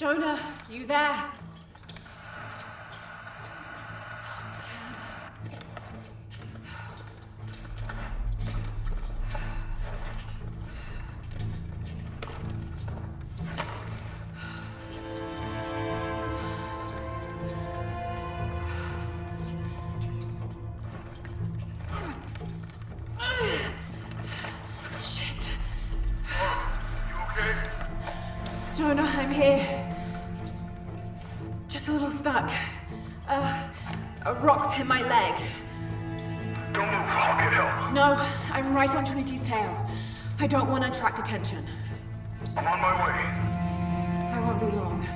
Jonah, you there? Shit. You okay? Jonah, I'm here. Just a little stuck. A rock hit my leg. Don't move, I'll get help. No, I'm right on Trinity's tail. I don't want to attract attention. I'm on my way. I won't be long.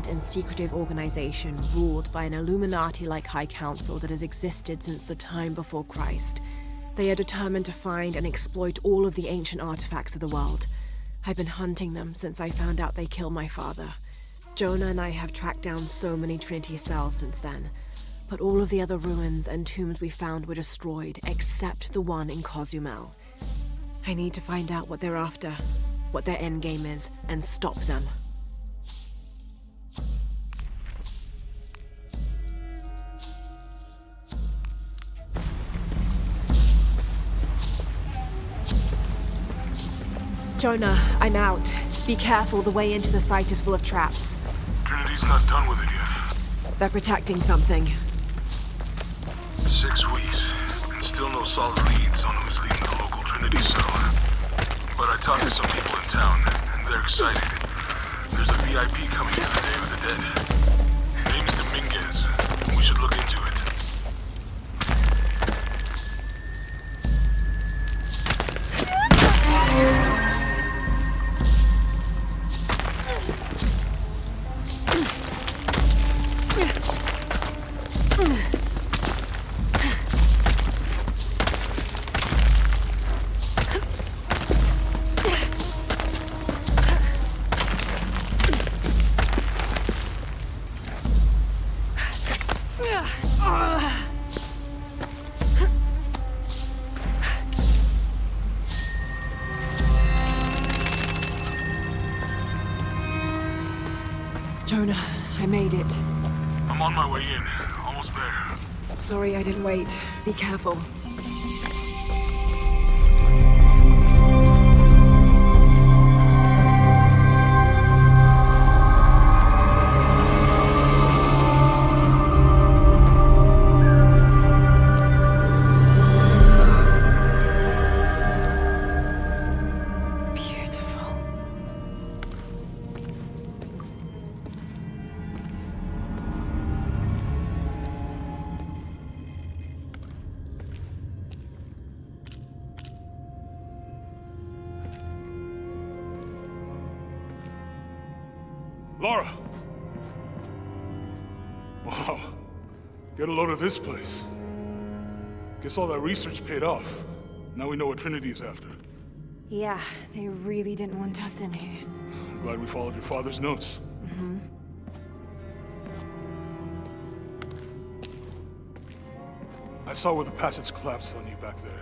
And secretive organization ruled by an Illuminati-like High Council that has existed since the time before Christ. They are determined to find and exploit all of the ancient artifacts of the world. I've been hunting them since I found out they killed my father. Jonah and I have tracked down so many Trinity cells since then, but all of the other ruins and tombs we found were destroyed except the one in Cozumel. I need to find out what they're after, what their endgame is, and stop them. Jonah, I'm out. Be careful, the way into the site is full of traps. Trinity's not done with it yet. They're protecting something. 6 weeks, and still no solid leads on who's leading the local Trinity cell. But I talked to some people in town, and they're excited. There's a VIP coming to the Day of the Dead. Name's Dominguez. We should look into it. Jonah, I made it. I'm on my way in. Almost there. Sorry I didn't wait. Be careful. Laura! Wow. Get a load of this place. Guess all that research paid off. Now we know what Trinity is after. Yeah, they really didn't want us in here. I'm glad we followed your father's notes. Mm-hmm. I saw where the passage collapsed on you back there.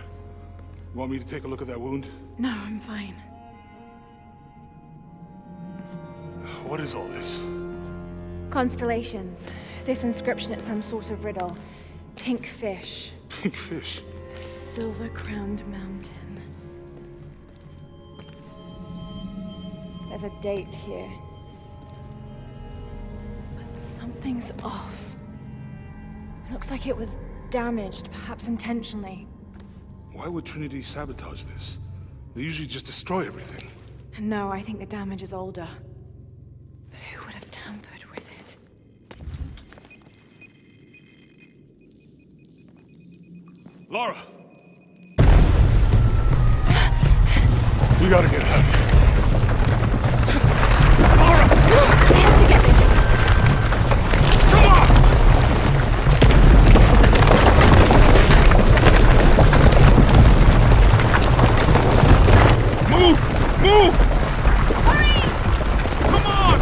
You want me to take a look at that wound? No, I'm fine. What is all this? Constellations. This inscription is some sort of riddle. Pink fish. Pink fish? Silver-crowned mountain. There's a date here. But something's off. It looks like it was damaged, perhaps intentionally. Why would Trinity sabotage this? They usually just destroy everything. No, I think the damage is older. But who would have tampered with it? Laura! We gotta get out of here. Laura! I have to get this. Come on! Move! Move! Hurry! Come on!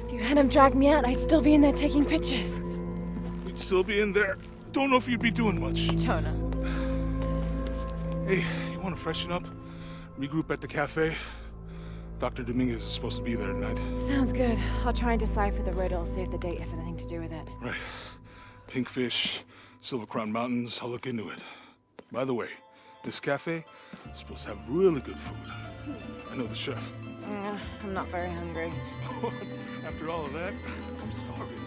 If you hadn't dragged me out, I'd still be in there taking pictures. We'd still be in there. Don't know if you'd be doing much. Jonah. Hey, you want to freshen up? Regroup at the cafe? Dr. Dominguez is supposed to be there tonight. Sounds good. I'll try and decipher the riddle, see if the date has anything to do with it. Right. Pink fish, Silver Crown Mountains, I'll look into it. By the way, this cafe is supposed to have really good food. I know the chef. I'm not very hungry. After all of that, I'm starving.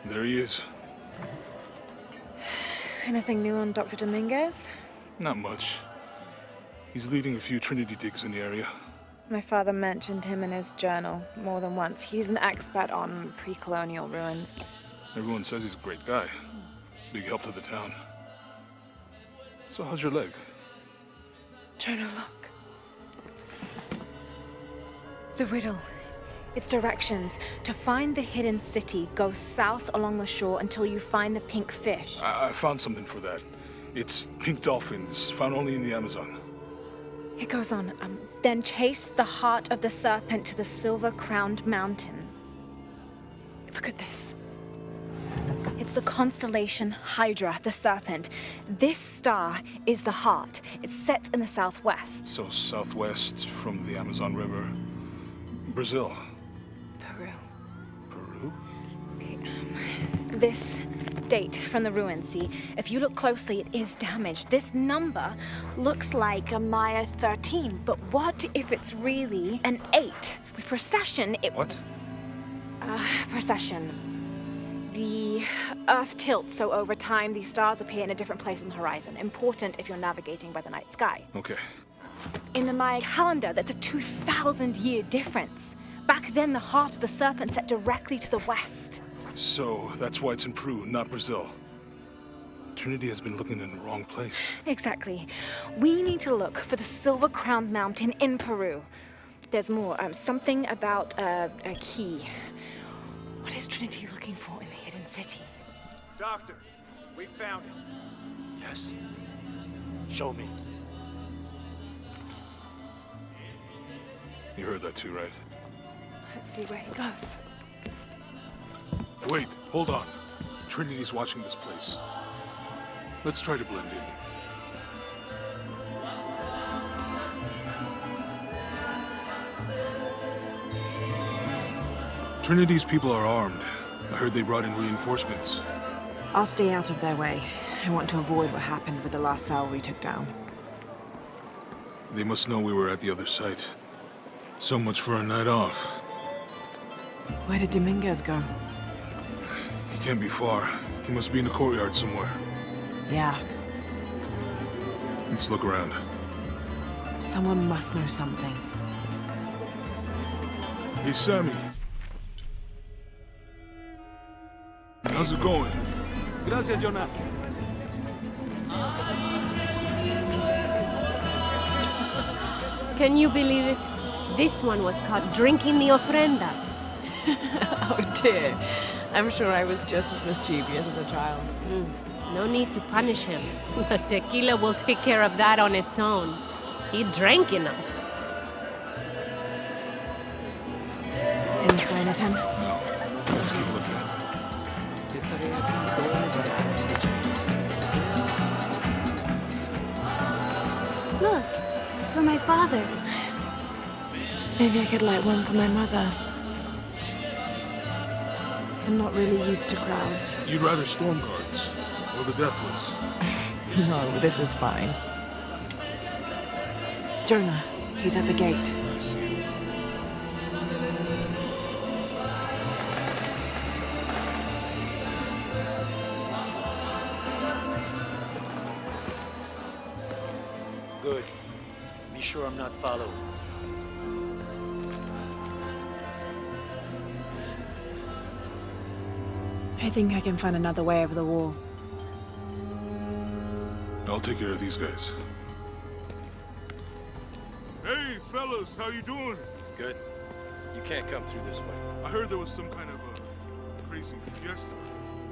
There he is. Anything new on Dr. Dominguez? Not much. He's leading a few Trinity digs in the area. My father mentioned him in his journal more than once. He's an expert on pre-colonial ruins. Everyone says he's a great guy. Big help to the town. So how's your leg? Jonah, look. The riddle. Its directions. To find the hidden city, go south along the shore until you find the pink fish. I found something for that. It's pink dolphins, found only in the Amazon. It goes on. Then chase the heart of the serpent to the silver-crowned mountain. Look at this. It's the constellation Hydra, the serpent. This star is the heart. It's set in the southwest. So southwest from the Amazon River. Brazil. Peru. Peru? Okay, this date from the ruins, see? If you look closely, it is damaged. This number looks like a Maya 13, but what if it's really an 8? With precession, it... What? Precession. The Earth tilts, so over time, these stars appear in a different place on the horizon. Important if you're navigating by the night sky. Okay. In the Maya calendar, there's a 2,000-year difference. Back then, the heart of the serpent set directly to the west. So that's why it's in Peru, not Brazil. Trinity has been looking in the wrong place. Exactly. We need to look for the silver-crowned mountain in Peru. There's more. Something about a key. What is Trinity looking for in the hidden city? Doctor, we found it. Yes. Show me. You heard that too, right? Let's see where he goes. Wait, hold on. Trinity's watching this place. Let's try to blend in. Trinity's people are armed. I heard they brought in reinforcements. I'll stay out of their way. I want to avoid what happened with the last cell we took down. They must know we were at the other site. So much for a night off. Where did Dominguez go? He can't be far. He must be in the courtyard somewhere. Yeah, Let's look around. someone must know something. Hey, Sammy. How's it going? Gracias, Jonah. Can you believe it? This one was caught drinking the ofrendas. Oh dear. I'm sure I was just as mischievous as a child. No need to punish him. The tequila will take care of that on its own. He drank enough. Any sign of him? No. Let's keep looking. Look, for my father. Maybe I could light one for my mother. I'm not really used to crowds. You'd rather storm guards or the Deathless? No, this is fine. Jonah, he's at the gate. I see. Good. Be sure I'm not followed. I think I can find another way over the wall. I'll take care of these guys. Hey, fellas, how you doing? Good. You can't come through this way. I heard there was some kind of a crazy fiesta,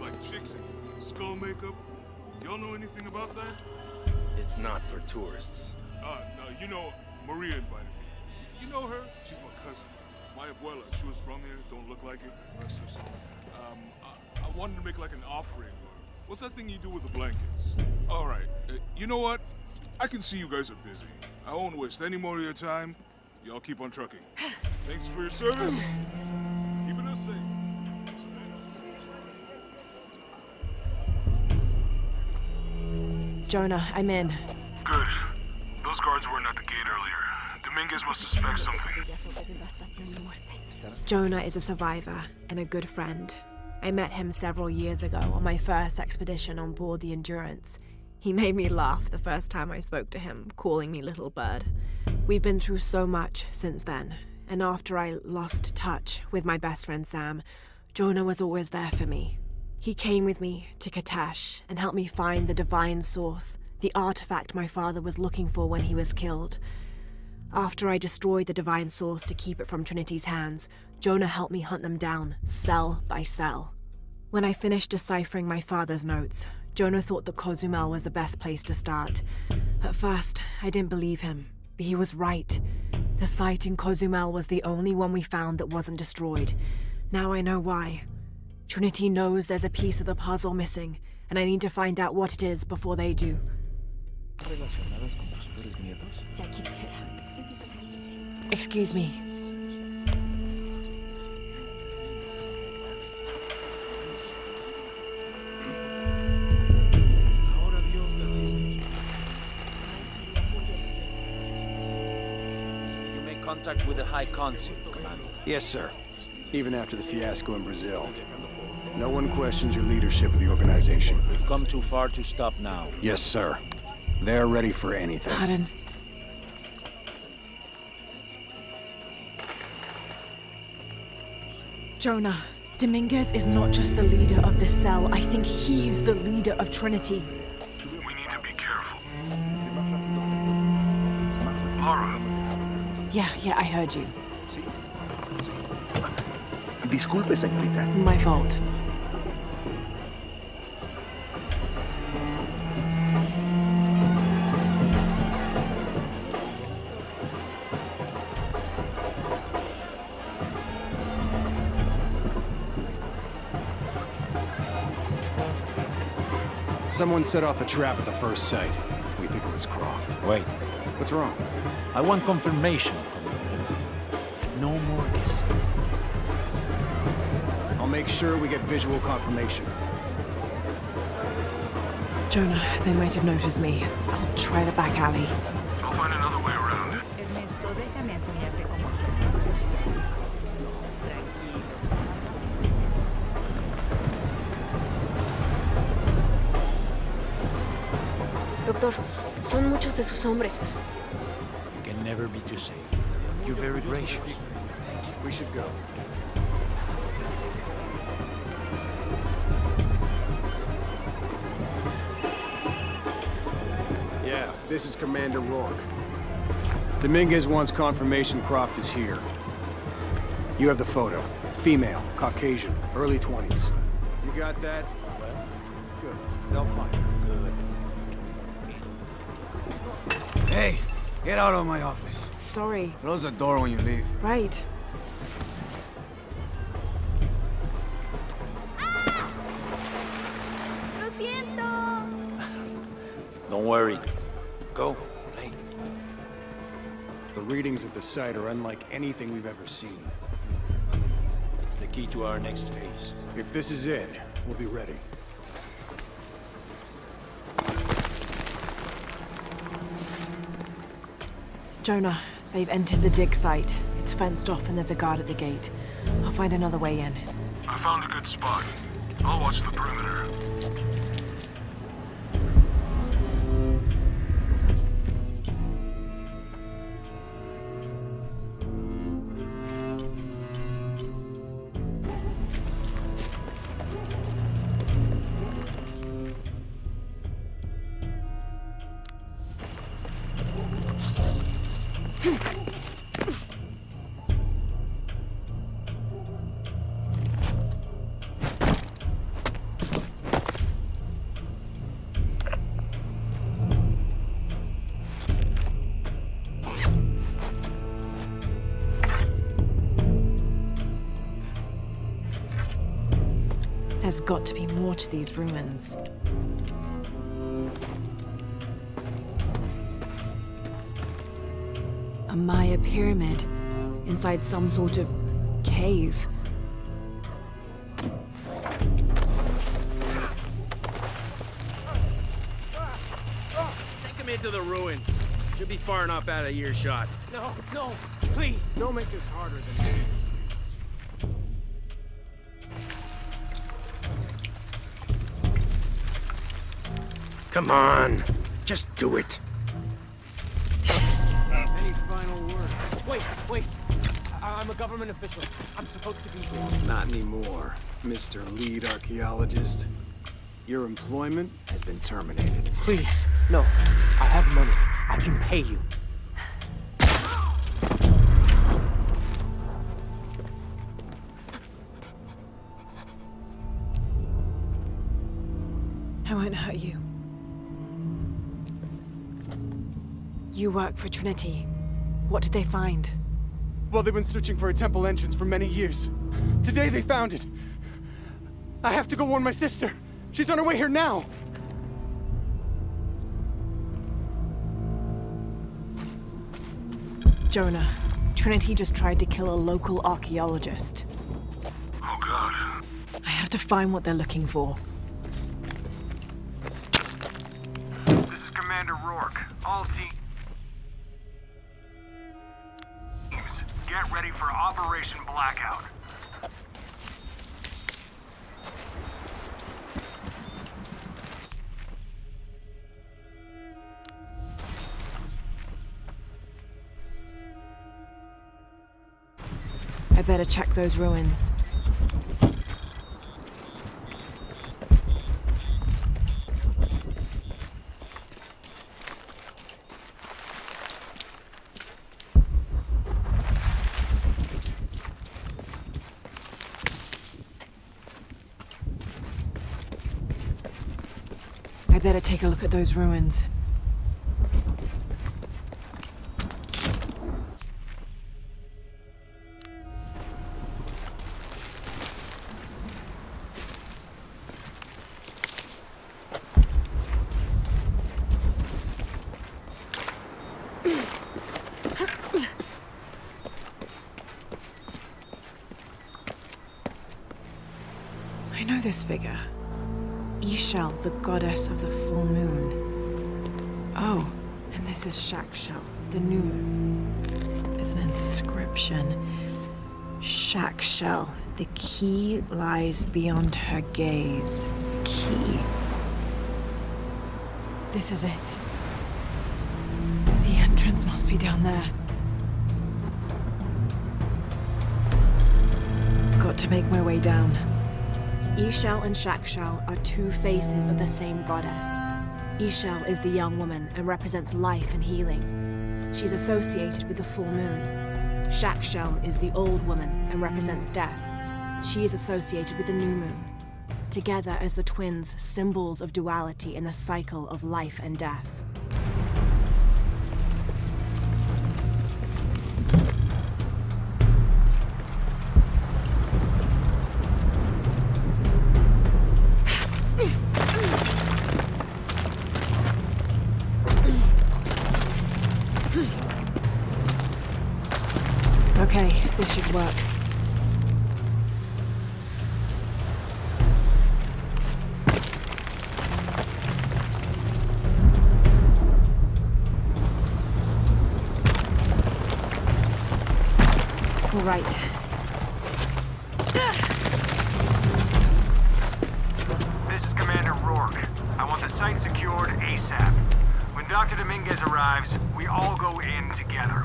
like chicks and skull makeup. Y'all know anything about that? It's not for tourists. No, you know, Maria invited me. You know her? She's my cousin. My abuela, she was from here, don't look like it, rest her soul. I wanted to make like an offering. What's that thing you do with the blankets? All right, you know what? I can see you guys are busy. I won't waste any more of your time. Y'all keep on trucking. Thanks for your service. Keeping us safe. Jonah, I'm in. Good. Those guards weren't at the gate earlier. Dominguez must suspect something. Jonah is a survivor and a good friend. I met him several years ago on my first expedition on board the Endurance. He made me laugh the first time I spoke to him, calling me Little Bird. We've been through so much since then, and after I lost touch with my best friend Sam, Jonah was always there for me. He came with me to Katesh and helped me find the divine source, the artifact my father was looking for when he was killed. After I destroyed the divine source to keep it from Trinity's hands, Jonah helped me hunt them down, cell by cell. When I finished deciphering my father's notes, Jonah thought that Cozumel was the best place to start. At first, I didn't believe him, but he was right. The site in Cozumel was the only one we found that wasn't destroyed. Now I know why. Trinity knows there's a piece of the puzzle missing, and I need to find out what it is before they do. Excuse me. Did you make contact with the High Consul, Commander? Yes, sir. Even after the fiasco in Brazil. No one questions your leadership of the organization. We've come too far to stop now. Yes, sir. They're ready for anything. Pardon. Jonah, Dominguez is not just the leader of this cell. I think he's the leader of Trinity. We need to be careful. Laura, Yeah, I heard you. Disculpe, señorita. My fault. Someone set off a trap at the first site. We think it was Croft. Wait. What's wrong? I want confirmation, Commander. No more guessing. I'll make sure we get visual confirmation. Jonah, they might have noticed me. I'll try the back alley. I'll find another way around. Déjame enseñarte cómo hacerlo. Doctor, son muchos de sus hombres. You can never be too safe. You're very gracious. We should go. Yeah, this is Commander Rourke. Dominguez wants confirmation Croft is here. You have the photo. Female, Caucasian, early 20s. You got that? Well, Good. They'll find her. good. Hey, get out of my office. Sorry. Close the door when you leave. Right. ¡Lo siento! Don't worry. Go. Hey. The readings at the site are unlike anything we've ever seen. It's the key to our next phase. If this is it, we'll be ready. Jonah, they've entered the dig site. It's fenced off and there's a guard at the gate. I'll find another way in. I found a good spot. I'll watch the perimeter. There's got to be more to these ruins. A Maya pyramid inside some sort of cave. Take him into the ruins. Should be far enough out of earshot. No, no, please. Don't make this harder than it is. Come on. Just do it. Any final words? Wait. I'm a government official. I'm supposed to be here. Not anymore, Mr. Lead Archaeologist. Your employment has been terminated. Please, no. I have money. I can pay you. I won't hurt you. You work for Trinity. What did they find? Well, they've been searching for a temple entrance for many years. Today they found it. I have to go warn my sister. She's on her way here now. Jonah, Trinity just tried to kill a local archaeologist. Oh, God. I have to find what they're looking for. This is Commander Rourke. All teams, get ready for Operation Blackout. I better check those ruins. I better take a look at those ruins. I know this figure. Ishel, the goddess of the full moon. Oh, and this is Shakshel, the new moon, isn't Inscription. Shack shell. The key lies beyond her gaze. Key. This is it. The entrance must be down there. Got to make my way down. Ishel and Shakshal are two faces of the same goddess. Ishel is the young woman and represents life and healing. She's associated with the full moon. Shakshal is the old woman and represents death. She is associated with the new moon. Together as the twins, symbols of duality in the cycle of life and death. Okay, this should work. All right. This is Commander Rourke. I want the site secured ASAP. When Dr. Dominguez arrives, we all go in together.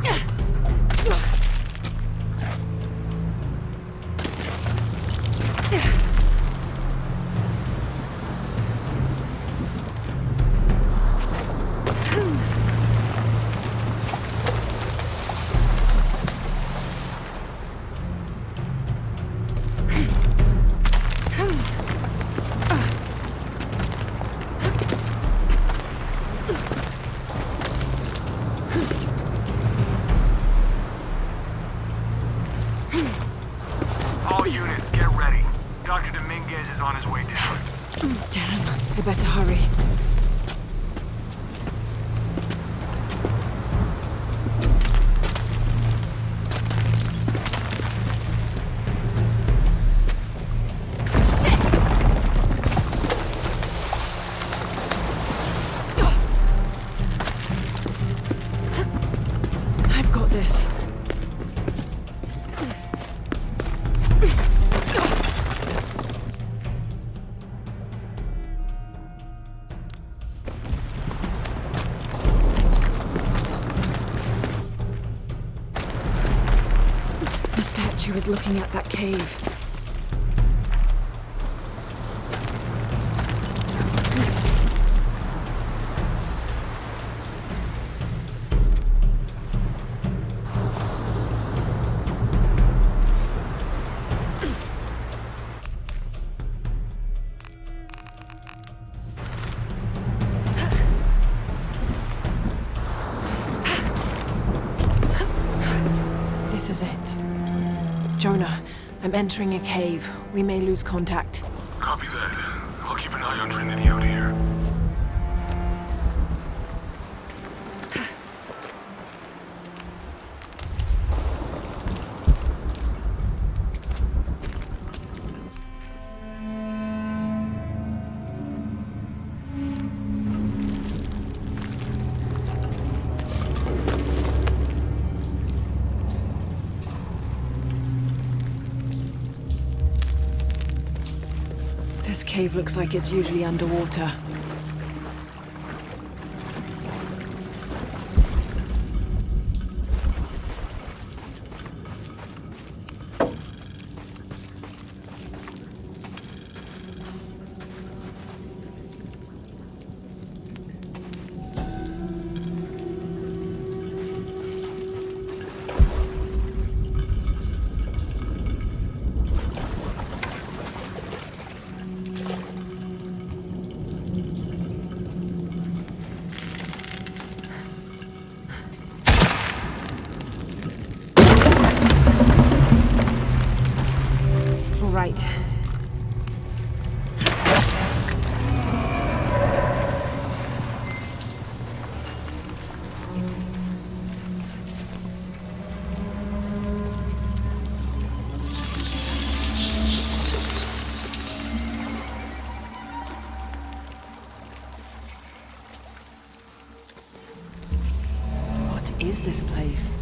All units, get ready. Dr. Dominguez is on his way down. Damn, I better hurry. I've got this. The statue is looking at that cave. This is it. Jonah, I'm entering a cave. We may lose contact. Copy that. I'll keep an eye on Trinity out here. This cave looks like it's usually underwater. Right. What is this place?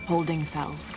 holding cells.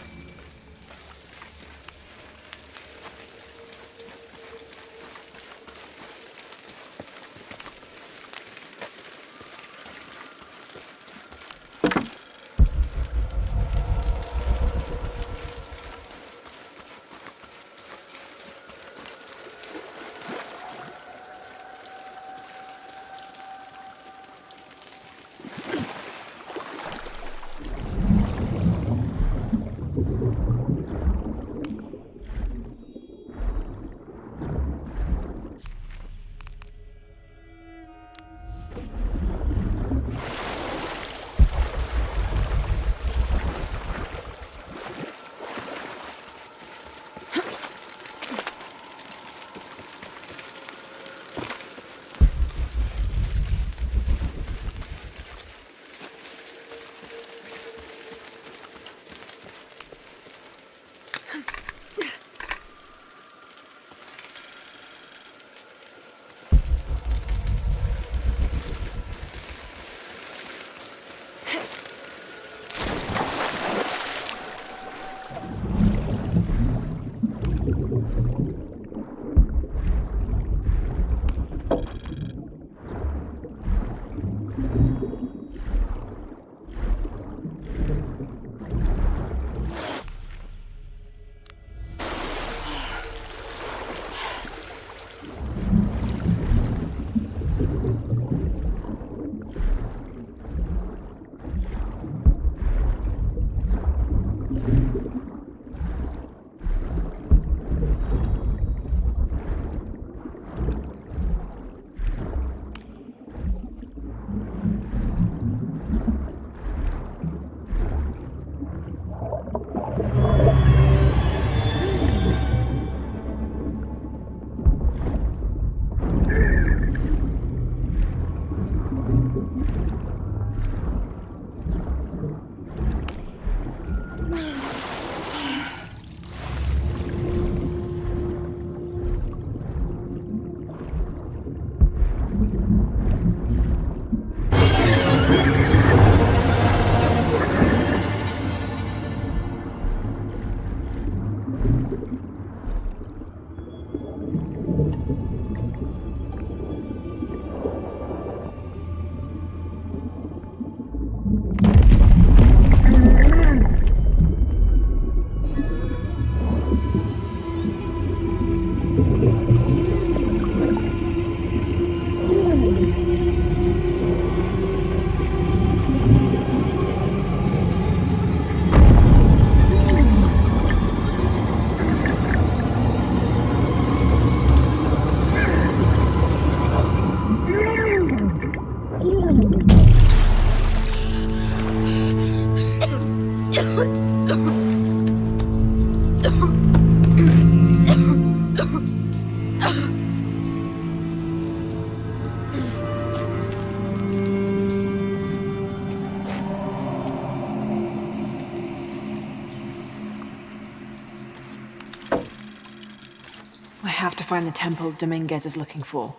I have to find the temple Dominguez is looking for.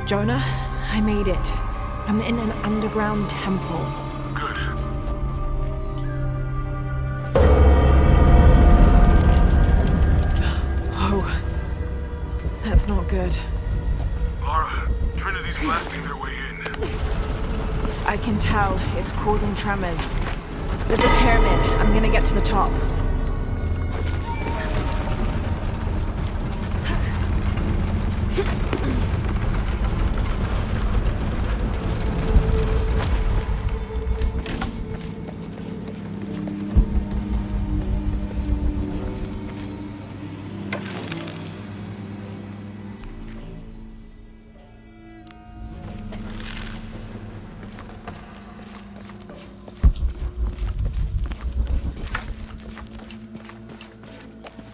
Jonah, I made it. I'm in an underground temple. Good. That's not good. Lara, Trinity's blasting their way in. I can tell. It's causing tremors. There's a pyramid. I'm gonna get to the top.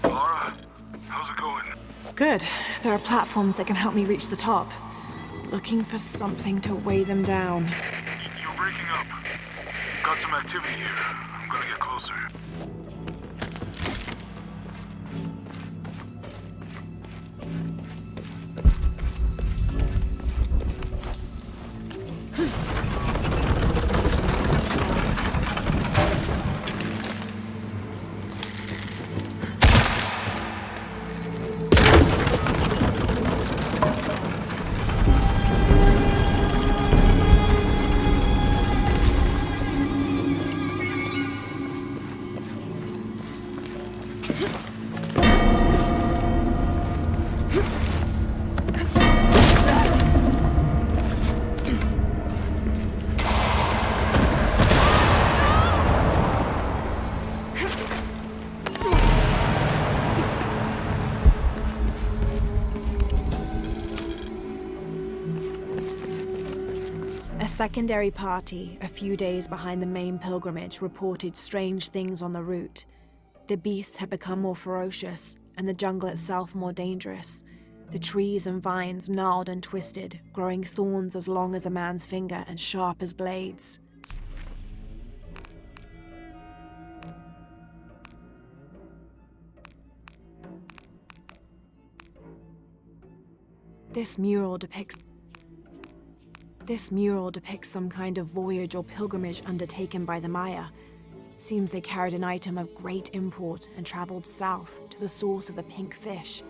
Lara, how's it going? Good. There are platforms that can help me reach the top. Looking for something to weigh them down. You're breaking up. Got some activity here. I'm gonna get closer. A secondary party, a few days behind the main pilgrimage, reported strange things on the route. The beasts had become more ferocious, and the jungle itself more dangerous. The trees and vines gnarled and twisted, growing thorns as long as a man's finger and sharp as blades. This mural depicts some kind of voyage or pilgrimage undertaken by the Maya. Seems they carried an item of great import and traveled south to the source of the pink fish.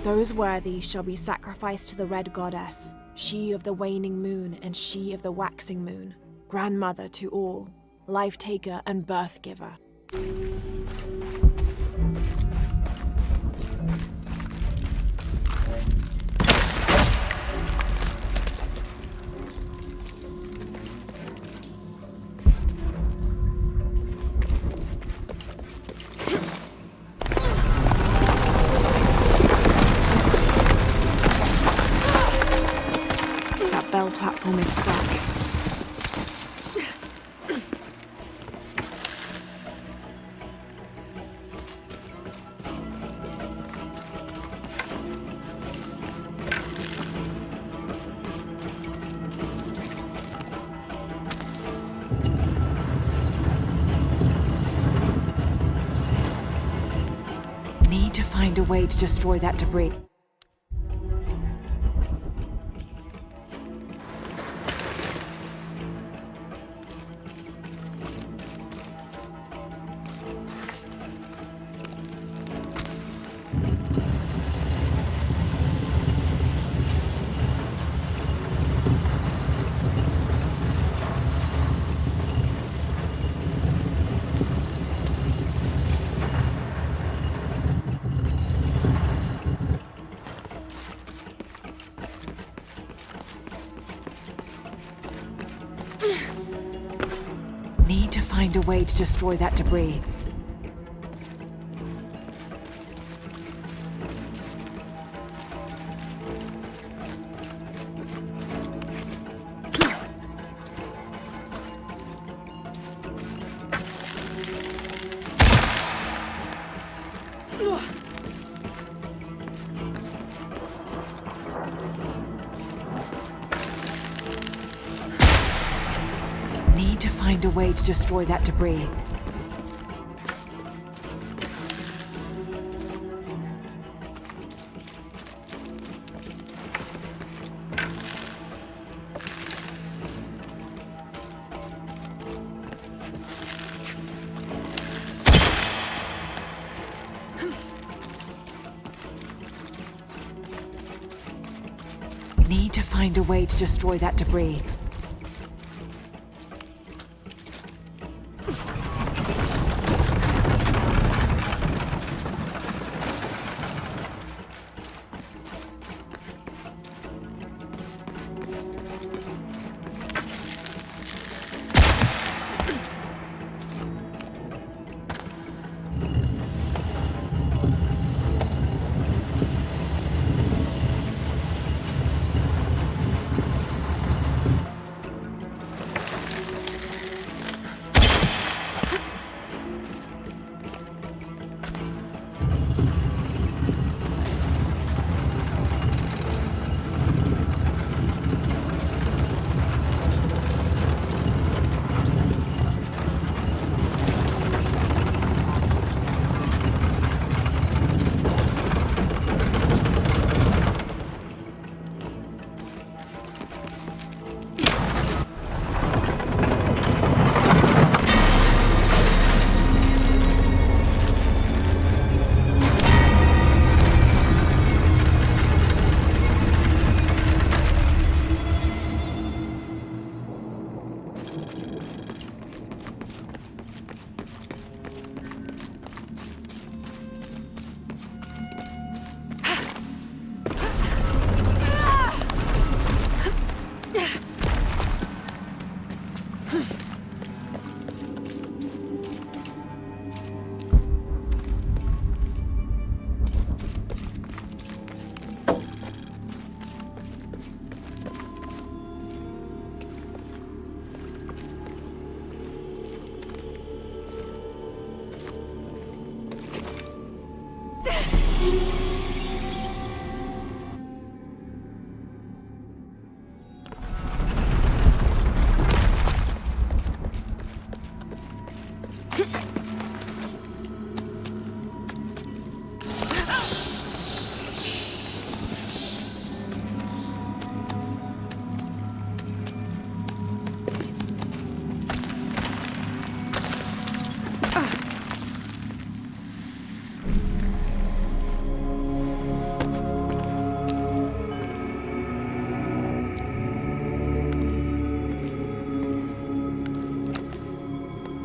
Those worthy shall be sacrificed to the Red Goddess, she of the waning moon and she of the waxing moon, grandmother to all, life-taker and birth-giver. Platform is stuck. Need to find a way to destroy that debris. Need to find a way to destroy that debris. find a way to destroy that debris. Need to find a way to destroy that debris.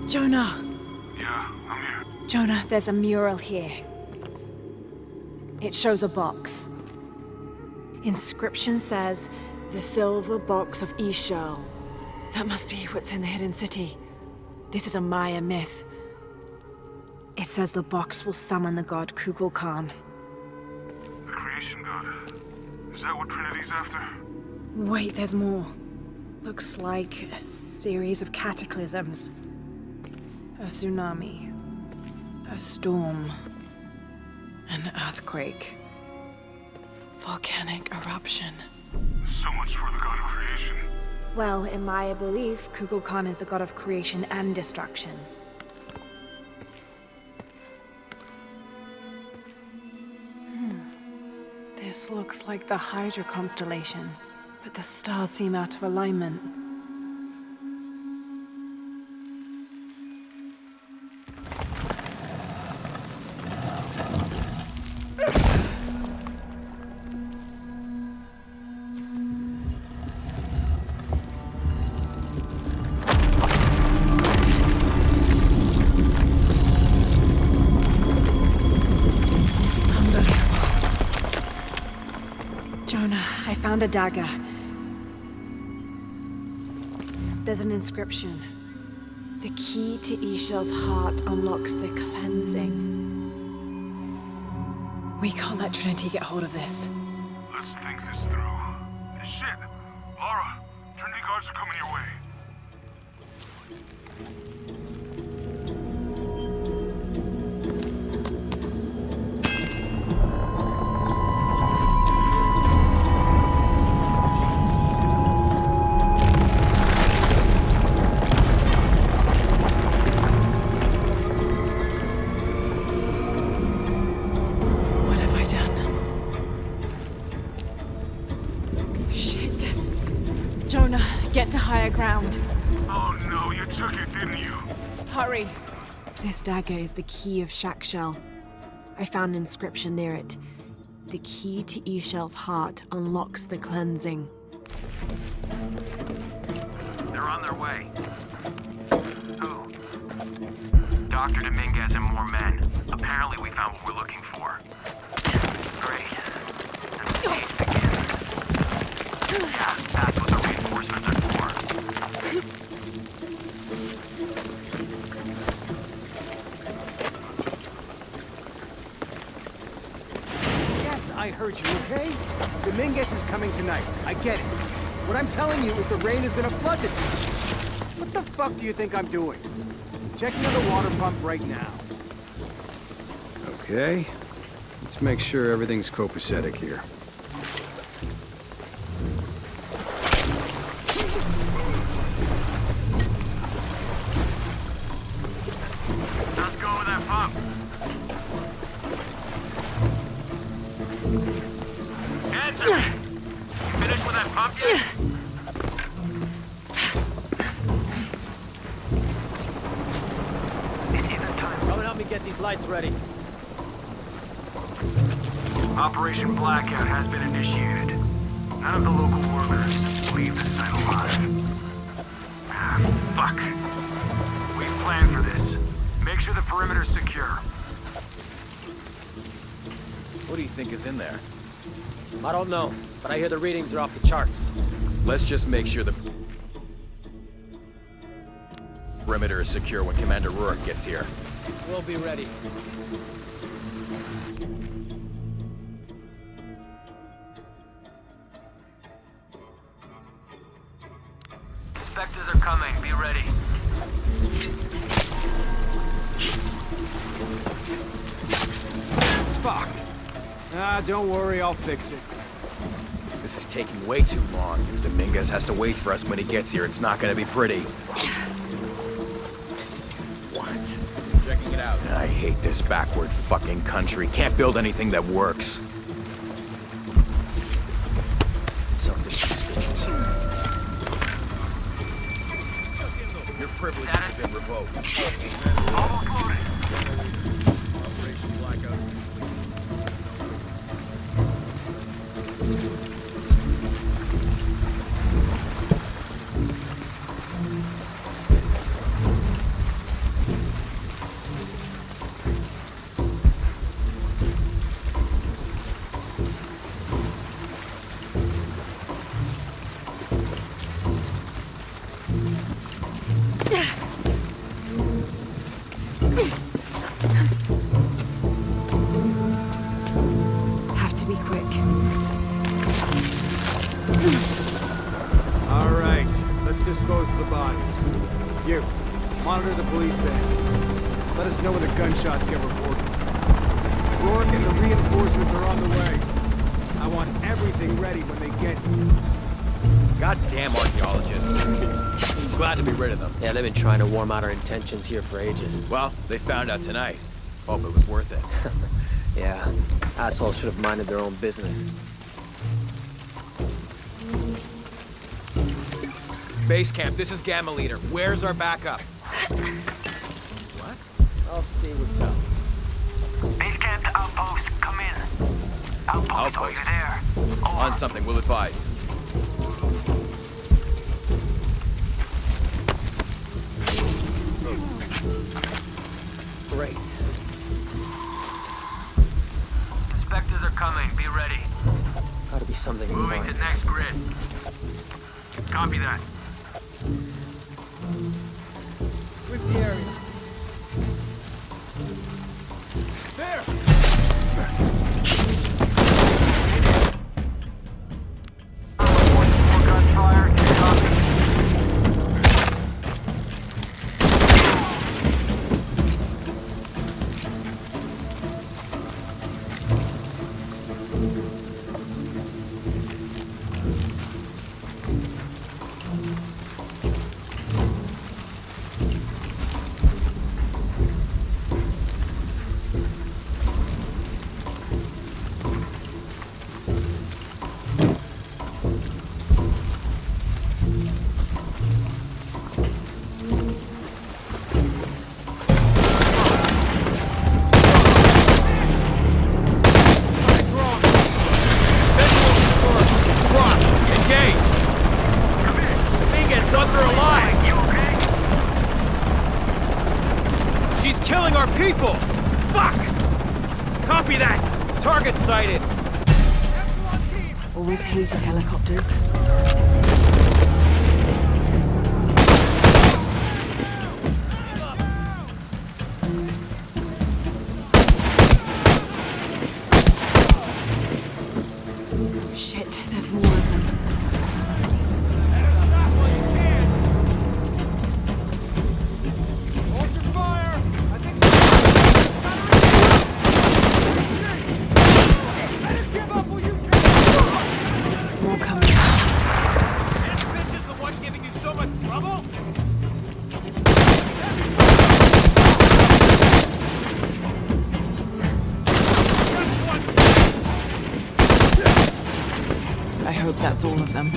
Jonah! Yeah, I'm here. Jonah, there's a mural here. It shows a box. Inscription says, "The Silver Box of Ishel." That must be what's in the Hidden City. This is a Maya myth. It says the box will summon the god Kukulkan. The creation god. Is that what Trinity's after? Wait, there's more. Looks like a series of cataclysms. A tsunami. A storm. An earthquake. Volcanic eruption. So much for the god of creation. Well, in Maya belief, Kukulkan is the god of creation and destruction. This looks like the Hydra constellation, but the stars seem out of alignment. I found a dagger. There's an inscription. The key to Ishel's heart unlocks the cleansing. We can't let Trinity get hold of this. Let's think this through. Shit! Laura, Trinity guards are coming your way. hurry. This dagger is the key of Shakshell. I found an inscription near it. The key to Ishell's heart unlocks the cleansing. They're on their way. Who? Dr. Dominguez and more men. Apparently we found what we're looking for. Great. And the siege begins. Yeah, that's what the reinforcements are for. Yes, I heard you, okay? Dominguez is coming tonight. I get it. What I'm telling you is the rain is gonna flood this place. What the fuck do you think I'm doing? Checking on the water pump right now. Okay. Let's make sure everything's copacetic here. Let's go with that pump. Answer me! You finished with that pump yet? This isn't time. Come and help me get these lights ready. Operation Blackout has been initiated. None of the local workers leave the site alive. Ah, fuck. We've planned for this. Make sure the perimeter's secure. What do you think is in there? I don't know, but I hear the readings are off the charts. Let's just make sure the perimeter is secure when Commander Rourke gets here. We'll be ready. Inspectors are coming. Be ready. Fuck. Ah, don't worry, I'll fix it. This is taking way too long. If Dominguez has to wait for us when he gets here, it's not gonna be pretty. What? Checking it out. I hate this backward fucking country. Can't build anything that works. Something suspicious here. Your privilege has been revoked. Almost loaded. Operation Blackout. Have to be quick. All right, let's dispose of the bodies. You, monitor the police van. Let us know when the gunshots get reported. Rourke and the reinforcements are on the way. I want everything ready when they get here. Goddamn archaeologists. Glad to be rid of them. Yeah, they've been trying to warm out our intentions here for ages. Well, they found out tonight. Hope it was worth it. Yeah, assholes should have minded their own business. Base camp, this is Gamma Leader. Where's our backup? What? I'll see what's up. Base camp to outpost. Come in. Outpost, are you there? Over. On something, we'll advise. Great. Inspectors are coming. Be ready. Gotta be something Moving fine. to next grid. Copy that. With the area. There! More gunfire. Copy. She's killing our people! Fuck! Copy that! Target sighted! Always hated helicopters. Shit, there's more of them. Hold your fire! I think better give up or you More coming. This bitch is the one giving you so much trouble? I hope that's all of them.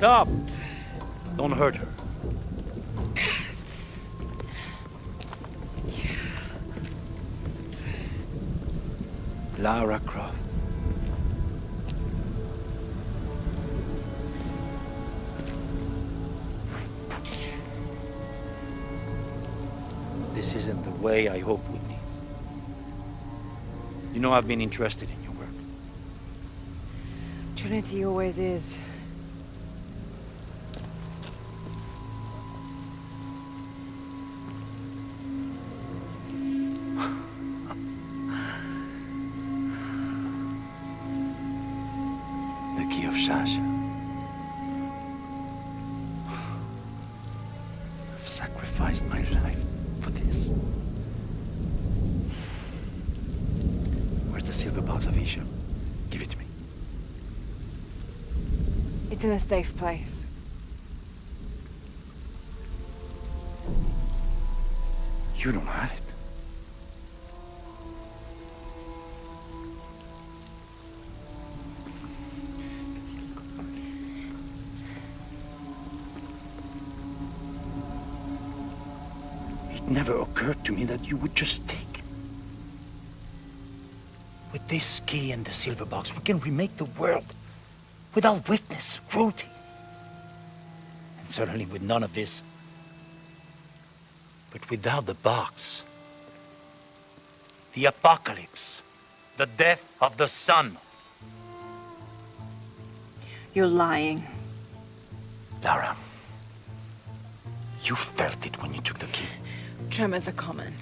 Stop! Don't hurt her. Lara Croft. This isn't the way I hoped we'd meet. You know I've been interested in your work. Trinity always is. The key of Sasha. I've sacrificed my life for this. Where's the silver box of Isha? Give it to me. It's in a safe place. You don't have it. It never occurred to me that you would just take. With this key and the silver box, we can remake the world without weakness, cruelty. And certainly with none of this. But without the box, the apocalypse, the death of the sun. You're lying. Lara, you felt it when you took the key. Tremors are common.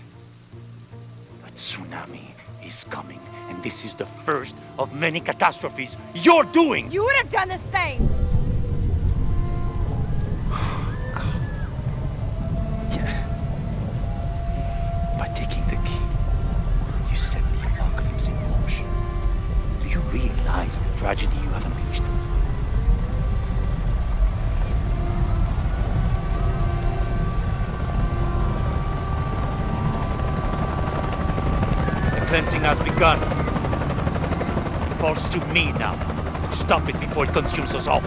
But tsunami is coming, and this is the first of many catastrophes you're doing! You would have done the same! By taking the key, you set the apocalypse in motion. Do you realize the tragedy you have unleashed? cleansing has begun. It falls to me now to stop it before it consumes us all.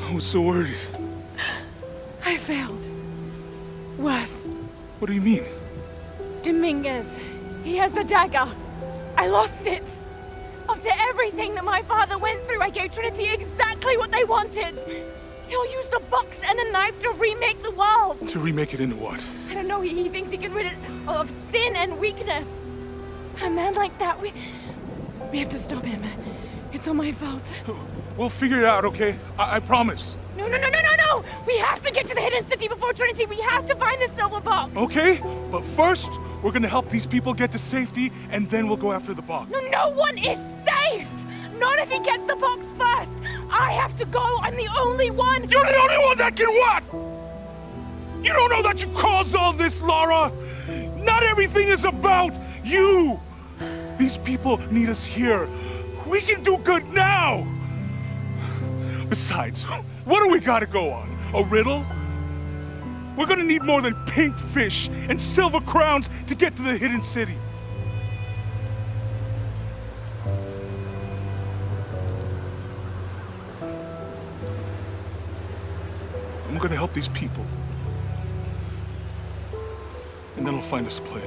I was so worried. I failed. Worse. What do you mean? Dominguez. He has the dagger. I lost it. After everything that my father went through, I gave Trinity exactly what they wanted. He'll use the box and the knife to remake the world. To remake it into what? I don't know. He thinks he can rid it of sin and weakness. A man like that, we have to stop him. It's all my fault. We'll figure it out, okay? I promise. No! We have to get to the hidden city before Trinity. We have to find the silver box. Okay, but first, we're gonna help these people get to safety, and then we'll go after the box. No one is safe! Not if he gets the box first! I have to go! I'm the only one! You're the only one that can what? You don't know that you caused all this, Lara! Not everything is about you! These people need us here. We can do good now! Besides, what do we gotta go on? A riddle? We're gonna need more than pink fish and silver crowns to get to the hidden city. I'm gonna help these people. And then I'll find us a plane.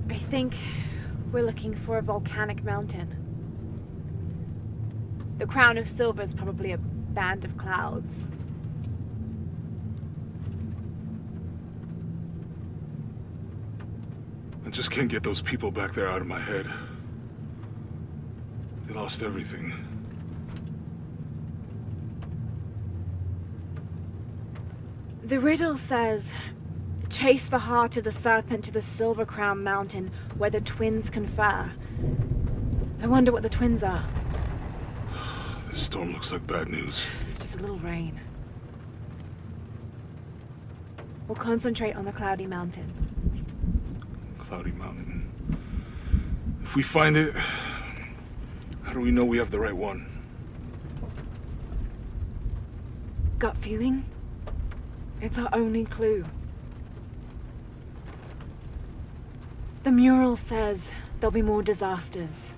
I think we're looking for a volcanic mountain. The crown of silver is probably a band of clouds. I just can't get those people back there out of my head. They lost everything. The riddle says, chase the heart of the serpent to the Silver Crown Mountain where the twins confer. I wonder what the twins are. This storm looks like bad news. It's just a little rain. We'll concentrate on the Cloudy Mountain. Cloudy Mountain. If we find it, how do we know we have the right one? Gut feeling? It's our only clue. The mural says there'll be more disasters.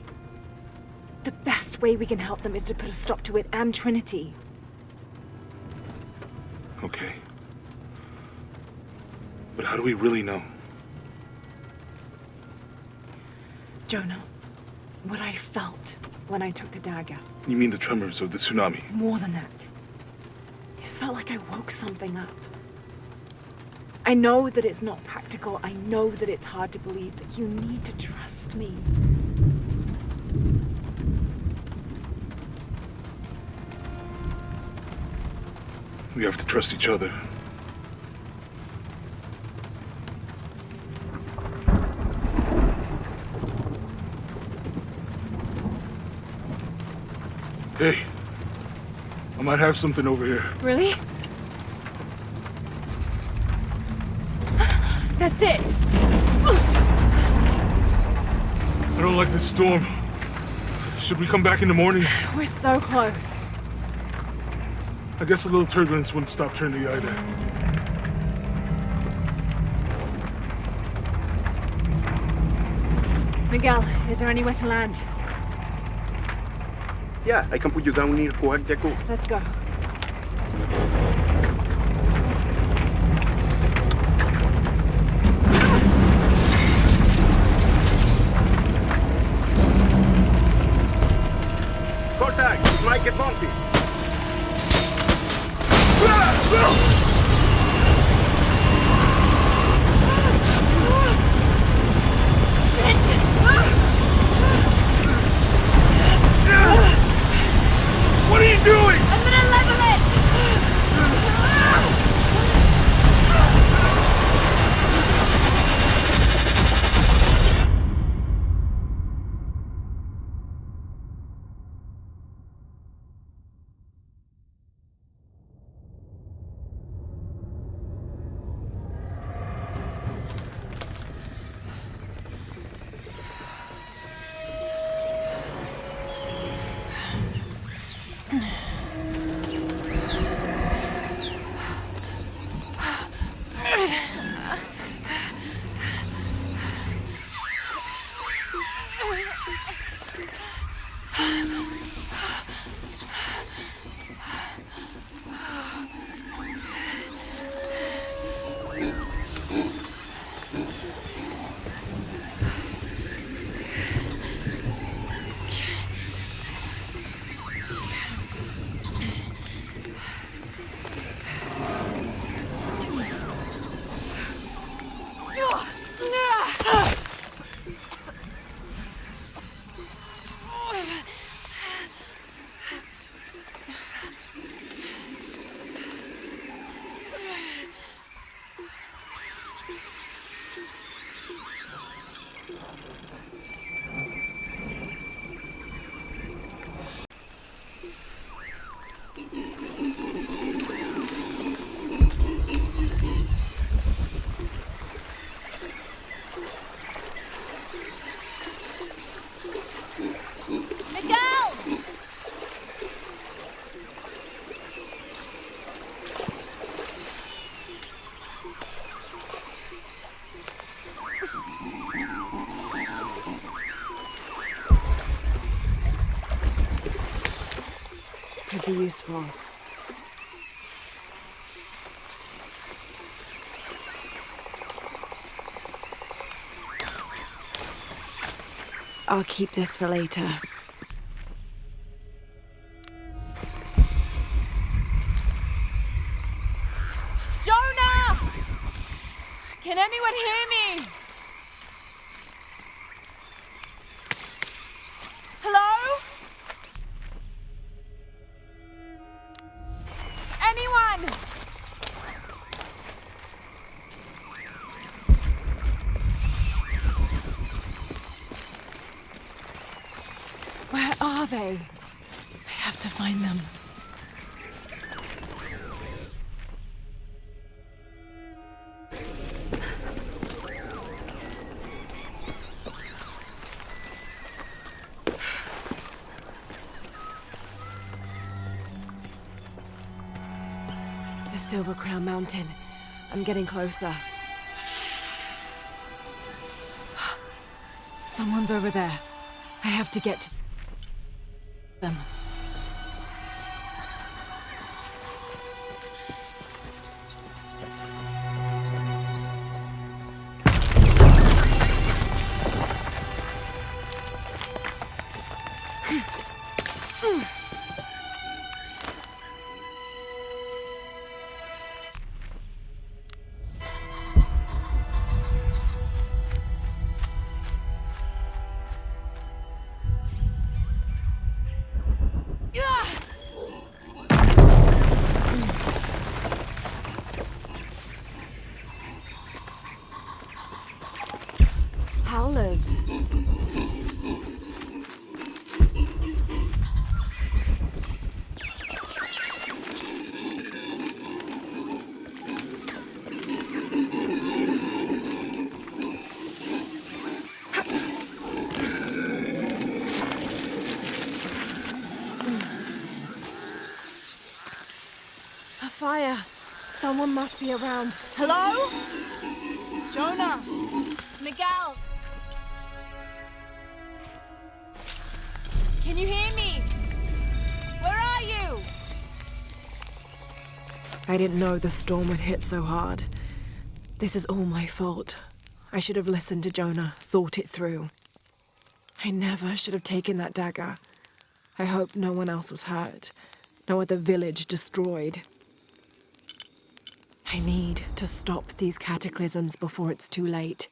The best way we can help them is to put a stop to it and Trinity. Okay. But how do we really know? Jonah, what I felt when I took the dagger. You mean the tremors of the tsunami? More than that. It felt like I woke something up. I know that it's not practical. I know that it's hard to believe, but you need to trust me. We have to trust each other. Hey, I might have something over here. Really? That's it! I don't like this storm. Should we come back in the morning? We're so close. I guess a little turbulence wouldn't stop Trinity either. Miguel, is there anywhere to land? Yeah, I can put you down near Coagyako. Let's go. Could be useful. I'll keep this for later. Jonah! Can anyone hear me? Hello? Anyone? Where are they? I have to find them. The Silver Crown Mountain. I'm getting closer. Someone's over there. I have to get to them. Howlers. A fire. Someone must be around. Hello? Jonah? Miguel? Can you hear me? Where are you? I didn't know the storm would hit so hard. This is all my fault. I should have listened to Jonah, thought it through. I never should have taken that dagger. I hope no one else was hurt. No other village destroyed. I need to stop these cataclysms before it's too late.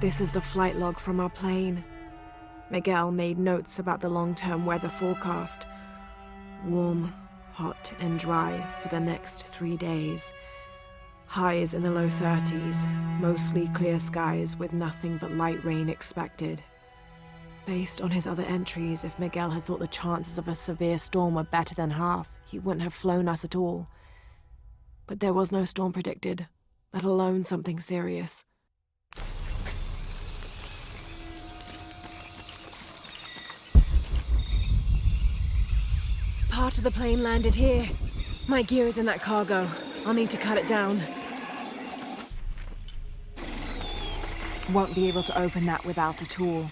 This is the flight log from our plane. Miguel made notes about the long-term weather forecast. Warm, hot, and dry for the next 3 days. Highs in the low 30s, mostly clear skies with nothing but light rain expected. Based on his other entries, if Miguel had thought the chances of a severe storm were better than half, he wouldn't have flown us at all. But there was no storm predicted, let alone something serious. Part of the plane landed here. My gear is in that cargo. I'll need to cut it down. Won't be able to open that without a tool.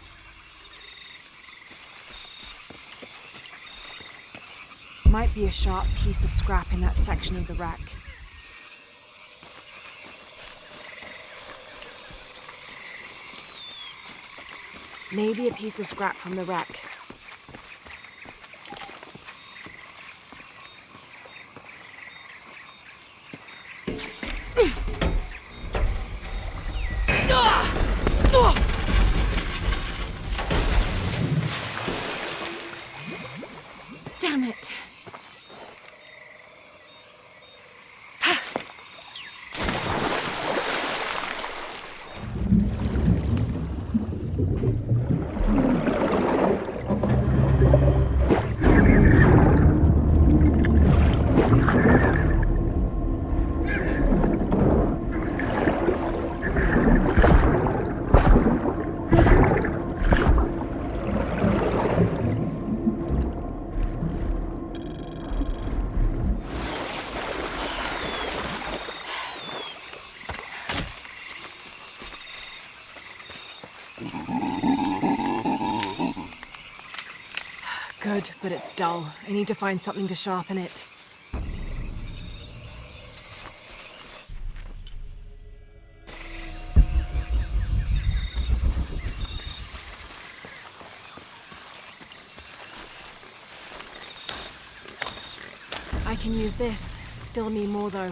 Might be a sharp piece of scrap in that section of the wreck. Maybe a piece of scrap from the wreck. Damn it. Good, but it's dull. I need to find something to sharpen it. I can use this. Still need more, though.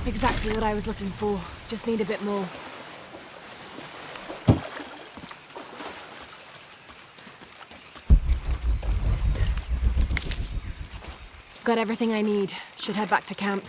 Exactly what I was looking for. Just need a bit more. Got everything I need. Should head back to camp.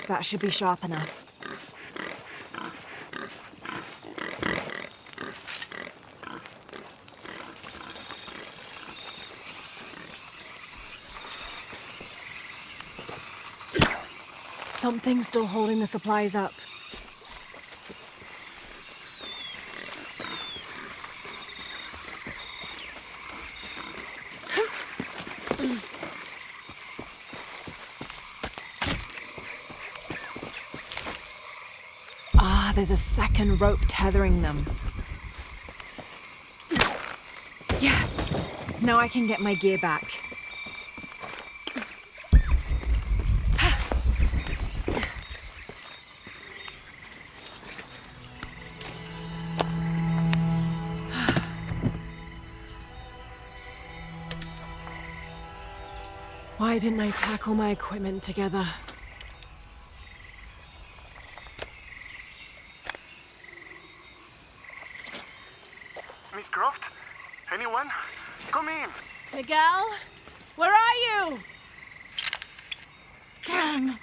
That should be sharp enough. Something's still holding the supplies up. there's a second rope tethering them. Yes! Now I can get my gear back. Why didn't I pack all my equipment together? Miss Croft? Anyone? Come in. Miguel? Where are you? Damn!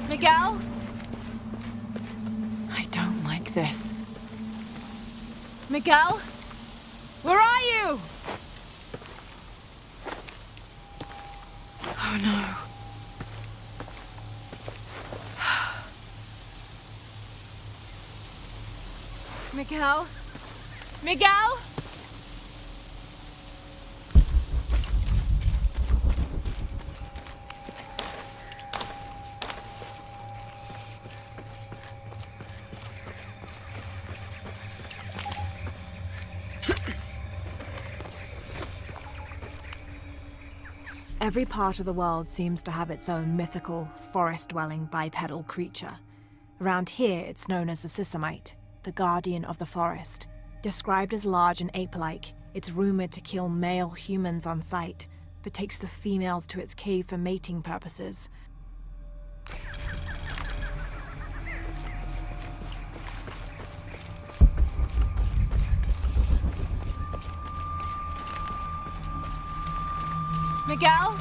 Miguel? I don't like this. Miguel? Where are you? Oh no. Miguel? Miguel? Every part of the world seems to have its own mythical, forest-dwelling bipedal creature. Around here, it's known as the Sisamite, the guardian of the forest. Described as large and ape-like, it's rumored to kill male humans on sight, but takes the females to its cave for mating purposes. Miguel?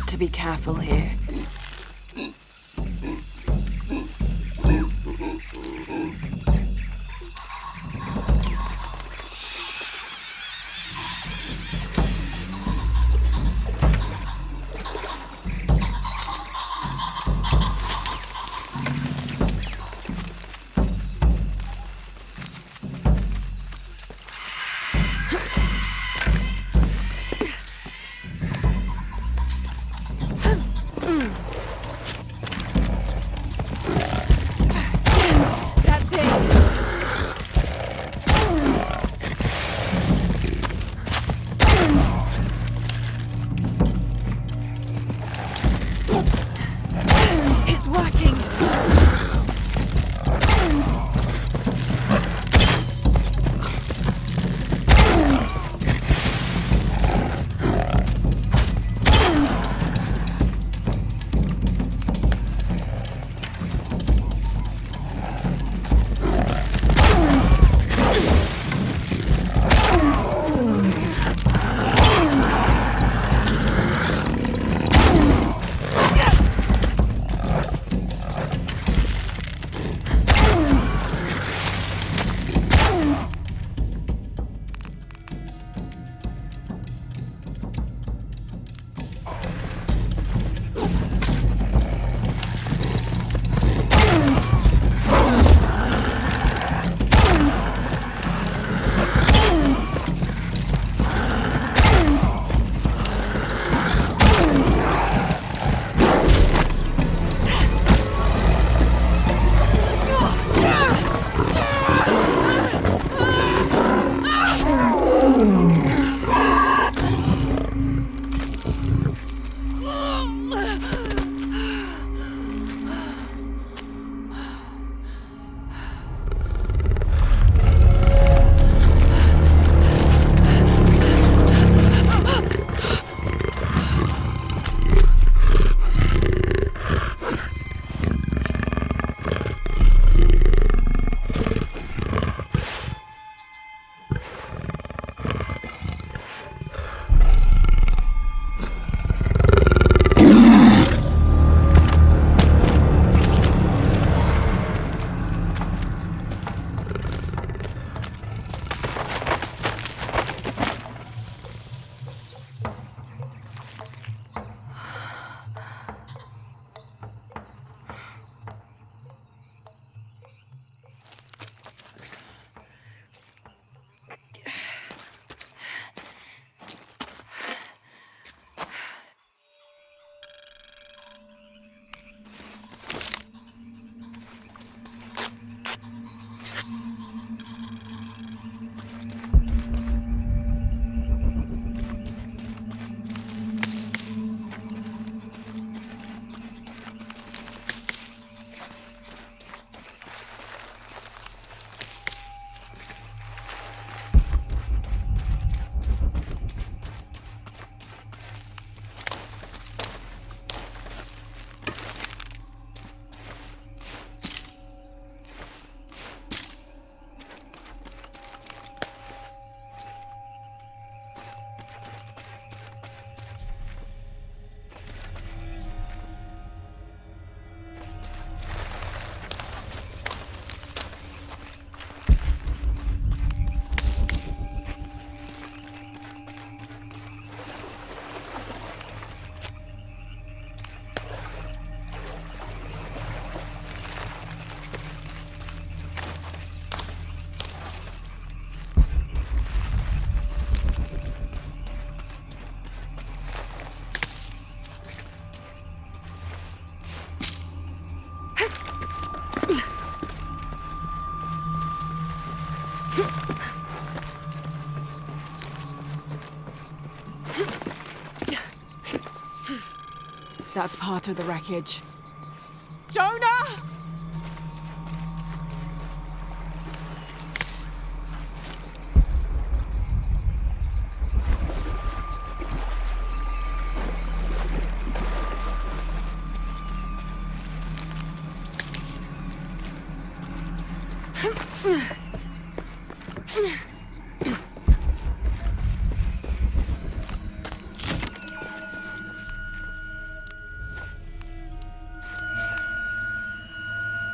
To be careful here. That's part of the wreckage. Jonah!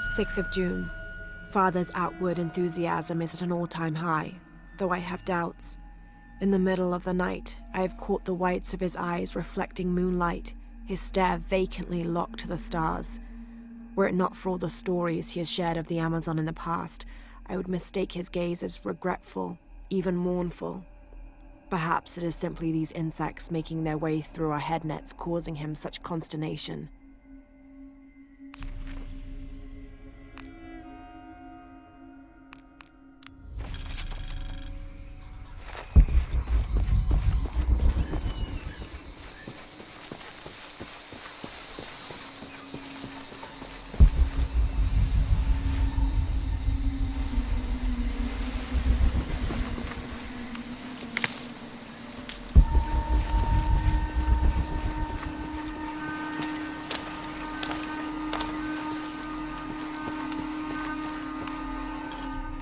Sixth of June. Father's outward enthusiasm is at an all-time high, though I have doubts. In the middle of the night, I have caught the whites of his eyes reflecting moonlight, his stare vacantly locked to the stars. Were it not for all the stories he has shared of the Amazon in the past, I would mistake his gaze as regretful, even mournful. Perhaps it is simply these insects making their way through our head nets causing him such consternation.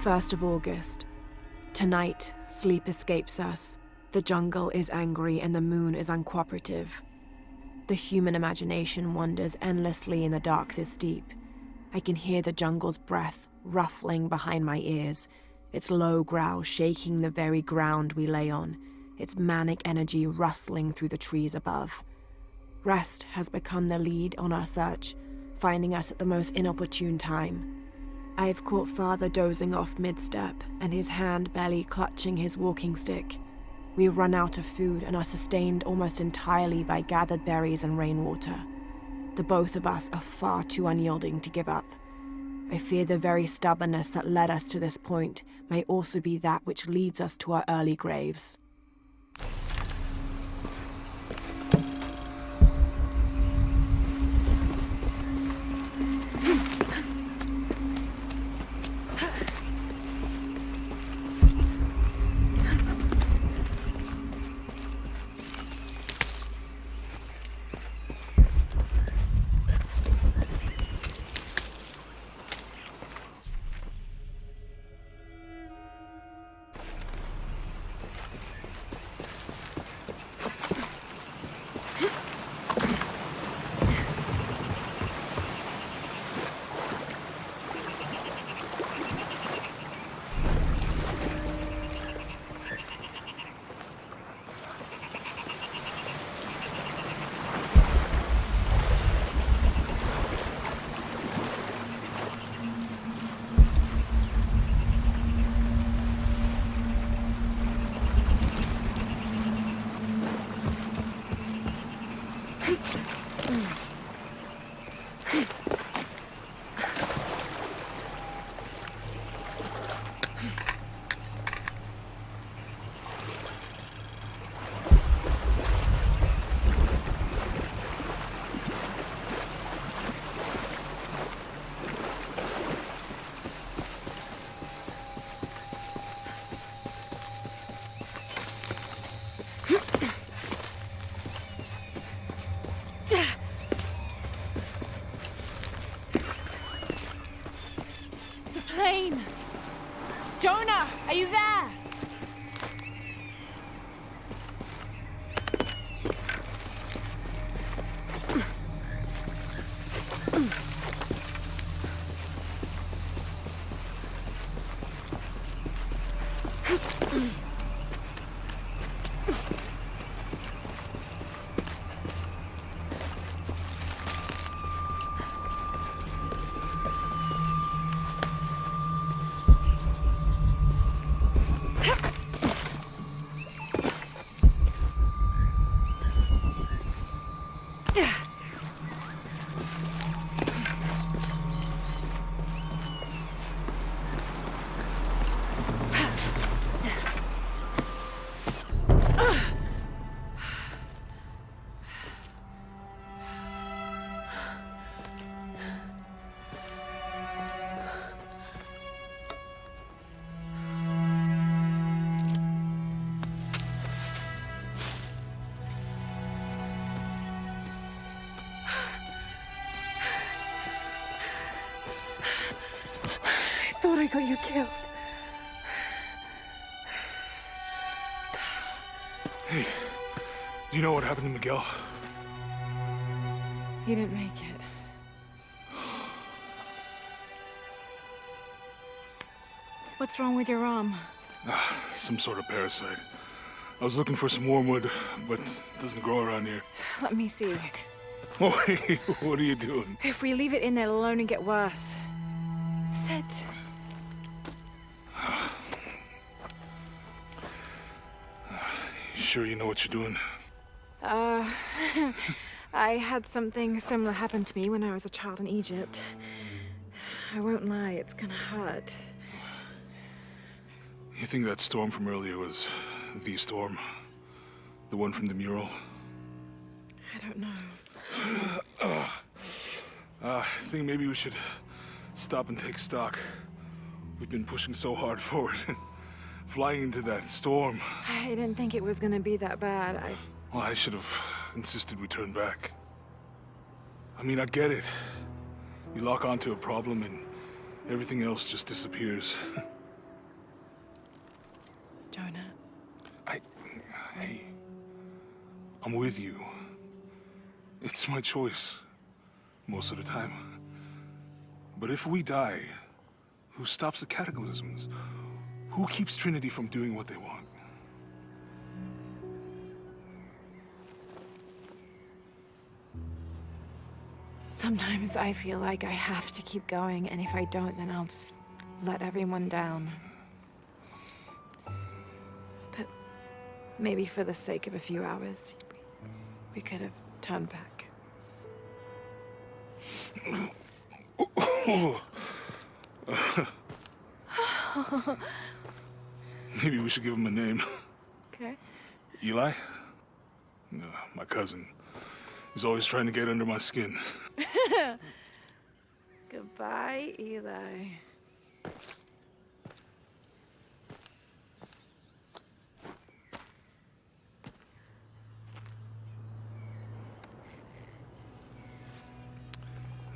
First of August. Tonight, sleep escapes us. The jungle is angry and the moon is uncooperative. The human imagination wanders endlessly in the dark this deep. I can hear the jungle's breath ruffling behind my ears, its low growl shaking the very ground we lay on, its manic energy rustling through the trees above. Rest has become the lead on our search, finding us at the most inopportune time. I have caught Father dozing off mid-step, and his hand barely clutching his walking stick. We run out of food and are sustained almost entirely by gathered berries and rainwater. The both of us are far too unyielding to give up. I fear the very stubbornness that led us to this point may also be that which leads us to our early graves. Plane! Jonah, are you there? I got you killed. Hey, do you know what happened to Miguel? He didn't make it. What's wrong with your arm? Some sort of parasite. I was looking for some wormwood, but it doesn't grow around here. Let me see. Oh, hey, what are you doing? If we leave it in there, it'll only get worse. Sit. You sure you know what you're doing? I had something similar happen to me when I was a child in Egypt. I won't lie, it's gonna hurt. You think that storm from earlier was the storm? The one from the mural? I don't know. I think maybe we should stop and take stock. We've been pushing so hard forward. Flying into that storm. I didn't think it was gonna be that bad. Well, I should have insisted we turn back. I mean, I get it. You lock onto a problem and everything else just disappears. Jonah. Hey, I'm with you. It's my choice, most of the time. But if we die, who stops the cataclysms? Who keeps Trinity from doing what they want? Sometimes I feel like I have to keep going, and if I don't, then I'll just let everyone down. But maybe for the sake of a few hours, we could have turned back. Maybe we should give him a name. Okay. Eli? No, my cousin. He's always trying to get under my skin. Goodbye, Eli.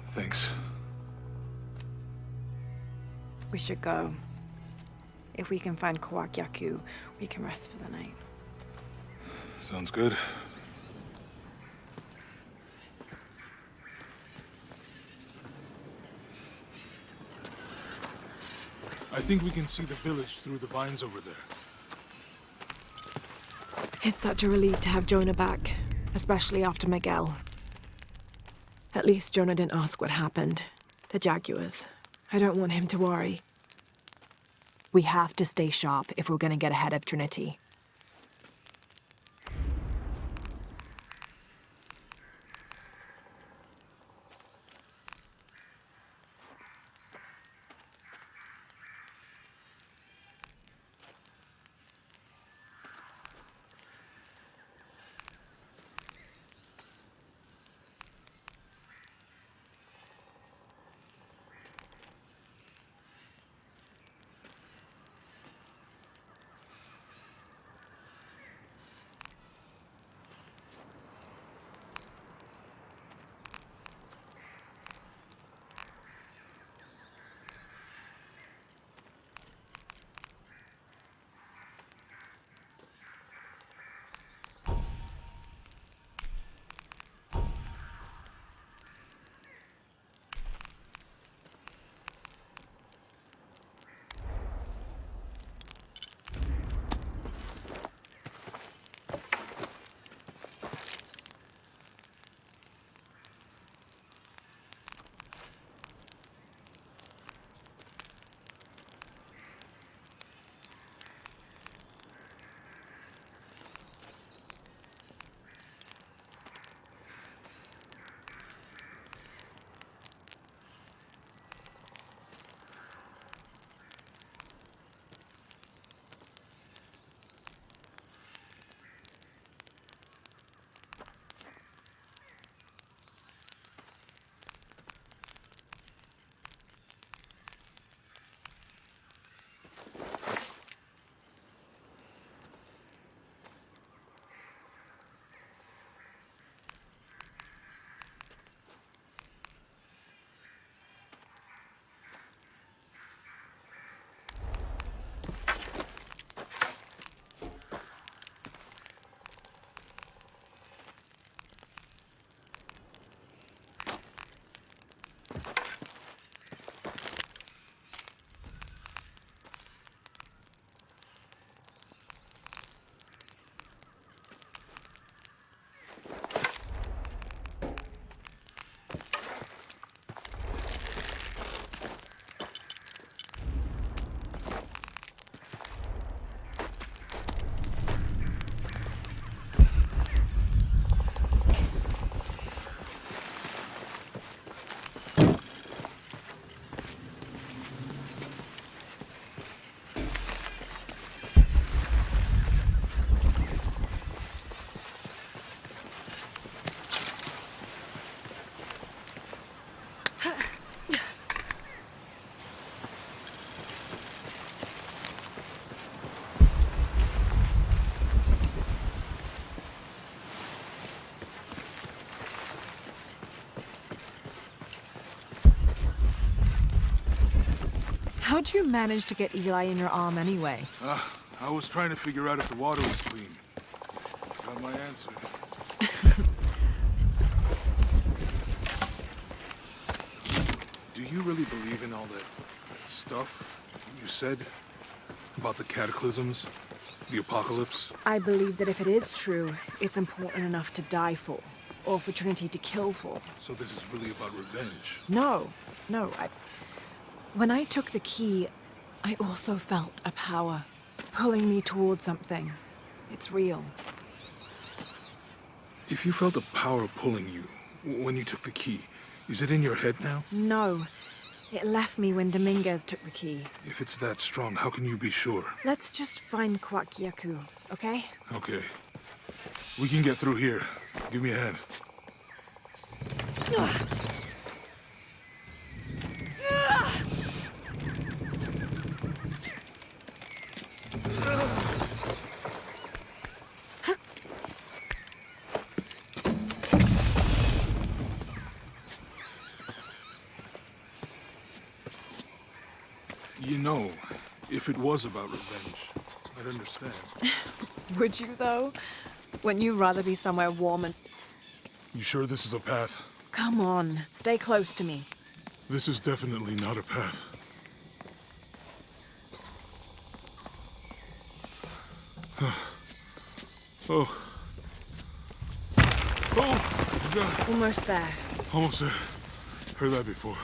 Thanks. We should go. If we can find Kawakyaku, we can rest for the night. Sounds good. I think we can see the village through the vines over there. It's such a relief to have Jonah back, especially after Miguel. At least Jonah didn't ask what happened. The Jaguars. I don't want him to worry. We have to stay sharp if we're going to get ahead of Trinity. How'd you manage to get Eli in your arm anyway? I was trying to figure out if the water was clean. Got my answer. Do you really believe in all that stuff you said about the cataclysms, the apocalypse? I believe that if it is true, it's important enough to die for, or for Trinity to kill for. So this is really about revenge? No. When I took the key, I also felt a power pulling me towards something. It's real. If you felt a power pulling you when you took the key, is it in your head now? No. It left me when Dominguez took the key. If it's that strong, how can you be sure? Let's just find Kwakyaku, okay? Okay. We can get through here. Give me a hand. You know, if it was about revenge, I'd understand. Would you, though? Wouldn't you rather be somewhere warm and... You sure this is a path? Come on, stay close to me. This is definitely not a path. Oh. Oh, God. Almost there. Almost there. Heard that before.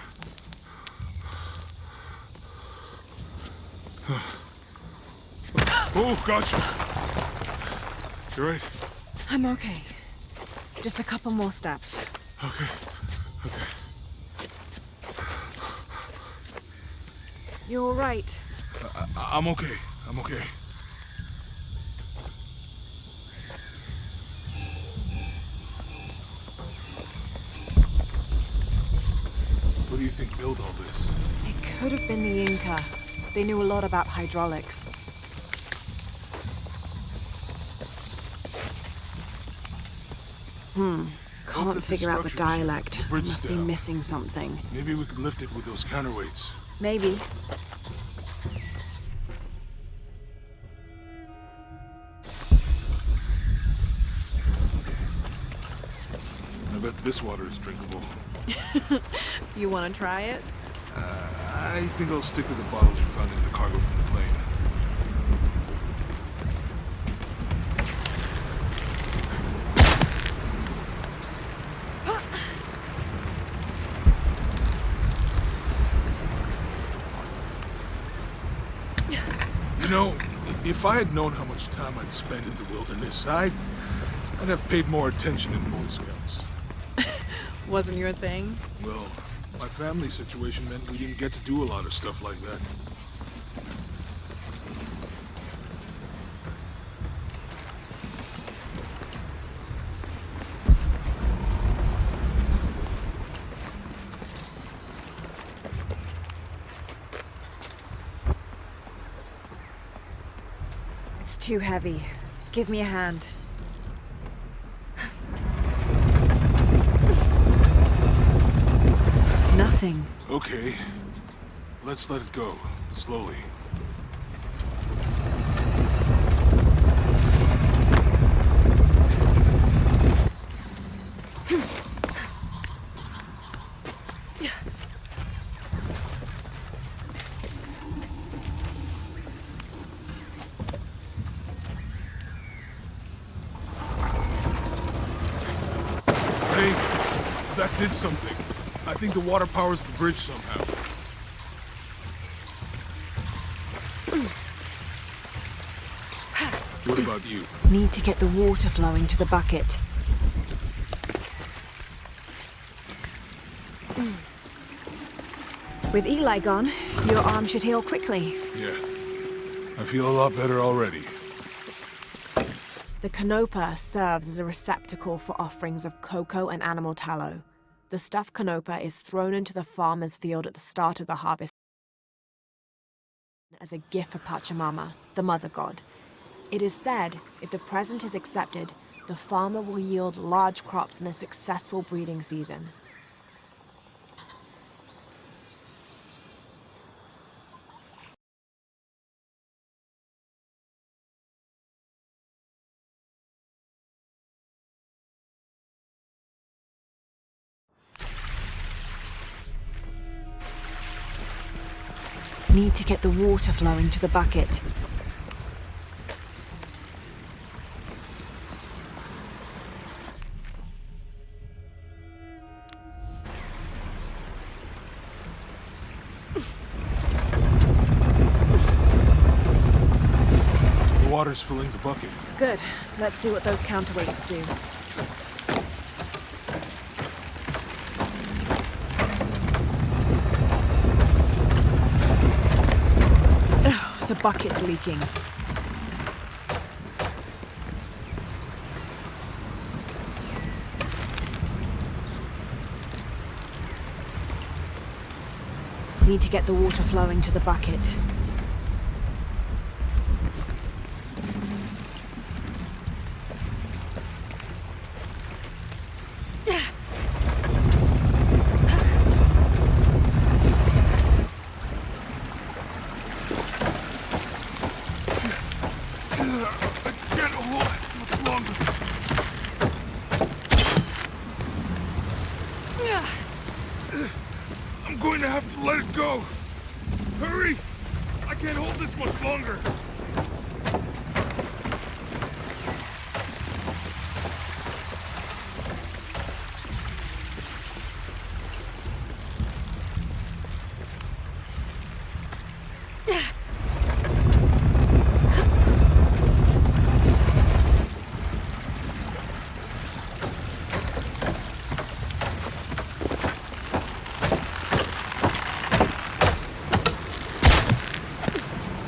Oh, gotcha. You right? I'm okay. Just a couple more steps. Okay. You're all right. I'm okay. I'm okay. What do you think built all this? It could have been the Inca. They knew a lot about hydraulics. Can't figure out the dialect. Must be missing something. Maybe we could lift it with those counterweights. Maybe. I bet this water is drinkable. You want to try it? I think I'll stick to the bottles you found in the cargo from the plane. You know, if I had known how much time I'd spend in the wilderness, I'd have paid more attention in Boy Scouts. Wasn't your thing? Well, my family situation meant we didn't get to do a lot of stuff like that. It's too heavy. Give me a hand. Nothing. Okay. Let's let it go. Slowly. Hey, that did something. I think the water powers the bridge somehow. What about you? Need to get the water flowing to the bucket. With Eli gone, your arm should heal quickly. Yeah. I feel a lot better already. The canopa serves as a receptacle for offerings of cocoa and animal tallow. The stuffed canopa is thrown into the farmer's field at the start of the harvest as a gift for Pachamama, the mother god. It is said, if the present is accepted, the farmer will yield large crops in a successful breeding season. 'Cause Need to get the water flowing to the bucket. The water's filling the bucket. Good. Let's see what those counterweights do. Ugh, the bucket's leaking. Need to get the water flowing to the bucket. I'm going to have to let it go. Hurry! I can't hold this much longer.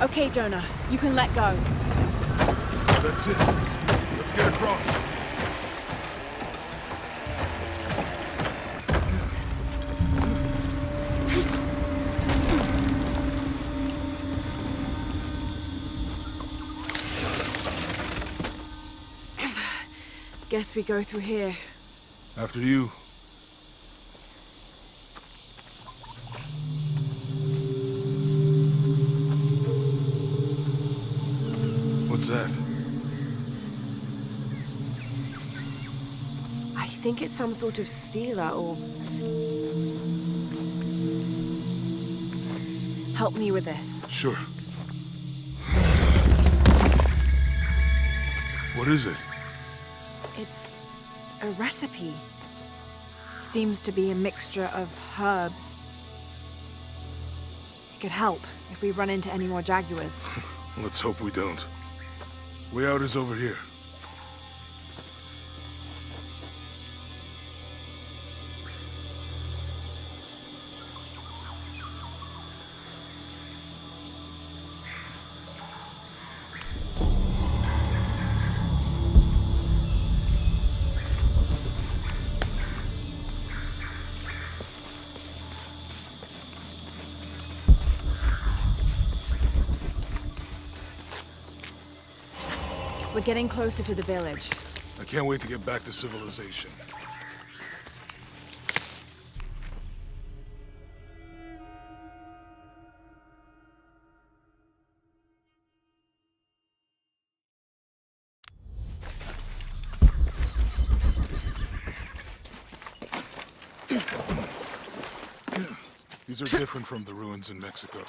Okay, Jonah, you can let go. That's it. Let's get across. Guess we go through here. After you. What's that? I think it's some sort of sealer or... Help me with this. Sure. What is it? It's a recipe. Seems to be a mixture of herbs. It could help if we run into any more jaguars. Let's hope we don't. Way out is over here. We're getting closer to the village. I can't wait to get back to civilization. These are different from the ruins in Mexico.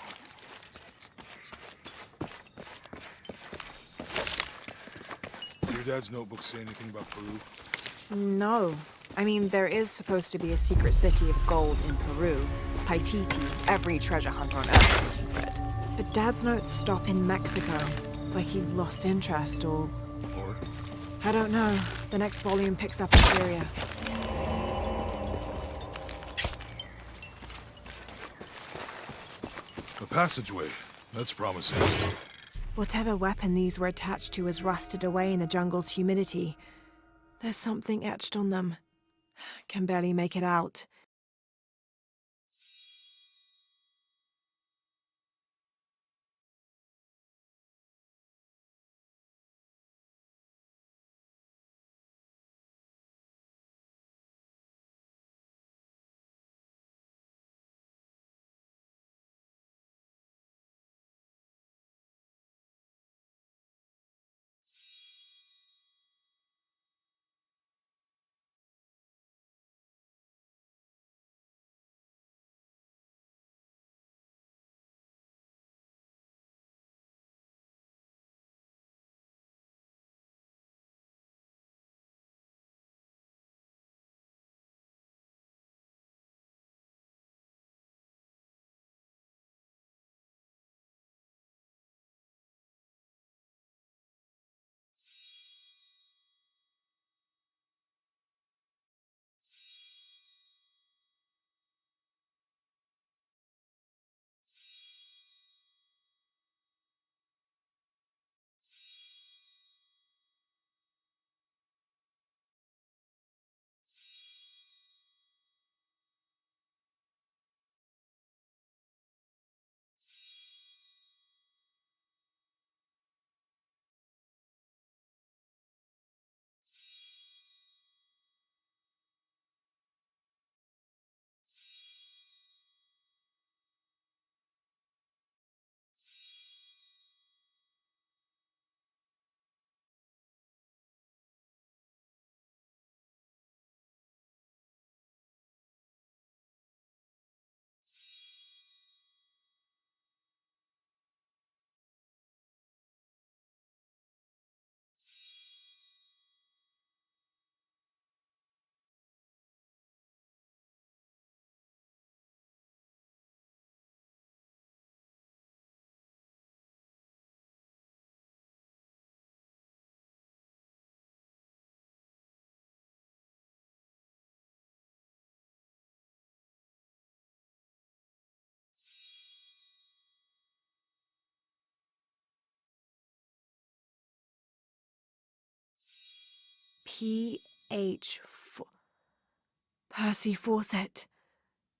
Your dad's notebook say anything about Peru? No. I mean, there is supposed to be a secret city of gold in Peru. Paititi. Every treasure hunter on Earth is looking for it. But Dad's notes stop in Mexico. Like he lost interest or... Or? I don't know. The next volume picks up in Syria. A passageway. That's promising. Whatever weapon these were attached to has rusted away in the jungle's humidity. There's something etched on them. Can barely make it out. P.H. Percy Fawcett.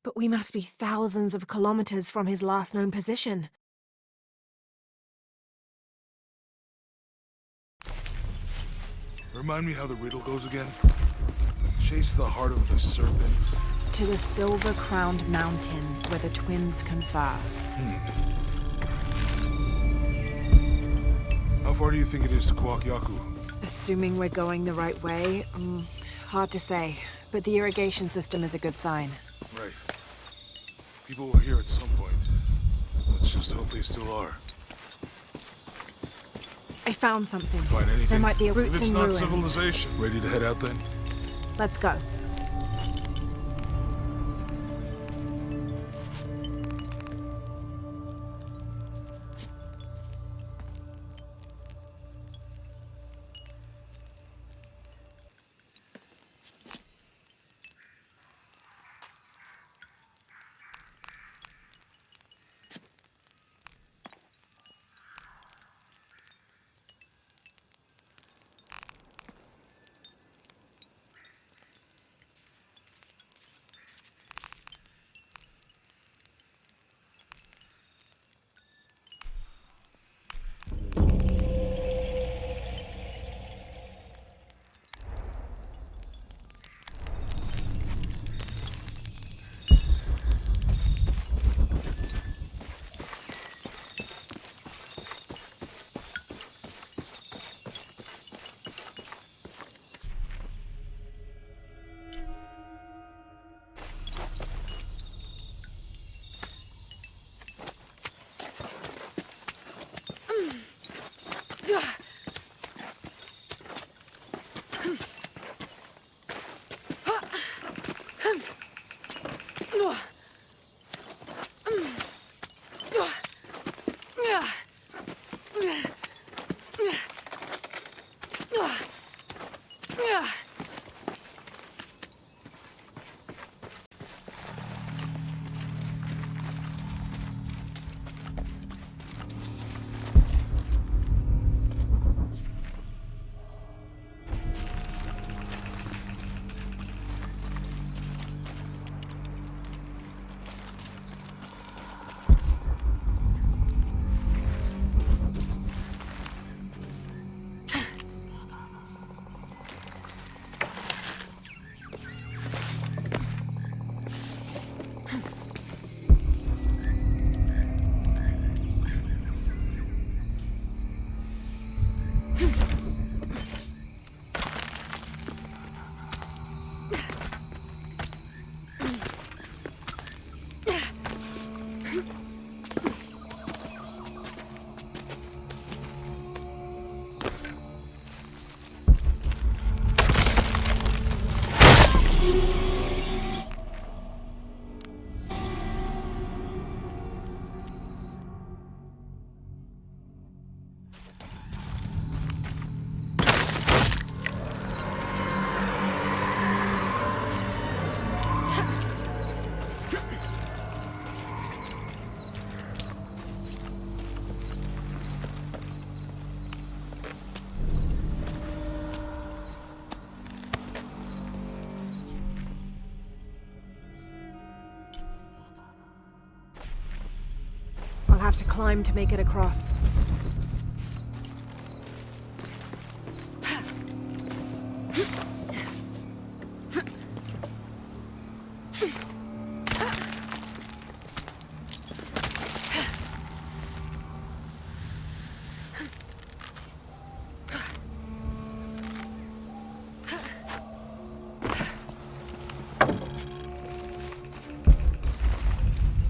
But we must be thousands of kilometers from his last known position. Remind me how the riddle goes again? Chase the heart of the serpent. To the silver-crowned mountain where the twins confer. How far do you think it is to Kwakyaku? Assuming we're going the right way, hard to say. But the irrigation system is a good sign. Right. People were here at some point. Let's just hope they still are. I found something. Find anything? There might be a roots If it's and not ruins. civilization. Ready to head out then? Let's go. I'll have to climb to make it across.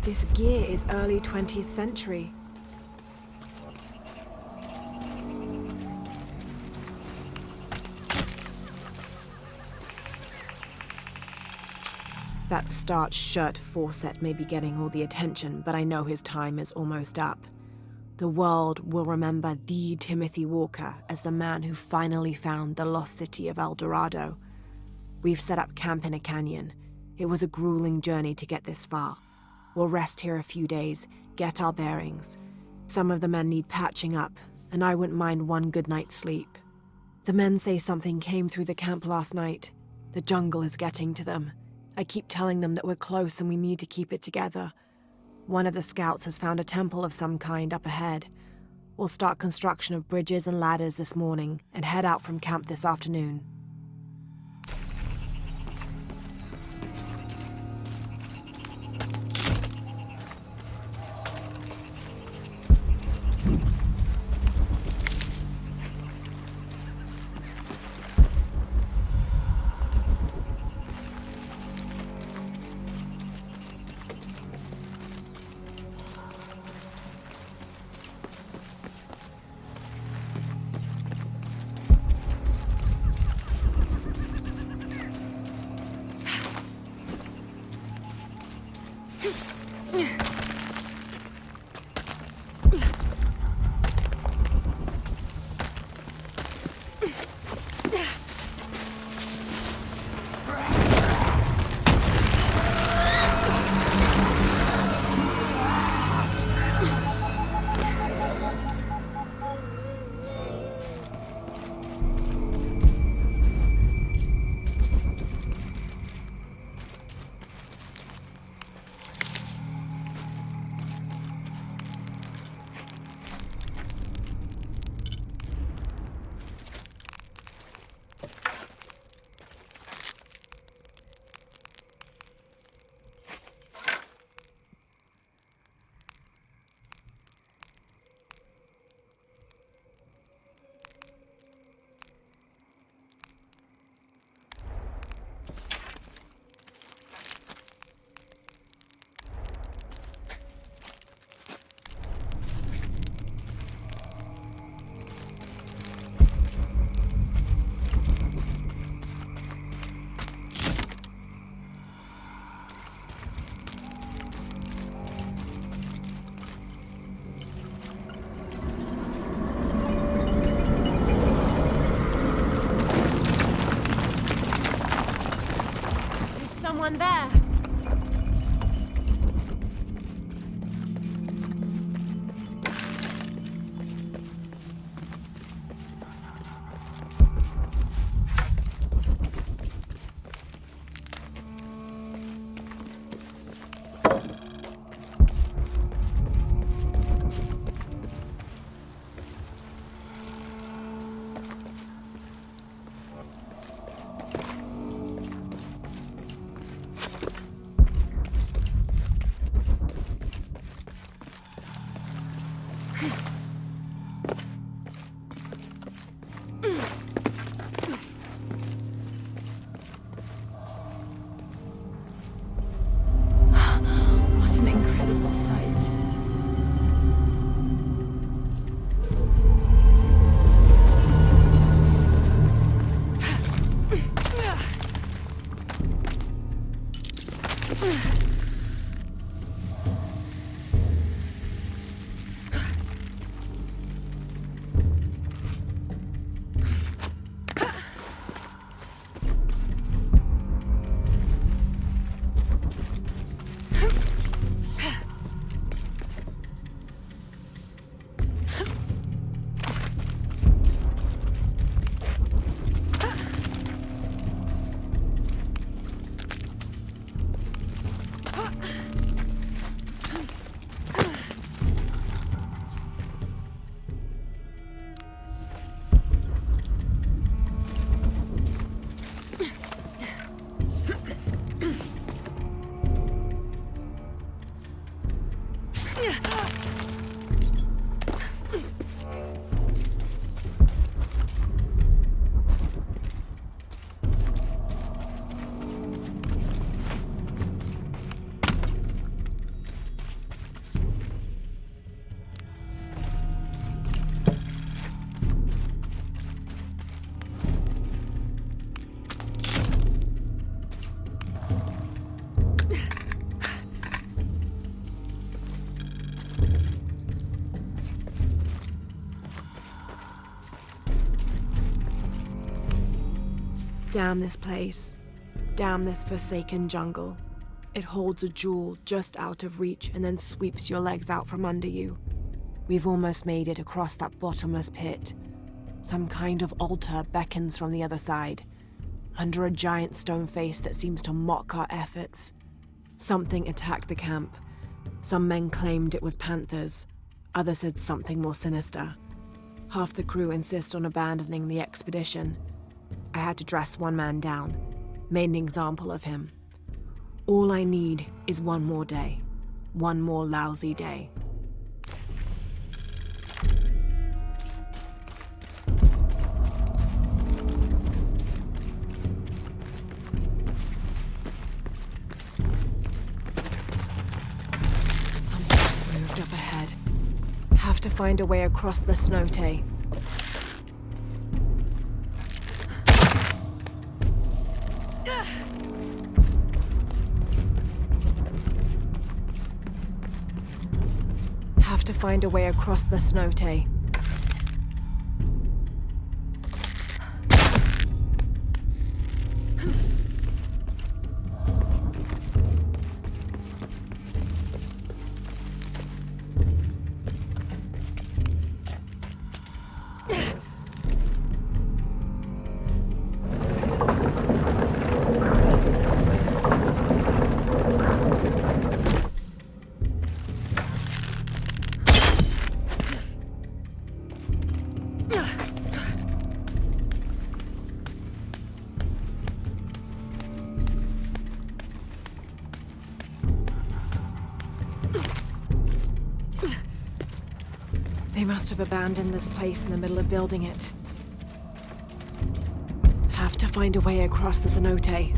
This gear is early 20th century. That starched shirt Fawcett may be getting all the attention, but I know his time is almost up. The world will remember the Timothy Walker as the man who finally found the lost city of El Dorado. We've set up camp in a canyon. It was a grueling journey to get this far. We'll rest here a few days, get our bearings. Some of the men need patching up, and I wouldn't mind one good night's sleep. The men say something came through the camp last night. The jungle is getting to them. I keep telling them that we're close and we need to keep it together. One of the scouts has found a temple of some kind up ahead. We'll start construction of bridges and ladders this morning and head out from camp this afternoon. Someone there. What an incredible sight. Damn this place. Damn this forsaken jungle. It holds a jewel just out of reach and then sweeps your legs out from under you. We've almost made it across that bottomless pit. Some kind of altar beckons from the other side, under a giant stone face that seems to mock our efforts. Something attacked the camp. Some men claimed it was panthers. Others said something more sinister. Half the crew insist on abandoning the expedition. I had to dress one man down, made an example of him. All I need is one more day. One more lousy day. Something just moved up ahead. Have to find a way across the cenote. Have to find a way across the cenote. They must have abandoned this place in the middle of building it. Have to find a way across the cenote.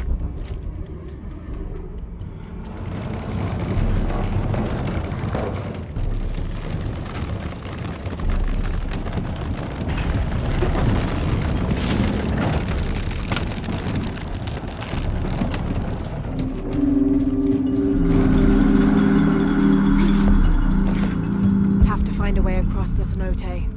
Find a way across the cenote.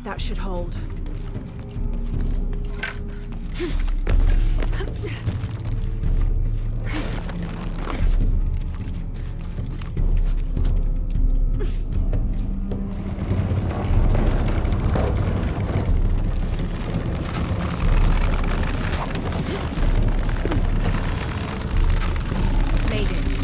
That should hold. Made it.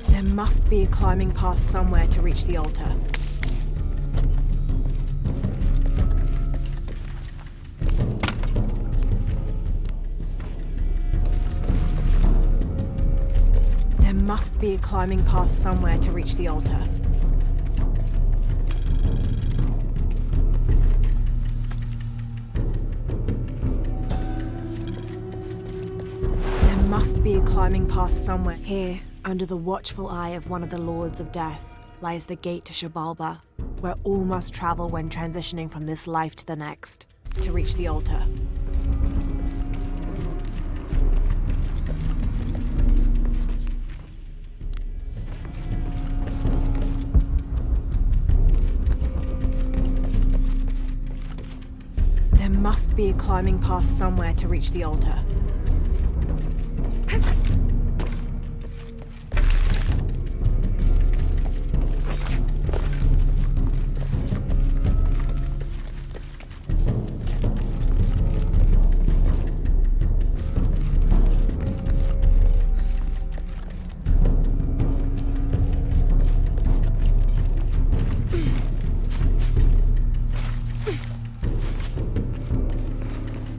There must be a climbing path somewhere to reach the altar. There must be a climbing path somewhere to reach the altar. There must be a climbing path somewhere. Here, under the watchful eye of one of the Lords of Death, lies the gate to Xibalba. where all must travel when transitioning from this life to the next, to reach the altar. There must be a climbing path somewhere to reach the altar.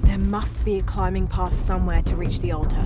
There must be a climbing path somewhere to reach the altar.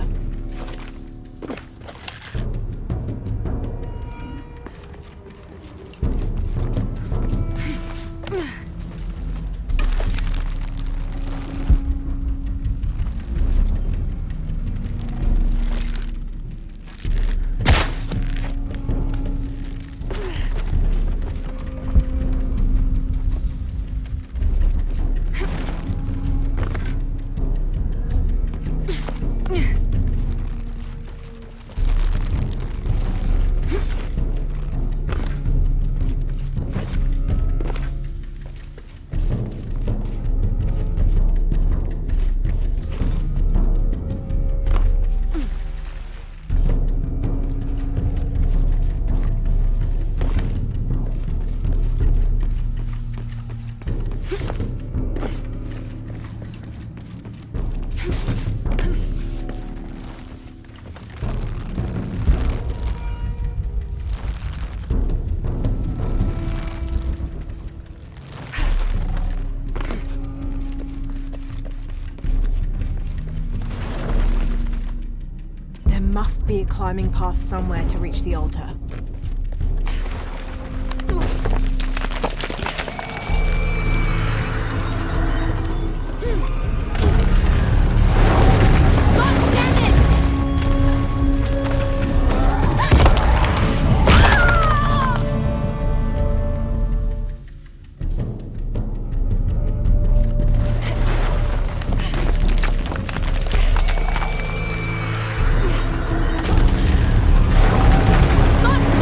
There must be a climbing path somewhere to reach the altar. God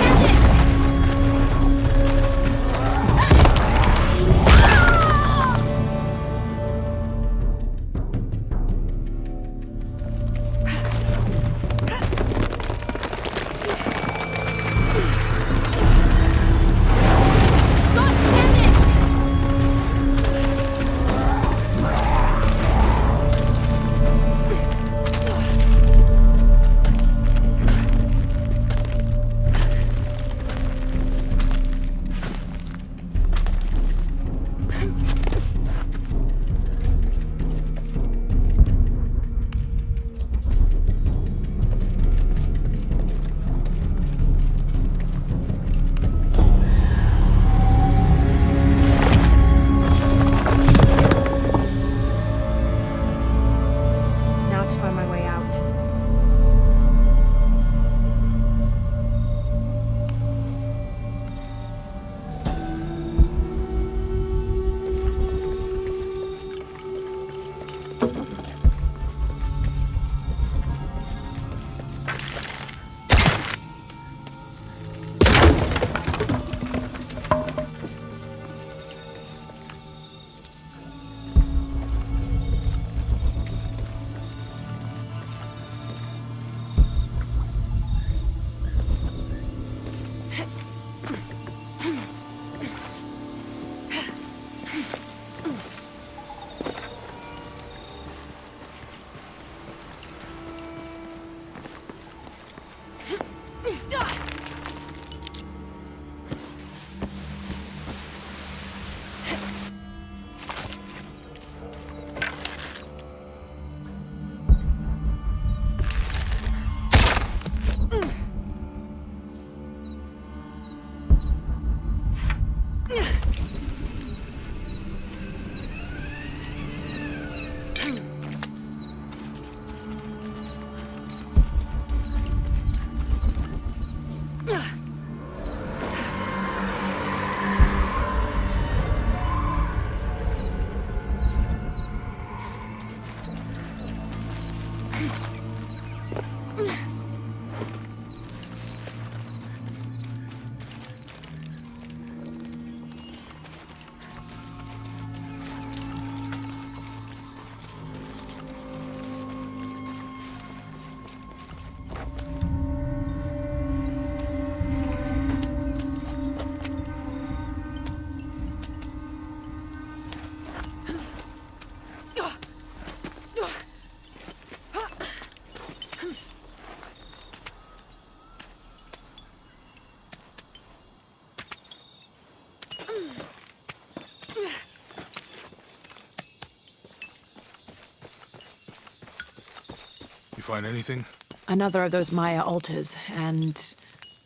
find anything? Another of those Maya altars, and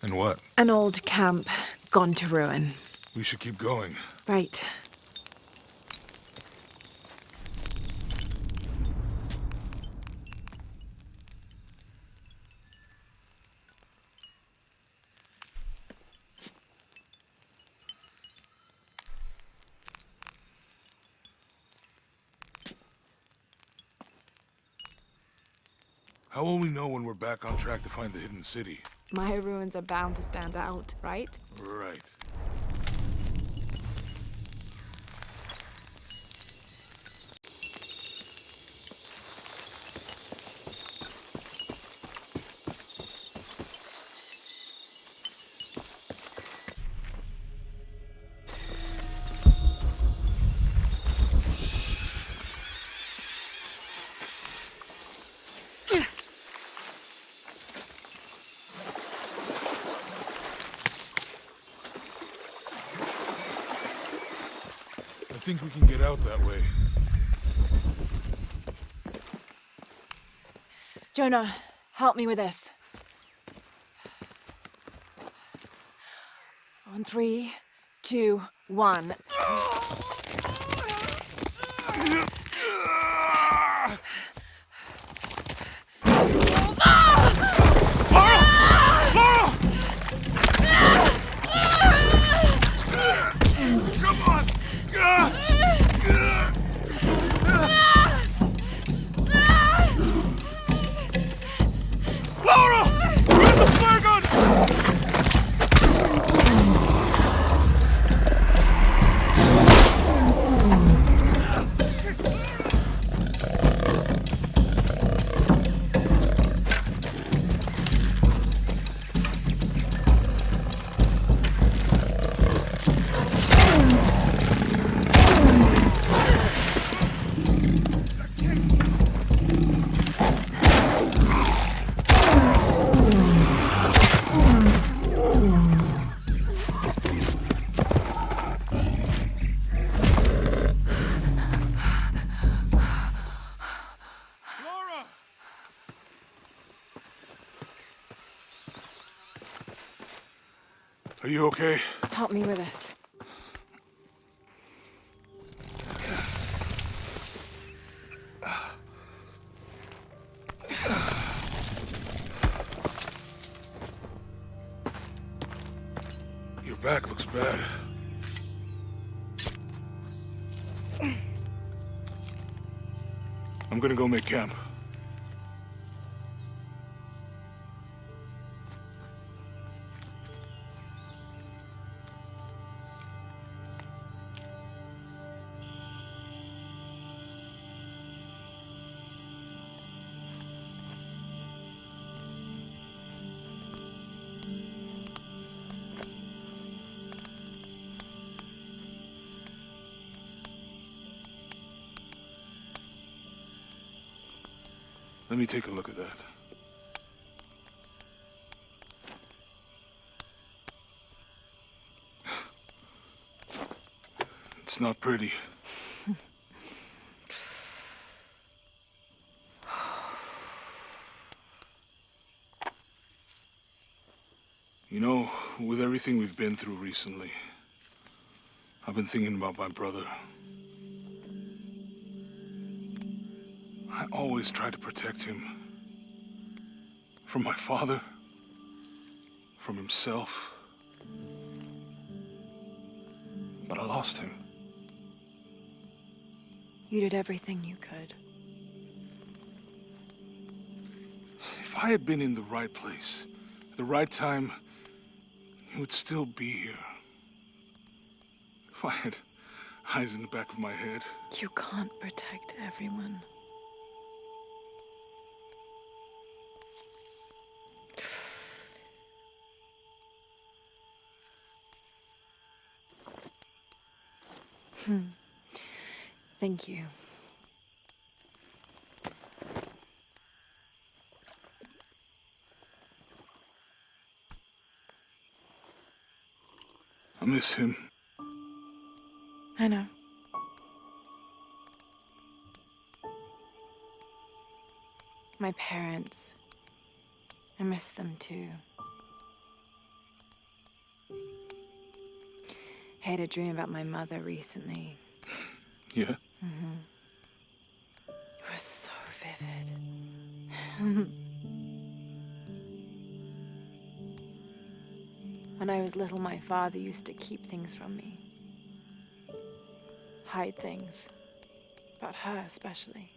And what? an old camp gone to ruin. We should keep going. Right. How will we know when we're back on track to find the hidden city? Maya ruins are bound to stand out, right? Right. I think we can get out that way. Jonah, help me with this. On 3, 2, 1. Are you okay? Help me with this. Your back looks bad. I'm gonna go make camp. Let me take a look at that. It's not pretty. You know, with everything we've been through recently, I've been thinking about my brother. I always tried to protect him. From my father. From himself. But I lost him. You did everything you could. If I had been in the right place, at the right time, he would still be here. If I had eyes in the back of my head. You can't protect everyone. Thank you. I miss him. I know. My parents. I miss them too. I had a dream about my mother recently. Yeah? It was so vivid. When I was little, my father used to keep things from me. Hide things. About her, especially.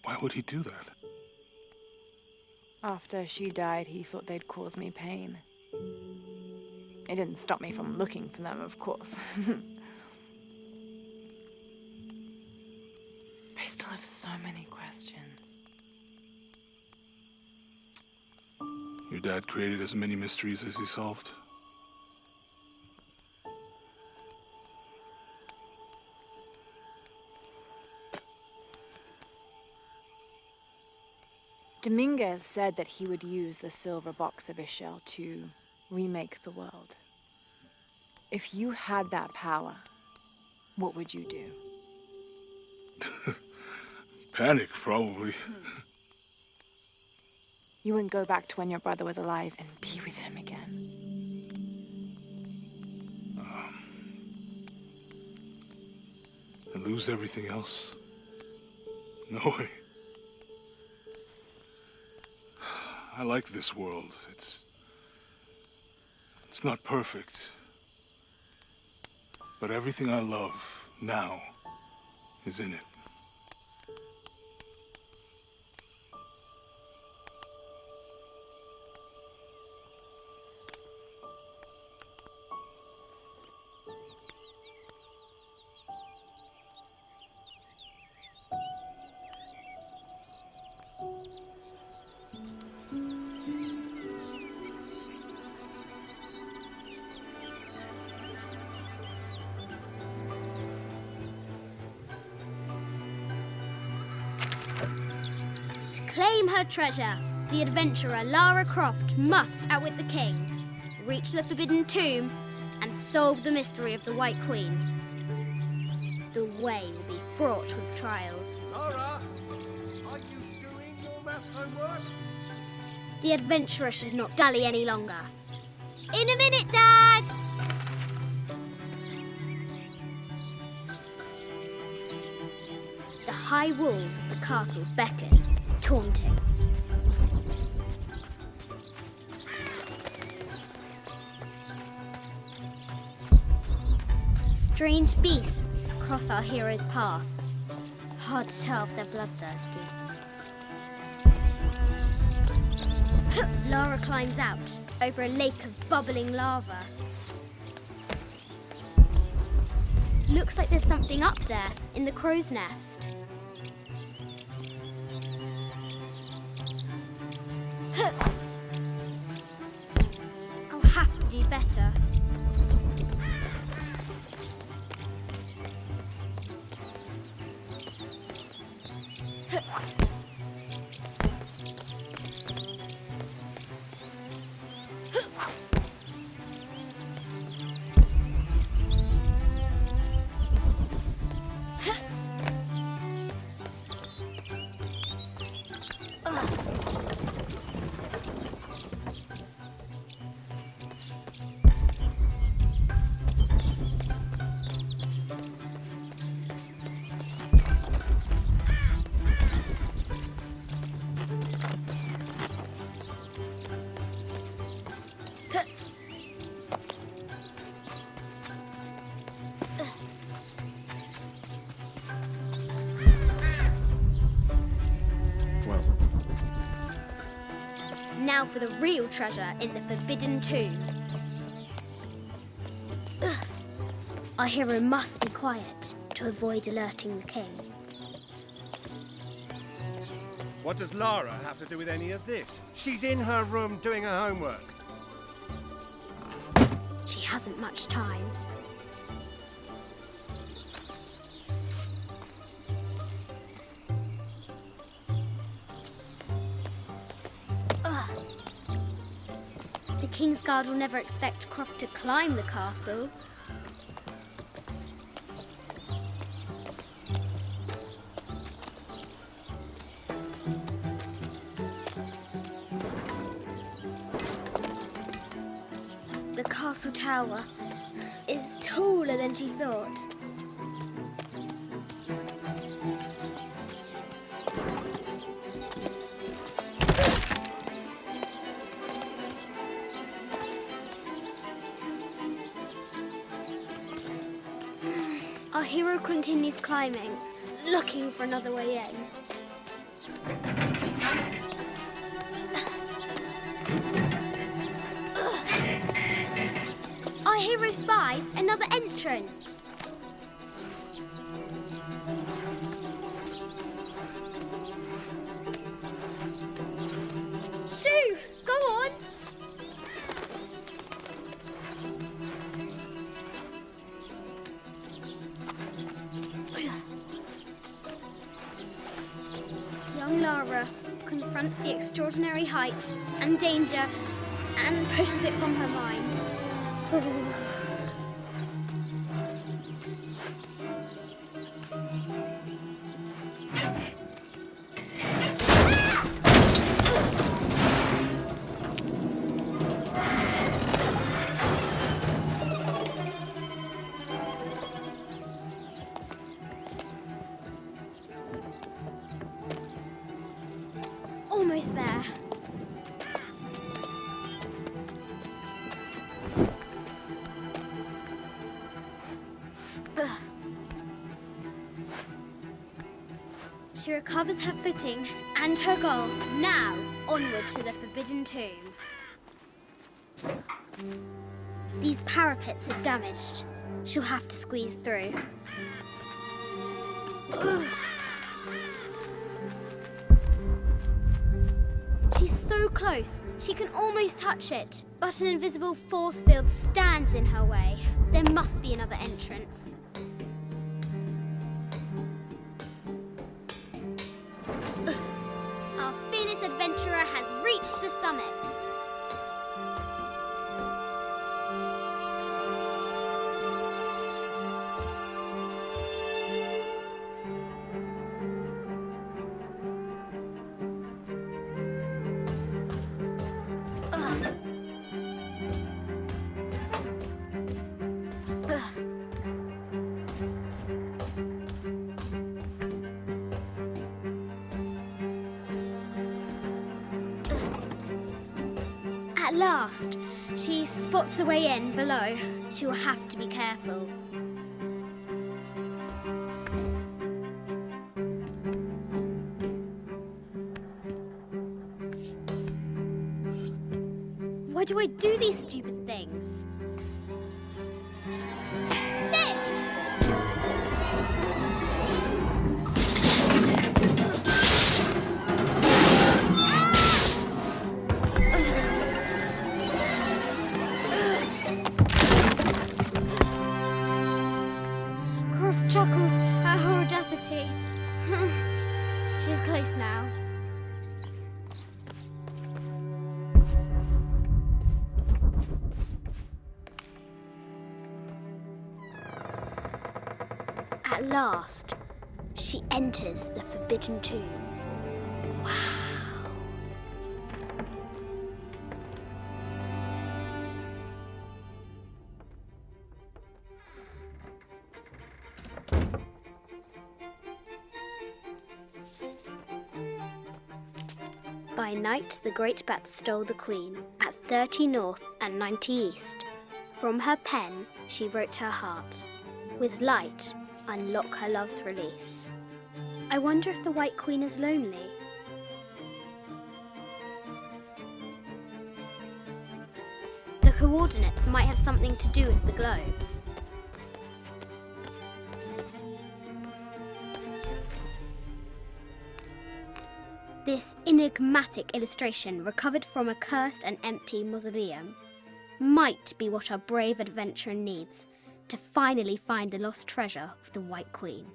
Why would he do that? After she died, he thought they'd cause me pain. It didn't stop me from looking for them, of course. I still have so many questions. Your dad created as many mysteries as he solved. Dominguez said that he would use the silver box of Ishel to remake the world. If you had that power, what would you do? Panic, probably. You wouldn't go back to when your brother was alive and be with him again. And lose everything else? No way. I like this world. It's not perfect. But everything I love now is in it. Claim her treasure. The adventurer Lara Croft must outwit the king, reach the forbidden tomb, and solve the mystery of the White Queen. The way will be fraught with trials. Lara, are you doing your math homework? The adventurer should not dally any longer. In a minute, Dad! The high walls of the castle beckon, taunting. Strange beasts cross our hero's path. Hard to tell if they're bloodthirsty. Lara climbs out over a lake of bubbling lava. Looks like there's something up there in the crow's nest. I'll have to do better. Now for the real treasure in the forbidden tomb. Our hero must be quiet to avoid alerting the king. What does Lara have to do with any of this? She's in her room doing her homework. She hasn't much time. The King's Guard will never expect Croft to climb the castle. castle tower is taller than she thought. Our hero continues climbing, looking for another way in. Our hero spies another entrance. Shoo! Go on! Young Lara confronts the extraordinary height and danger and pushes it from her mind. Almost there. She recovers her footing and her goal. Now, onward to the Forbidden Tomb. These parapets are damaged. She'll have to squeeze through. She's so close, she can almost touch it. But an invisible force field stands in her way. There must be another entrance. Our fearless adventurer has reached the summit. At last, she spots a way in below. She will have to be careful. Why do I do these stupid things? Shit! Chuckles at her audacity. She's close now. At last, she enters the Forbidden Tomb. Wow. By night, the great bat stole the queen at 30 north and 90 east. From her pen, she wrote her heart. With light, unlock her love's release. I wonder if the White Queen is lonely. The coordinates might have something to do with the globe. This enigmatic illustration, recovered from a cursed and empty mausoleum, might be what our brave adventurer needs to finally find the lost treasure of the White Queen.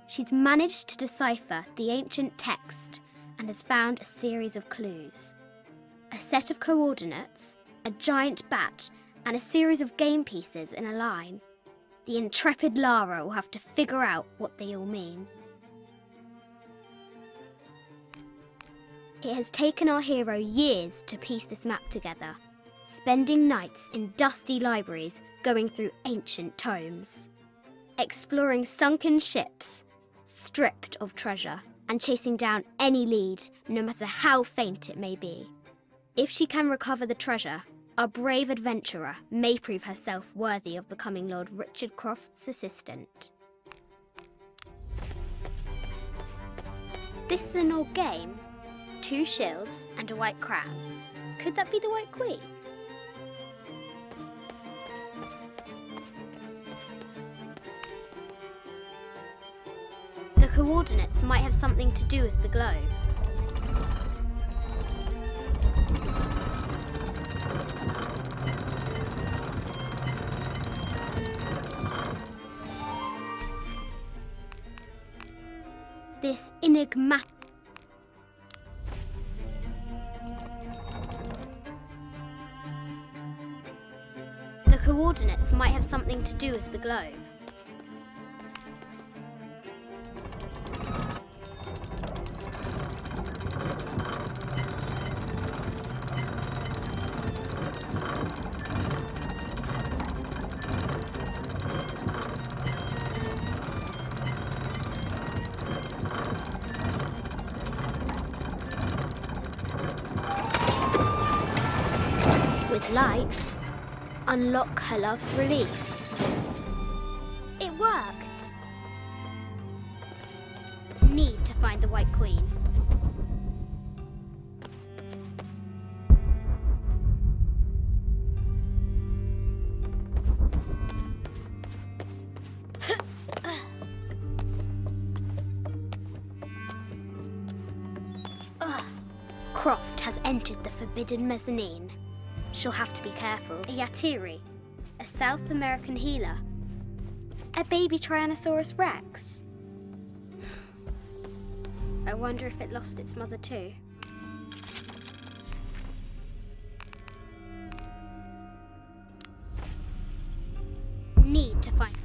She's managed to decipher the ancient text and has found a series of clues. A set of coordinates, a giant bat, and a series of game pieces in a line. The intrepid Lara will have to figure out what they all mean. It has taken our hero years to piece this map together. spending nights in dusty libraries going through ancient tomes, exploring sunken ships, stripped of treasure, and chasing down any lead, no matter how faint it may be. If she can recover the treasure, our brave adventurer may prove herself worthy of becoming Lord Richard Croft's assistant. This is an old game. 2 shields and a white crown. Could that be the White Queen? The coordinates might have something to do with the globe. This enigmatic... The coordinates might have something to do with the globe. With light, unlock her love's release. It worked. Need to find the White Queen. Croft has entered the forbidden mezzanine. She'll have to be careful. A Yatiri, a South American healer, a baby Tyrannosaurus Rex. I wonder if it lost its mother too. Need to find...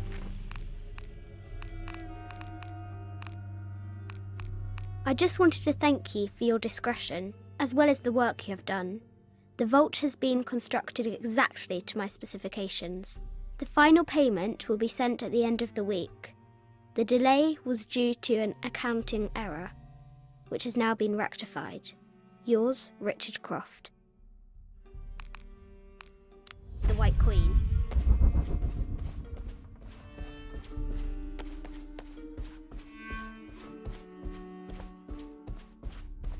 I just wanted to thank you for your discretion, as well as the work you have done. The vault has been constructed exactly to my specifications. The final payment will be sent at the end of the week. The delay was due to an accounting error, which has now been rectified. Yours, Richard Croft. The White Queen.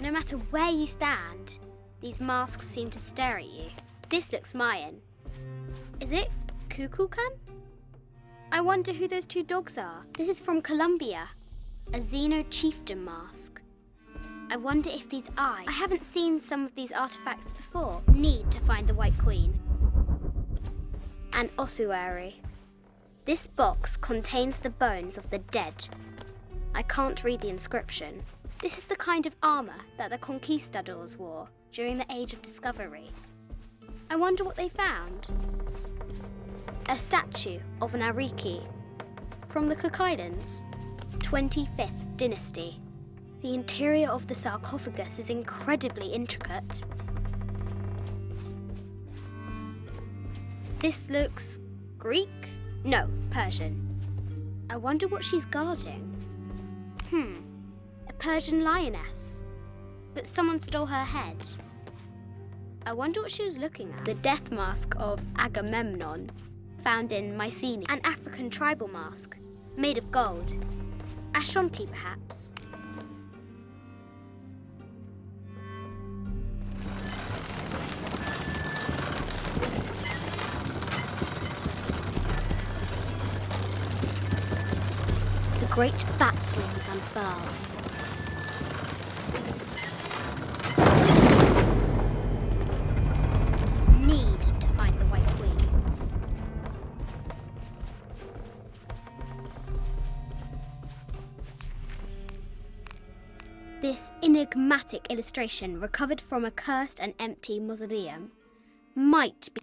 No matter where you stand, these masks seem to stare at you. This looks Mayan. Is it Kukulkan? I wonder who those 2 dogs are. This is from Colombia. A Xeno chieftain mask. I wonder if these eyes... I haven't seen some of these artifacts before. Need to find the White Queen. An ossuary. This box contains the bones of the dead. I can't read the inscription. This is the kind of armor that the conquistadors wore during the Age of Discovery. I wonder what they found. A statue of an Ariki from the Cook Islands, 25th dynasty. The interior of the sarcophagus is incredibly intricate. This looks Greek? No, Persian. I wonder what she's guarding. A Persian lioness. But someone stole her head. I wonder what she was looking at. The death mask of Agamemnon, found in Mycenae. An African tribal mask, made of gold. Ashanti, perhaps. The great bat's wings unfurl. Need to find the White Queen. This enigmatic illustration, recovered from a cursed and empty mausoleum, might be...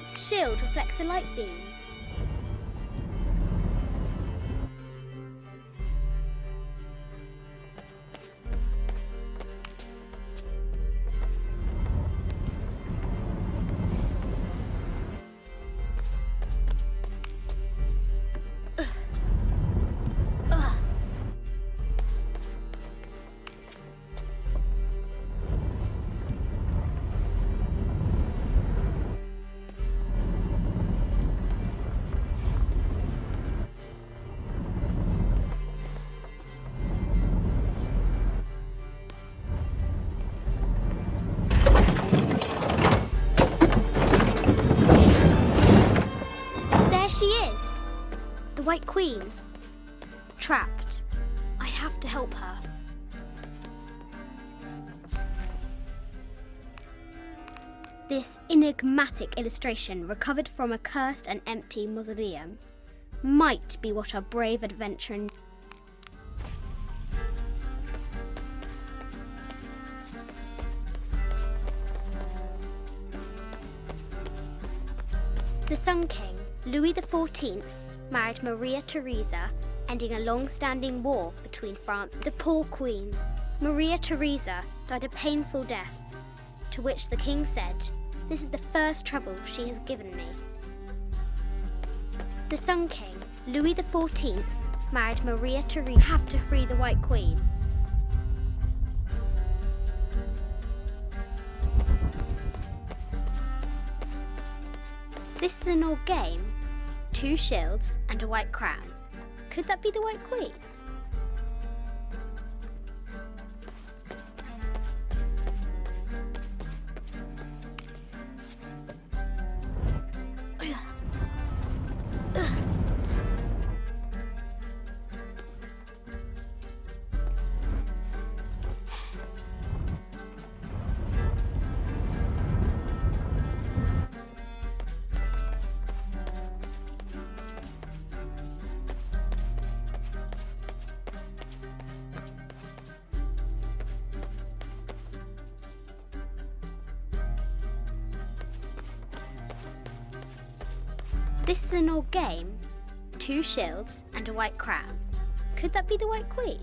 Its shield reflects the light beam. She is! The White Queen. Trapped. I have to help her. This enigmatic illustration, recovered from a cursed and empty mausoleum, might be what our brave adventurer... The Sun King, Louis XIV, married Maria Theresa, ending a long-standing war between France and the poor Queen. Maria Theresa died a painful death, to which the king said, "This is the first trouble she has given me." The Sun King, Louis XIV, married Maria Theresa. Have to free the White Queen. This is an old game. 2 shields and a white crown. Could that be the White Queen? This is an old game. 2 shields and a white crown. Could that be the White Queen?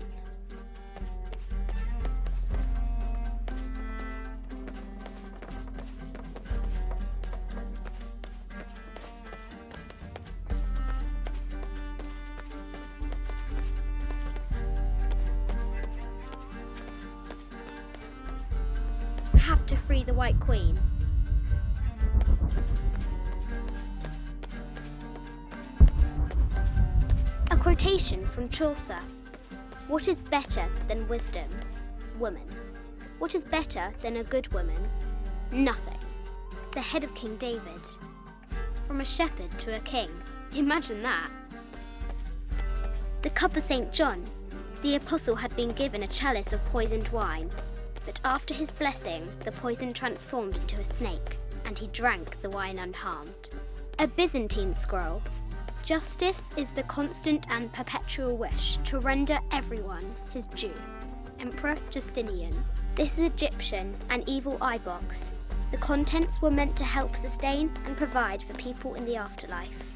Have to free the White Queen. A quotation from Chaucer. What is better than wisdom? Woman. What is better than a good woman? Nothing. The head of King David. From a shepherd to a king. Imagine that. The cup of St. John. The apostle had been given a chalice of poisoned wine, but after his blessing, the poison transformed into a snake, and he drank the wine unharmed. A Byzantine scroll. Justice is the constant and perpetual wish to render everyone his due. Emperor Justinian. This is Egyptian, an evil eye box. The contents were meant to help sustain and provide for people in the afterlife.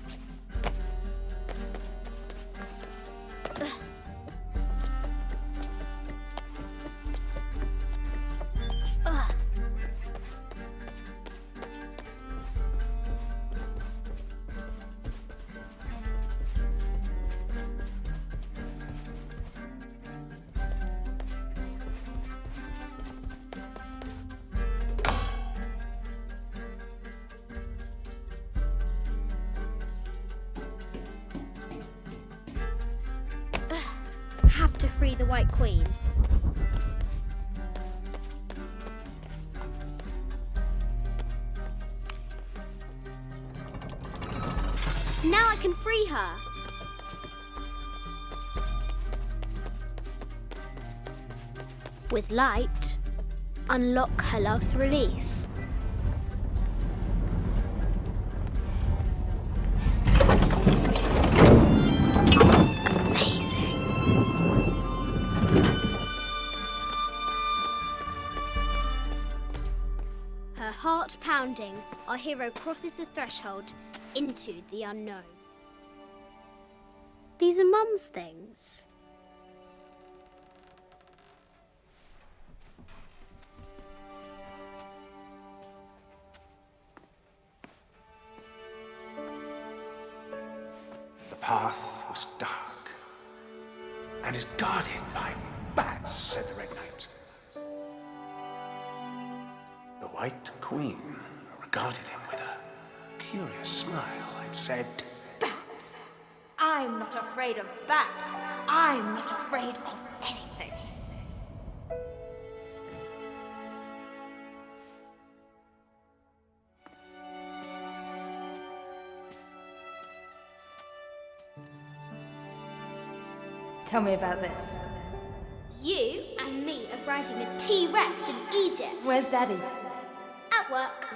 Have to free the White Queen. Now I can free her. With light, unlock her love's release. Her heart pounding, our hero crosses the threshold into the unknown. These are Mum's things. The path was dark and is guarded by bats, said the Red Knight. The White Queen regarded him with a curious smile and said, Bats! I'm not afraid of bats. I'm not afraid of anything. Tell me about this. You and me are riding a T-Rex in Egypt. Where's Daddy? At work.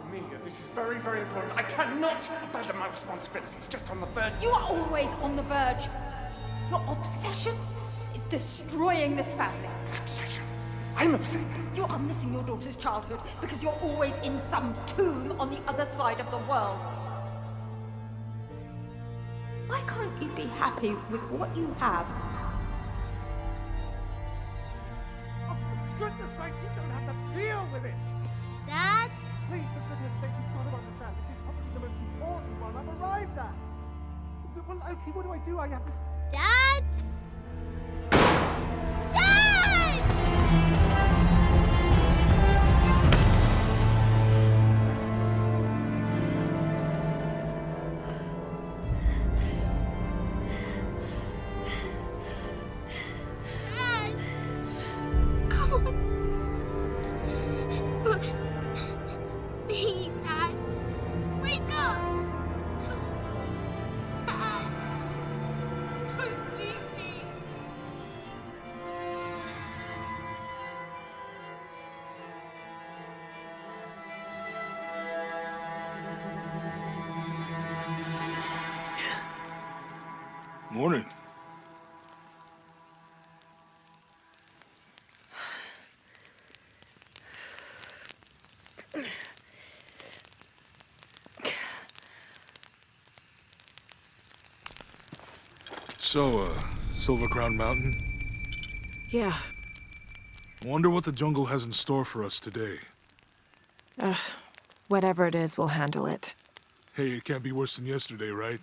Amelia, this is very, very important. I cannot abandon my responsibilities just on the verge. You are always on the verge. Your obsession is destroying this family. Obsession? I'm upset. You are missing your daughter's childhood because you're always in some tomb on the other side of the world. Why can't you be happy with what you have? Oh, for goodness sake, you don't have to deal with it! Dad? Please, for goodness sake, you've got to understand. This is probably the most important one I've arrived at. Well, okay, what do I do? I have to... Dad? Please, Dad. Wake up. Dad. Don't leave me. Morning. So, Silver Crown Mountain? Yeah. Wonder what the jungle has in store for us today. Whatever it is, we'll handle it. Hey, it can't be worse than yesterday, right?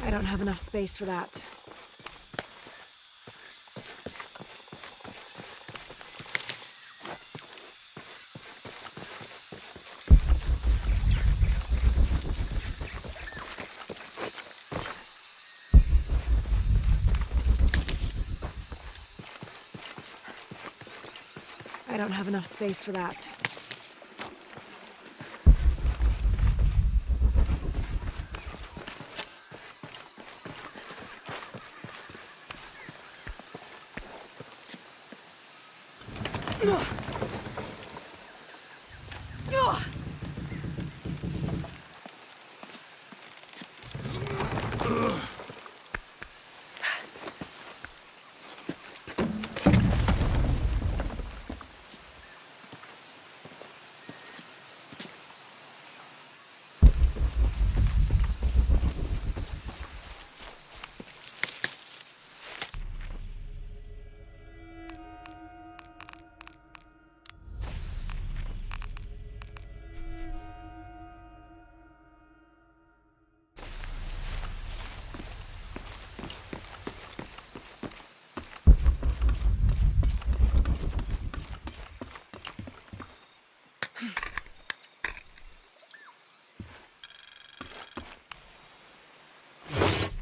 I don't have enough space for that. I don't have enough space for that.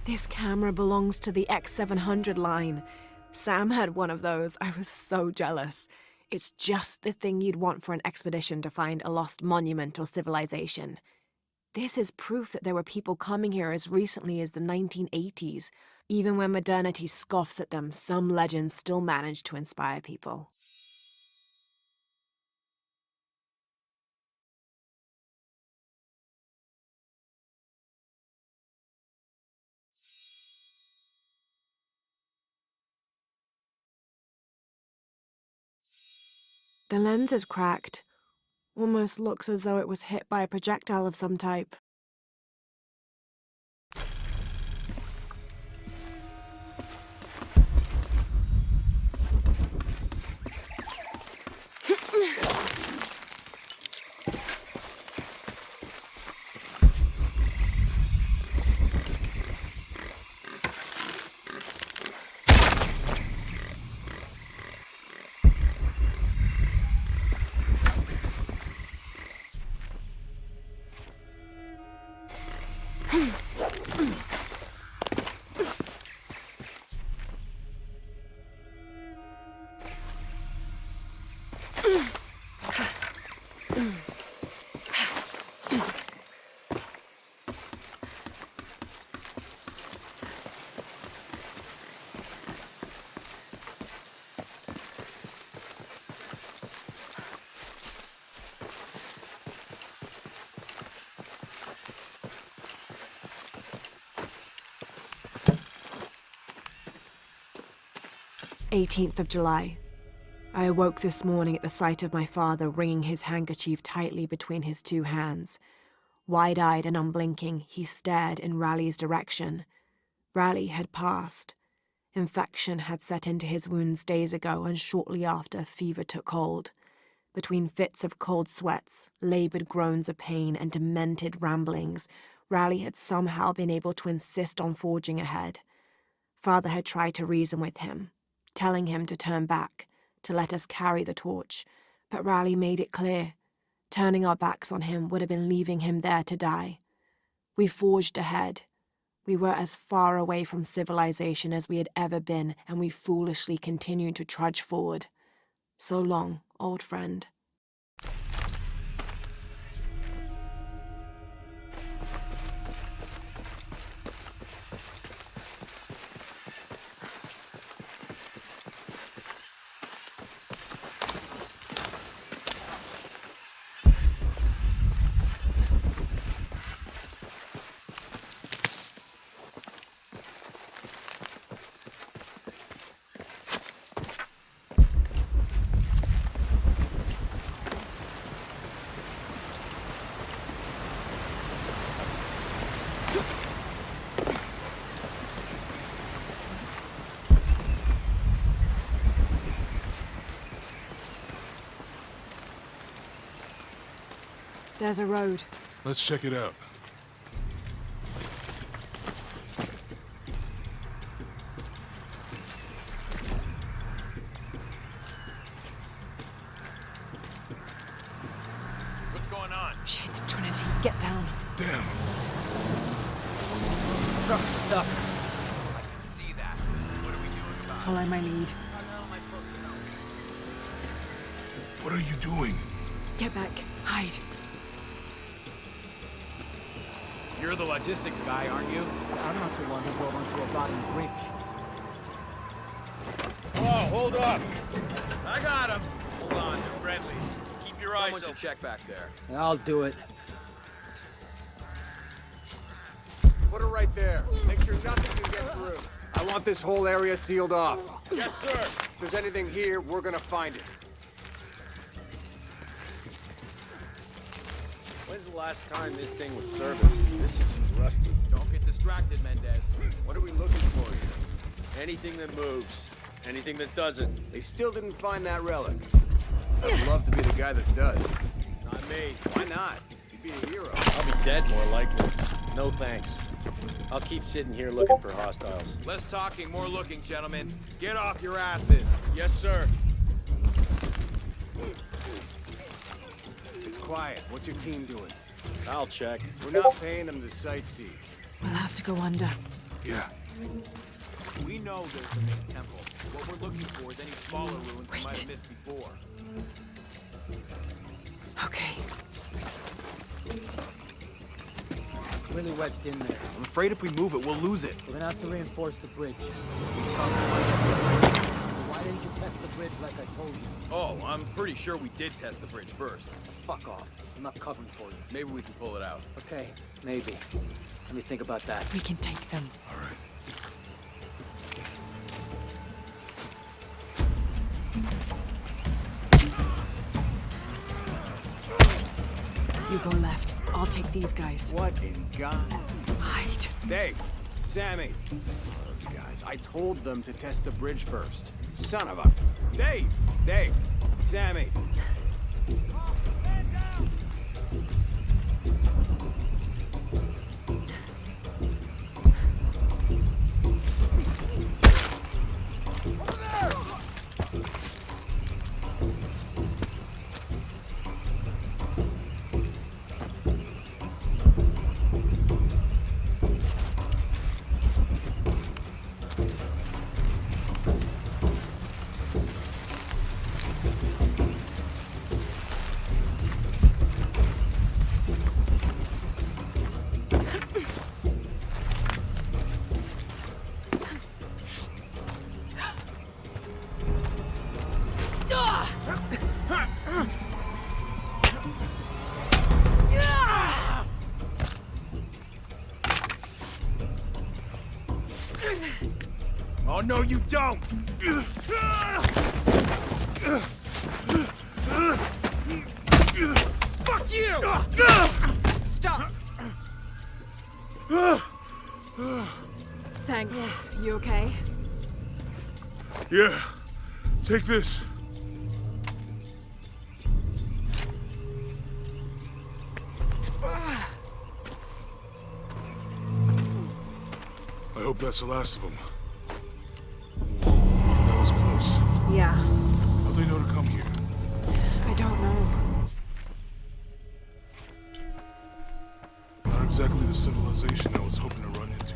This camera belongs to the X700 line. Sam had one of those. I was so jealous. It's just the thing you'd want for an expedition to find a lost monument or civilization. This is proof that there were people coming here as recently as the 1980s. Even when modernity scoffs at them, some legends still manage to inspire people. The lens is cracked. Almost looks as though it was hit by a projectile of some type. "18th of July. I awoke this morning at the sight of my father wringing his handkerchief tightly between his two hands. Wide-eyed and unblinking, he stared in Raleigh's direction. Raleigh had passed. Infection had set into his wounds days ago, and shortly after, fever took hold. Between fits of cold sweats, laboured groans of pain, and demented ramblings, Raleigh had somehow been able to insist on forging ahead. Father had tried to reason with him, telling him to turn back, to let us carry the torch, but Raleigh made it clear, Turning our backs on him would have been leaving him there to die. We forged ahead. We were as far away from civilization as we had ever been, and we foolishly continued to trudge forward. So long, old friend. There's a road. Let's check it out. What's going on? Shit, Trinity, get down. Damn. Truck's stuck. I can see that. What are we doing about it? Follow my lead. How the hell am I supposed to know? What are you doing? Get back. Hide. You're the logistics guy, aren't you? I'm not the one who drove onto a rotting bridge. Oh, hold up. I got him. Hold on, they're friendlies. Keep your eyes Someone open. should check back there. I'll do it. Put her right there. Make sure nothing can get through. I want this whole area sealed off. Yes, sir. If there's anything here, we're gonna find it. When's the last time this thing was serviced? This is rusty. Don't get distracted, Mendez. What are we looking for here? Anything that moves. Anything that doesn't. They still didn't find that relic. I'd love to be the guy that does. Not me. Why not? You'd be a hero. I'll be dead more likely. No thanks. I'll keep sitting here looking for hostiles. Less talking, more looking, gentlemen. Get off your asses. Yes, sir. It's quiet. What's your team doing? I'll check. We're not paying them to sightsee. We'll have to go under. Yeah. We know there's the main temple. What we're looking for is any smaller ruins we might have missed before. Okay. It's really wedged in there. I'm afraid if we move it, we'll lose it. We're gonna have to reinforce the bridge. We've talked about it. Why didn't you test the bridge like I told you? Oh, I'm pretty sure we did test the bridge first. Fuck off. I'm not covering for you. Maybe we can pull it out. Okay, maybe. Let me think about that. We can take them. All right. You go left. I'll take these guys. What in God? Hide. Dave, Sammy. Those guys. I told them to test the bridge first. Son of a... Dave, Sammy. Oh, no, you don't! Fuck you! Stop! Thanks. You okay? Yeah. Take this. I hope that's the last of them. That was close. Yeah. How'd they know to come here? I don't know. exactly the civilization I was hoping to run into.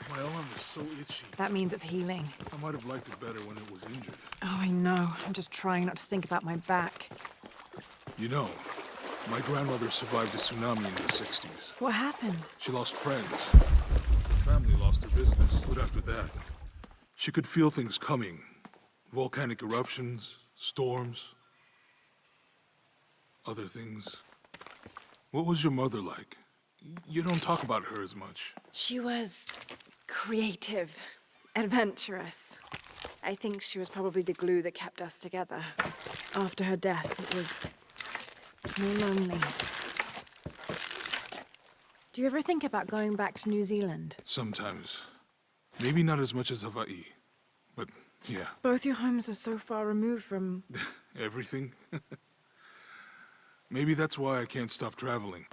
My arm is so itchy. That means it's healing. I might have liked it better when it was injured. Oh, I know. I'm just trying not to think about my back. You know, my grandmother survived a tsunami in the 60s. What happened? She lost friends. Her family lost their business. But after that, she could feel things coming. Volcanic eruptions, storms, other things. What was your mother like? You don't talk about her as much. She was creative, adventurous. I think she was probably the glue that kept us together. After her death, it was more lonely. Do you ever think about going back to New Zealand? Sometimes. Maybe not as much as Hawaii, but yeah. Both your homes are so far removed from... Everything? Maybe that's why I can't stop traveling.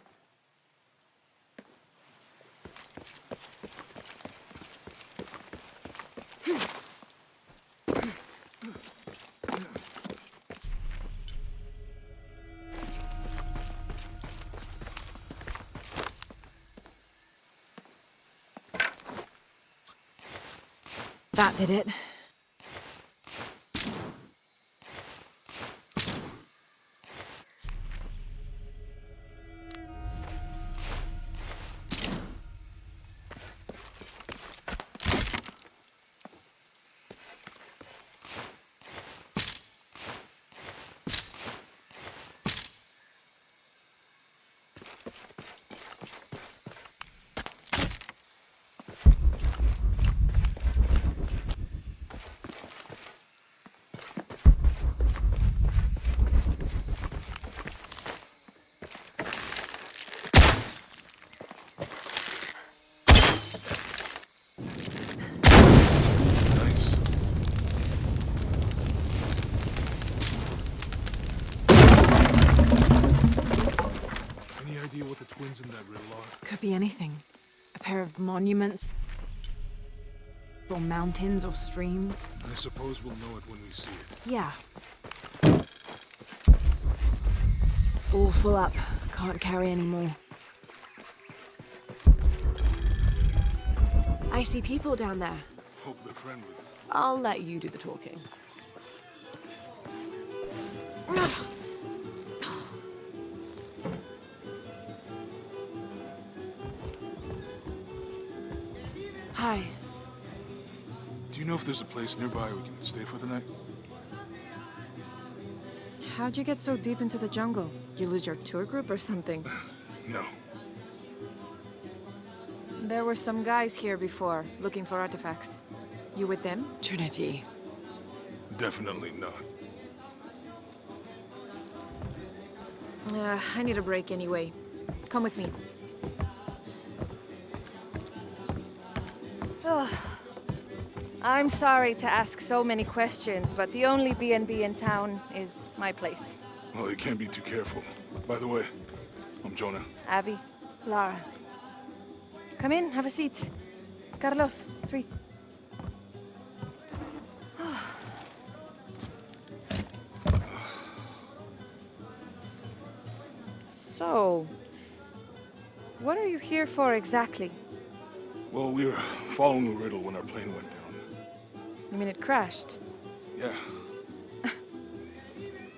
That did it. What the twins in that riddle are? Could be anything. A pair of monuments, or mountains, or streams. I suppose we'll know it when we see it. Yeah. All full up. Can't carry any more. I see people down there. Hope they're friendly. I'll let you do the talking. Hi. Do you know if there's a place nearby we can stay for the night? How'd you get so deep into the jungle? You lose your tour group or something? No. There were some guys here before, looking for artifacts. You with them? Trinity. Definitely not. I need a break anyway. Come with me. Oh, I'm sorry to ask so many questions, but the only B&B in town is my place. Well, you can't be too careful. By the way, I'm Jonah. Abby, Lara. Come in, have a seat. Carlos, 3. So, what are you here for exactly? Well, we were following a riddle when our plane went down. You mean it crashed? Yeah.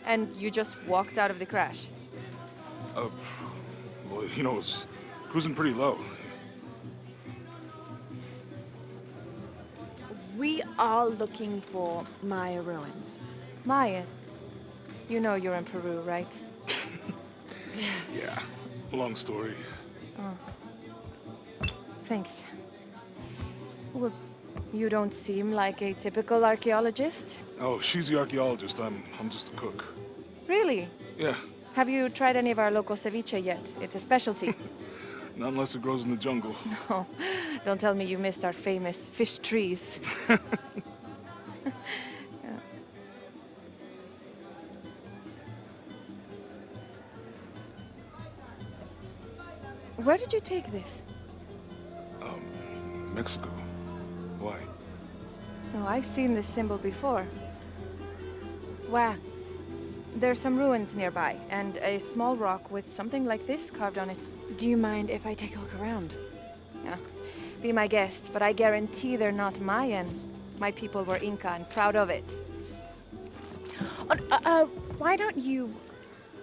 And you just walked out of the crash? Well, you know, it's cruising pretty low. We are looking for Maya ruins. Maya? You know you're in Peru, right? Yeah. Long story. Oh. Thanks. Well, you don't seem like a typical archaeologist. Oh, she's the archaeologist. I'm just a cook. Really? Yeah. Have you tried any of our local ceviche yet? It's a specialty. Not unless it grows in the jungle. No, don't tell me you missed our famous fish trees. Yeah. Where did you take this? Mexico. Why? Oh, I've seen this symbol before. Where? There's some ruins nearby, and a small rock with something like this carved on it. Do you mind if I take a look around? Yeah. Be my guest, but I guarantee they're not Mayan. My people were Inca and proud of it. Why don't you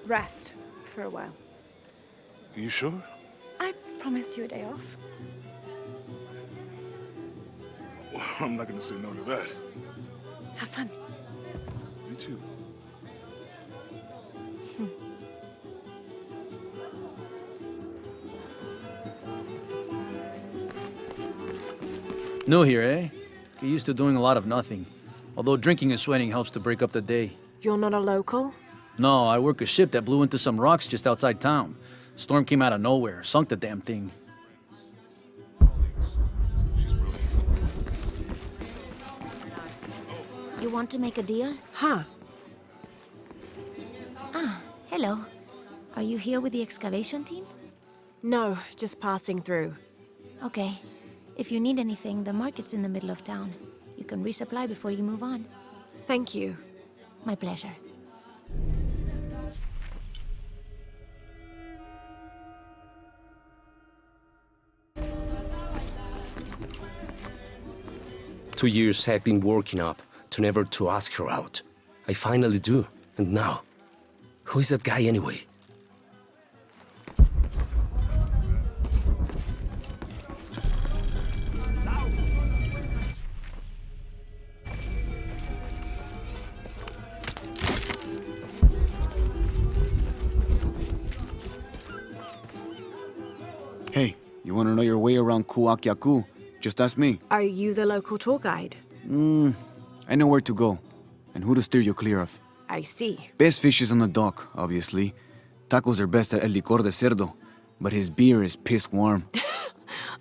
rest for a while? Are you sure? I promised you a day off. Well, I'm not gonna say no to that. Have fun. You too. New here, eh? Get used to doing a lot of nothing. Although drinking and sweating helps to break up the day. You're not a local? No, I work a ship that blew into some rocks just outside town. Storm came out of nowhere, sunk the damn thing. You want to make a deal? Huh. Ah, hello. Are you here with the excavation team? No, just passing through. Okay. If you need anything, the market's in the middle of town. You can resupply before you move on. Thank you. My pleasure. Two years I've been working up to never to ask her out. I finally do, and now, who is that guy anyway? Hey, you want to know your way around Kuakyaku? Just ask me. Are you the local tour guide? I know where to go, and who to steer you clear of. I see. Best fish is on the dock, obviously. Tacos are best at El Licor de Cerdo, but his beer is piss warm.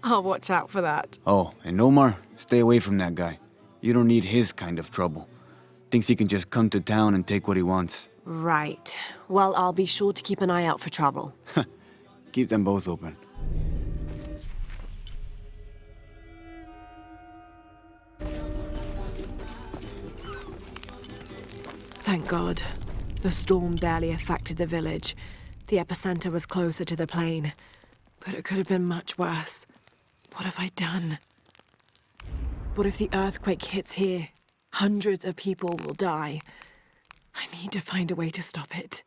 I'll watch out for that. Oh, and Omar, stay away from that guy. You don't need his kind of trouble. Thinks he can just come to town and take what he wants. Right. Well, I'll be sure to keep an eye out for trouble. Keep them both open. Thank God. The storm barely affected the village. The epicenter was closer to the plain. But it could have been much worse. What have I done? What if the earthquake hits here? Hundreds of people will die. I need to find a way to stop it.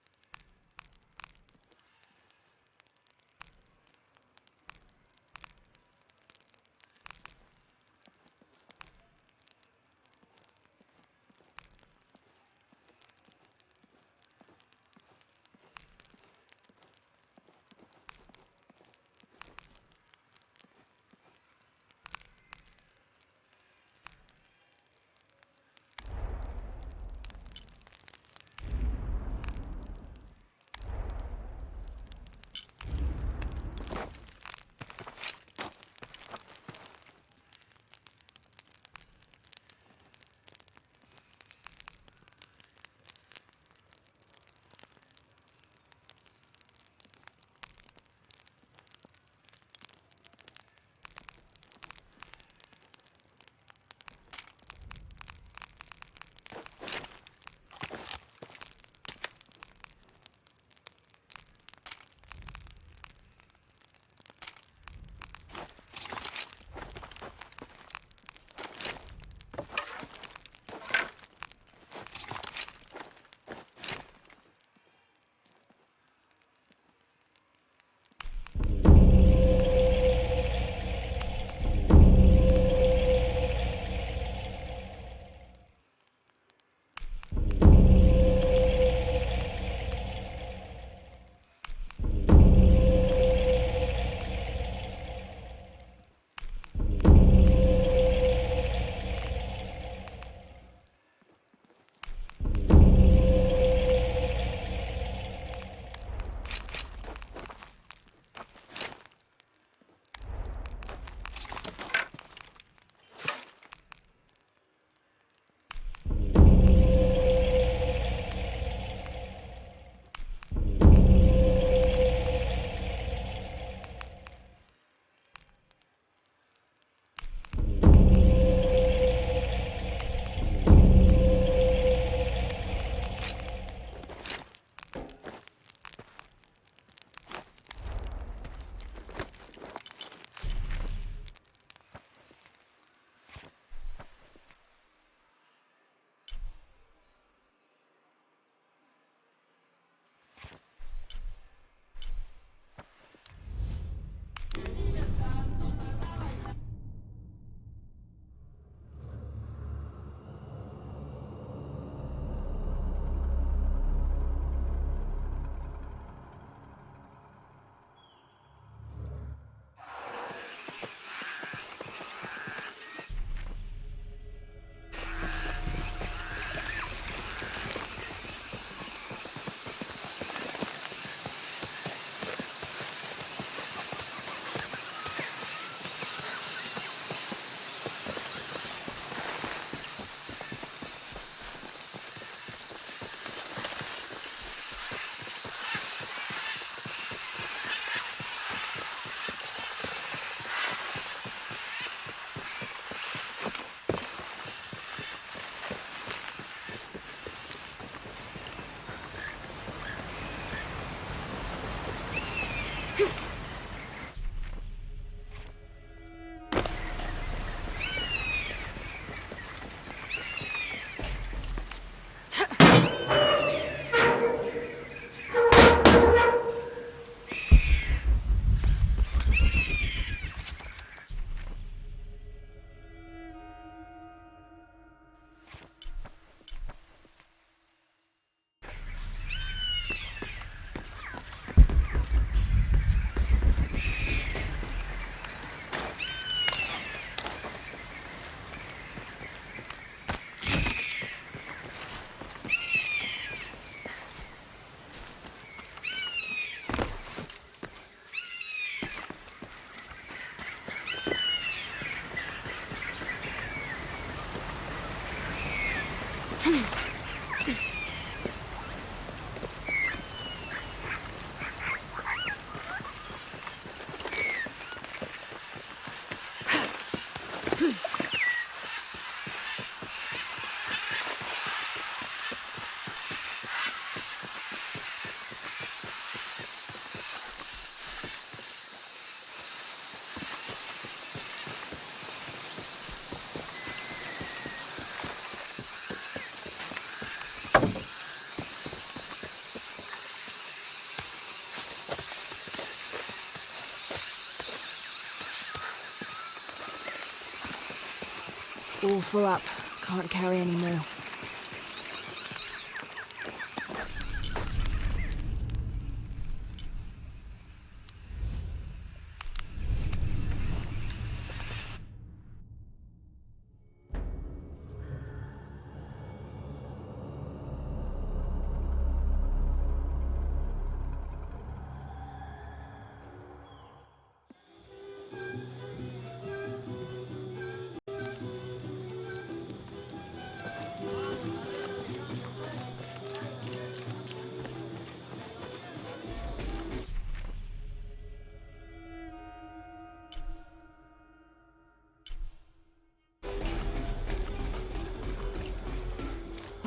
All full up. Can't carry any more.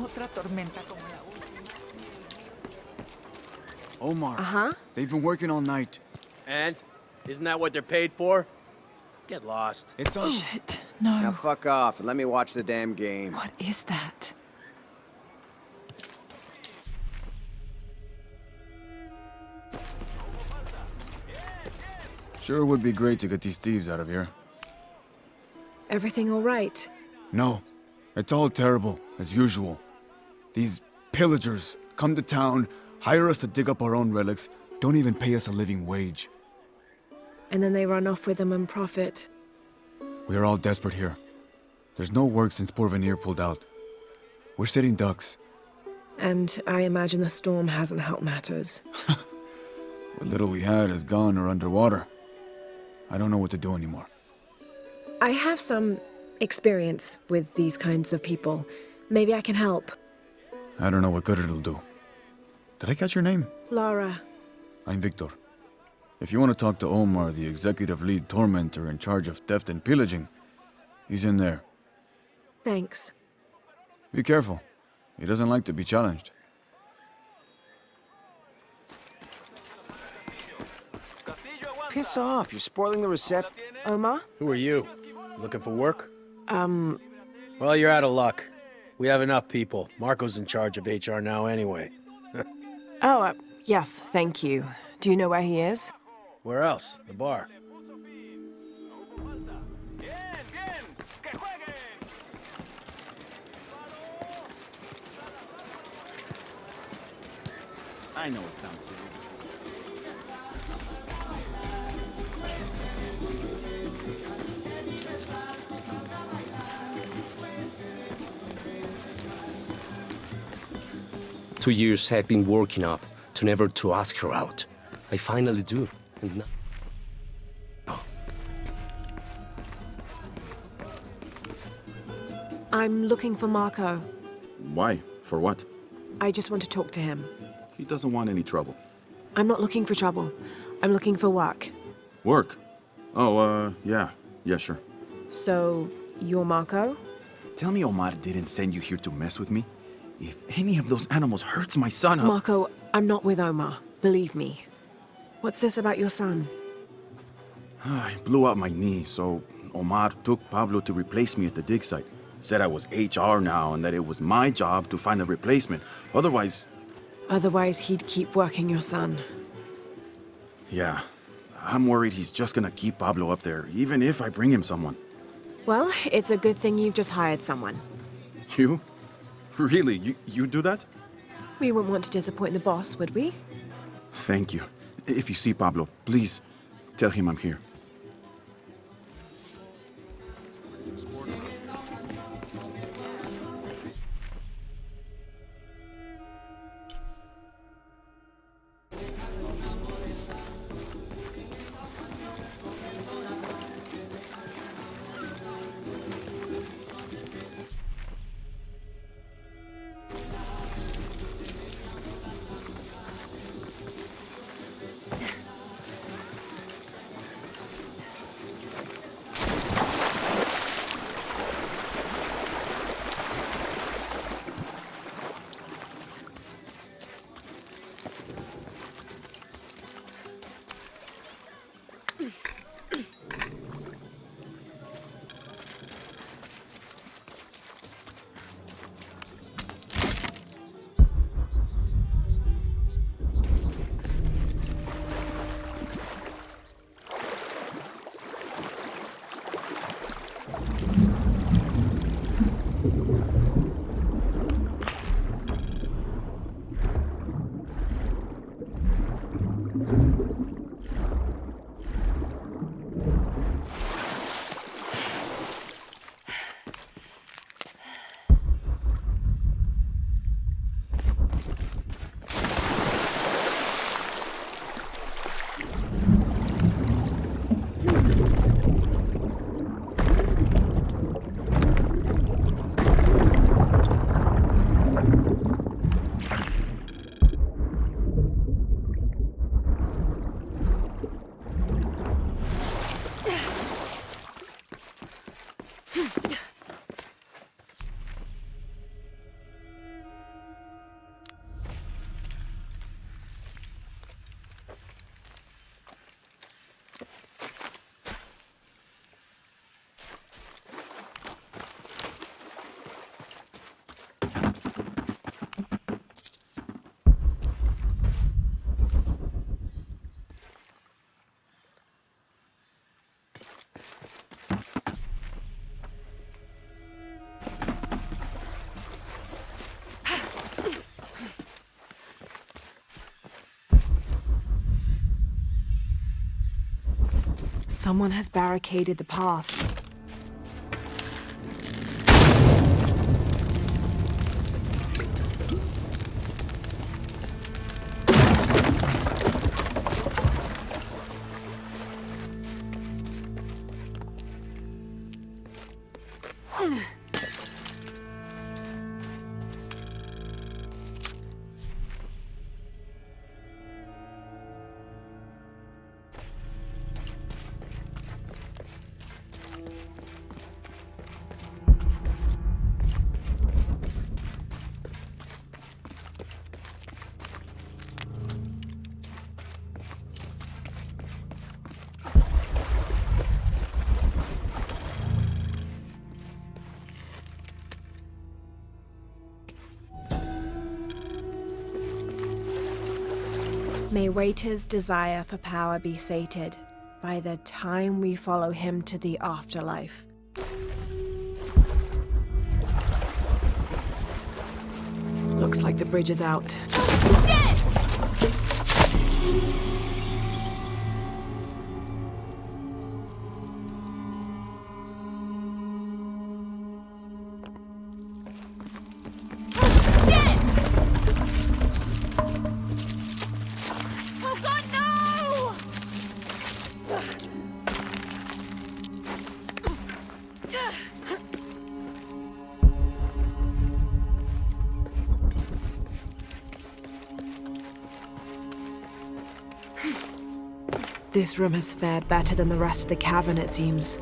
Otra tormenta como la Omar. Uh-huh. They've been working all night. And? Isn't that what they're paid for? Get lost. It's on. Shit, no. Now fuck off and let me watch the damn game. What is that? Sure would be great to get these thieves out of here. Everything all right? No. It's all terrible, as usual. These pillagers come to town, hire us to dig up our own relics, don't even pay us a living wage. And then they run off with them and profit. We are all desperate here. There's no work since Porvenir pulled out. We're sitting ducks. And I imagine the storm hasn't helped matters. What little we had is gone or underwater. I don't know what to do anymore. I have some experience with these kinds of people. Maybe I can help. I don't know what good it'll do. Did I catch your name? Lara. I'm Victor. If you want to talk to Omar, the executive lead tormentor in charge of theft and pillaging, he's in there. Thanks. Be careful. He doesn't like to be challenged. Piss off, you're spoiling the reception. Omar? Who are you? Looking for work? Well, you're out of luck. We have enough people. Marco's in charge of HR now anyway. Yes, thank you. Do you know where he is? Where else? The bar. I know it sounds silly. Two years I've been working up to never to ask her out. I finally do, and now... I'm looking for Marco. Why? For what? I just want to talk to him. He doesn't want any trouble. I'm not looking for trouble. I'm looking for work. Work? Oh, yeah. Yeah, sure. So, you're Marco? Tell me Omar didn't send you here to mess with me? If any of those animals hurts my son, Marco, I'm not with Omar. Believe me. What's this about your son? I blew out my knee, so Omar took Pablo to replace me at the dig site. Said I was HR now and that it was my job to find a replacement. Otherwise, he'd keep working your son. Yeah. I'm worried he's just gonna keep Pablo up there, even if I bring him someone. Well, it's a good thing you've just hired someone. You? Really? You do that? We wouldn't want to disappoint the boss, would we? Thank you. If you see Pablo, please tell him I'm here. Someone has barricaded the path. May Waiter's desire for power be sated by the time we follow him to the afterlife. Looks like the bridge is out. This room has fared better than the rest of the cavern, it seems.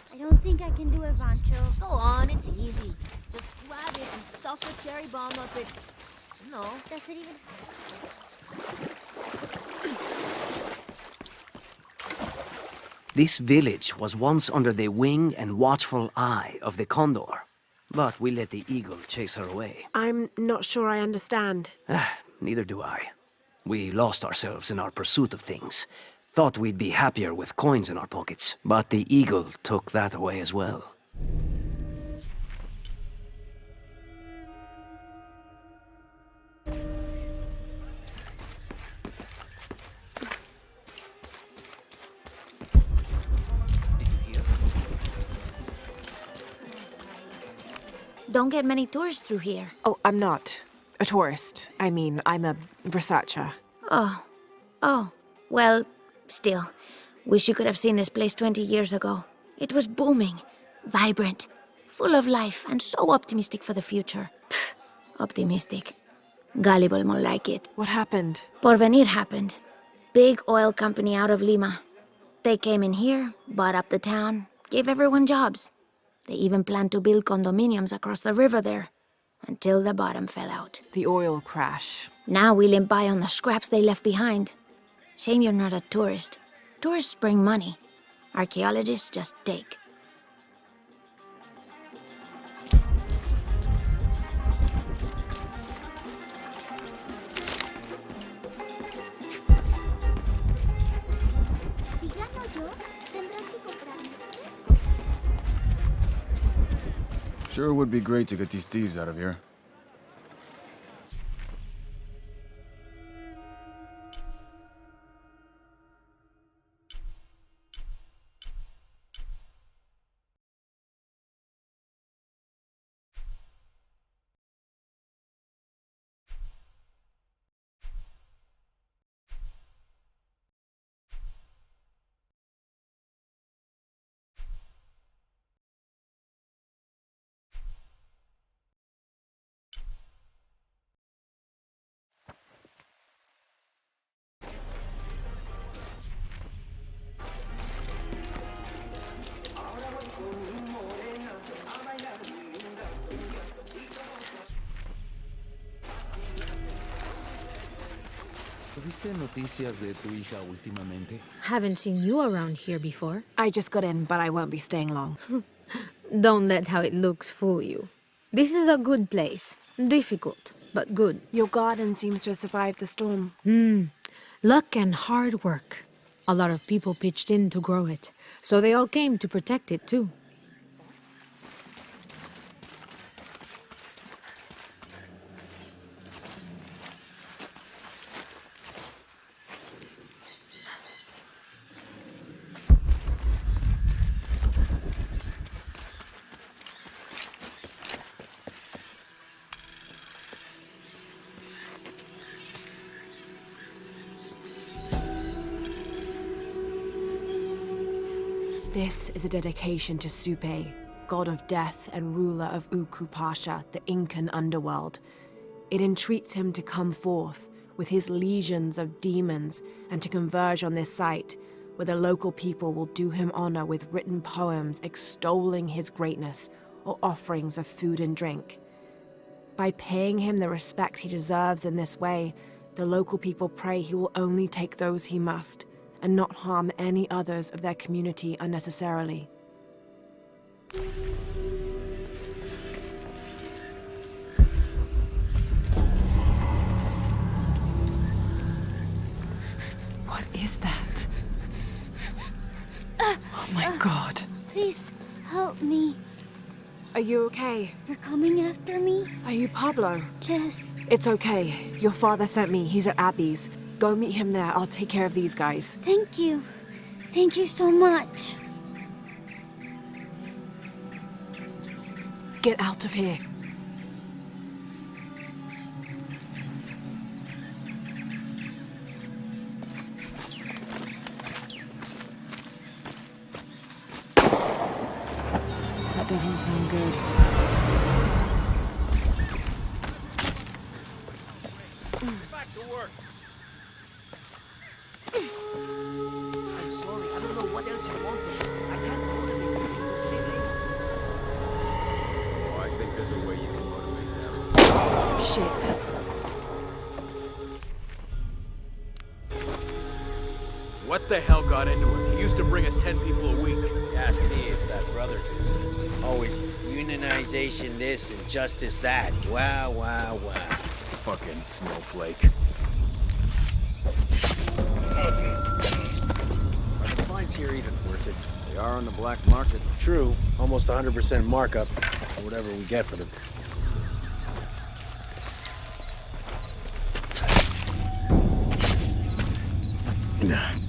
I don't think I can do it, Rancho. Go on, it's easy. Just grab it and stuff the cherry bomb up its... No. Does it even... This village was once under the wing and watchful eye of the condor, but we let the eagle chase her away. I'm not sure I understand. Neither do I. We lost ourselves in our pursuit of things. Thought we'd be happier with coins in our pockets, but the eagle took that away as well. Don't get many tourists through here. Oh, I'm not a tourist. I mean, I'm a researcher. Oh. Well, still. Wish you could have seen this place 20 years ago. It was booming, vibrant, full of life, and so optimistic for the future. Pfft, optimistic. Gullible more like it. What happened? Porvenir happened. Big oil company out of Lima. They came in here, bought up the town, gave everyone jobs. They even planned to build condominiums across the river there, until the bottom fell out. The oil crash. Now we limp by on the scraps they left behind. Shame you're not a tourist. Tourists bring money. Archaeologists just take. Si gano yo, tendrás que comprarme. Sure would be great to get these thieves out of here. ¿Tuviste noticias de tu hija últimamente? Haven't seen you around here before. I just got in, but I won't be staying long. Don't let how it looks fool you. This is a good place. Difficult, but good. Your garden seems to have survived the storm. Luck and hard work. A lot of people pitched in to grow it, so they all came to protect it too. This is a dedication to Supe, god of death and ruler of Uku Pasha, the Incan underworld. It entreats him to come forth with his legions of demons and to converge on this site, where the local people will do him honor with written poems extolling his greatness or offerings of food and drink. By paying him the respect he deserves in this way, the local people pray he will only take those he must, and not harm any others of their community unnecessarily. What is that? Oh my god. Please, help me. Are you okay? You're coming after me? Are you Pablo? Jess. It's okay. Your father sent me. He's at Abby's. Go meet him there. I'll take care of these guys. Thank you. Thank you so much. Get out of here. That doesn't sound good. Back to work. I'm sorry, I don't know what else you wanted. I can't motivate people to stay late. Oh, I think there's a way you can motivate them. Shit. What the hell got into him? He used to bring us 10 people a week. Ask me, it's that brother business. Always unionization this and justice that. Wow, wow, wow. Fucking snowflake. Are the fines here even worth it? They are on the black market. True, almost 100% markup, or whatever we get for them.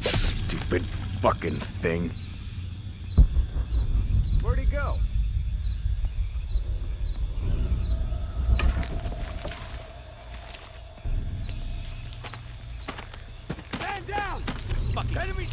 Stupid fucking thing. Where'd he go? Stand down! Fucking enemy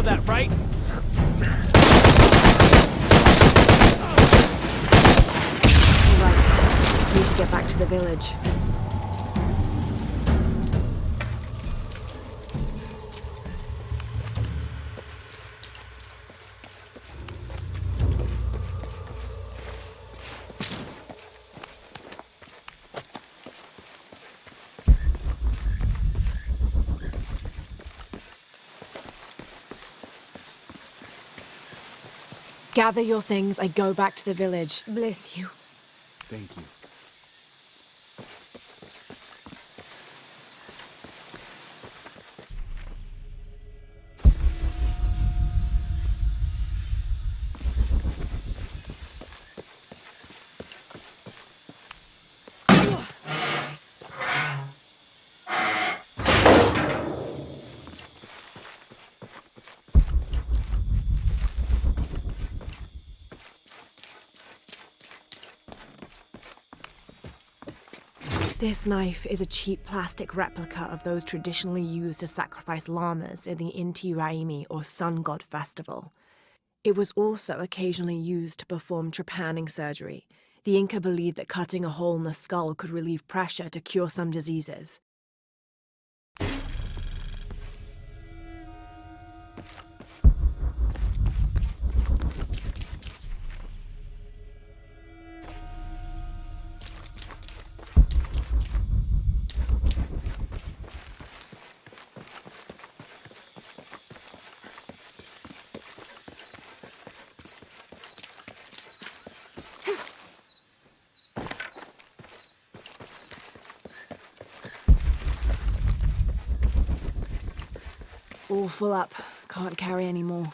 that, right? Right. Need to get back to the village. Gather your things and go back to the village. Bless you. Thank you. This knife is a cheap plastic replica of those traditionally used to sacrifice llamas in the Inti Raymi or Sun God Festival. It was also occasionally used to perform trepanning surgery. The Inca believed that cutting a hole in the skull could relieve pressure to cure some diseases. All full up. Can't carry any more.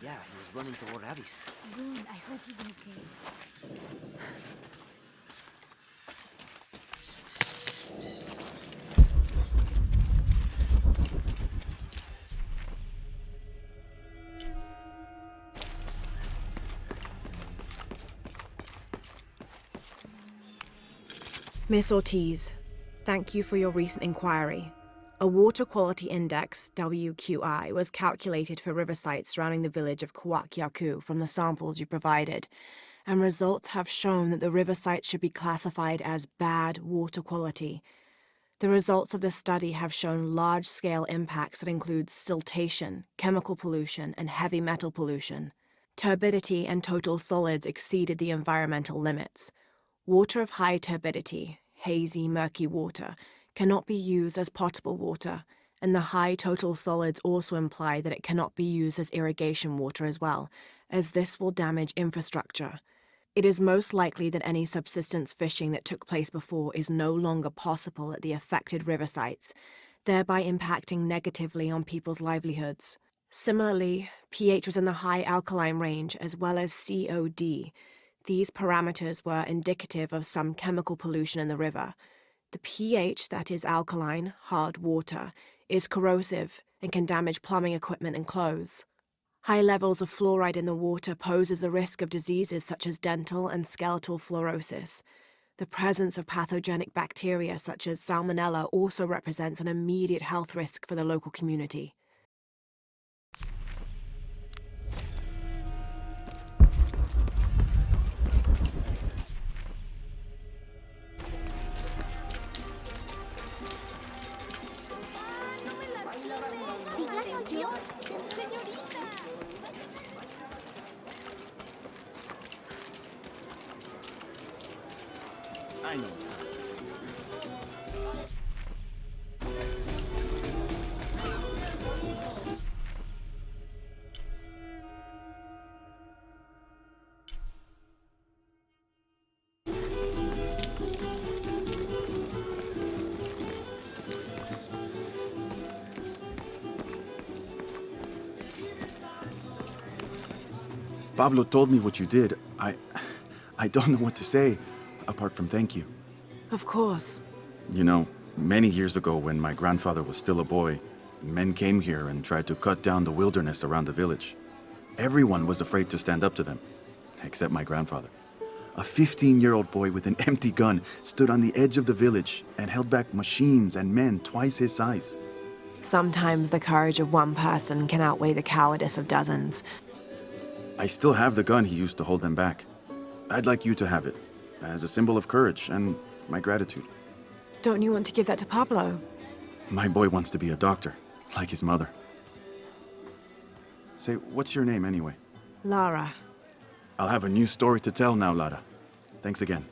Yeah, he was running toward Addis. Good, I hope he's okay. Miss Ortiz, thank you for your recent inquiry. A Water Quality Index, WQI, was calculated for river sites surrounding the village of Kuwakyaku from the samples you provided, and results have shown that the river sites should be classified as bad water quality. The results of the study have shown large-scale impacts that include siltation, chemical pollution, and heavy metal pollution. Turbidity and total solids exceeded the environmental limits. Water of high turbidity, hazy, murky water, cannot be used as potable water, and the high total solids also imply that it cannot be used as irrigation water as well, as this will damage infrastructure. It is most likely that any subsistence fishing that took place before is no longer possible at the affected river sites, thereby impacting negatively on people's livelihoods. Similarly, pH was in the high alkaline range as well as COD. These parameters were indicative of some chemical pollution in the river. The pH, that is alkaline, hard water, is corrosive and can damage plumbing equipment and clothes. High levels of fluoride in the water poses the risk of diseases such as dental and skeletal fluorosis. The presence of pathogenic bacteria such as Salmonella also represents an immediate health risk for the local community. I know it sounds. Pablo told me what you did. I don't know what to say, apart from thank you. Of course. You know, many years ago when my grandfather was still a boy, men came here and tried to cut down the wilderness around the village. Everyone was afraid to stand up to them, except my grandfather. A 15-year-old boy with an empty gun stood on the edge of the village and held back machines and men twice his size. Sometimes the courage of one person can outweigh the cowardice of dozens. I still have the gun he used to hold them back. I'd like you to have it, as a symbol of courage and my gratitude. Don't you want to give that to Pablo? My boy wants to be a doctor. Like his mother. Say, what's your name anyway? Lara. I'll have a new story to tell now, Lara. Thanks again.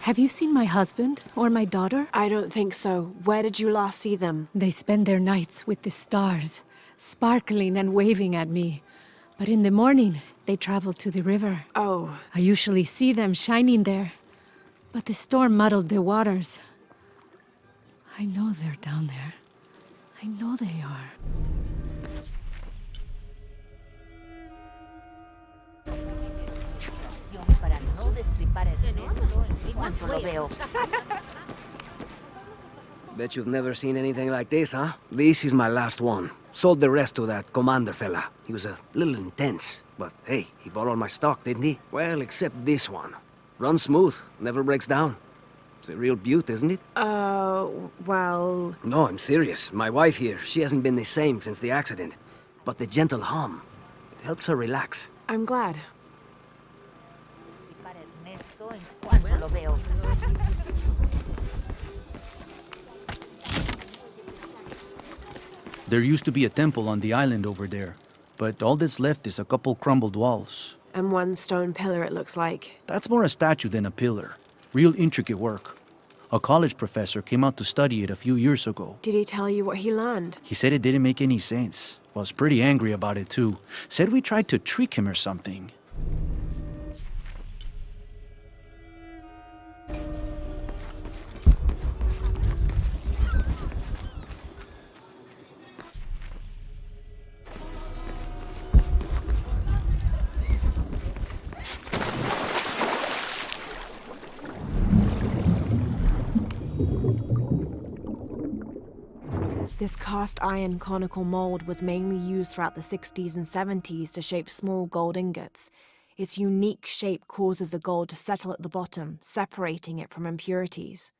Have you seen my husband or my daughter? I don't think so. Where did you last see them? They spend their nights with the stars, sparkling and waving at me. But in the morning, they travel to the river. Oh. I usually see them shining there. But the storm muddled the waters. I know they're down there. I know they are. Para no destripar el resto en cuanto lo veo. Bet you've never seen anything like this, huh? This is my last one. Sold the rest to that commander fella. He was a little intense, but hey, he bought all my stock, didn't he? Well, except this one. Runs smooth, never breaks down. It's a real beaut, isn't it? Well... No, I'm serious. My wife here, she hasn't been the same since the accident. But the gentle hum, it helps her relax. I'm glad. Para Ernesto en cuanto lo veo. There used to be a temple on the island over there, but all that's left is a couple crumbled walls. And one stone pillar, it looks like. That's more a statue than a pillar. Real intricate work. A college professor came out to study it a few years ago. Did he tell you what he learned? He said it didn't make any sense. Was pretty angry about it too. Said we tried to trick him or something. This cast iron conical mold was mainly used throughout the 60s and 70s to shape small gold ingots. Its unique shape causes the gold to settle at the bottom, separating it from impurities.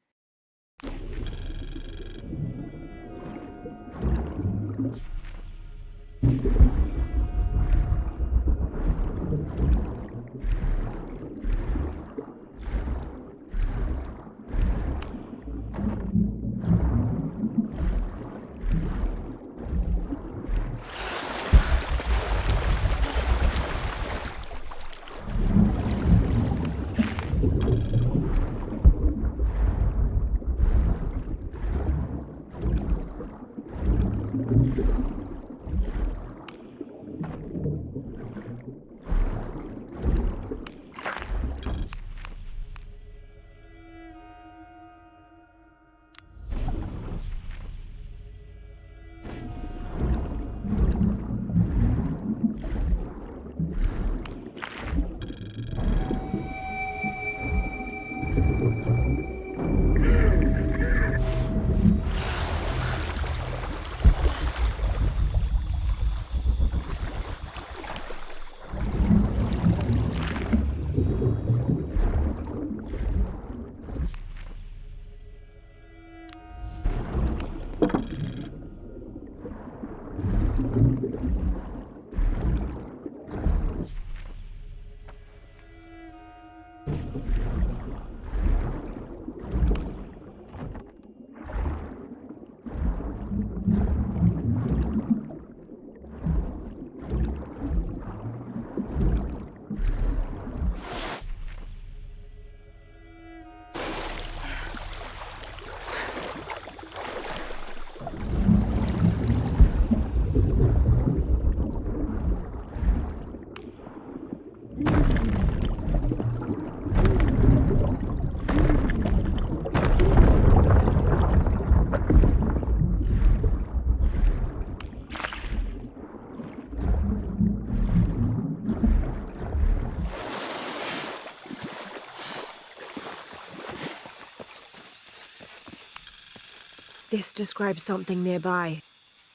This describes something nearby.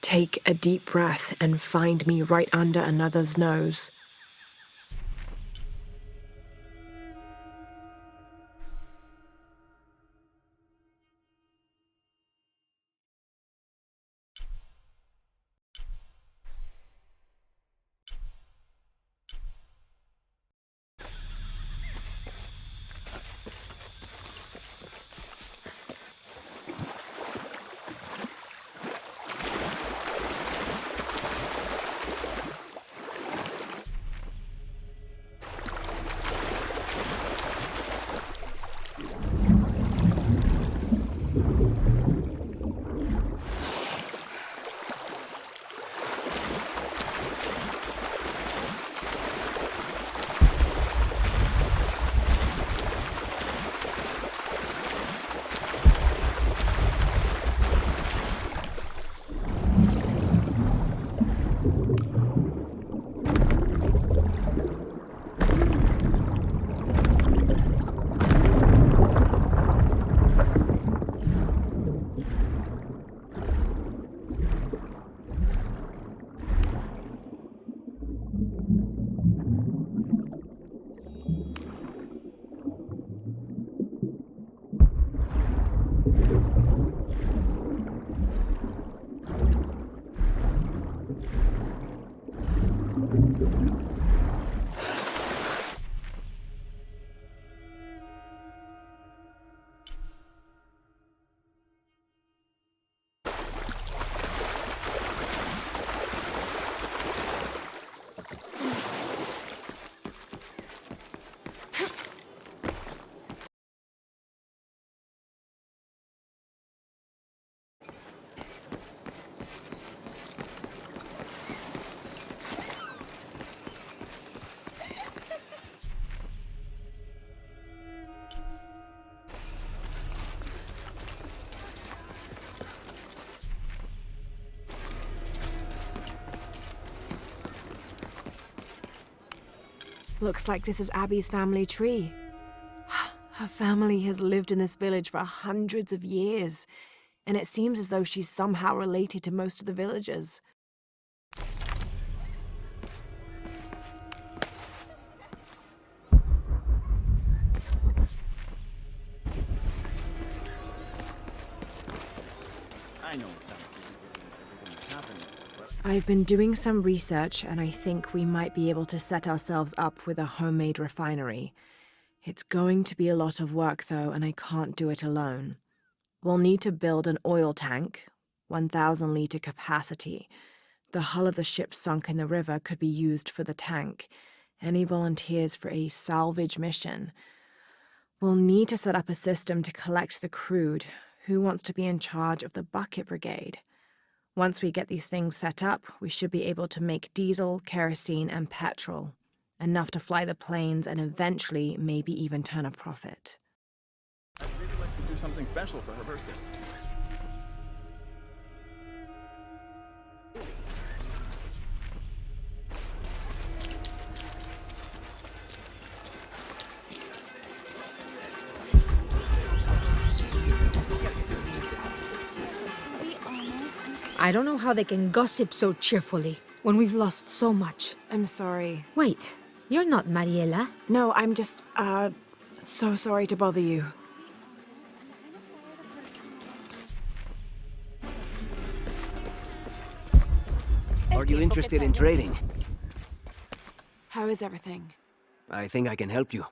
Take a deep breath and find me right under another's nose. Looks like this is Abby's family tree. Her family has lived in this village for hundreds of years, and it seems as though she's somehow related to most of the villagers. I know it sounds silly given everything that's happened, but I've been doing some research, and I think we might be able to set ourselves up with a homemade refinery. It's going to be a lot of work, though, and I can't do it alone. We'll need to build an oil tank, 1,000-liter capacity. The hull of the ship sunk in the river could be used for the tank. Any volunteers for a salvage mission? We'll need to set up a system to collect the crude. Who wants to be in charge of the bucket brigade? Once we get these things set up, we should be able to make diesel, kerosene, and petrol. Enough to fly the planes and eventually maybe even turn a profit. I'd really like to do something special for her birthday. I don't know how they can gossip so cheerfully when we've lost so much. I'm sorry. Wait, you're not Mariela. No, I'm just, so sorry to bother you. Are you interested in trading? How is everything? I think I can help you.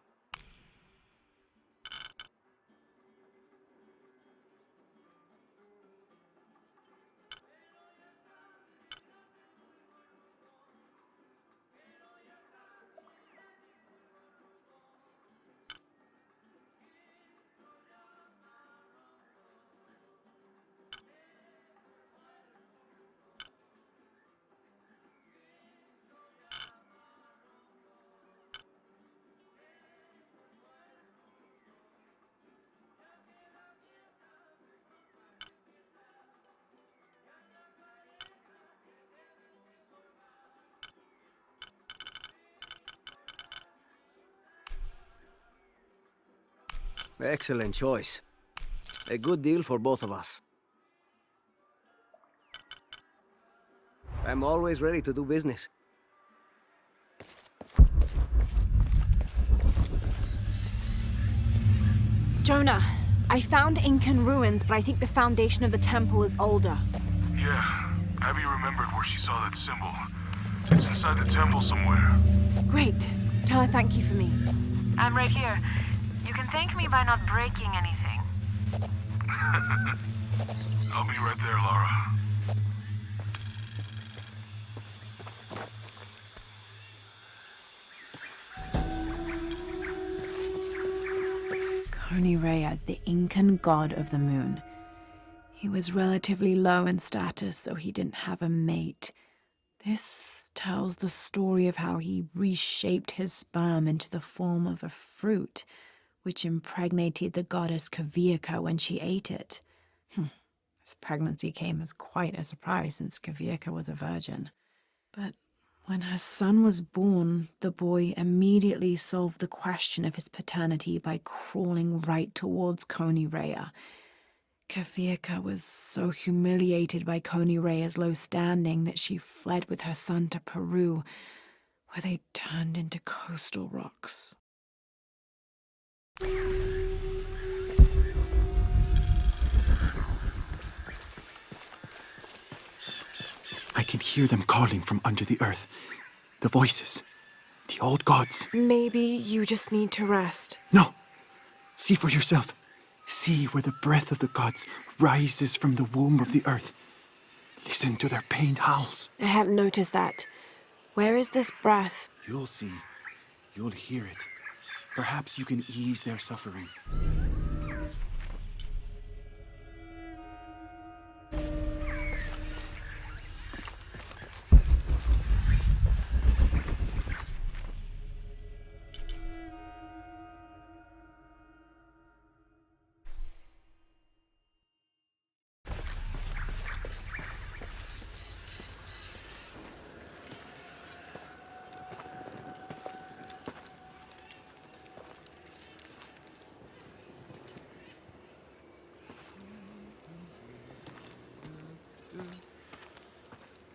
Excellent choice. A good deal for both of us. I'm always ready to do business. Jonah, I found Incan ruins, but I think the foundation of the temple is older. Yeah, Abby remembered where she saw that symbol. It's inside the temple somewhere. Great. Tell her thank you for me. I'm right here. You can thank me by not breaking anything. I'll be right there, Laura. Rea, the Incan god of the moon. He was relatively low in status, so he didn't have a mate. This tells the story of how he reshaped his sperm into the form of a fruit, which impregnated the goddess Kavika when she ate it. His pregnancy came as quite a surprise since Kavika was a virgin. But when her son was born, the boy immediately solved the question of his paternity by crawling right towards Rea. Kavika was so humiliated by Rea's low standing that she fled with her son to Peru, where they turned into coastal rocks. I can hear them calling from under the earth. The voices. The old gods. Maybe you just need to rest. No! See for yourself. See where the breath of the gods rises from the womb of the earth. Listen to their pained howls. I hadn't noticed that. Where is this breath? You'll see. You'll hear it. Perhaps you can ease their suffering.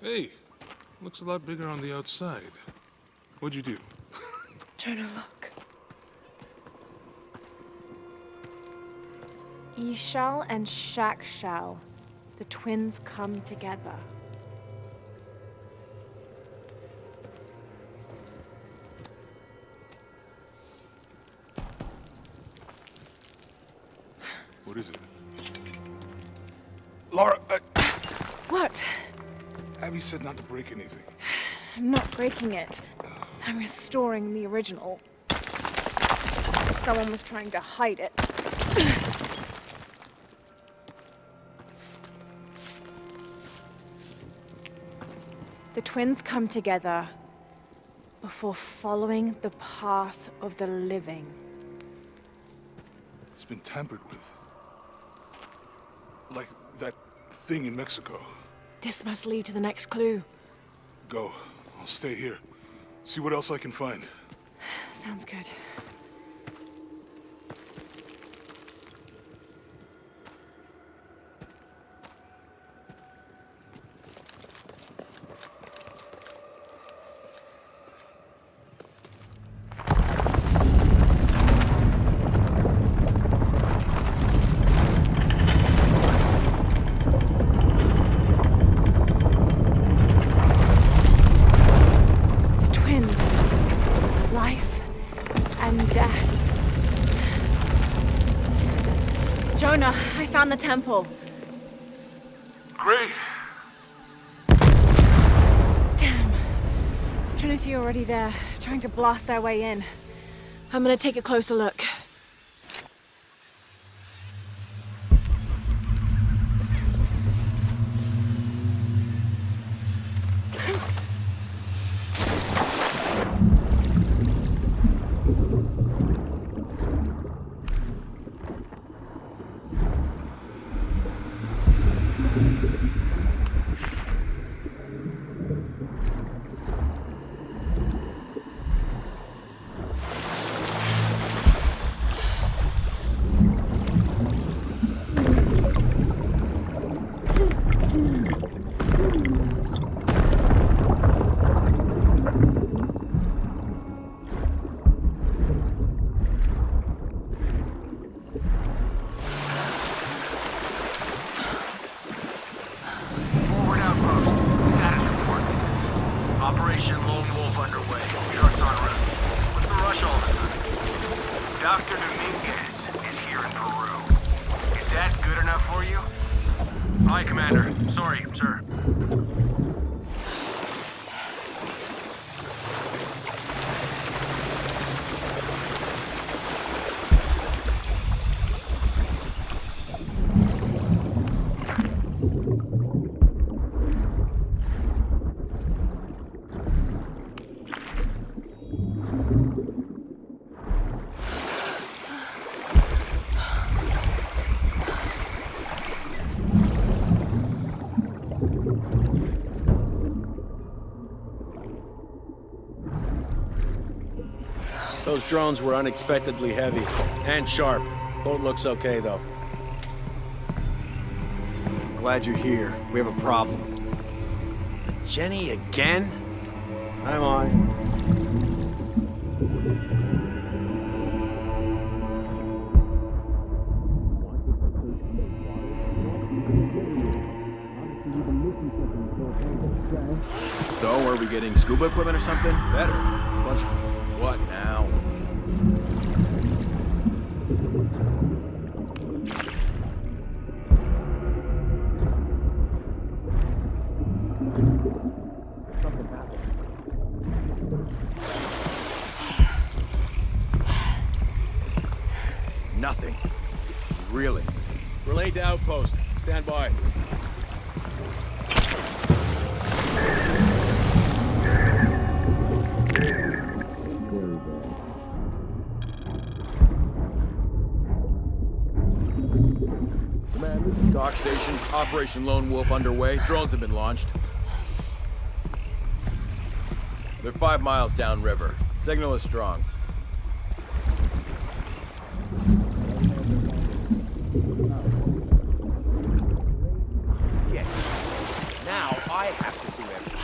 Hey, looks a lot bigger on the outside. What'd you do? Jonah, look. Ishal and Shakshal, the twins come together. What is it? Laura, What? Abby said not to break anything. I'm not breaking it. I'm restoring the original. Someone was trying to hide it. The twins come together before following the path of the living. It's been tampered with. Like that thing in Mexico. This must lead to the next clue. Go. I'll stay here. See what else I can find. Sounds good. Jonah, I found the temple. Great. Damn. Trinity already there, trying to blast their way in. I'm gonna take a closer look. Dr. Dominguez is here in Peru. Is that good enough for you? Aye, Commander. Sorry, sir. Those drones were unexpectedly heavy and sharp. Boat looks okay, though. Glad you're here. We have a problem. Jenny again? I'm on. So, are we getting scuba equipment or something? Better. What now? Nothing. Really? Relay to outpost. Stand by. Dock station, Operation Lone Wolf underway. Drones have been launched. They're 5 miles downriver. Signal is strong. Yes. Now I have to do everything.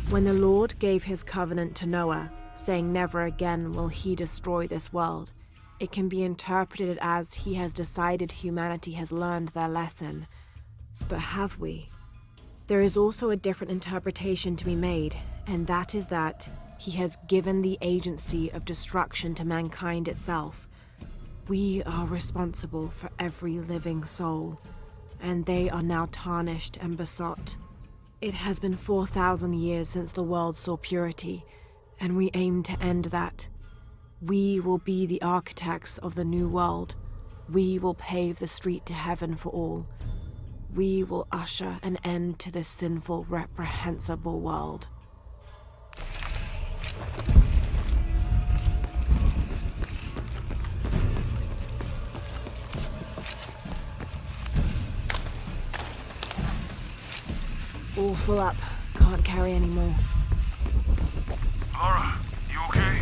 When the Lord gave his covenant to Noah, saying never again will he destroy this world, it can be interpreted as he has decided humanity has learned their lesson. But have we? There is also a different interpretation to be made, and that is that he has given the agency of destruction to mankind itself. We are responsible for every living soul, and they are now tarnished and besought. It has been 4,000 years since the world saw purity, and we aim to end that. We will be the architects of the new world. We will pave the street to heaven for all. We will usher an end to this sinful, reprehensible world. All full up. Can't carry any more. Laura, you okay?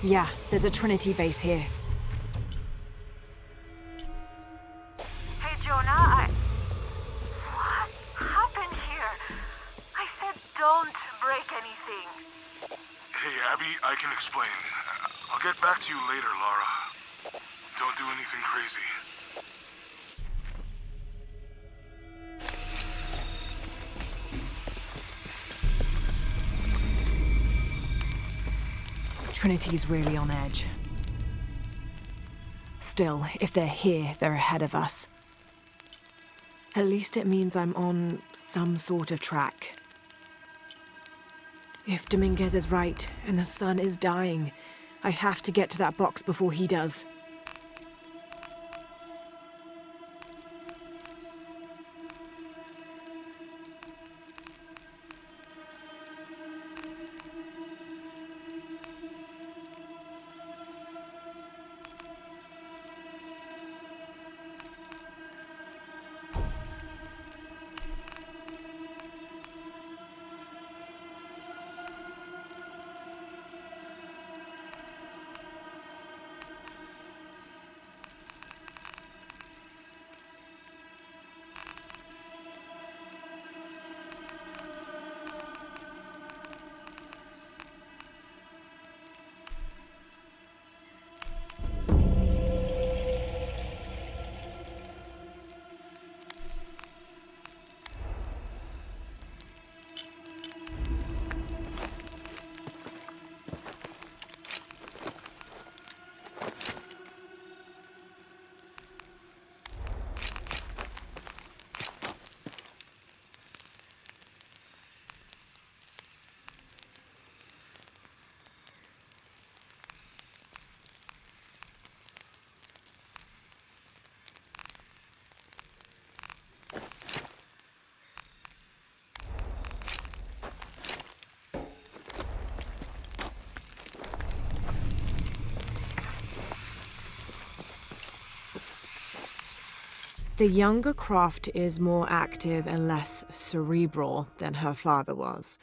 Yeah, there's a Trinity base here. Hey, Jonah, what happened I can explain. I'll get back to you later, Lara. Don't do anything crazy. Trinity's really on edge. Still, if they're here, they're ahead of us. At least it means I'm on some sort of track. If Dominguez is right, and the sun is dying, I have to get to that box before he does. The younger Croft is more active and less cerebral than her father was.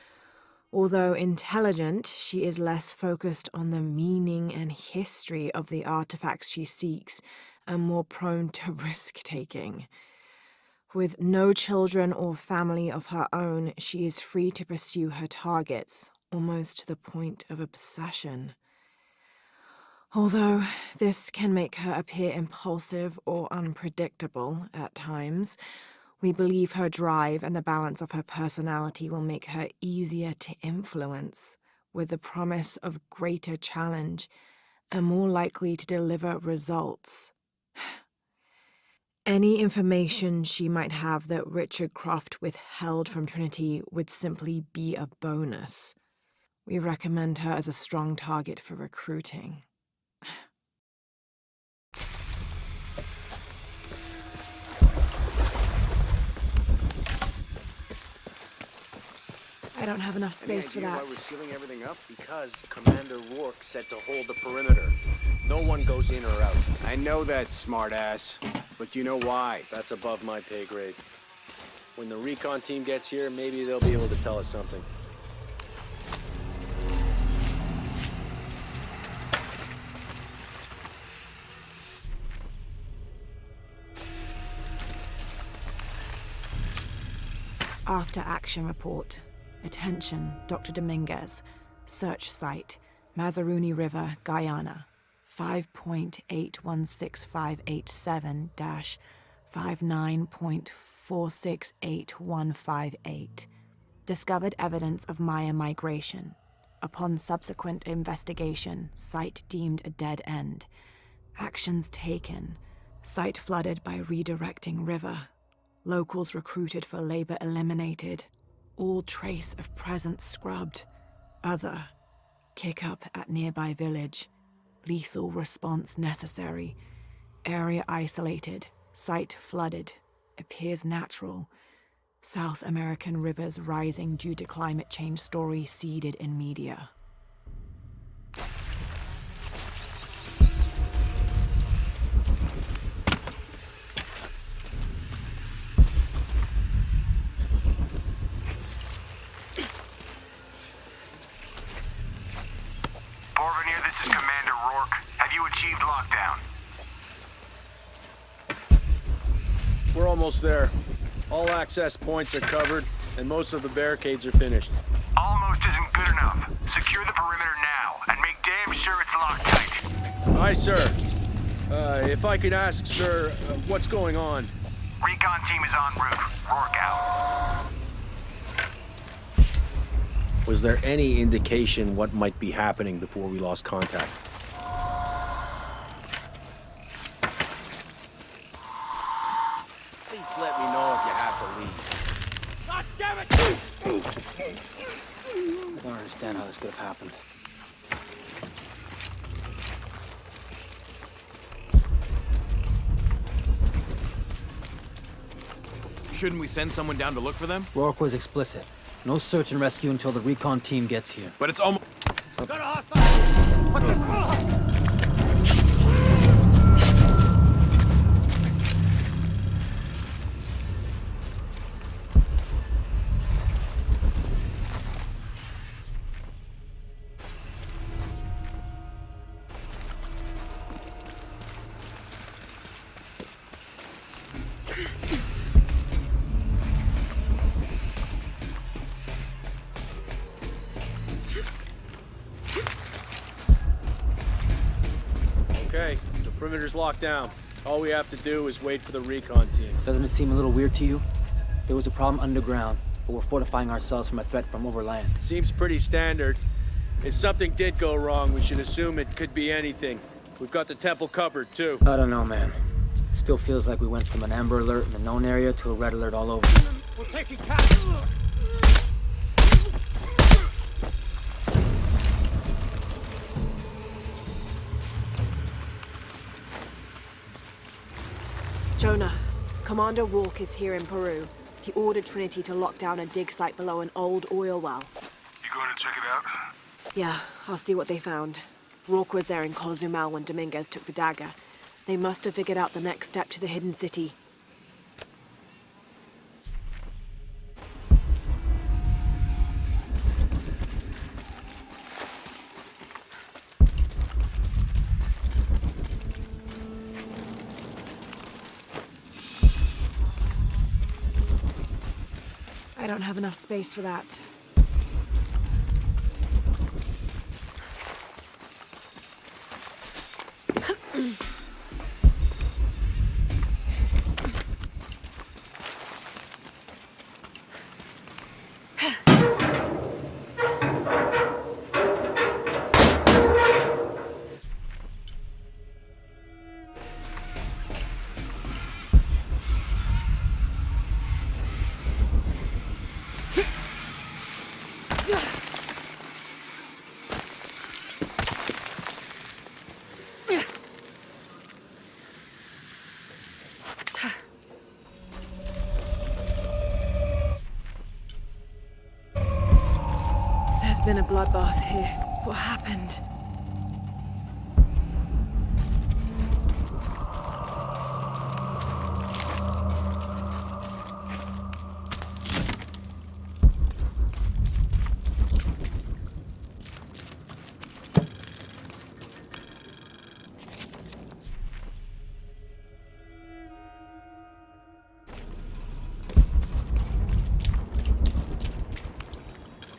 Although intelligent, she is less focused on the meaning and history of the artifacts she seeks and more prone to risk-taking. With no children or family of her own, she is free to pursue her targets, almost to the point of obsession. Although this can make her appear impulsive or unpredictable at times, we believe her drive and the balance of her personality will make her easier to influence, with the promise of greater challenge and more likely to deliver results. Any information she might have that Richard Croft withheld from Trinity would simply be a bonus. We recommend her as a strong target for recruiting. I don't have enough space for that. Why we're sealing everything up? Because Commander Rourke said to hold the perimeter. No one goes in or out. I know that, smartass. But do you know why? That's above my pay grade. When the recon team gets here, maybe they'll be able to tell us something. After action report. Attention, Dr. Dominguez. Search site, Mazaruni River, Guyana. 5.81657-59.468158. Discovered evidence of Maya migration. Upon subsequent investigation, site deemed a dead end. Actions taken. Site flooded by redirecting river. Locals recruited for labor eliminated. All trace of presence scrubbed. Other. Kick up at nearby village. Lethal response necessary. Area isolated. Site flooded. Appears natural. South American rivers rising due to climate change story seeded in media. Porvenir, this is Commander Rourke. Have you achieved lockdown? We're almost there. All access points are covered, and most of the barricades are finished. Almost isn't good enough. Secure the perimeter now. and make damn sure it's locked tight. Aye, sir. If I could ask, sir, what's going on? Recon team is en route. Rourke out. Was there any indication what might be happening before we lost contact? Please let me know if you have to leave. God damn it! I don't understand how this could have happened. Shouldn't we send someone down to look for them? Rourke was explicit. No search and rescue until the recon team gets here. But it's almost... Got a hostile! What the fuck? Okay, the perimeter's locked down. All we have to do is wait for the recon team. Doesn't it seem a little weird to you? There was a problem underground, but we're fortifying ourselves from a threat from overland. Seems pretty standard. If something did go wrong, we should assume it could be anything. We've got the temple covered, too. I don't know, man. Still feels like we went from an amber alert in the known area to a red alert all over. We're taking cash! Jonah, Commander Rourke is here in Peru. He ordered Trinity to lock down a dig site below an old oil well. You going to check it out? Yeah, I'll see what they found. Rourke was there in Cozumel when Dominguez took the dagger. They must have figured out the next step to the hidden city. I don't have enough space for that. There's been a bloodbath here. What happened?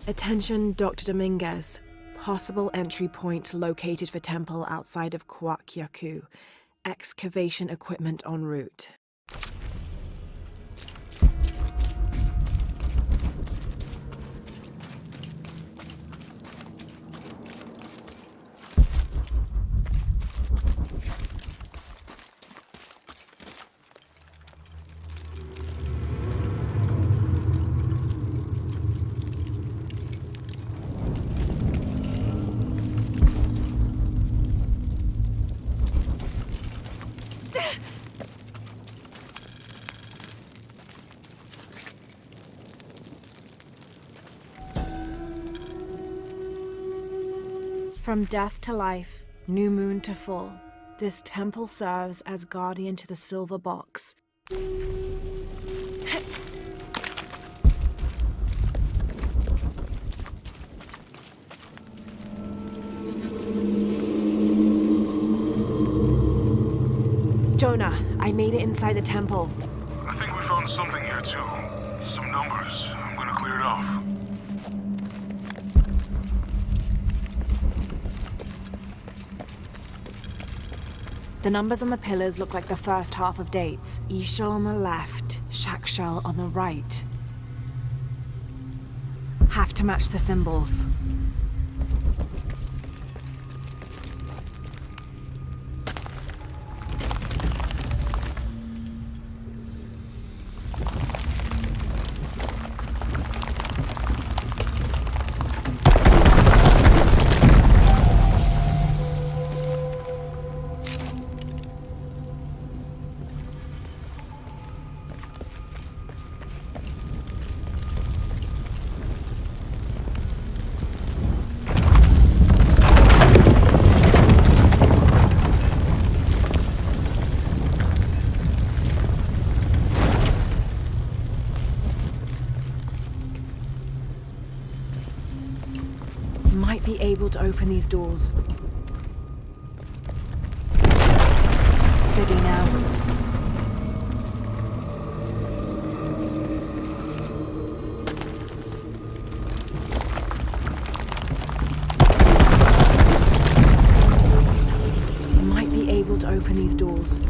Attention, Dr. Dominguez. Possible entry point located for temple outside of Coaquiacu. Excavation equipment en route. From death to life, new moon to full, this temple serves as guardian to the silver box. Jonah, I made it inside the temple. I think we found something here too. Some numbers. I'm gonna clear it off. The numbers on the pillars look like the first half of dates. Ishal on the left, Shakshal on the right. Have to match the symbols. Might be able to open these doors. Steady now. Might be able to open these doors.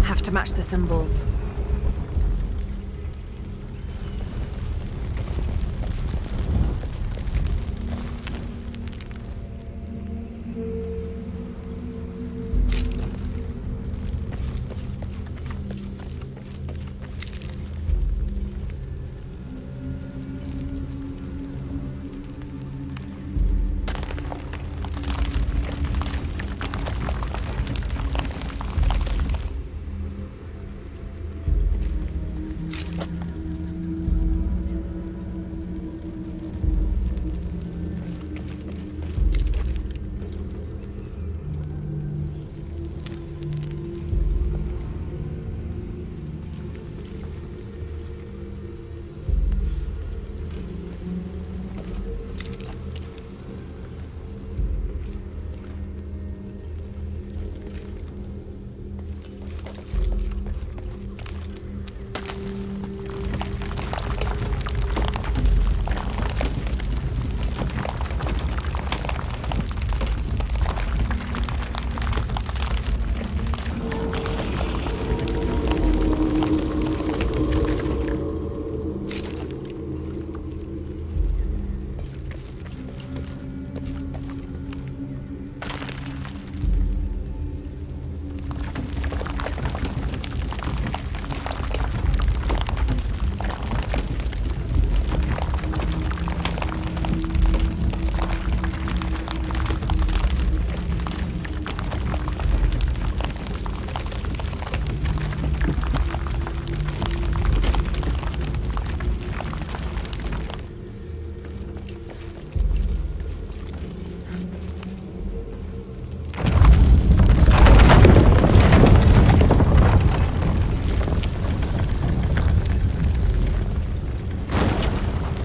Have to match the symbols.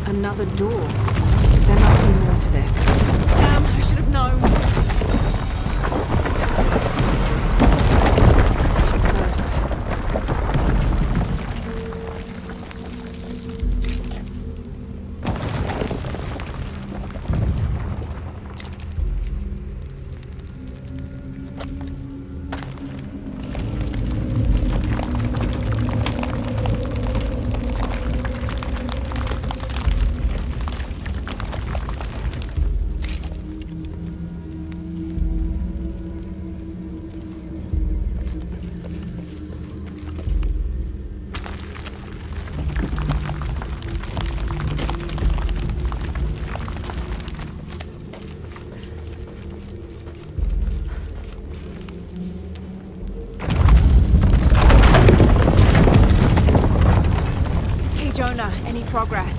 Another door. There must be more to this. Damn, I should have known. Too close. Jonah, any progress?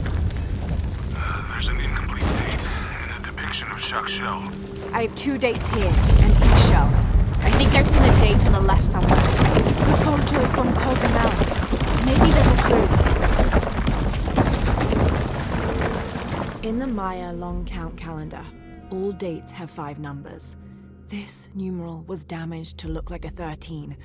There's an incomplete date and a depiction of Shakshel. I have 2 dates here, and each shell. I think I've seen a date on the left somewhere. The photo from Cozumel. Maybe there's a clue. In the Maya long count calendar, all dates have 5 numbers. This numeral was damaged to look like a 13,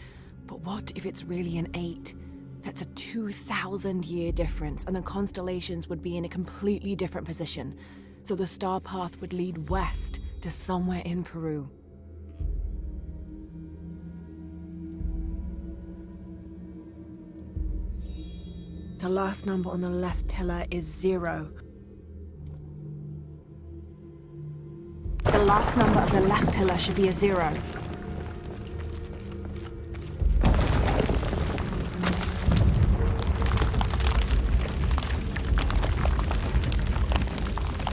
but what if it's really an 8? That's a 2,000-year difference, and the constellations would be in a completely different position. So the star path would lead west to somewhere in Peru. The last number on the left pillar is 0. The last number of the left pillar should be a 0.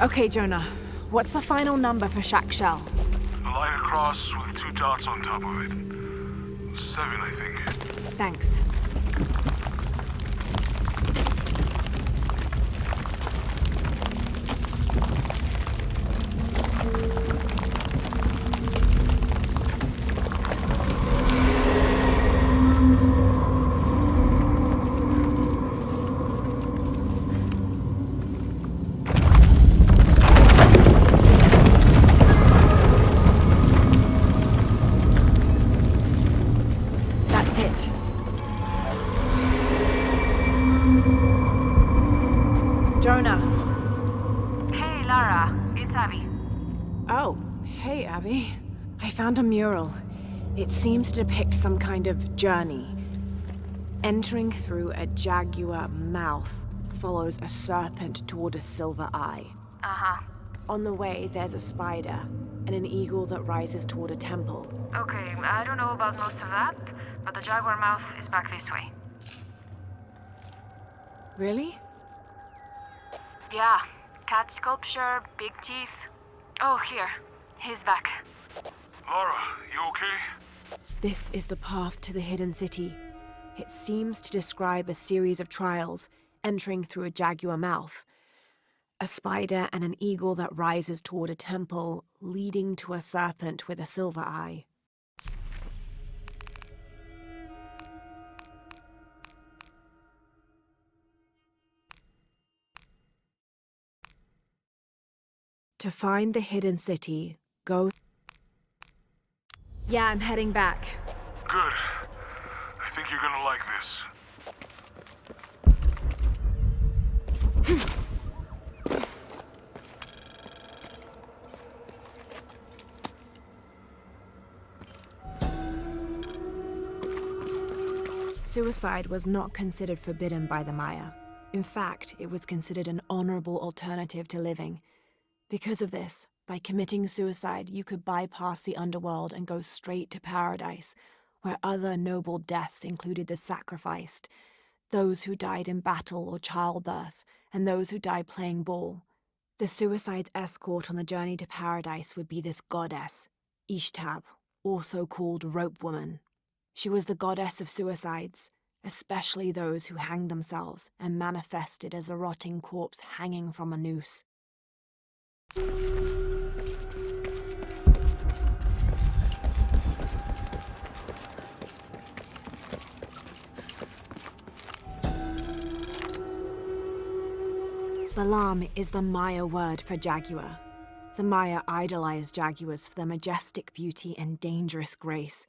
Okay, Jonah. What's the final number for Shack Shell? A line across with 2 dots on top of it. 7, I think. Thanks. Jonah. Hey, Lara. It's Abby. Oh, hey, Abby. I found a mural. It seems to depict some kind of journey. Entering through a jaguar mouth follows a serpent toward a silver eye. Uh-huh. On the way, there's a spider and an eagle that rises toward a temple. Okay, I don't know about most of that, but the jaguar mouth is back this way. Really? Yeah. Cat sculpture, big teeth. Oh, here. He's back. Laura, you okay? This is the path to the hidden city. It seems to describe a series of trials, entering through a jaguar mouth. A spider and an eagle that rises toward a temple, leading to a serpent with a silver eye. To find the hidden city, go... Yeah, I'm heading back. Good. I think you're gonna like this. Suicide was not considered forbidden by the Maya. In fact, it was considered an honorable alternative to living. Because of this, by committing suicide, you could bypass the underworld and go straight to paradise, where other noble deaths included the sacrificed, those who died in battle or childbirth, and those who died playing ball. The suicide's escort on the journey to paradise would be this goddess, Ishtab, also called Rope Woman. She was the goddess of suicides, especially those who hanged themselves and manifested as a rotting corpse hanging from a noose. Balam is the Maya word for jaguar. The Maya idolized jaguars for their majestic beauty and dangerous grace.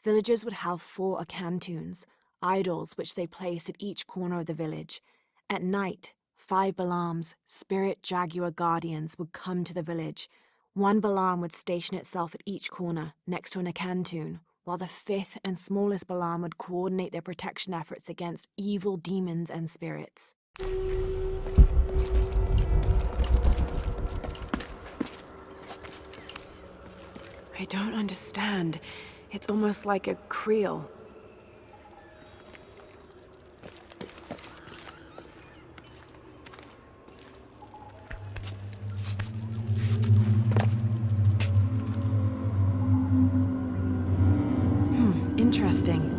Villagers would have 4 akantuns, idols which they placed at each corner of the village. At night, 5 Balams, spirit jaguar guardians, would come to the village. 1 Balam would station itself at each corner, next to an akantun, while the 5th and smallest Balam would coordinate their protection efforts against evil demons and spirits. I don't understand. It's almost like a creel. Interesting.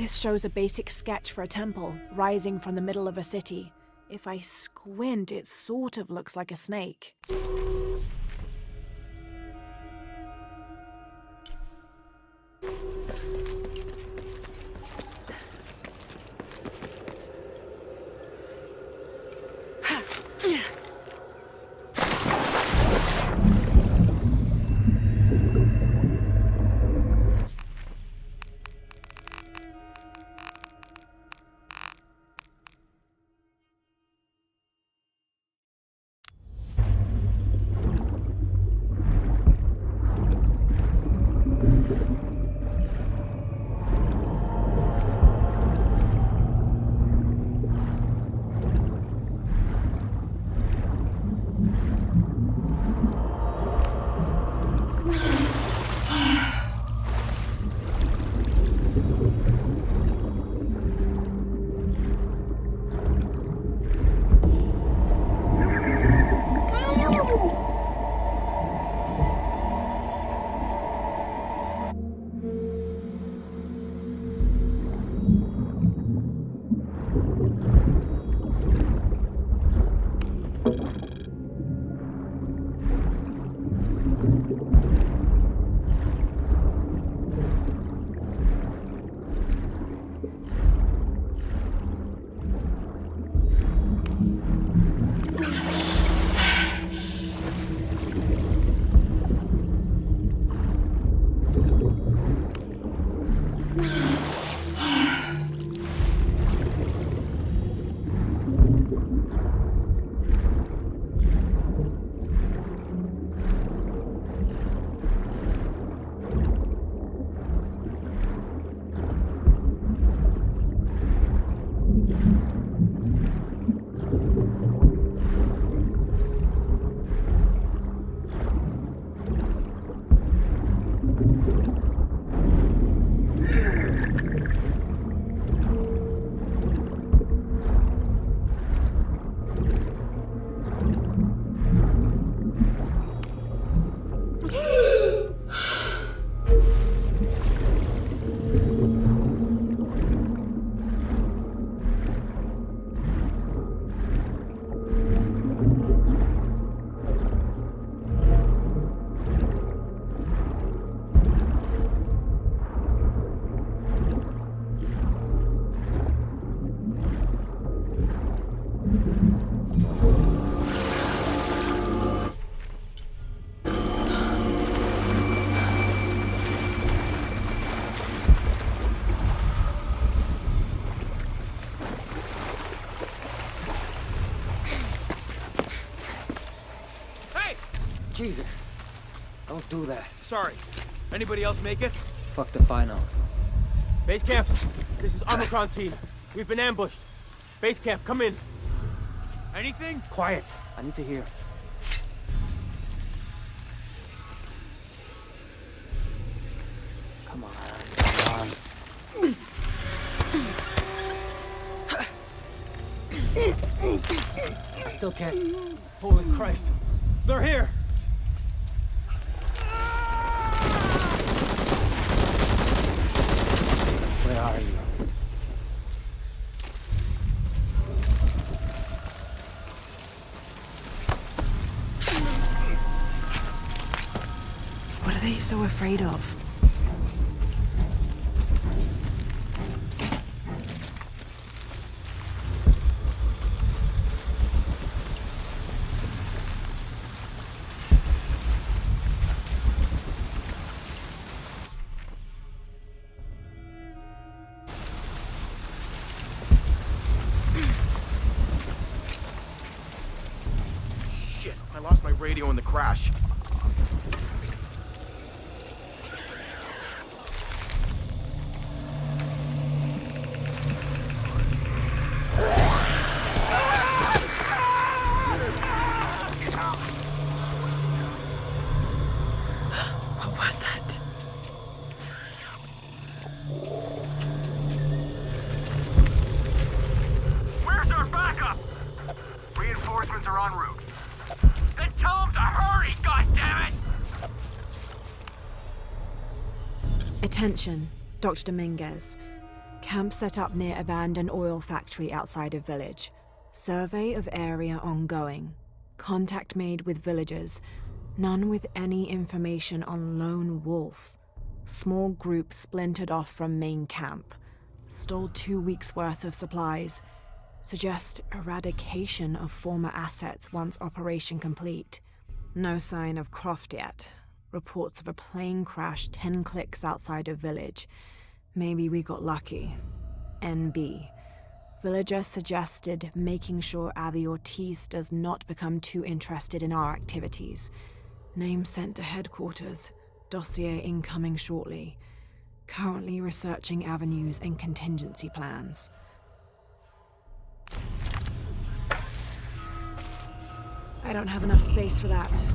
This shows a basic sketch for a temple, rising from the middle of a city. If I squint, it sort of looks like a snake. Jesus. Don't do that. Sorry. Anybody else make it? Fuck the final. Base camp, this is Omicron team. We've been ambushed. Base camp, come in. Anything? Quiet. I need to hear. Come on. Come on. I still can't. Holy Christ. They're here! Where are you? What are they so afraid of? Shit, I lost my radio in the crash. What was that? Where's our backup? Reinforcements are en route. Then tell them to hurry, goddammit! Attention, Dr. Dominguez. Camp set up near abandoned oil factory outside of village. Survey of area ongoing. Contact made with villagers. None with any information on lone wolf. Small group splintered off from main camp. Stole 2 weeks' worth of supplies. Suggest eradication of former assets once operation complete. No sign of Croft yet. Reports of a plane crash 10 clicks outside of village. Maybe we got lucky. NB. Villager suggested making sure Abby Ortiz does not become too interested in our activities. Name sent to headquarters. Dossier incoming shortly. Currently researching avenues and contingency plans. I don't have enough space for that.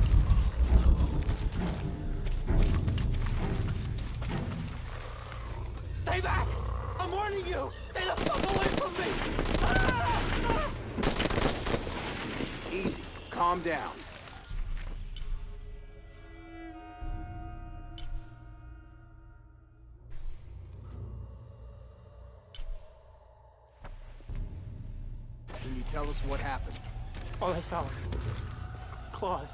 Stay back! I'm warning you! Stay the fuck away from me! Easy. Calm down. Can you tell us what happened? All I saw were claws,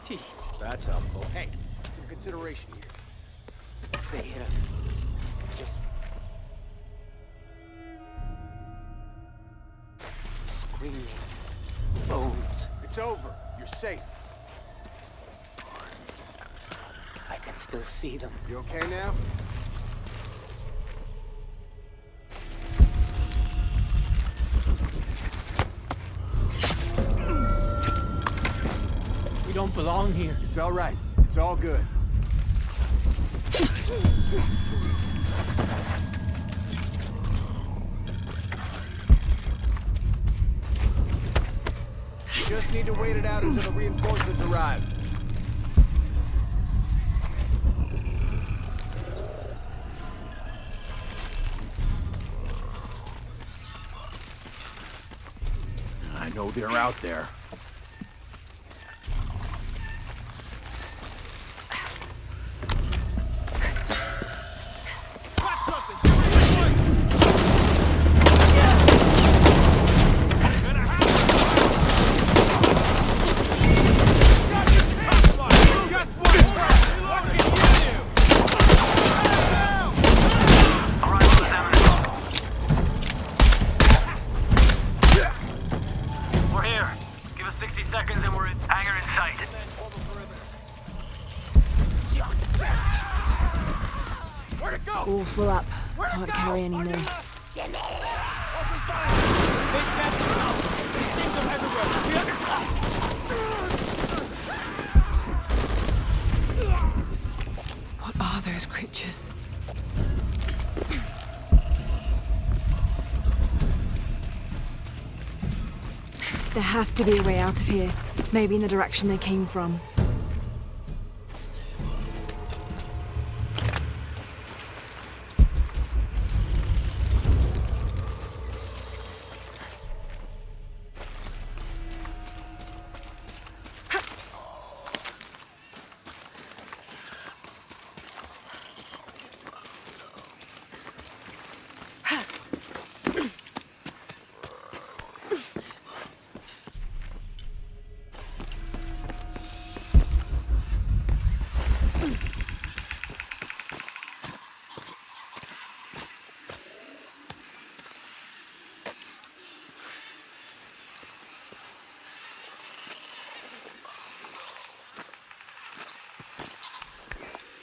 teeth. That's helpful. Hey, some consideration here. They hit us. Just screaming. Bones. It's over. You're safe. I can still see them. You okay now? We don't belong here. It's all right. It's all good. You just need to wait it out until the reinforcements arrive. I know they're out there. We're here. Give us 60 seconds and we're in hangar in sight. Where'd it go? All full up. Can't carry any more. Base camp is out. Things are everywhere. What are those creatures? There has to be a way out of here. Maybe in the direction they came from.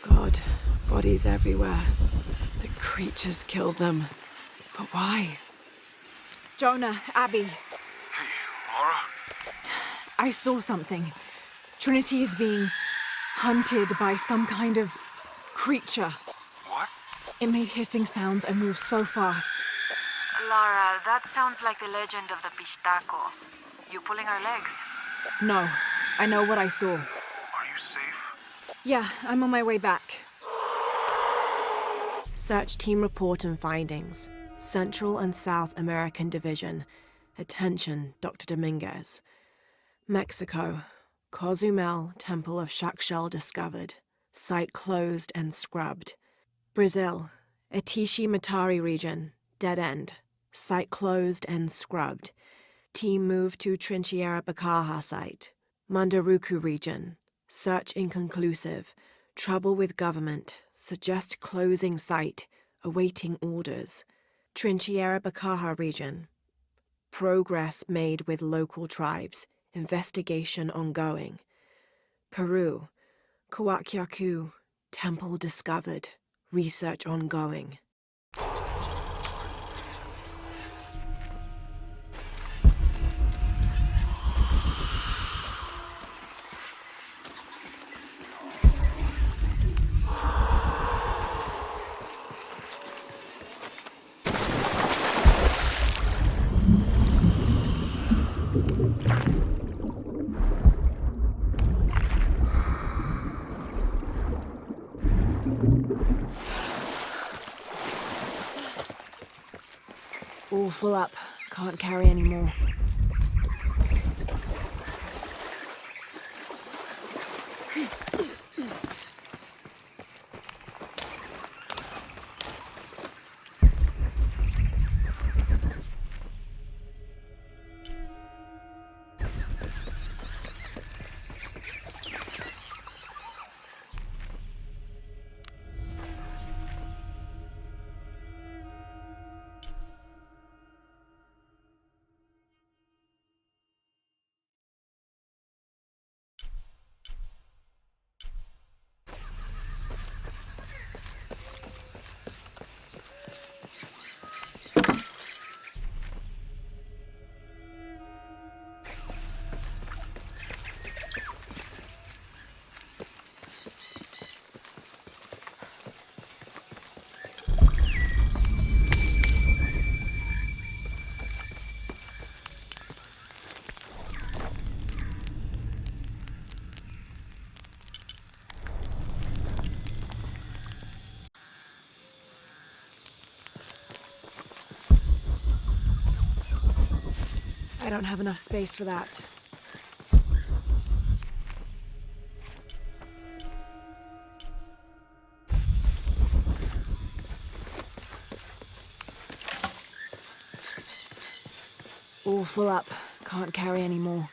God, bodies everywhere. The creatures kill them. But why? Jonah, Abby. Hey, Laura? I saw something. Trinity is being hunted by some kind of creature. What? It made hissing sounds and moved so fast. Lara, that sounds like the legend of the Pistaco. You pulling our legs? No, I know what I saw. Are you safe? Yeah, I'm on my way back. Search team report and findings. Central and South American Division. Attention, Dr. Dominguez. Mexico. Cozumel, Temple of Shakshel discovered. Site closed and scrubbed. Brazil. Atishi Matari region, dead end. Site closed and scrubbed. Team moved to Trinchiera Bakaha site. Mandaruku region. Search inconclusive. Trouble with government. Suggest closing site. Awaiting orders. Trinchiera Bakaha region. Progress made with local tribes. Investigation ongoing. Peru. Kawakyaku. Temple discovered. Research ongoing. All full up. Can't carry any more. I don't have enough space for that. All full up. Can't carry any more.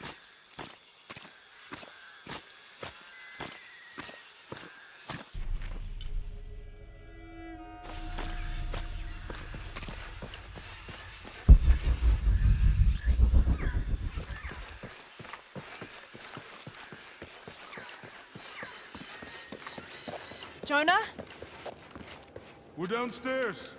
Jonah? We're downstairs.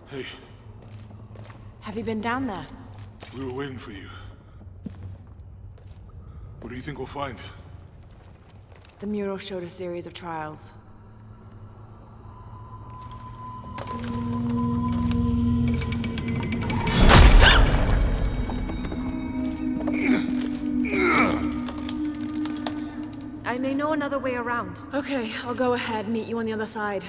Hey. Have you been down there? We were waiting for you. What do you think we'll find? The mural showed a series of trials. I may know another way around. Okay, I'll go ahead, meet you on the other side.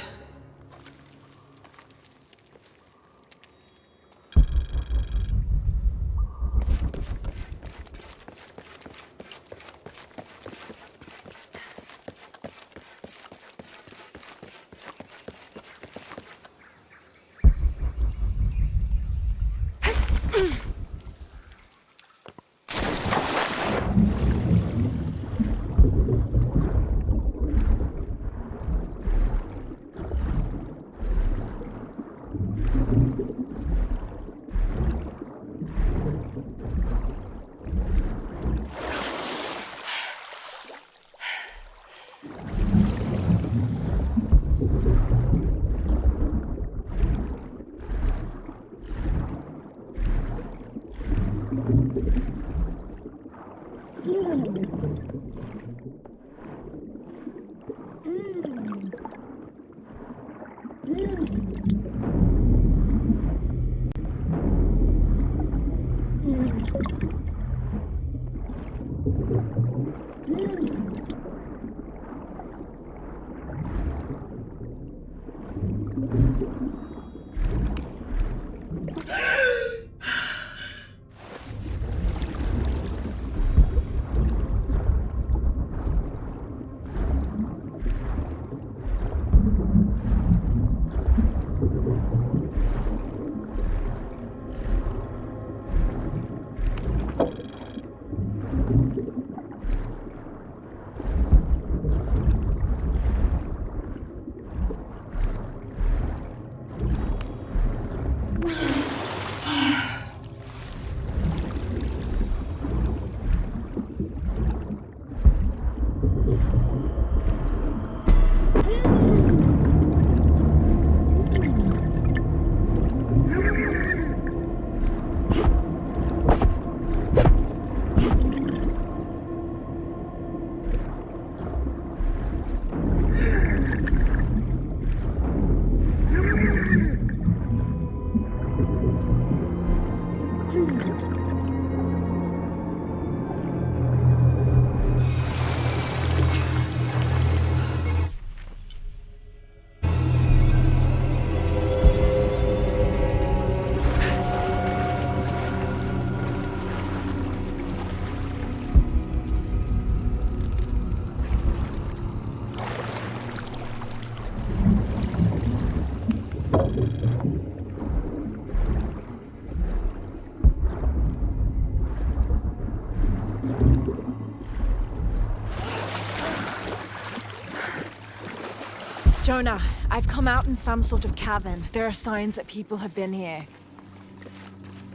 Jonah, I've come out in some sort of cavern. There are signs that people have been here.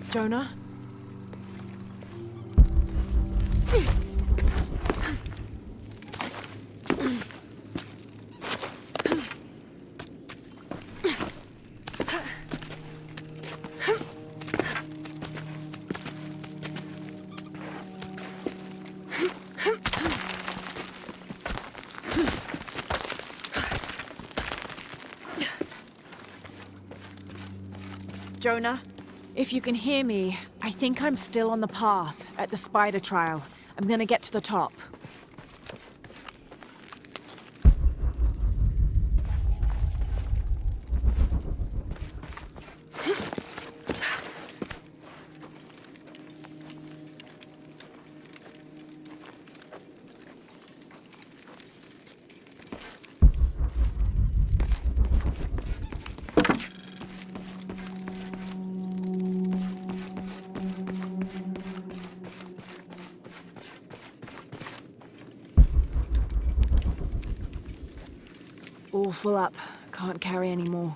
Jonah? Jonah, if you can hear me, I think I'm still on the path at the spider trial. I'm gonna get to the top. All full up. Can't carry any more.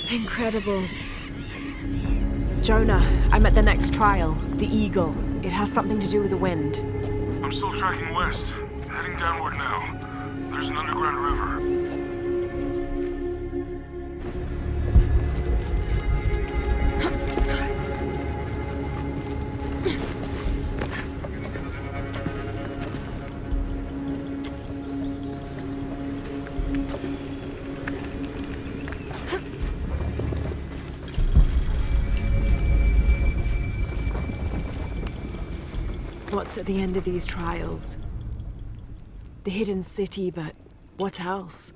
Incredible. Jonah, I'm at the next trial. The Eagle. It has something to do with the wind. I'm still tracking west. Heading downward now. There's an underground river. What's at the end of these trials? The hidden city, but what else?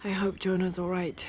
I hope Jonah's all right.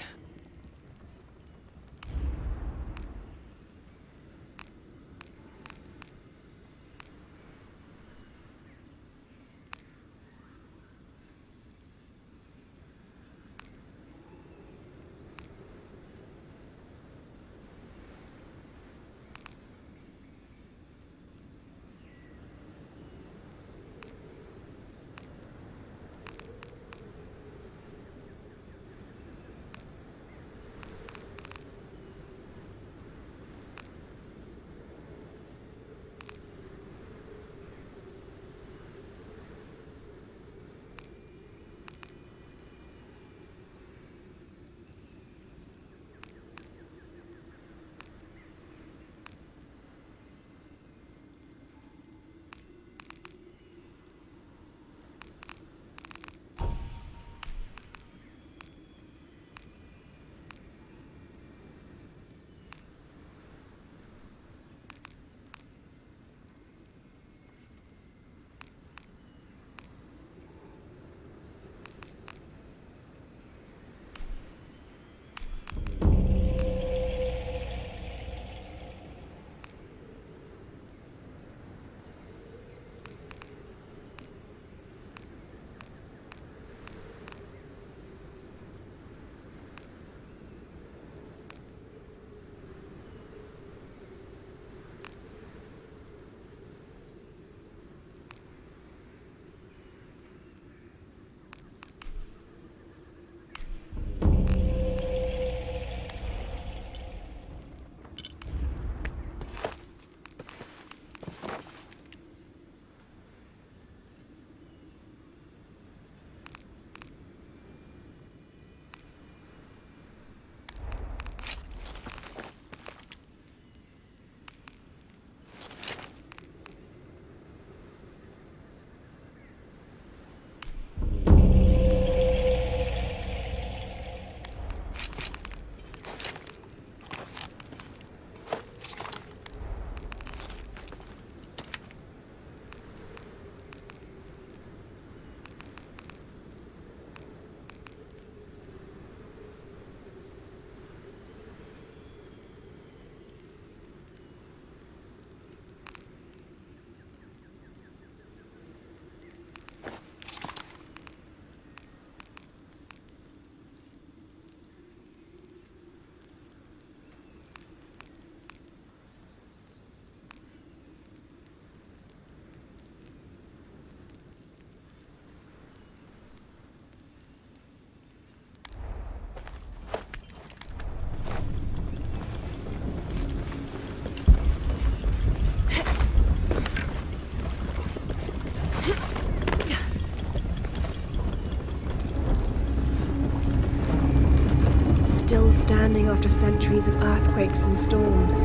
still standing after centuries of earthquakes and storms.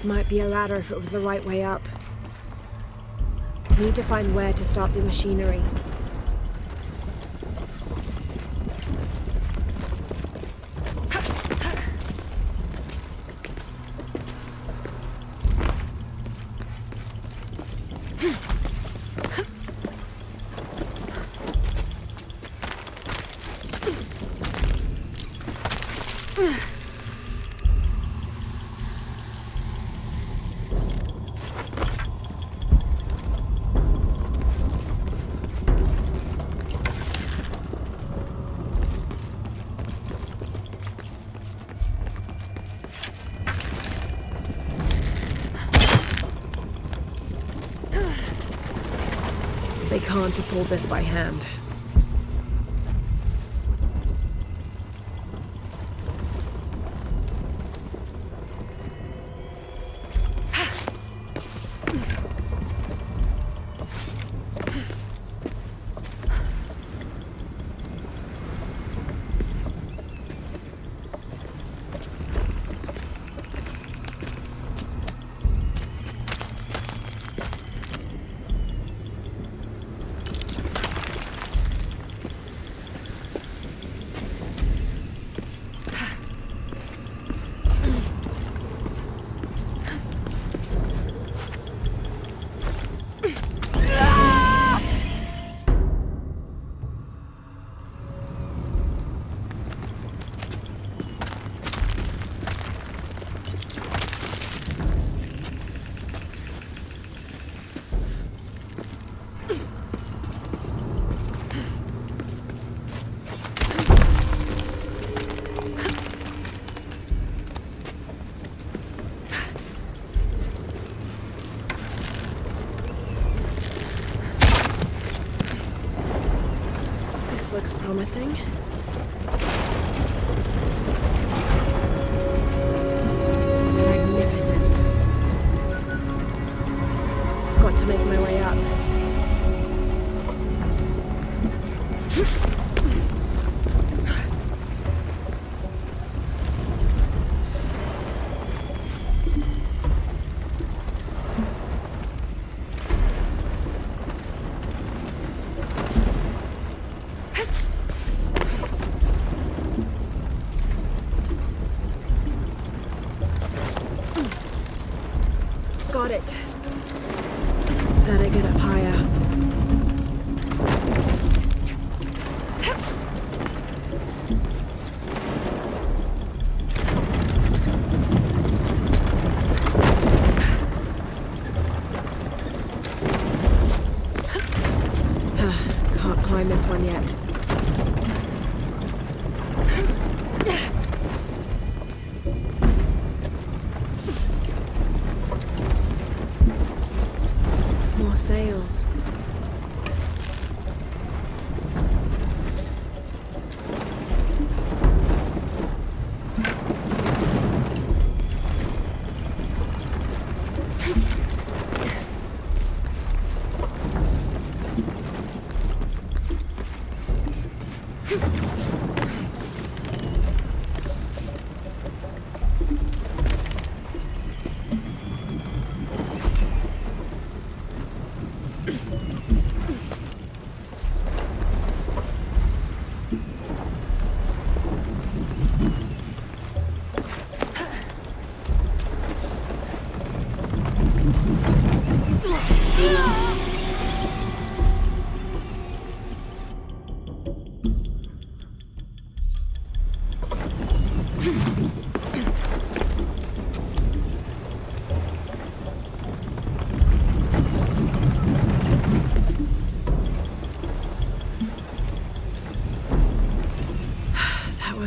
Might be a ladder if it was the right way up. Need to find where to start the machinery. They can't have pulled this by hand. This looks promising. Magnificent. Got to make my way up. Got it. Better get up higher. Can't climb this one yet. More sails.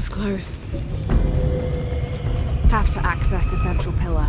was close. Have to access the central pillar.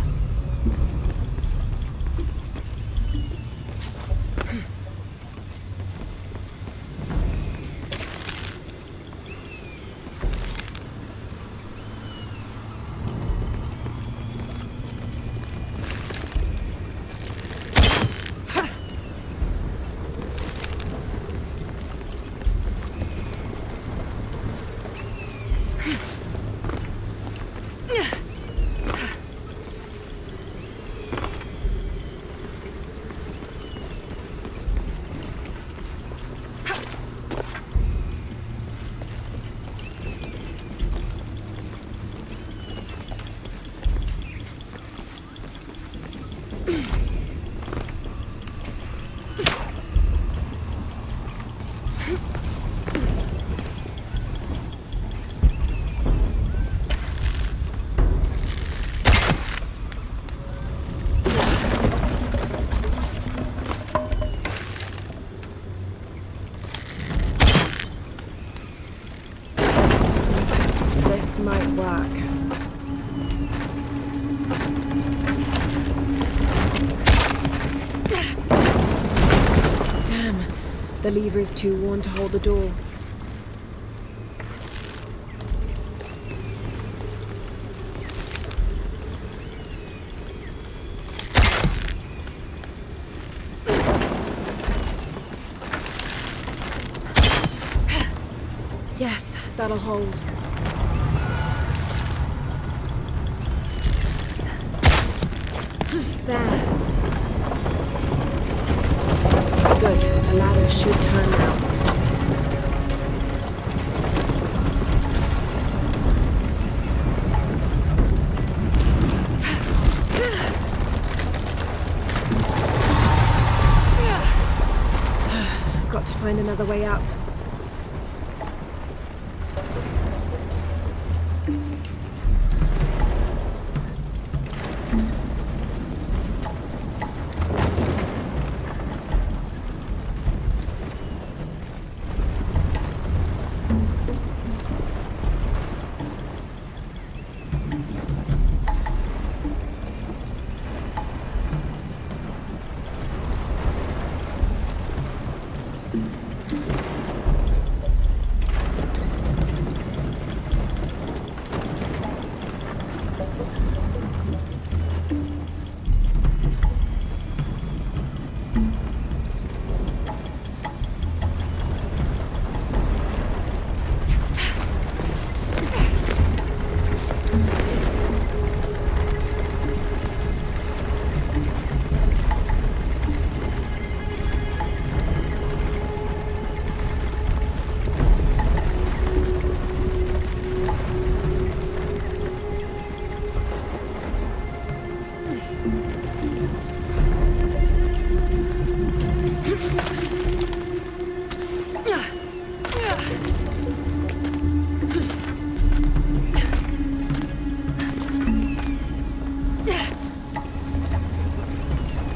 This might work. Damn, the lever is too worn to hold the door. Yes, that'll hold. There. Good. The ladder should turn now. Got to find another way up.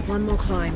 One more climb.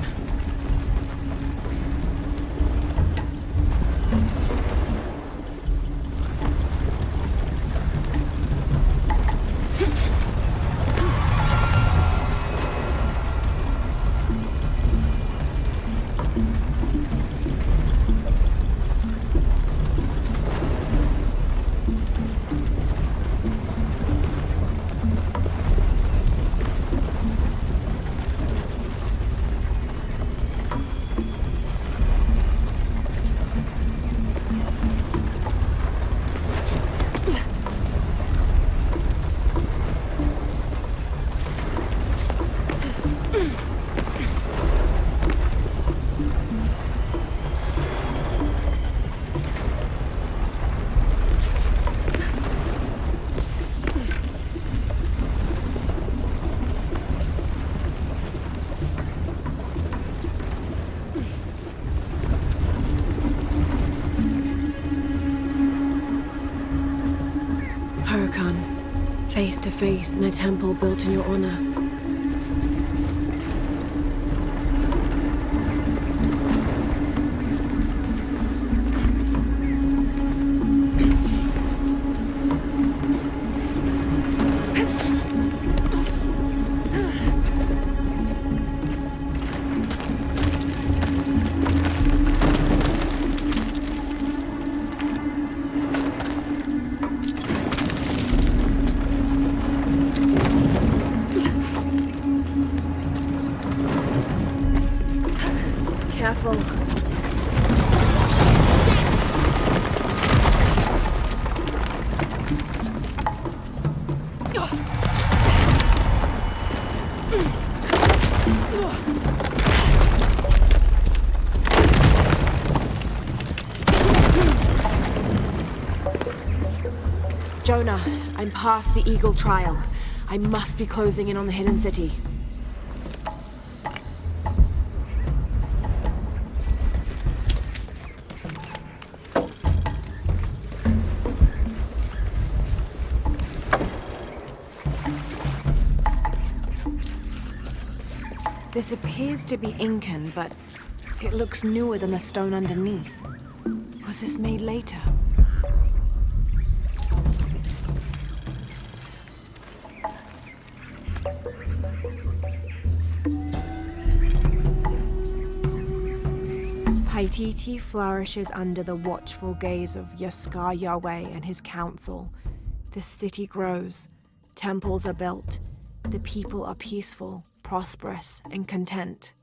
Face to face in a temple built in your honor. Jonah, I'm past the Eagle Trial. I must be closing in on the Hidden City. This appears to be Incan, but it looks newer than the stone underneath. Was this made later? Paititi flourishes under the watchful gaze of Yaskar Yahweh and his council. The city grows, temples are built, the people are peaceful, prosperous, and content.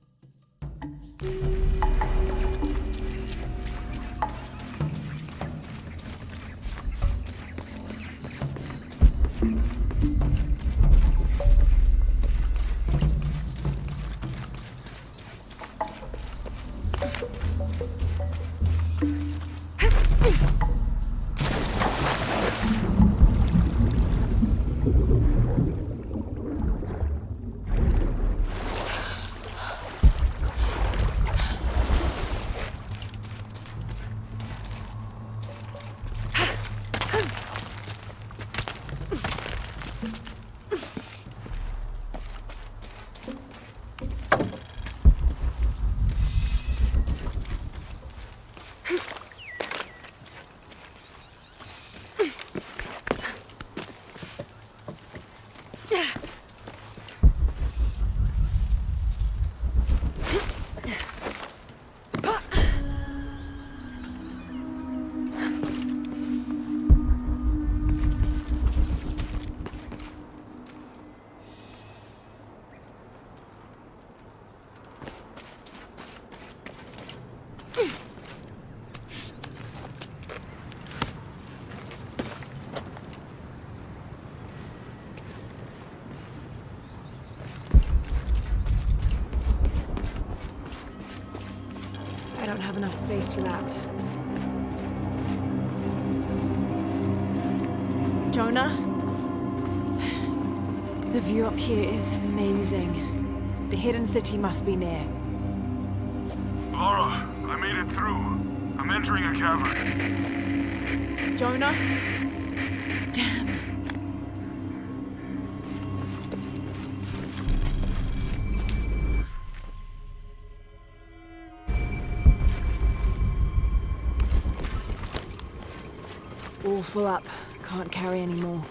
I don't have enough space for that. Jonah? The view up here is amazing. The hidden city must be near. Laura, I made it through. I'm entering a cavern. Jonah? Damn. All full up. Can't carry any more.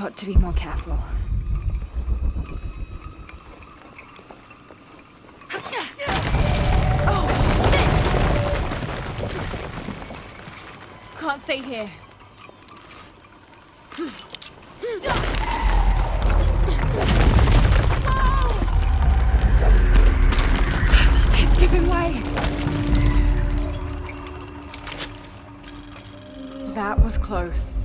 got to be more careful. Oh, shit! Can't stay here. It's giving way. That was close.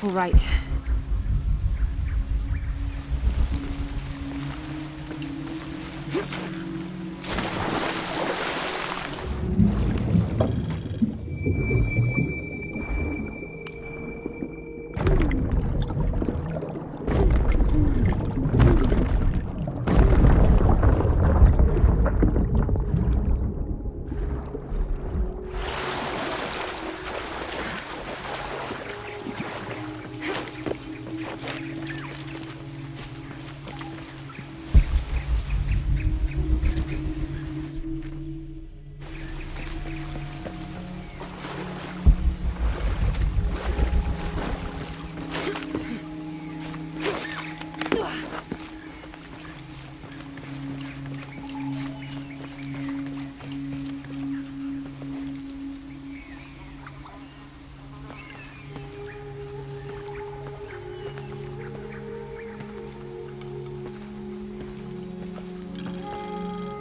All right.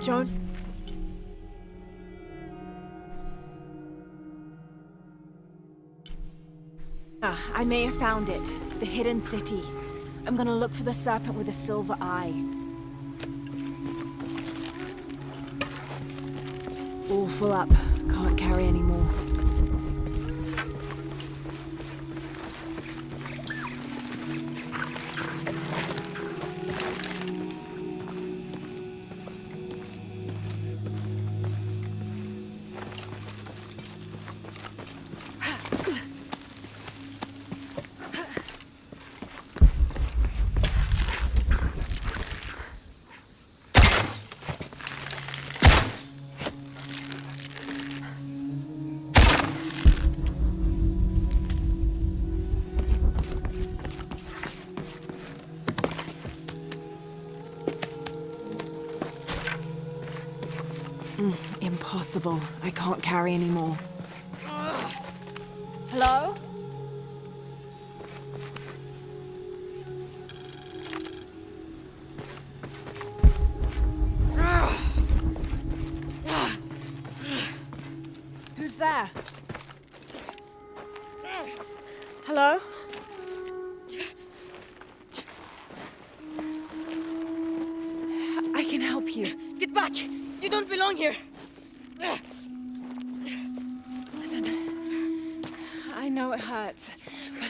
Joan? I may have found it. The hidden city. I'm gonna look for the serpent with a silver eye. All full up. Can't carry any more. Impossible. I can't carry any more. Hello? Who's there? Hello? I can help you. Get back! You don't belong here! Listen, I know it hurts, but...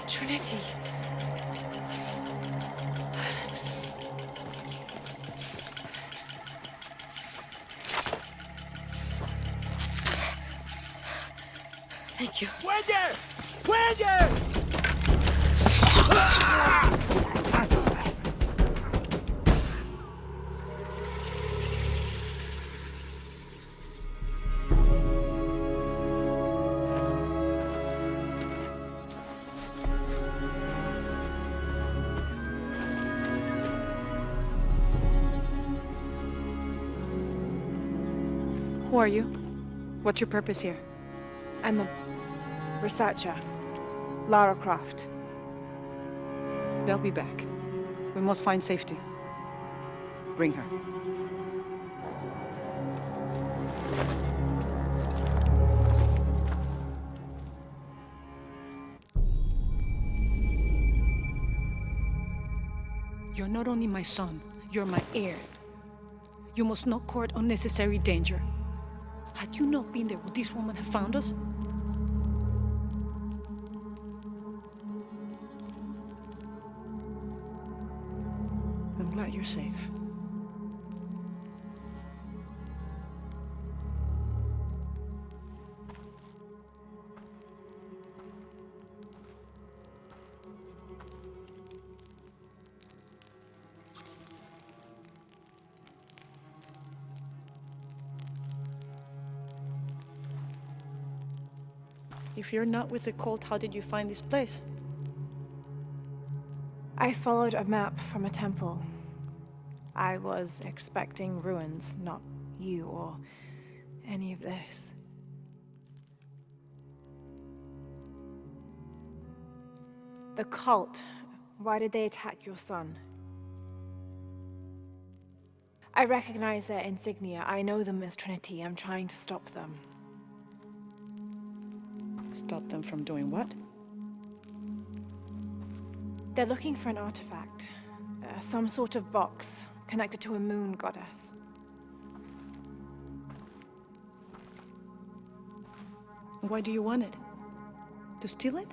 Trinity. Thank you. ¡Fuelle! ¡Fuelle! Who are you? What's your purpose here? I'm a researcher. Lara Croft. They'll be back. We must find safety. Bring her. You're not only my son, you're my heir. You must not court unnecessary danger. Had you not been there, would this woman have found us? I'm glad you're safe. If you're not with the cult, how did you find this place? I followed a map from a temple. I was expecting ruins, not you or any of this. The cult, why did they attack your son? I recognize their insignia. I know them as Trinity. I'm trying to stop them. Stop them from doing what? They're looking for an artifact. Some sort of box connected to a moon goddess. Why do you want it? To steal it?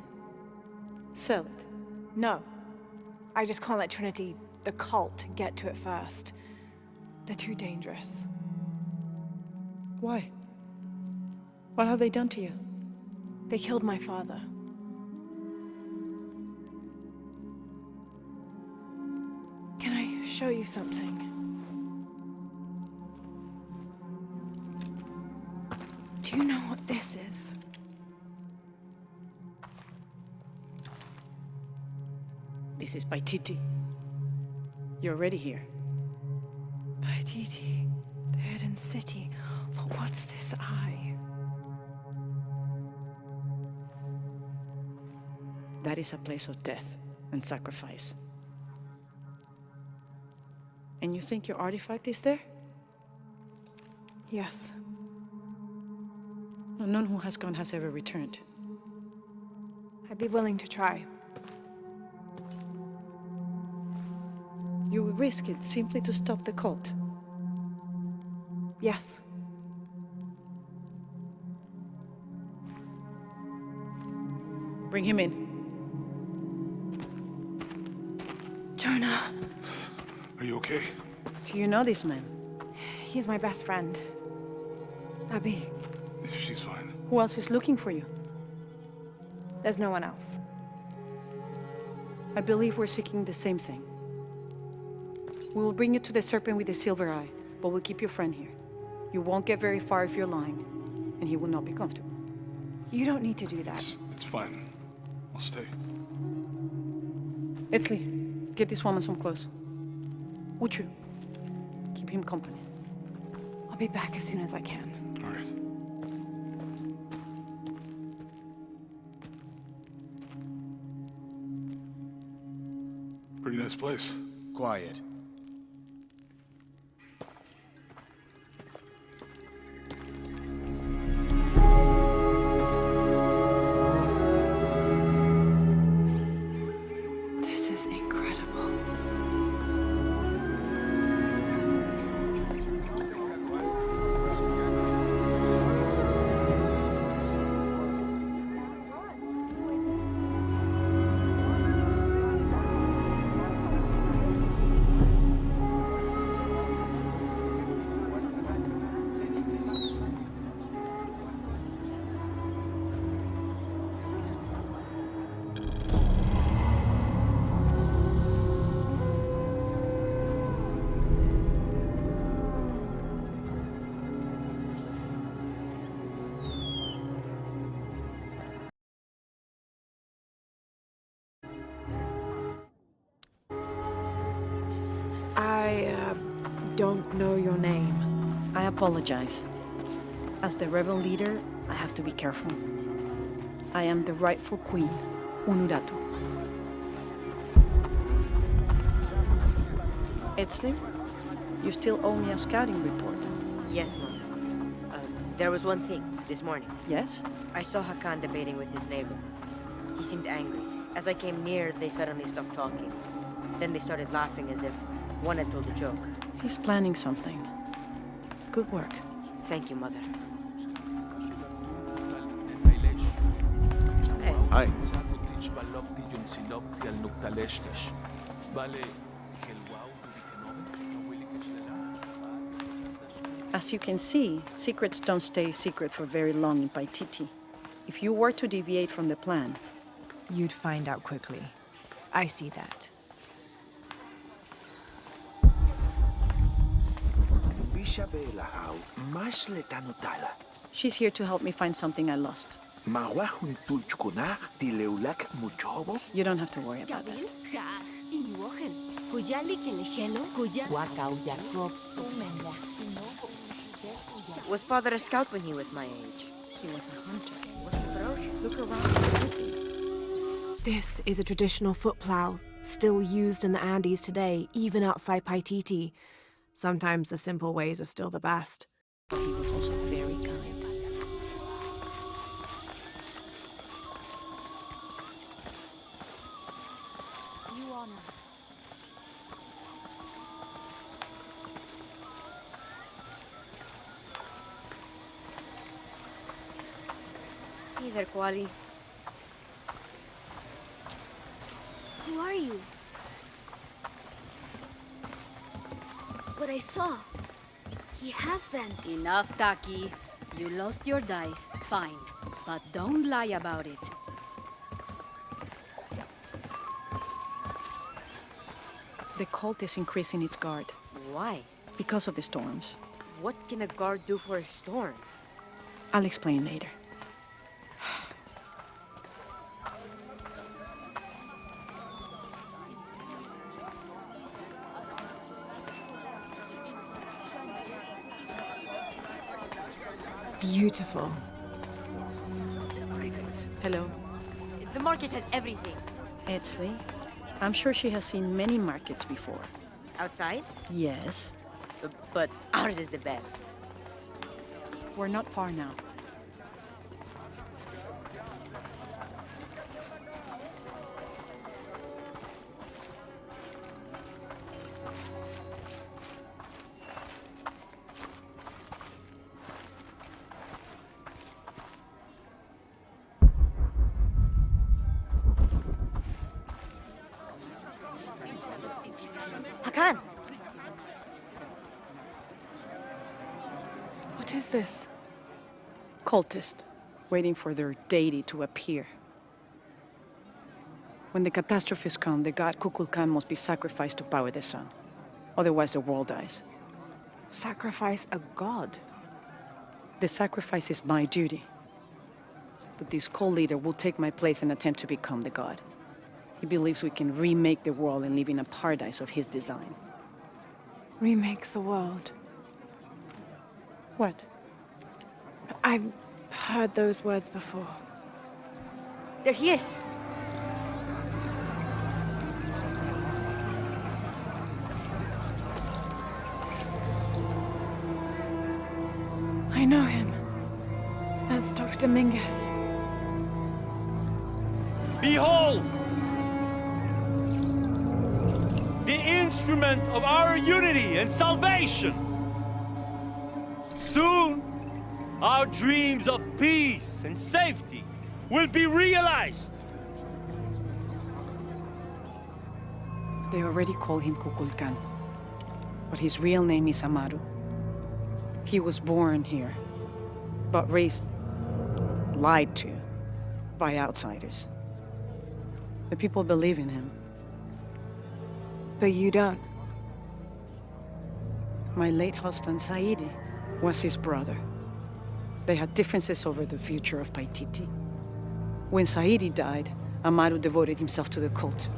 Sell it? No. I just can't let Trinity, the cult, get to it first. They're too dangerous. Why? What have they done to you? They killed my father. Can I show you something? Do you know what this is? This is by Titi. You're already here. By Titi, the hidden city. But what's this eye? That is a place of death and sacrifice. And you think your artifact is there? Yes. No, none who has gone has ever returned. I'd be willing to try. You would risk it simply to stop the cult? Yes. Bring him in. Jonah. Are you okay? Do you know this man? He's my best friend. Abby. She's fine. Who else is looking for you? There's no one else. I believe we're seeking the same thing. We will bring you to the serpent with the silver eye, but we'll keep your friend here. You won't get very far if you're lying, and he will not be comfortable. You don't need to do that. It's fine. I'll stay. Etzli, get this woman some clothes. Uchu, keep him company. I'll be back as soon as I can. All right. Pretty nice place. Quiet. This is incredible. I don't know your name. I apologize. As the rebel leader, I have to be careful. I am the rightful queen, Unuratu. Etzli, you still owe me a scouting report. Yes, Mom. There was one thing, this morning. Yes? I saw Hakan debating with his neighbor. He seemed angry. As I came near, they suddenly stopped talking. Then they started laughing as if one had told a joke. He's planning something. Good work. Thank you, Mother. Hi. As you can see, secrets don't stay secret for very long in Paititi. If you were to deviate from the plan, you'd find out quickly. I see that. She's here to help me find something I lost. You don't have to worry about that. Was Father a scout when he was my age? He was a hunter. Was he ferocious? Look around. This is a traditional foot plow, still used in the Andes today, even outside Paititi. Sometimes the simple ways are still the best. He was also very kind. You honor us. Hey there, Kwali. Who are you? What I saw. He has them. Enough, Taki. You lost your dice, fine. But don't lie about it. The cult is increasing its guard. Why? Because of the storms. What can a guard do for a storm? I'll explain later. Beautiful. Hello. The market has everything. Edsley, I'm sure she has seen many markets before. Outside? Yes. But ours is the best. We're not far now. Hakan! What is this? Cultist, waiting for their deity to appear. When the catastrophes come, the god Kukulkan must be sacrificed to power the sun. Otherwise, the world dies. Sacrifice a god? The sacrifice is my duty. But this cult leader will take my place and attempt to become the god. He believes we can remake the world and live in a paradise of his design. Remake the world? What? I've heard those words before. There he is! I know him. That's Dr. Dominguez. Behold! The instrument of our unity and salvation! Soon, our dreams of peace and safety will be realized! They already call him Kukulkan. But his real name is Amaru. He was born here, but raised, lied to, by outsiders. The people believe in him. But you don't. My late husband, Saidi, was his brother. They had differences over the future of Paititi. When Saidi died, Amaru devoted himself to the cult.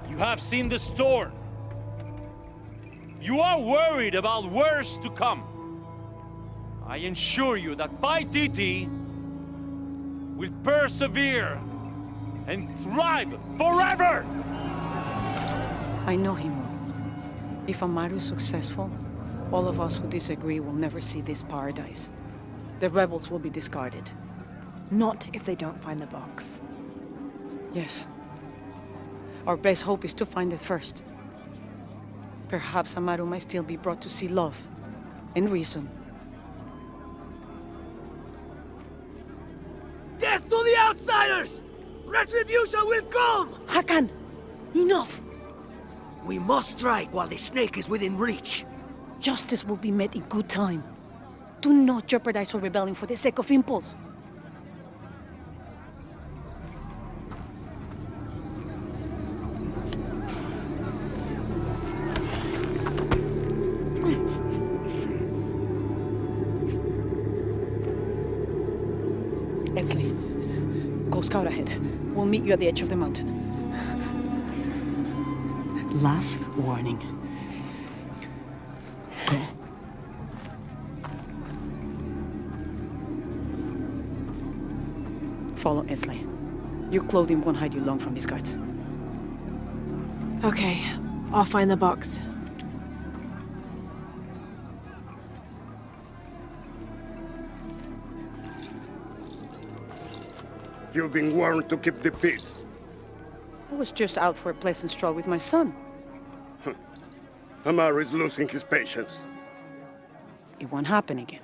You have seen the storm. You are worried about worse to come. I assure you that Paititi will persevere and thrive forever! I know he will. If Amaru is successful, all of us who disagree will never see this paradise. The rebels will be discarded. Not if they don't find the box. Yes, Our best hope is to find it first. Perhaps Amaru might still be brought to see love and reason. Death to the outsiders! Retribution will come! Hakan! Enough! We must strike while the snake is within reach. Justice will be met in good time. Do not jeopardize our rebellion for the sake of impulse. Edsley, go scout ahead. We'll meet you at the edge of the mountain. Last warning. Go. Follow Edsley. Your clothing won't hide you long from these guards. Okay, I'll find the box. You've been warned to keep the peace. I was just out for a pleasant stroll with my son. Amaru is losing his patience. It won't happen again.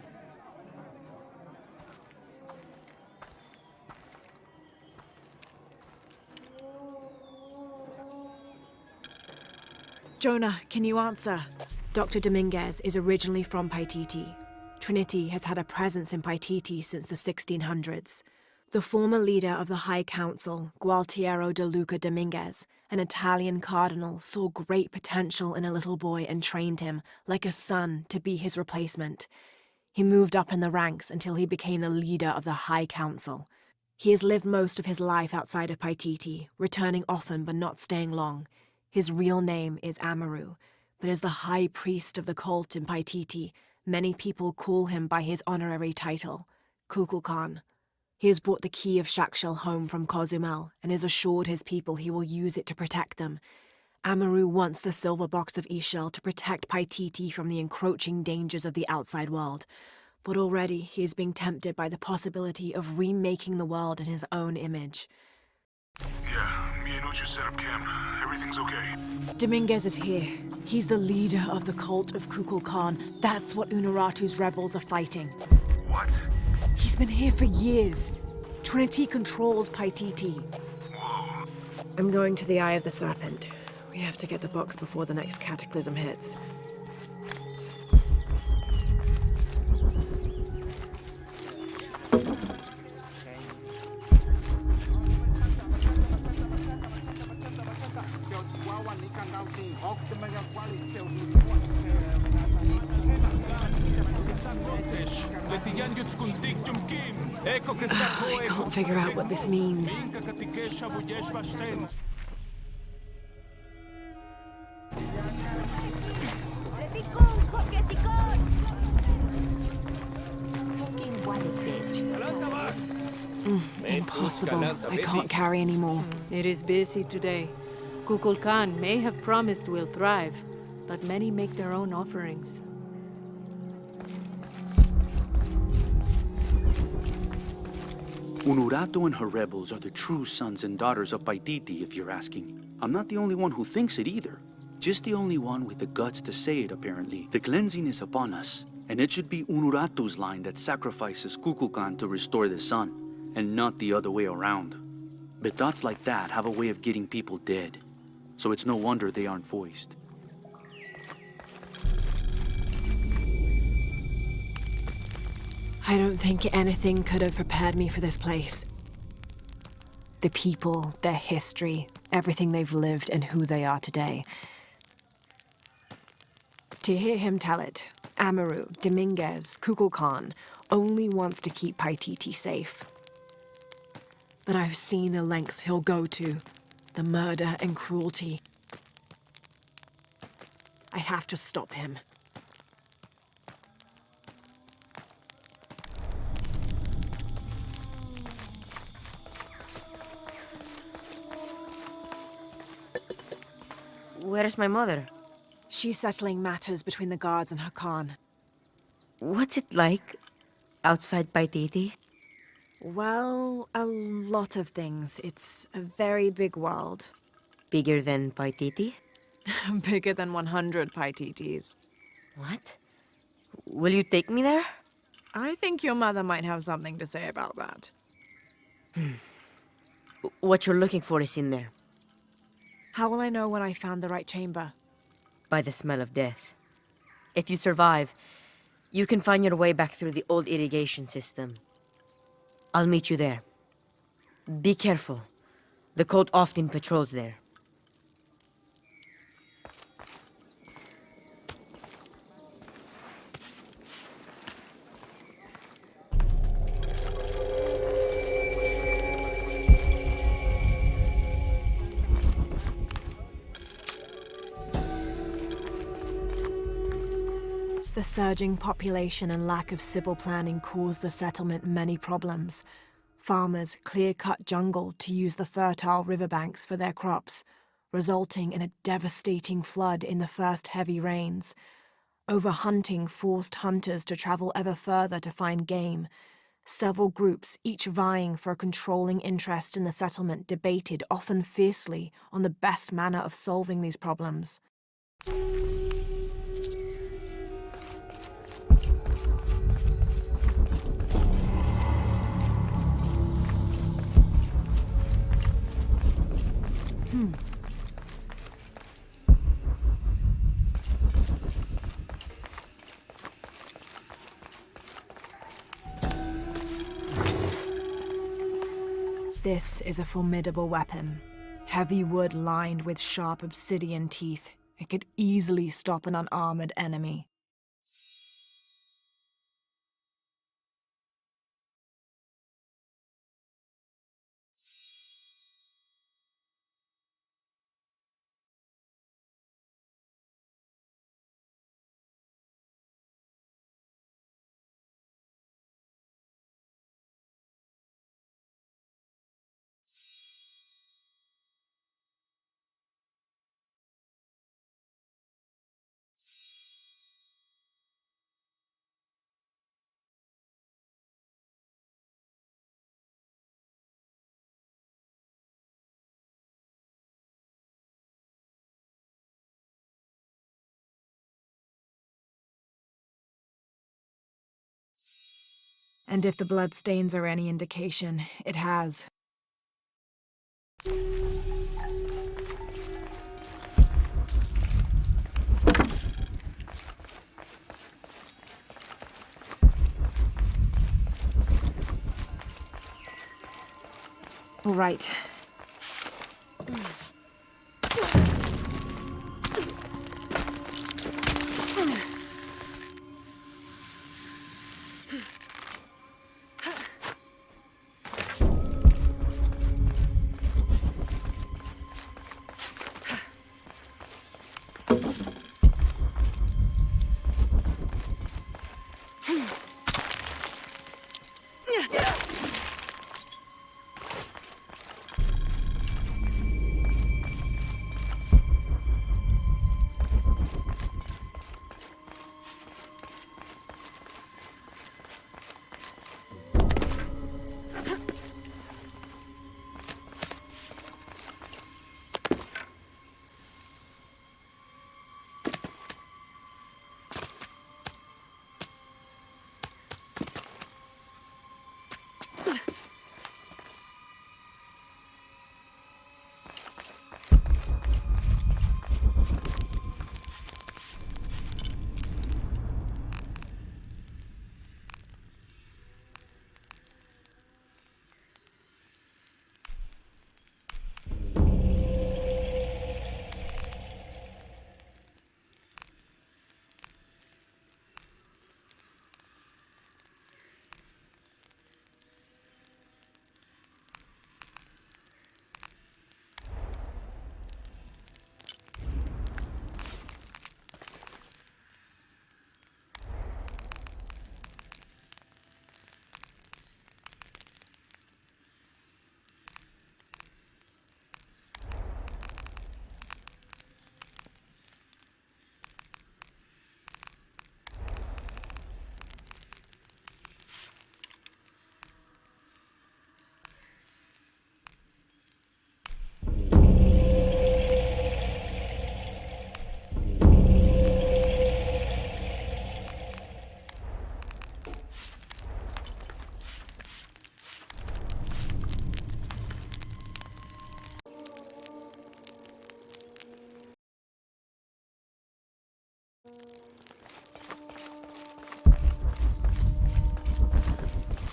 Jonah, can you answer? Dr. Dominguez is originally from Paititi. Trinity has had a presence in Paititi since the 1600s. The former leader of the High Council, Gualtiero de Luca Dominguez, an Italian cardinal, saw great potential in a little boy and trained him, like a son, to be his replacement. He moved up in the ranks until he became the leader of the High Council. He has lived most of his life outside of Paititi, returning often but not staying long. His real name is Amaru, but as the high priest of the cult in Paititi, many people call him by his honorary title, Kukulkan. He has brought the key of Shakshel home from Cozumel and has assured his people he will use it to protect them. Amaru wants the silver box of Ishel to protect Paititi from the encroaching dangers of the outside world, but already he is being tempted by the possibility of remaking the world in his own image. Yeah, me and Uchu set up camp. Everything's okay. Dominguez is here. He's the leader of the cult of Kukulkan. That's what Unuratu's rebels are fighting. What? He's been here for years. Trinity controls Paititi. Whoa. I'm going to the Eye of the Serpent. We have to get the box before the next cataclysm hits. I can't figure out what this means. Impossible. I can't carry anymore. It is busy today. Kukulkan may have promised we'll thrive, but many make their own offerings. Unuratu and her rebels are the true sons and daughters of Paititi, if you're asking. I'm not the only one who thinks it either. Just the only one with the guts to say it, apparently. The cleansing is upon us, and it should be Unuratu's line that sacrifices Kukulkan to restore the sun, and not the other way around. But thoughts like that have a way of getting people dead, so it's no wonder they aren't voiced. I don't think anything could have prepared me for this place. The people, their history, everything they've lived and who they are today. To hear him tell it, Amaru, Dominguez, Kukulkan only wants to keep Paititi safe. But I've seen the lengths he'll go to, the murder and cruelty. I have to stop him. Where's my mother? She's settling matters between the guards and her Khan. What's it like outside Paititi? Well, a lot of things. It's a very big world. Bigger than Paititi? Bigger than 100 Paititis. What? Will you take me there? I think your mother might have something to say about that. What you're looking for is in there. How will I know when I found the right chamber? By the smell of death. If you survive, you can find your way back through the old irrigation system. I'll meet you there. Be careful. The cult often patrols there. The surging population and lack of civil planning caused the settlement many problems. Farmers clear-cut jungle to use the fertile riverbanks for their crops, resulting in a devastating flood in the first heavy rains. Overhunting forced hunters to travel ever further to find game. Several groups, each vying for a controlling interest in the settlement, debated, often fiercely, on the best manner of solving these problems. This is a formidable weapon. Heavy wood lined with sharp obsidian teeth. It could easily stop an unarmored enemy. And if the bloodstains are any indication, it has. All right.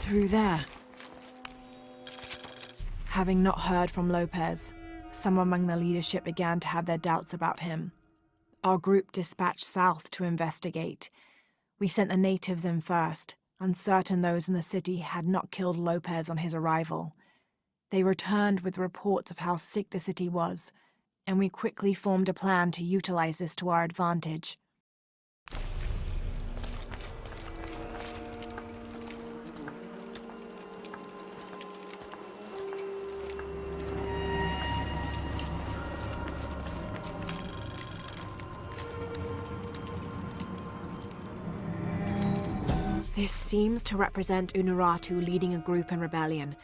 Through there. Having not heard from Lopez, some among the leadership began to have their doubts about him. Our group dispatched south to investigate. We sent the natives in first, uncertain those in the city had not killed Lopez on his arrival. They returned with reports of how sick the city was, and we quickly formed a plan to utilize this to our advantage. This seems to represent Unuratu leading a group in rebellion.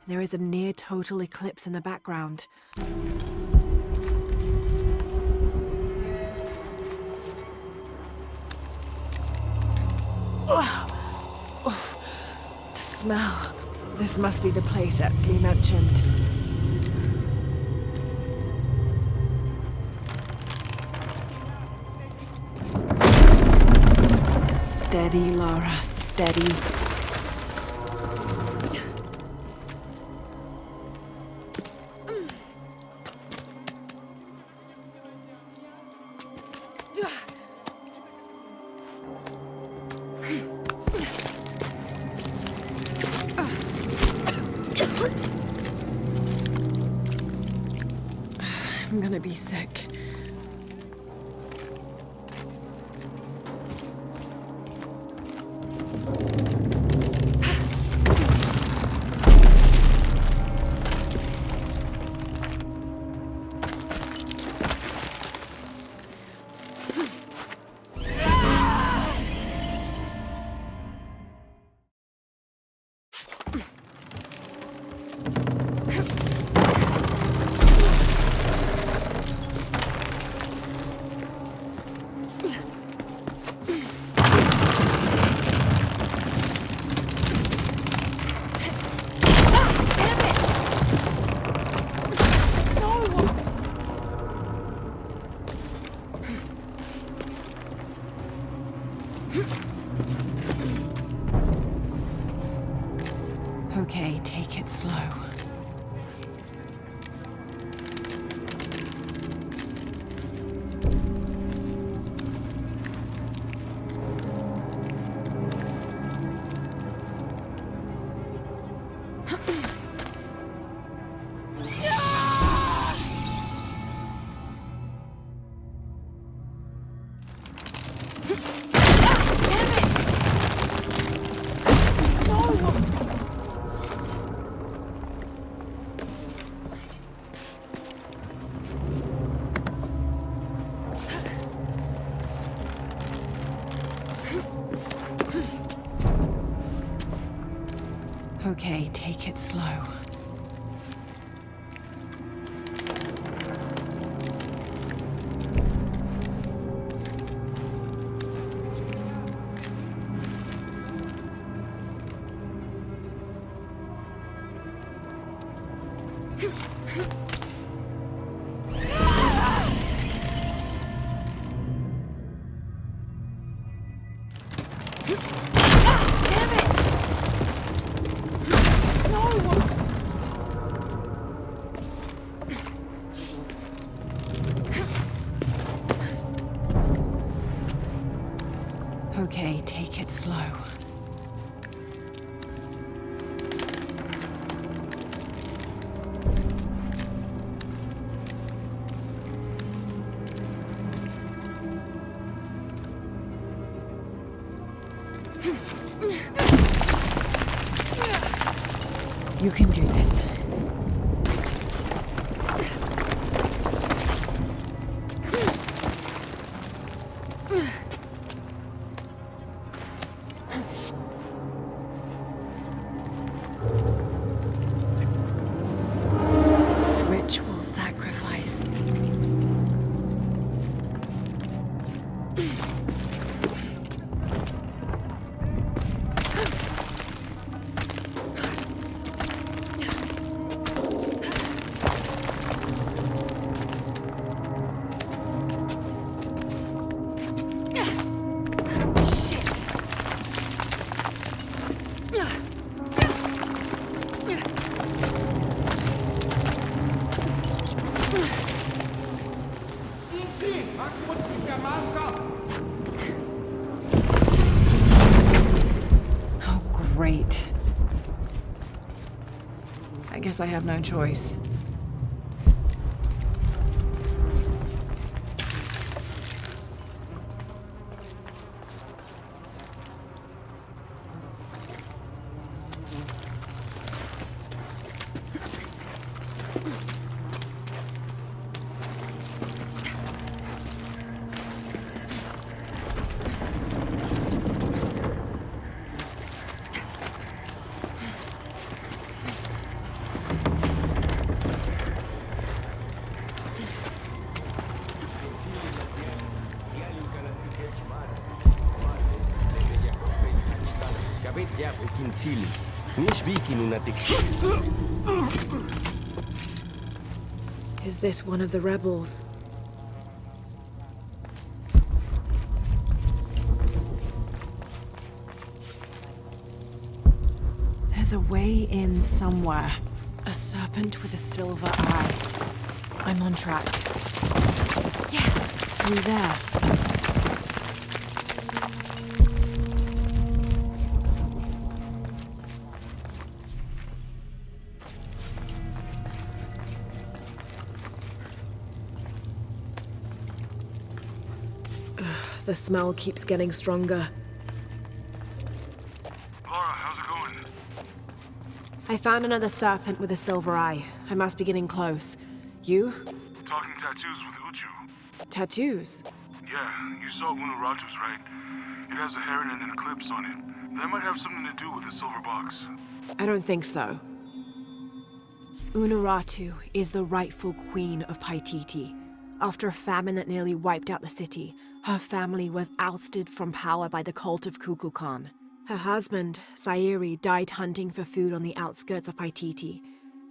There is a near-total eclipse in the background. The smell. This must be the place Etsley mentioned. Steady, Lara, steady. I'm gonna be sick. Okay, take it slow. Okay, take it slow. Okay, take it slow. You can do this. Ritual sacrifice. Oh, great. I guess I have no choice. Is this one of the rebels? There's a way in somewhere. A serpent with a silver eye. I'm on track. Yes, through there. The smell keeps getting stronger. Laura, how's it going? I found another serpent with a silver eye. I must be getting close. You? Talking tattoos with Uchu. Tattoos? Yeah, you saw Unuratu's, right? It has a heron and an eclipse on it. That might have something to do with the silver box. I don't think so. Unuratu is the rightful queen of Paititi. After a famine that nearly wiped out the city, her family was ousted from power by the cult of Kukulkan. Her husband, Sayiri, died hunting for food on the outskirts of Paititi.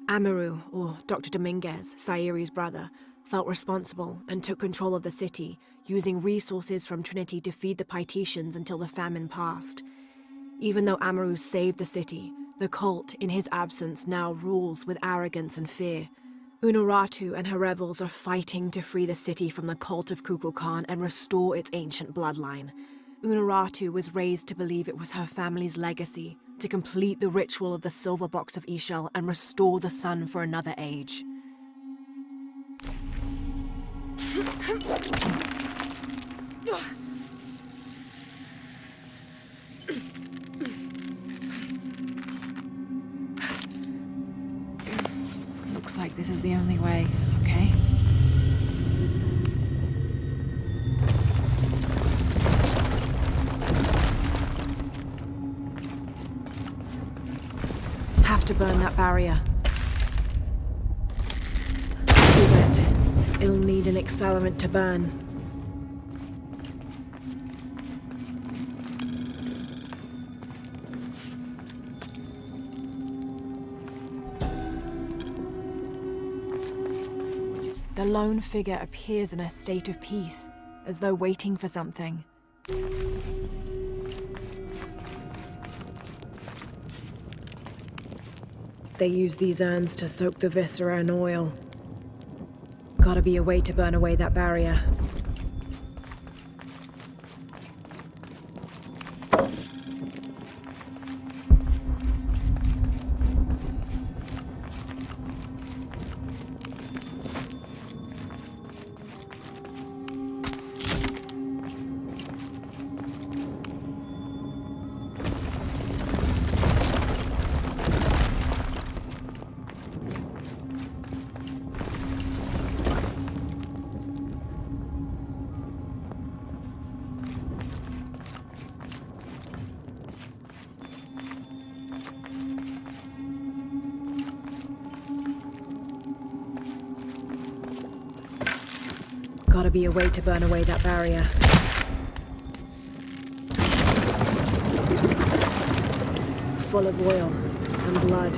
Amaru, or Dr. Dominguez, Sayiri's brother, felt responsible and took control of the city, using resources from Trinity to feed the Paititians until the famine passed. Even though Amaru saved the city, the cult, in his absence, now rules with arrogance and fear. Unuratu and her rebels are fighting to free the city from the cult of Kukulkan and restore its ancient bloodline. Unuratu was raised to believe it was her family's legacy, to complete the ritual of the silver box of Ishel and restore the sun for another age. Looks like this is the only way, okay? Have to burn that barrier. Too late. It'll need an accelerant to burn. The lone figure appears in a state of peace, as though waiting for something. They use these urns to soak the viscera in oil. Gotta be a way to burn away that barrier. Gotta be a way to burn away that barrier. Full of oil and blood.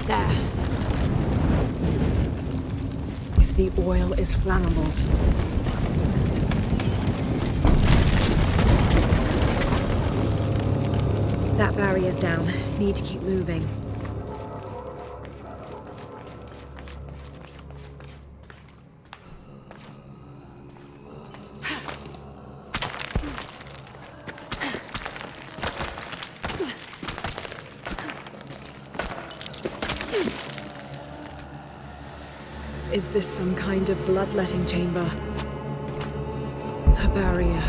There. If the oil is flammable, barrier's down. Need to keep moving. Is this some kind of bloodletting chamber? A barrier.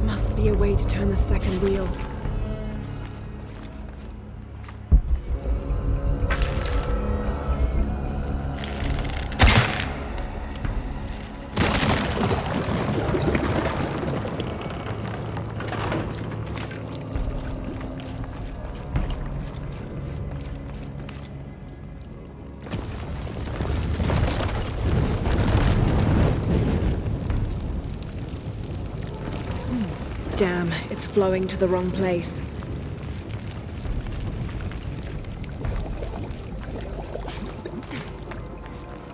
Must be a way to turn the second wheel. Damn, it's flowing to the wrong place.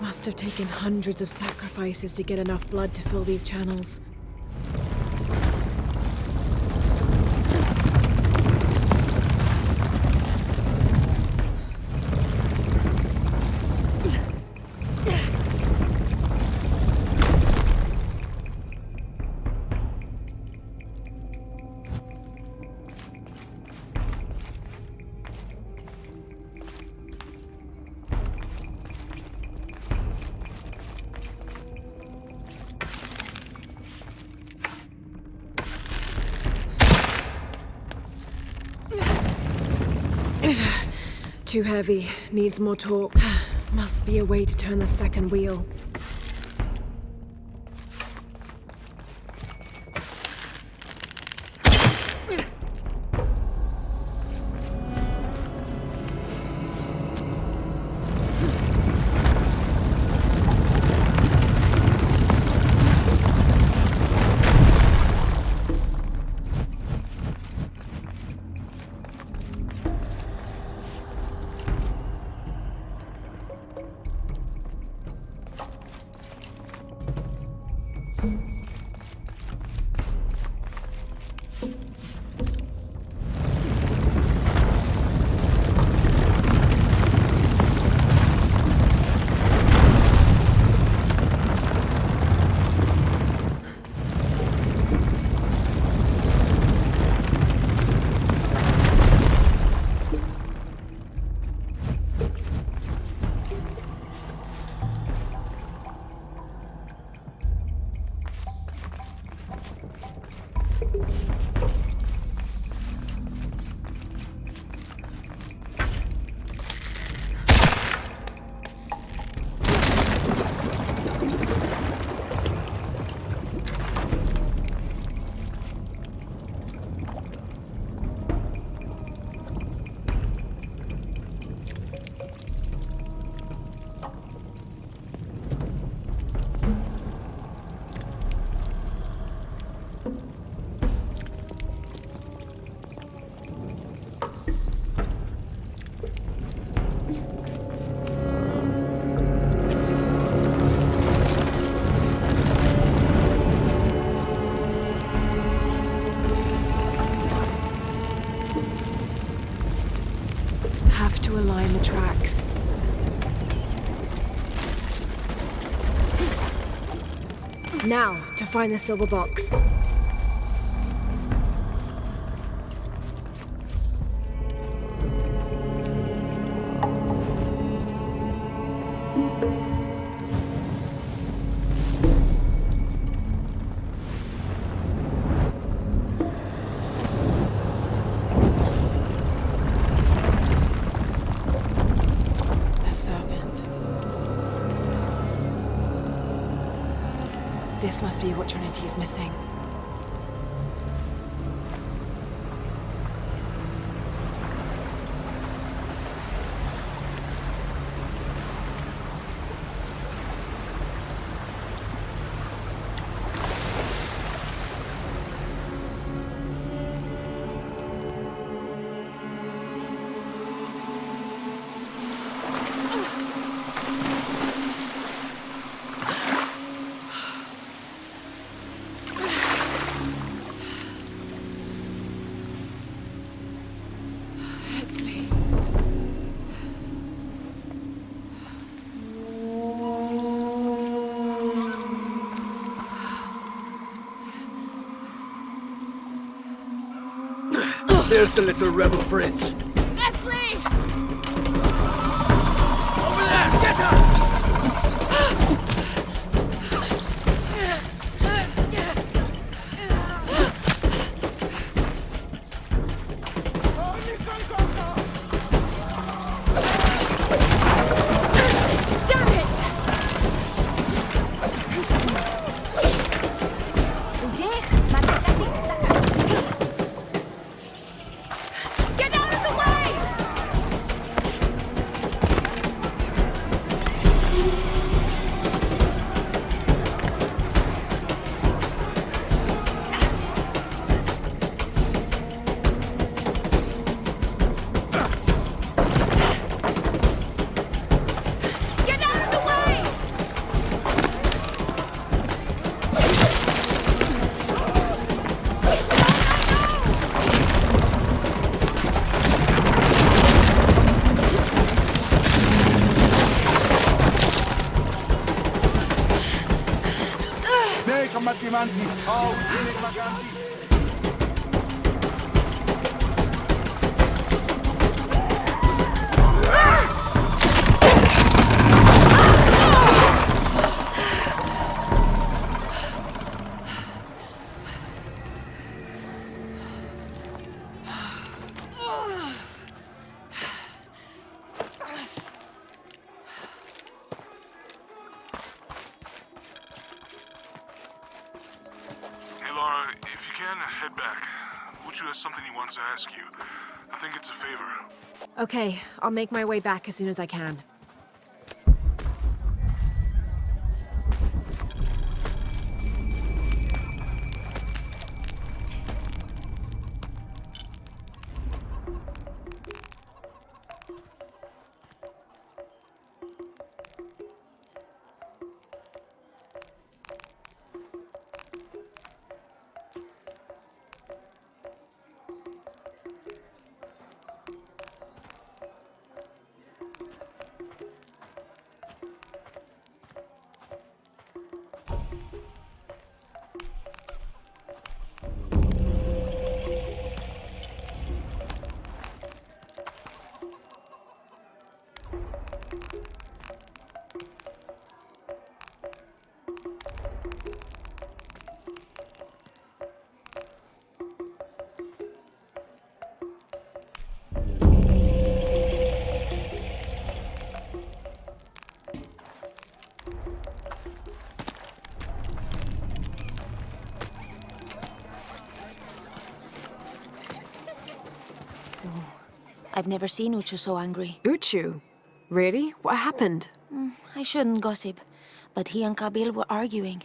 Must have taken hundreds of sacrifices to get enough blood to fill these channels. Too heavy. Needs more torque. Must be a way to turn the second wheel. Have to align the tracks. Now, to find the silver box. This must be what Trinity's missing. There's the little rebel prince. Leslie! Over there! Get her! Hey, Laura, if you can, head back. Uchu has something he wants to ask you. I think it's a favor. Okay, I'll make my way back as soon as I can. I've never seen Uchu so angry. Uchu? Really? What happened? I shouldn't gossip, but he and Kabil were arguing.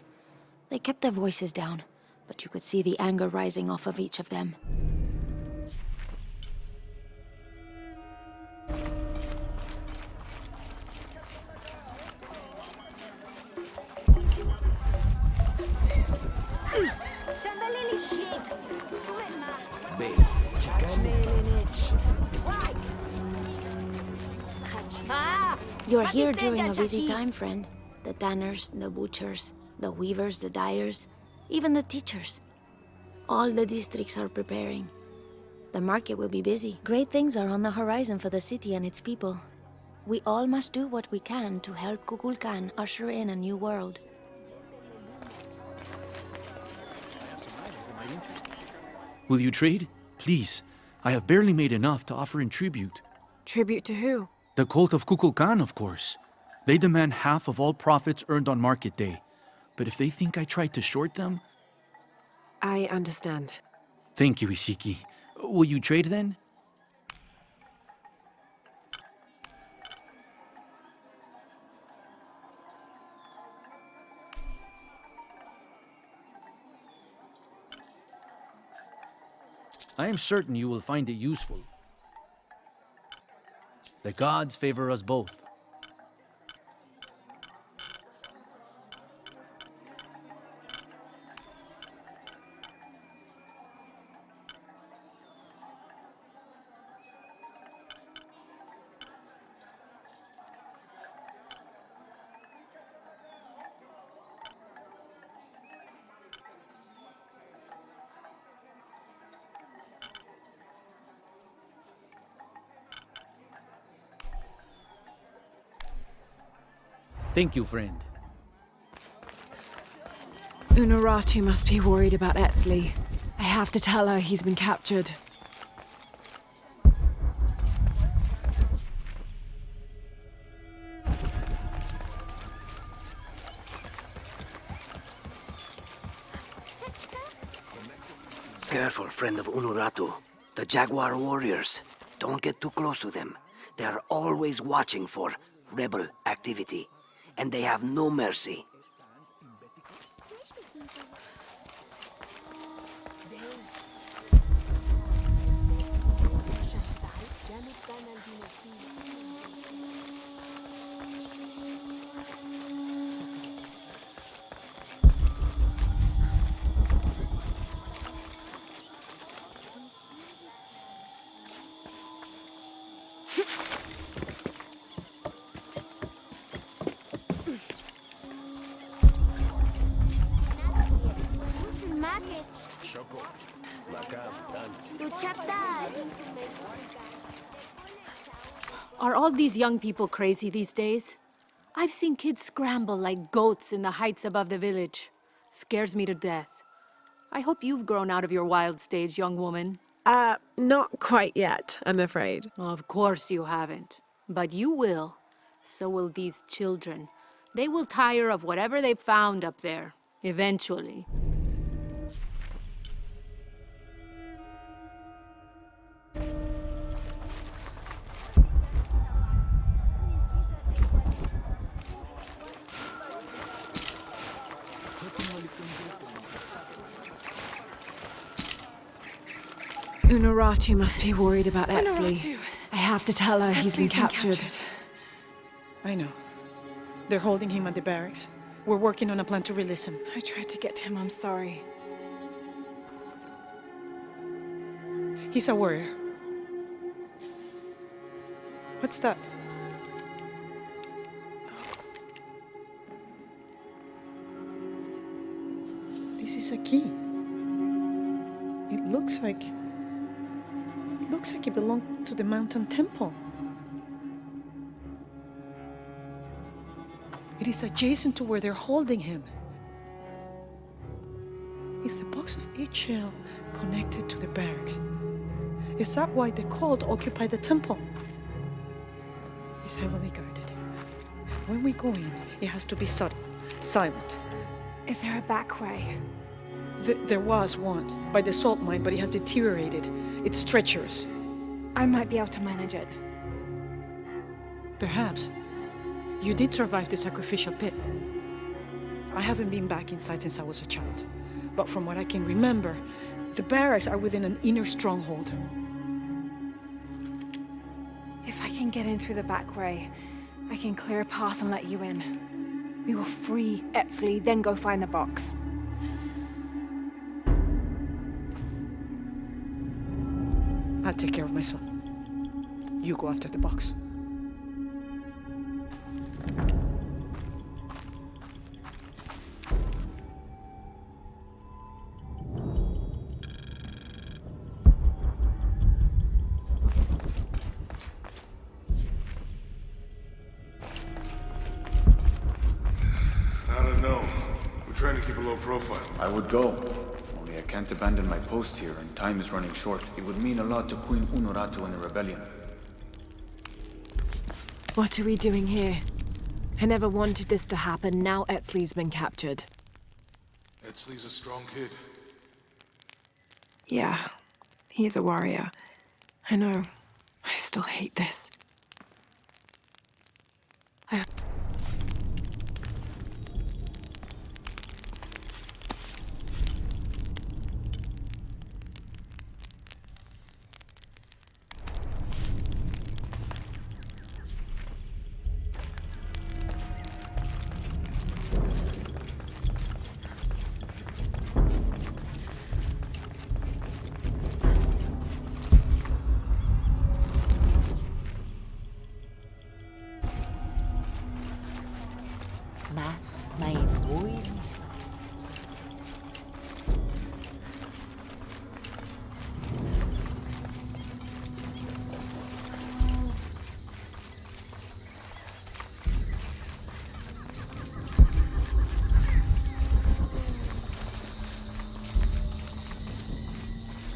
They kept their voices down, but you could see the anger rising off of each of them. You're here during a busy time, friend. The tanners, the butchers, the weavers, the dyers, even the teachers. All the districts are preparing. The market will be busy. Great things are on the horizon for the city and its people. We all must do what we can to help Kukulkan usher in a new world. Will you trade? Please. I have barely made enough to offer in tribute. Tribute to who? The cult of Kukulkan, of course. They demand half of all profits earned on market day. But if they think I tried to short them... I understand. Thank you, Ishiki. Will you trade then? I am certain you will find it useful. The gods favor us both. Thank you, friend. Unuratu must be worried about Etzli. I have to tell her he's been captured. Careful, friend of Unuratu. The Jaguar warriors. Don't get too close to them. They are always watching for rebel activity. And they have no mercy. Are all these young people crazy these days? I've seen kids scramble like goats in the heights above the village. Scares me to death. I hope you've grown out of your wild stage, young woman. Not quite yet, I'm afraid. Of course you haven't. But you will. So will these children. They will tire of whatever they've found up there. Eventually. Unuratu must be worried about Etzli. I have to tell her he's been captured. I know. They're holding him at the barracks. We're working on a plan to release him. I tried to get to him, I'm sorry. He's a warrior. What's that? This is a key. It looks like it belonged to the mountain temple. It is adjacent to where they're holding him. Is the box of eggshell connected to the barracks? Is that why the cult occupied the temple? It's heavily guarded. When we go in, it has to be subtle, silent. Is there a back way? There was one, by the salt mine, but it has deteriorated. It's treacherous. I might be able to manage it. Perhaps. You did survive the sacrificial pit. I haven't been back inside since I was a child. But from what I can remember, the barracks are within an inner stronghold. If I can get in through the back way, I can clear a path and let you in. We will free Etzli, then go find the box. I'll take care of my son. You go after the box. I don't know. We're trying to keep a low profile. I would go. Only I can't abandon my post here, and time is running short. It would mean a lot to Queen Unuratu and the rebellion. What are we doing here? I never wanted this to happen. Now Etzli's been captured. Etzli's a strong kid. Yeah, he's a warrior. I know. I still hate this.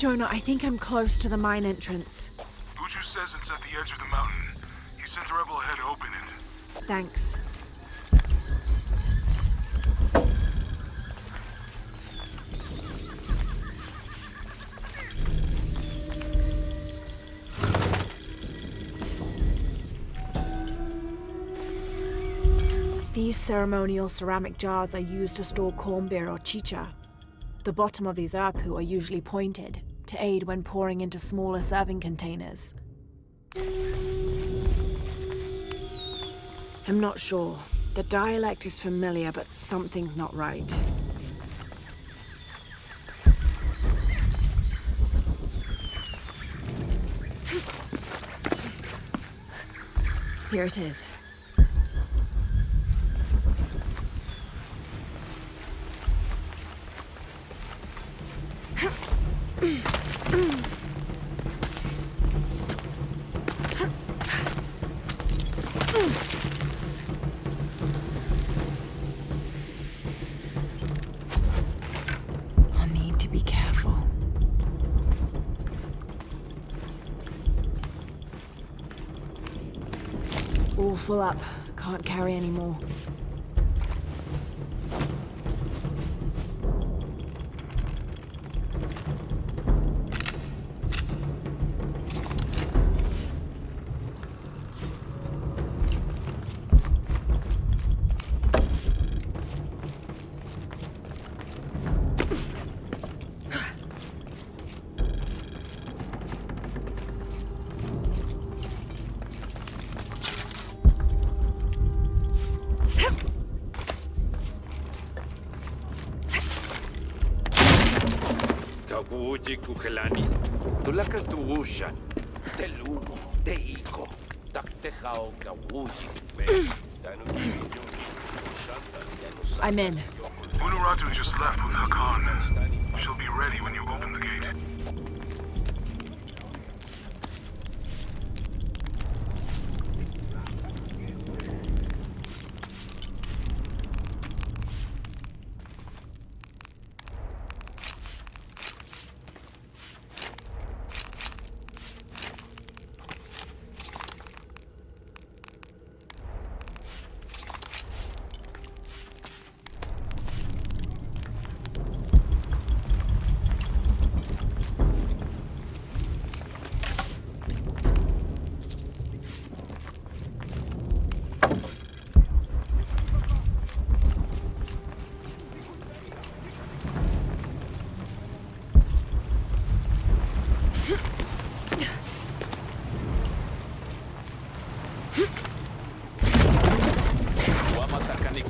Jonah, I think I'm close to the mine entrance. Butcher says it's at the edge of the mountain. He sent a rebel ahead to open it. Thanks. These ceremonial ceramic jars are used to store corn beer or chicha. The bottom of these erpu are usually pointed, to aid when pouring into smaller serving containers. I'm not sure. The dialect is familiar, but something's not right. Here it is. I'll need to be careful. All full up. Can't carry any more. Kawuji kuhelani, tulakas tuushan, telumo, teiko, taktehao kawuji, I'm in. Unuratu just left with Hakan. She'll be ready when you open the gate.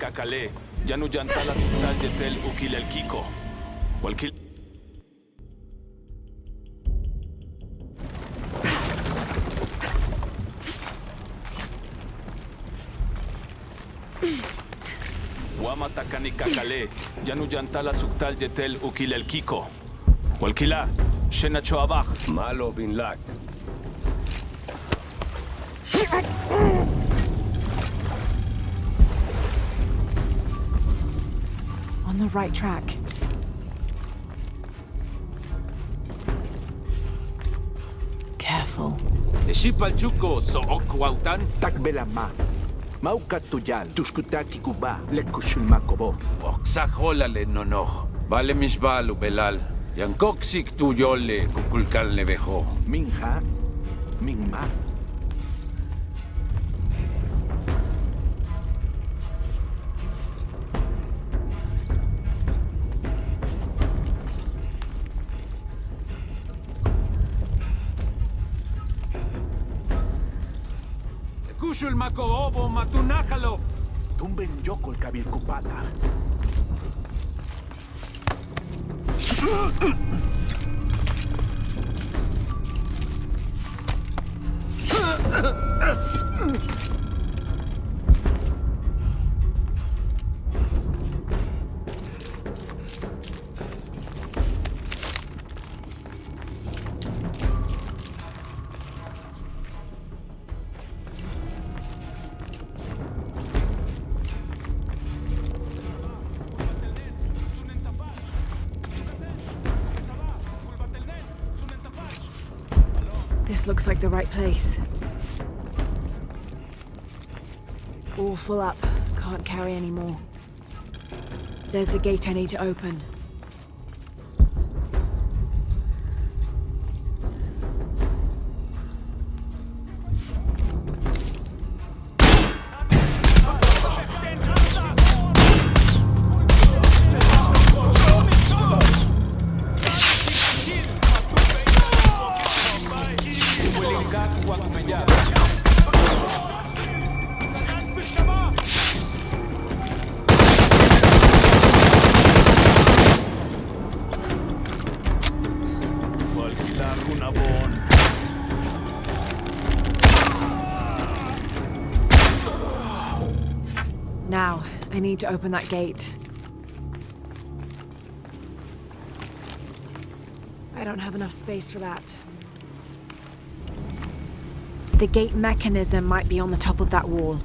Kakale, ya no yantala sultan de tel ukil el kiko. Walkil. Wamatakani kakale, ya no yantala sultan de tel ukil el kiko. Walkila, shenacho abaj. Malo bin lak. On the right track. Careful. Shipalchuko so okwautan. Takbelama. Maukat tuyal, tuskutaki kuba, lekushul makobo. Oxajolale nonoch. Vale misbalu belal. Yankoksik tuyole kukulkal nevejo. Minja, minma. Kushul makoobo matunajalo. Tumben yoko el kabil kupata. This looks like the right place. All full up. Can't carry any more. There's the gate I need to open. Now, I need to open that gate. I don't have enough space for that. The gate mechanism might be on the top of that wall.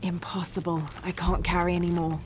Impossible. I can't carry any more.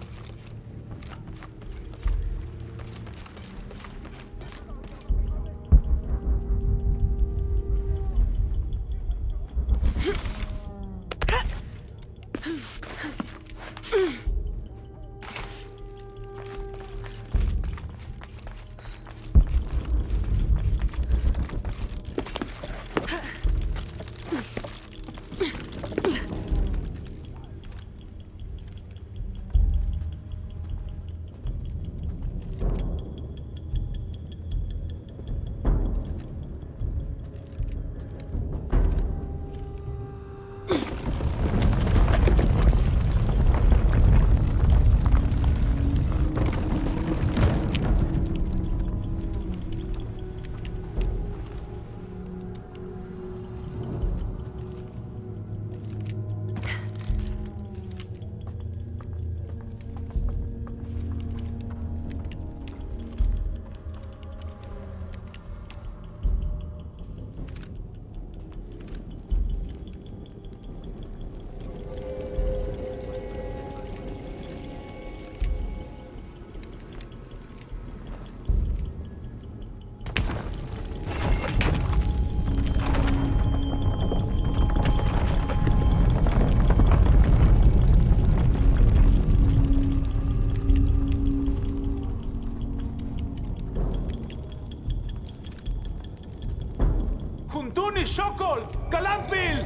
Kuntuni Shokol! Kalampil!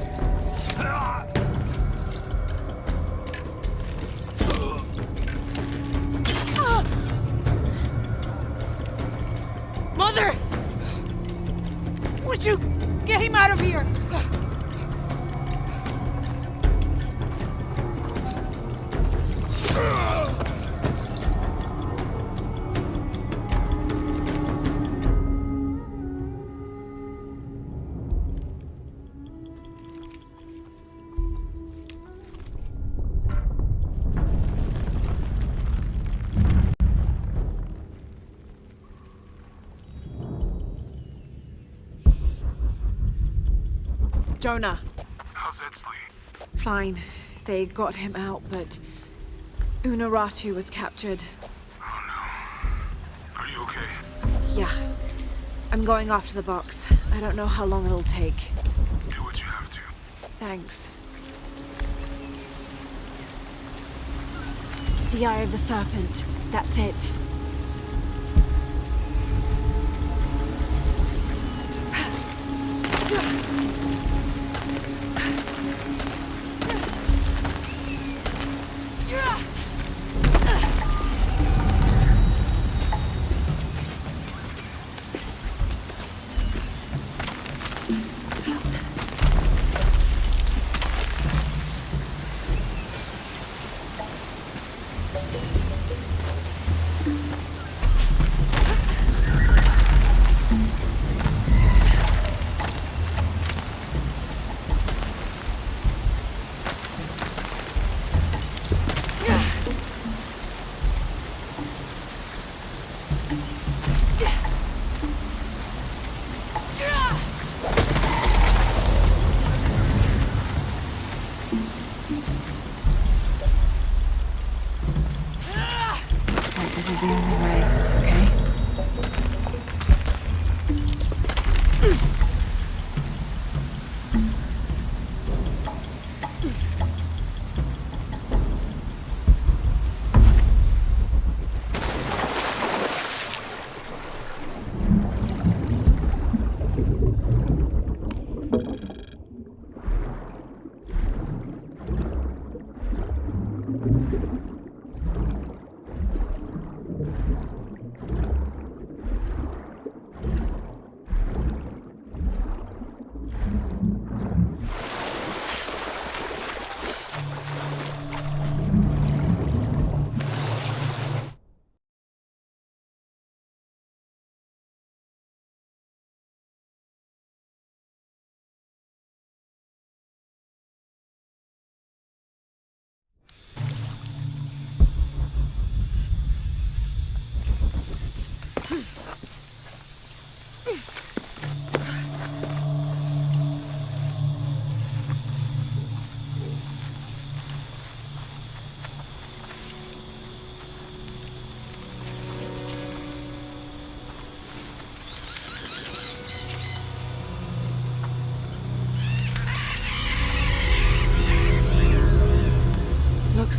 Mother! Would you get him out of here? Jonah. How's Edsley? Fine. They got him out, but Unuratu was captured. Oh no. Are you okay? Yeah. I'm going after the box. I don't know how long it'll take. Do what you have to. Thanks. The Eye of the Serpent. That's it.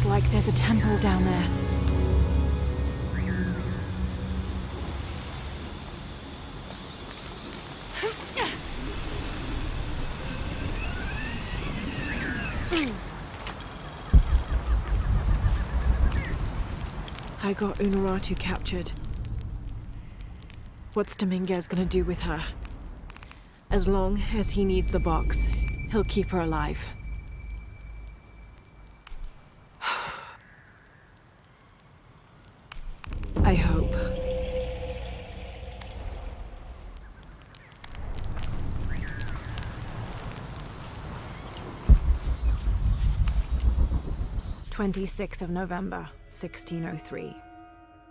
Looks like there's a temple down there. I got Unuratu captured. What's Dominguez gonna do with her? As long as he needs the box, he'll keep her alive. I hope. November 1603.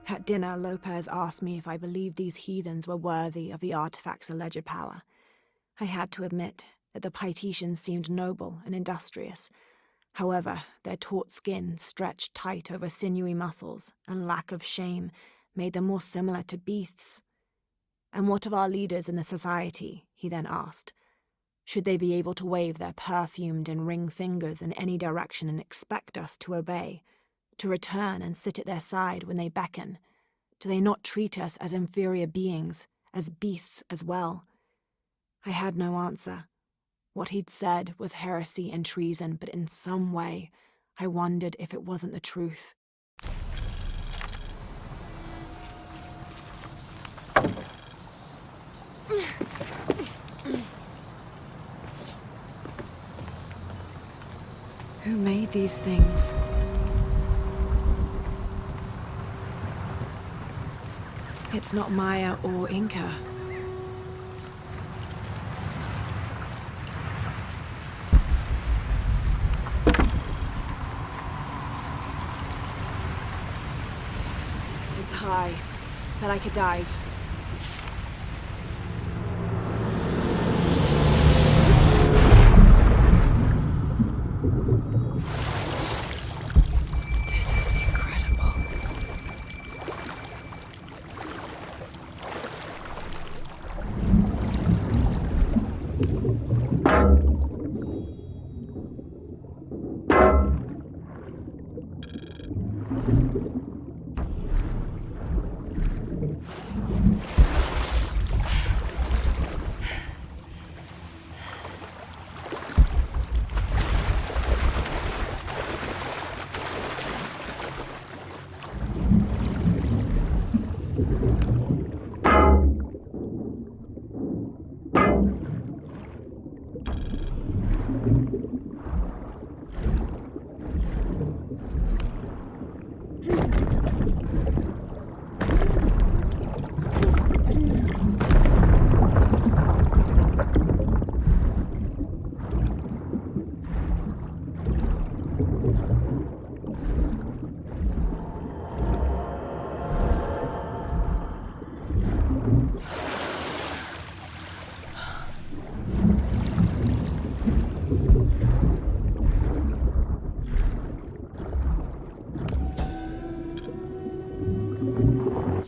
At dinner, Lopez asked me if I believed these heathens were worthy of the artifact's alleged power. I had to admit that the Paititians seemed noble and industrious. However, their taut skin, stretched tight over sinewy muscles, and lack of shame made them more similar to beasts. And what of our leaders in the society? He then asked. Should they be able to wave their perfumed and ring fingers in any direction and expect us to obey, to return and sit at their side when they beckon? Do they not treat us as inferior beings, as beasts as well? I had no answer. What he'd said was heresy and treason, but in some way, I wondered if it wasn't the truth. Who made these things? It's not Maya or Inca. It's high, but I could dive. This is incredible.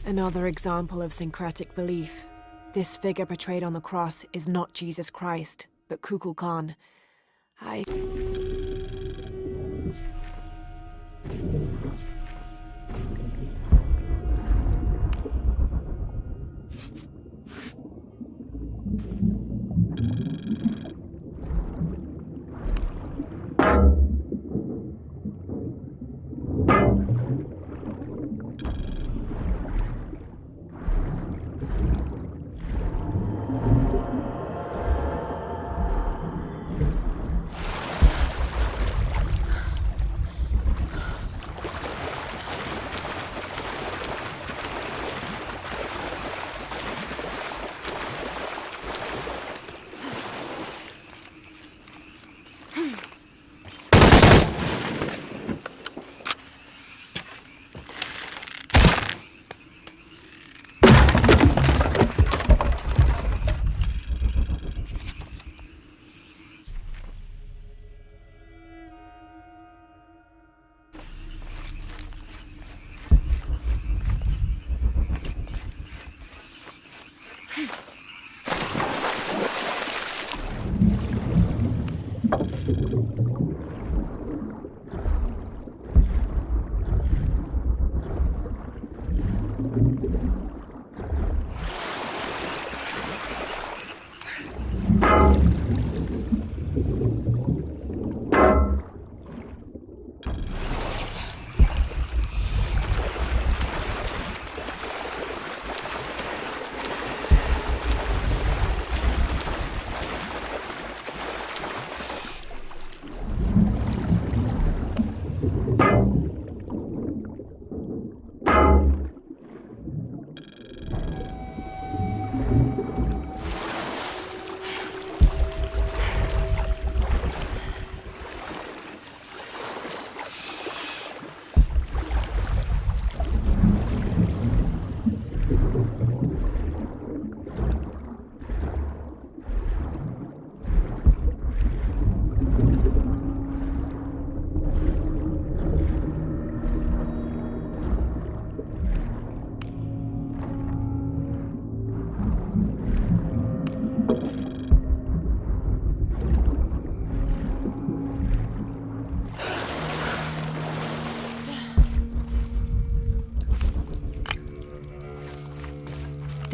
Another example of syncretic belief. This figure portrayed on the cross is not Jesus Christ, but Kukulkan.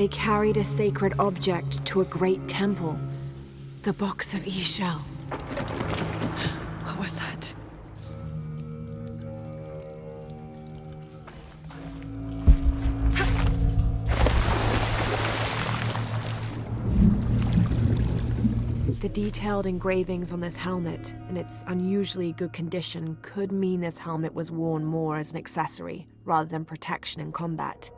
They carried a sacred object to a great temple. The box of Ishel. What was that? The detailed engravings on this helmet and its unusually good condition could mean this helmet was worn more as an accessory rather than protection in combat.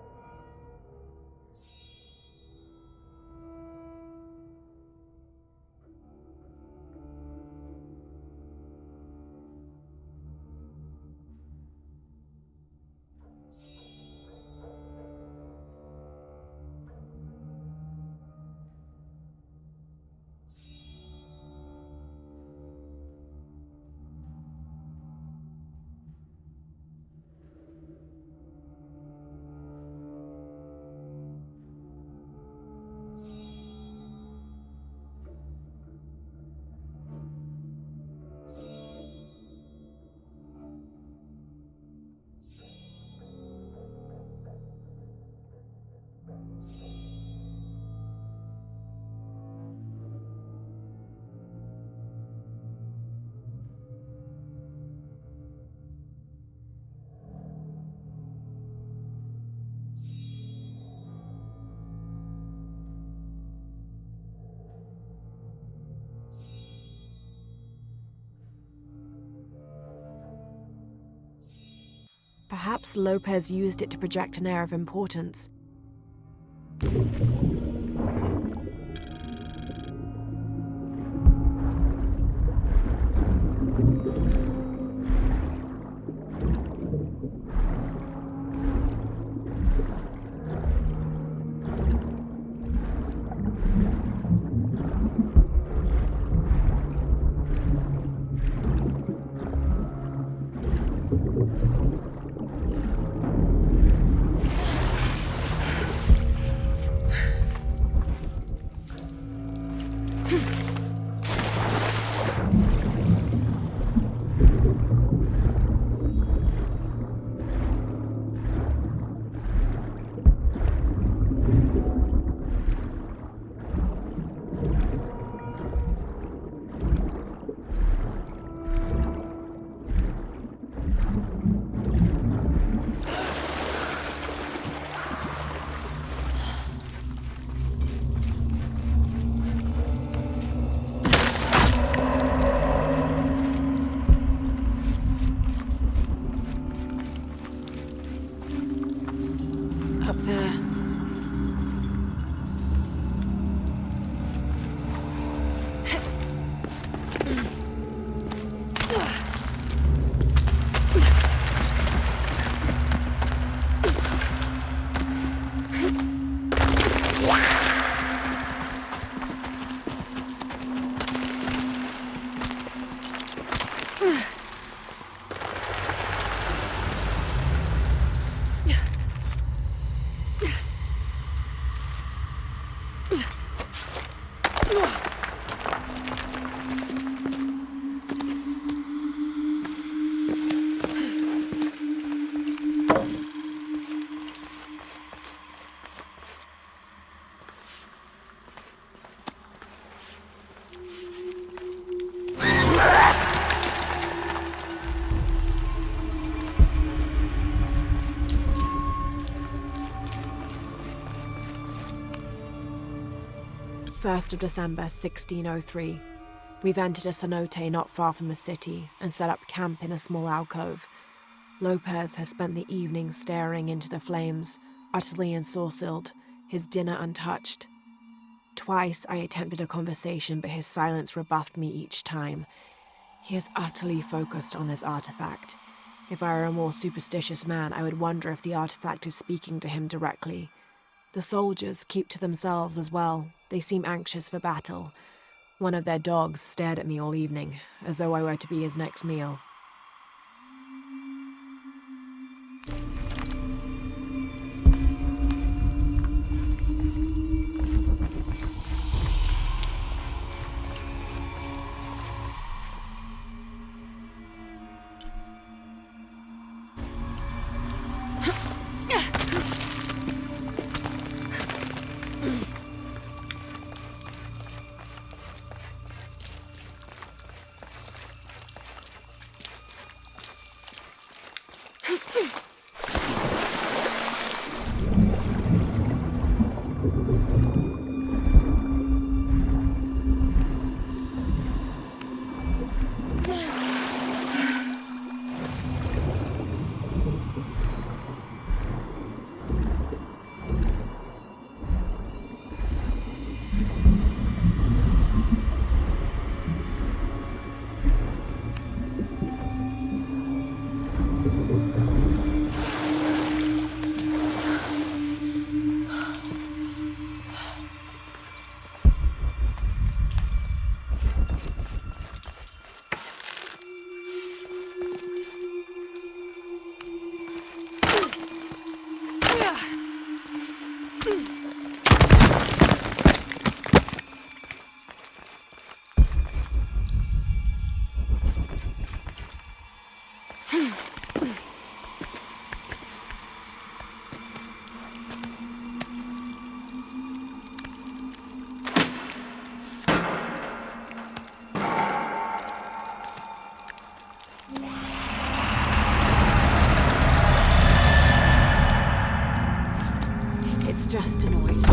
Perhaps Lopez used it to project an air of importance. Up there. First of December, 1603. We've entered a cenote not far from the city and set up camp in a small alcove. Lopez has spent the evening staring into the flames, utterly ensorcelled, his dinner untouched. Twice I attempted a conversation, but his silence rebuffed me each time. He is utterly focused on this artifact. If I were a more superstitious man, I would wonder if the artifact is speaking to him directly. The soldiers keep to themselves as well. They seem anxious for battle. One of their dogs stared at me all evening, as though I were to be his next meal. It's just a noise.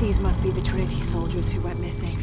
These must be the Trinity soldiers who went missing.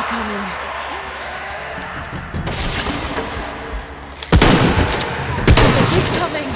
coming. They keep coming.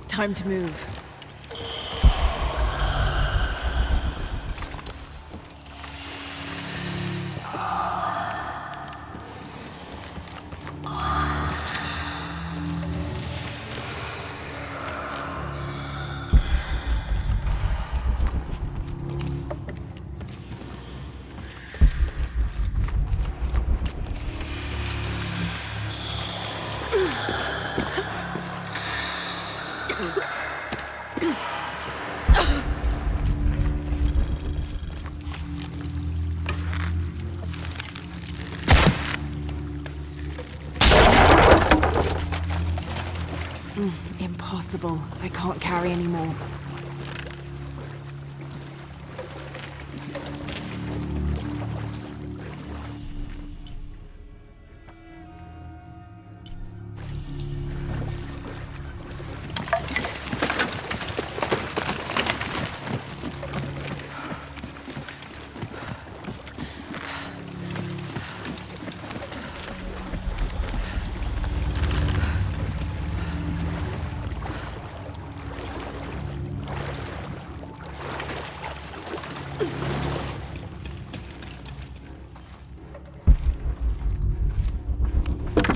Time to move. Impossible. I can't carry anymore.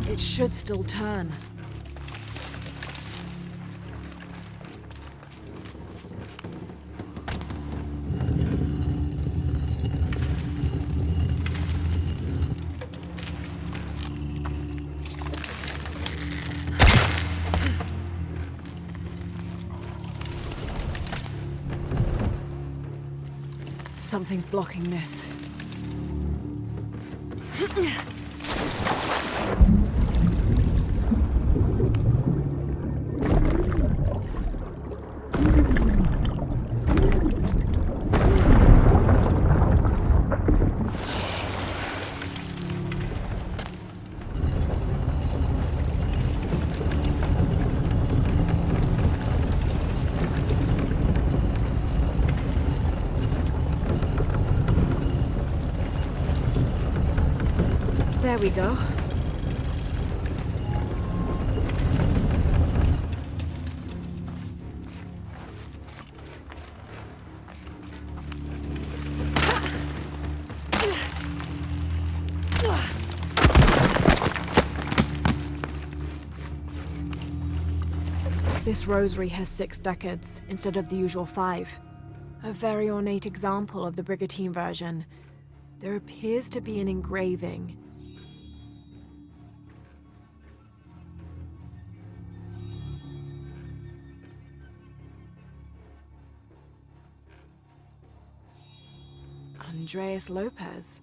It should still turn. Something's blocking this. There we go. This rosary has 6 decades instead of the usual 5. A very ornate example of the Brigantine version. There appears to be an engraving. Andreas Lopez.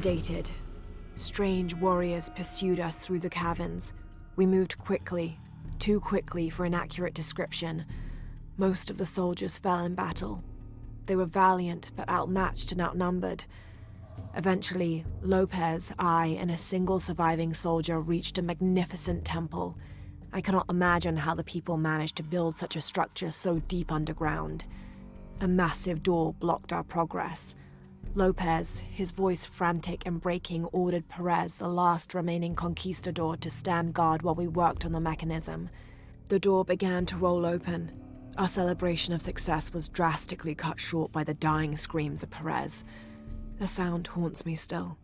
inundated. Strange warriors pursued us through the caverns. We moved quickly, too quickly for an accurate description. Most of the soldiers fell in battle. They were valiant, but outmatched and outnumbered. Eventually, Lopez, I, and a single surviving soldier reached a magnificent temple. I cannot imagine how the people managed to build such a structure so deep underground. A massive door blocked our progress. Lopez, his voice frantic and breaking, ordered Perez, the last remaining conquistador, to stand guard while we worked on the mechanism. The door began to roll open. Our celebration of success was drastically cut short by the dying screams of Perez. The sound haunts me still.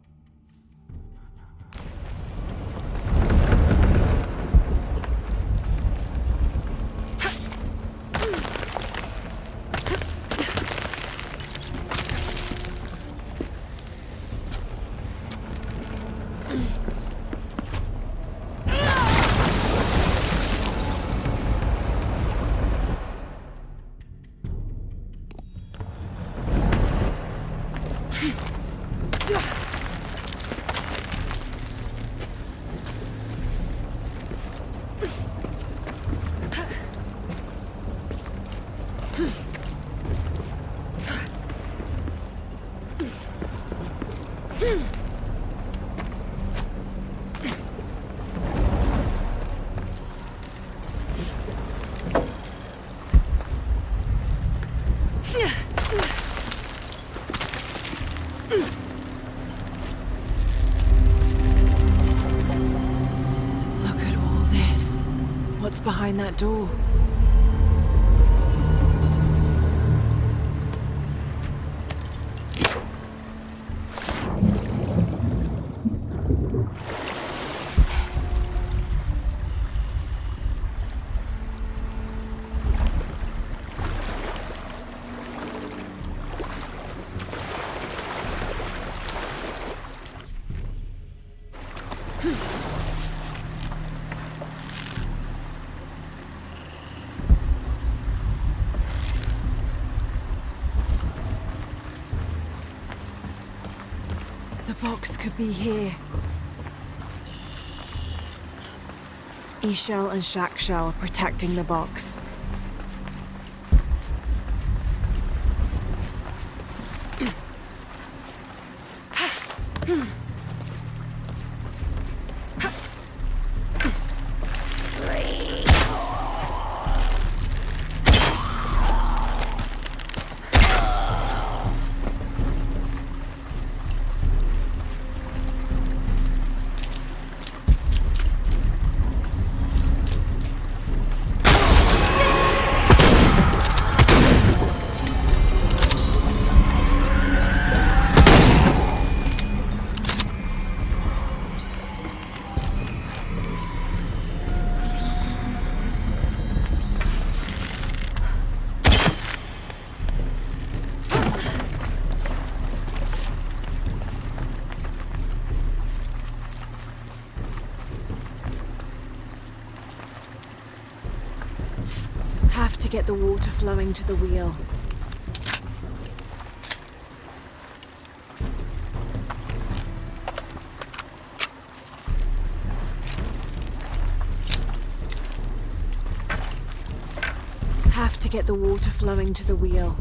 Look at all this. What's behind that door? The box could be here. E-Shell and Shack Shell protecting the box. Have to get the water flowing to the wheel. Have to get the water flowing to the wheel.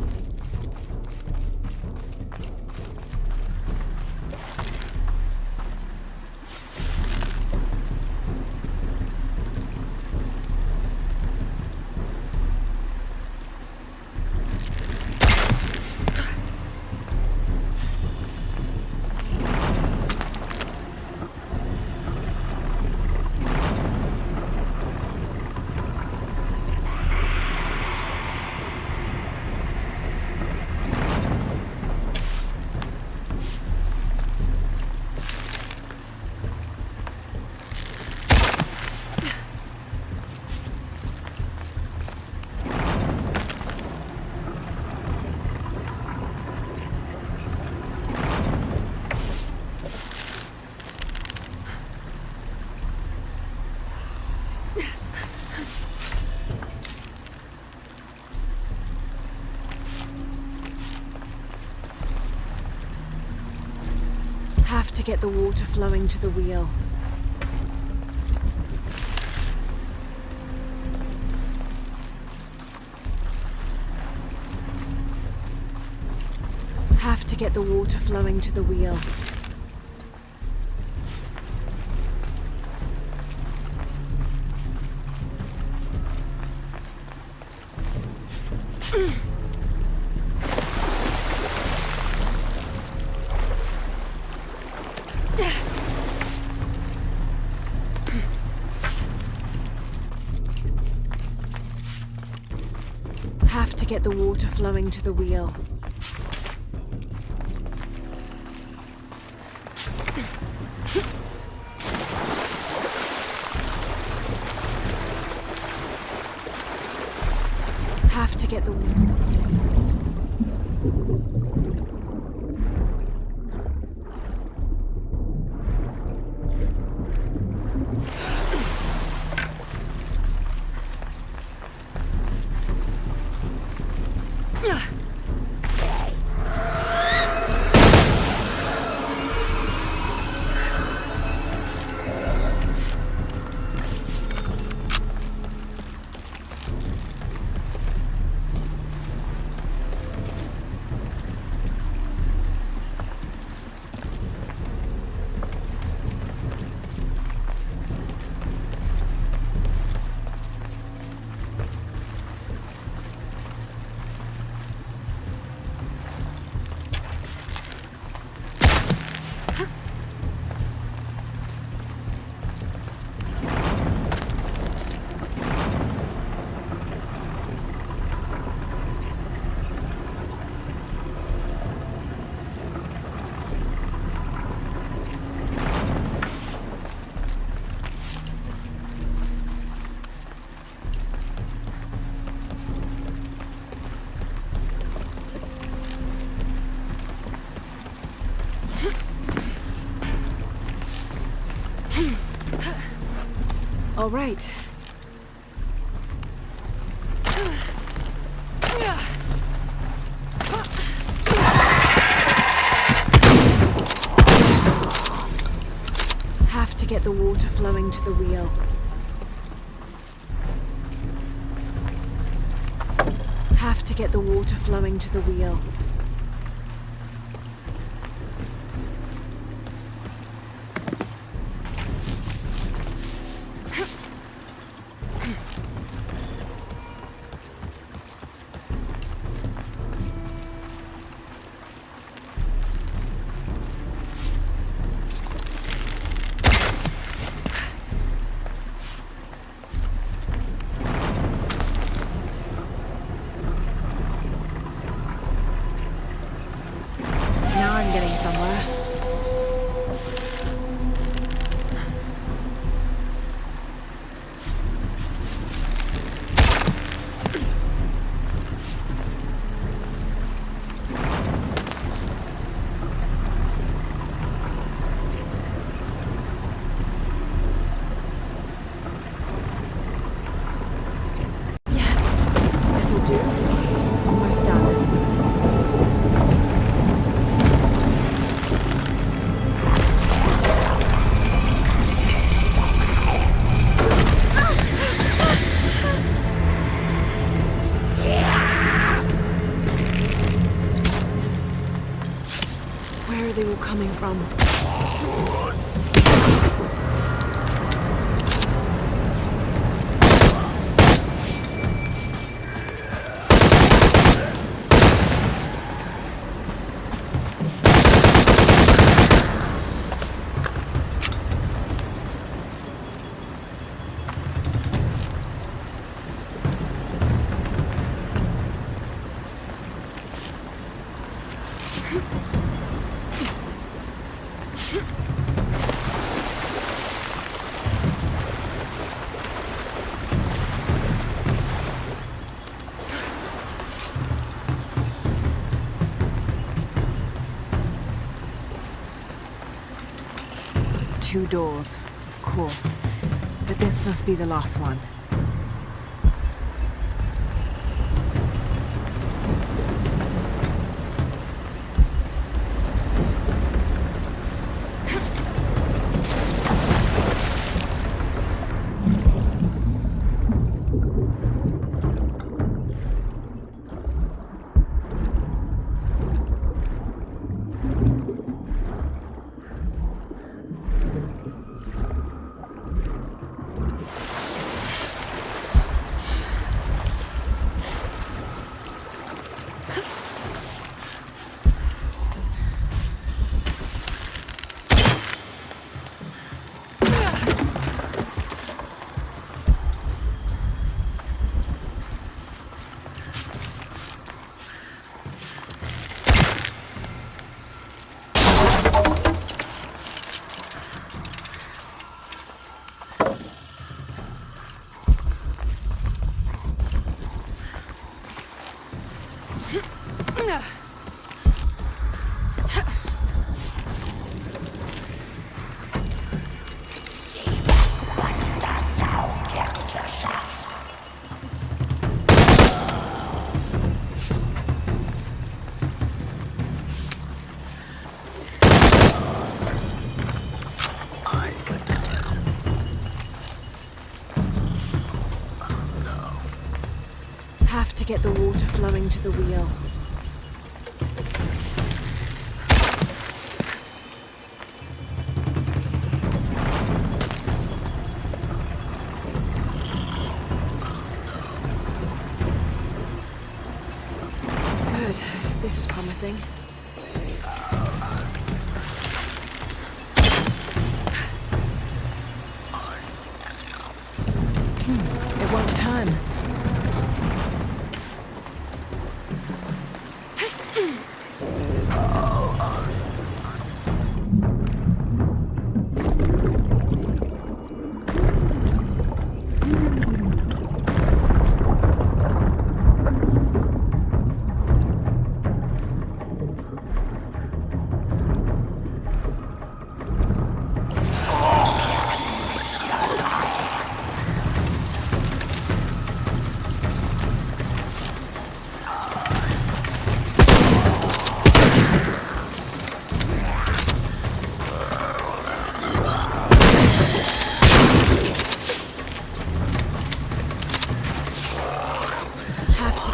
Have to get the water flowing to the wheel. Have to get the water flowing to the wheel. Have to get the water flowing to the wheel. Have to get the All right. Have to get the water flowing to the wheel. Have to get the water flowing to the wheel. Now I'm getting somewhere. Yes, this'll do. Almost done. Where are they all coming from? Two doors, of course. But this must be the last one. Have to get the water flowing to the wheel. Good. This is promising. It won't turn.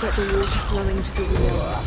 Get the water flowing to the wheel.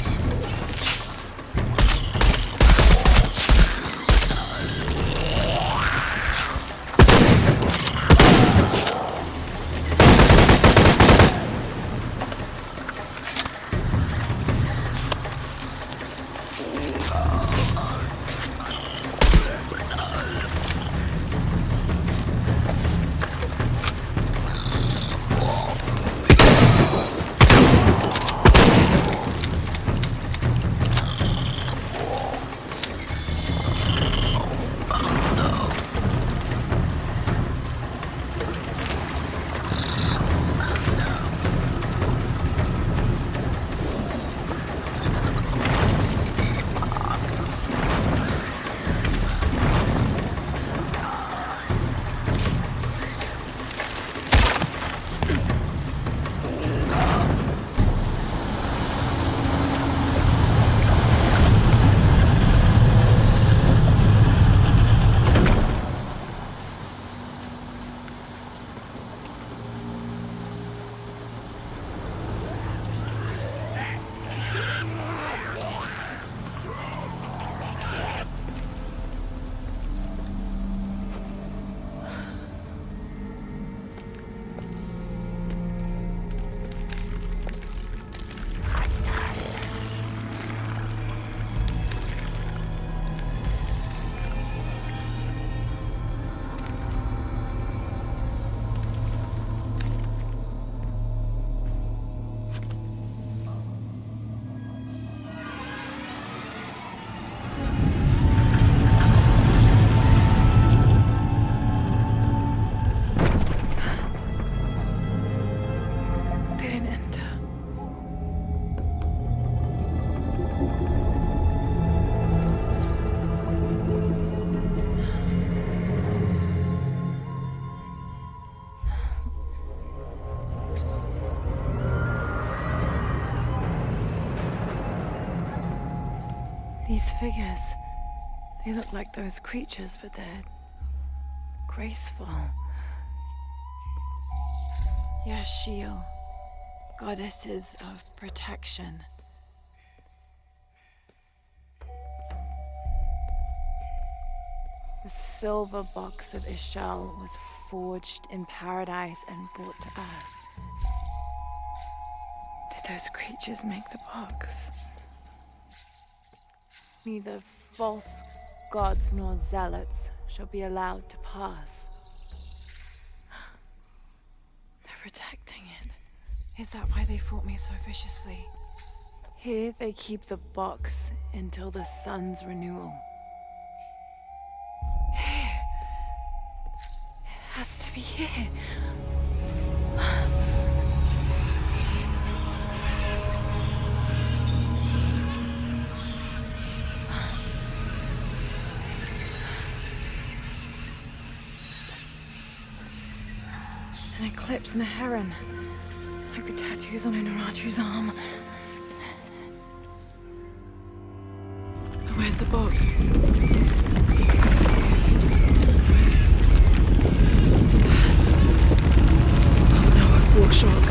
These figures, they look like those creatures, but they're graceful. Yashil, goddesses of protection. The silver box of Ishal was forged in paradise and brought to Earth. Did those creatures make the box? Neither false gods nor zealots shall be allowed to pass. They're protecting it. Is that why they fought me so viciously? Here they keep the box until the sun's renewal. Here. It has to be here. eclipse and a heron. Like the tattoos on Unuratu's arm. Where's the box? Oh no, a foreshock.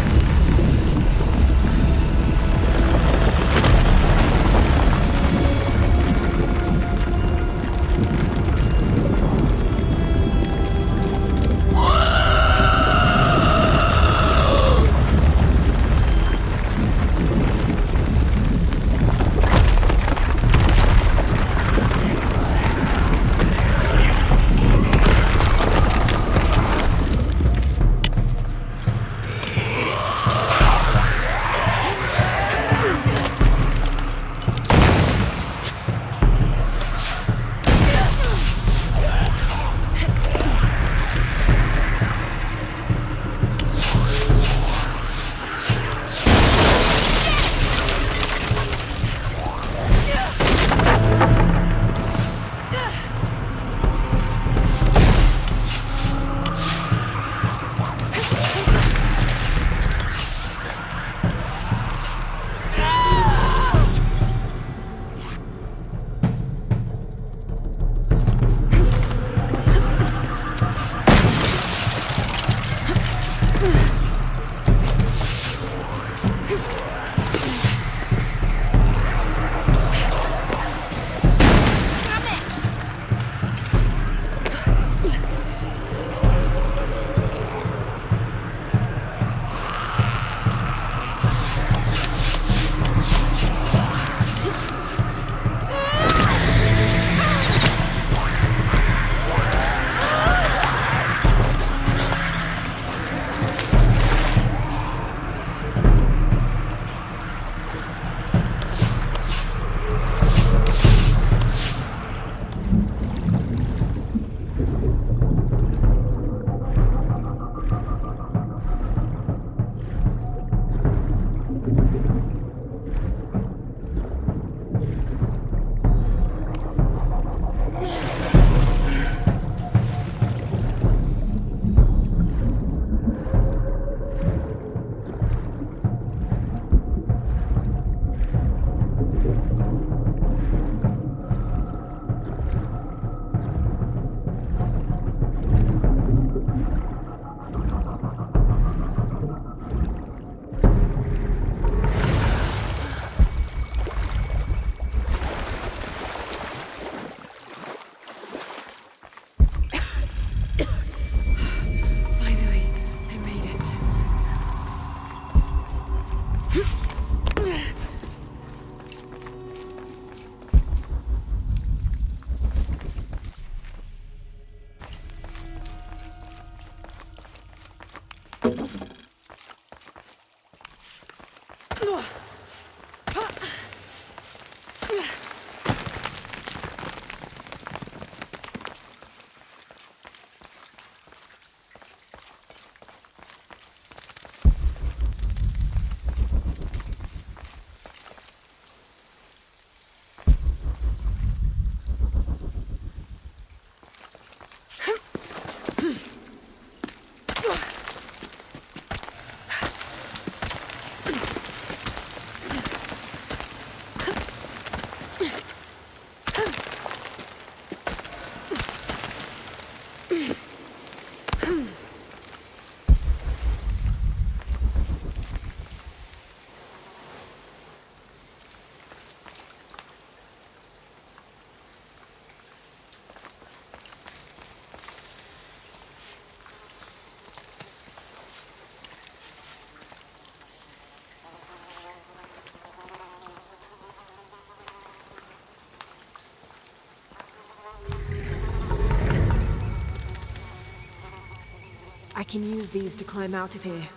I can use these to climb out of here.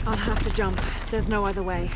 I'll have to jump. There's no other way.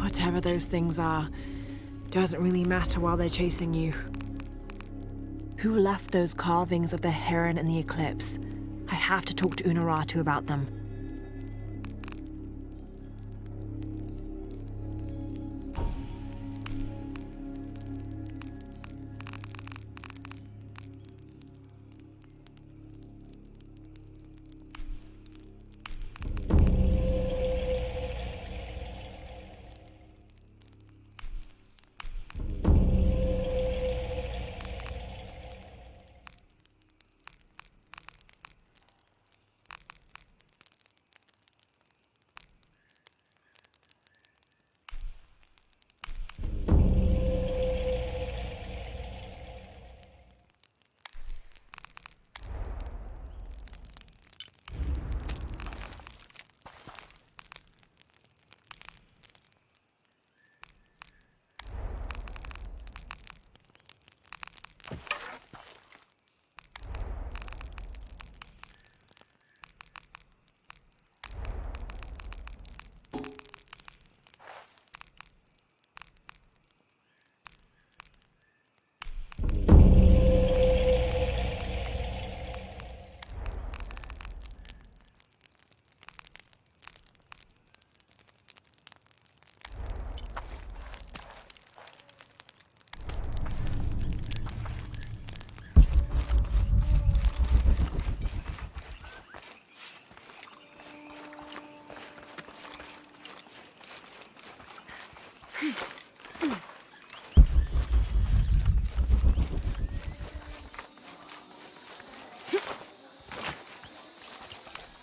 Whatever those things are, doesn't really matter while they're chasing you. Who left those carvings of the heron and the eclipse? I have to talk to Unuratu about them.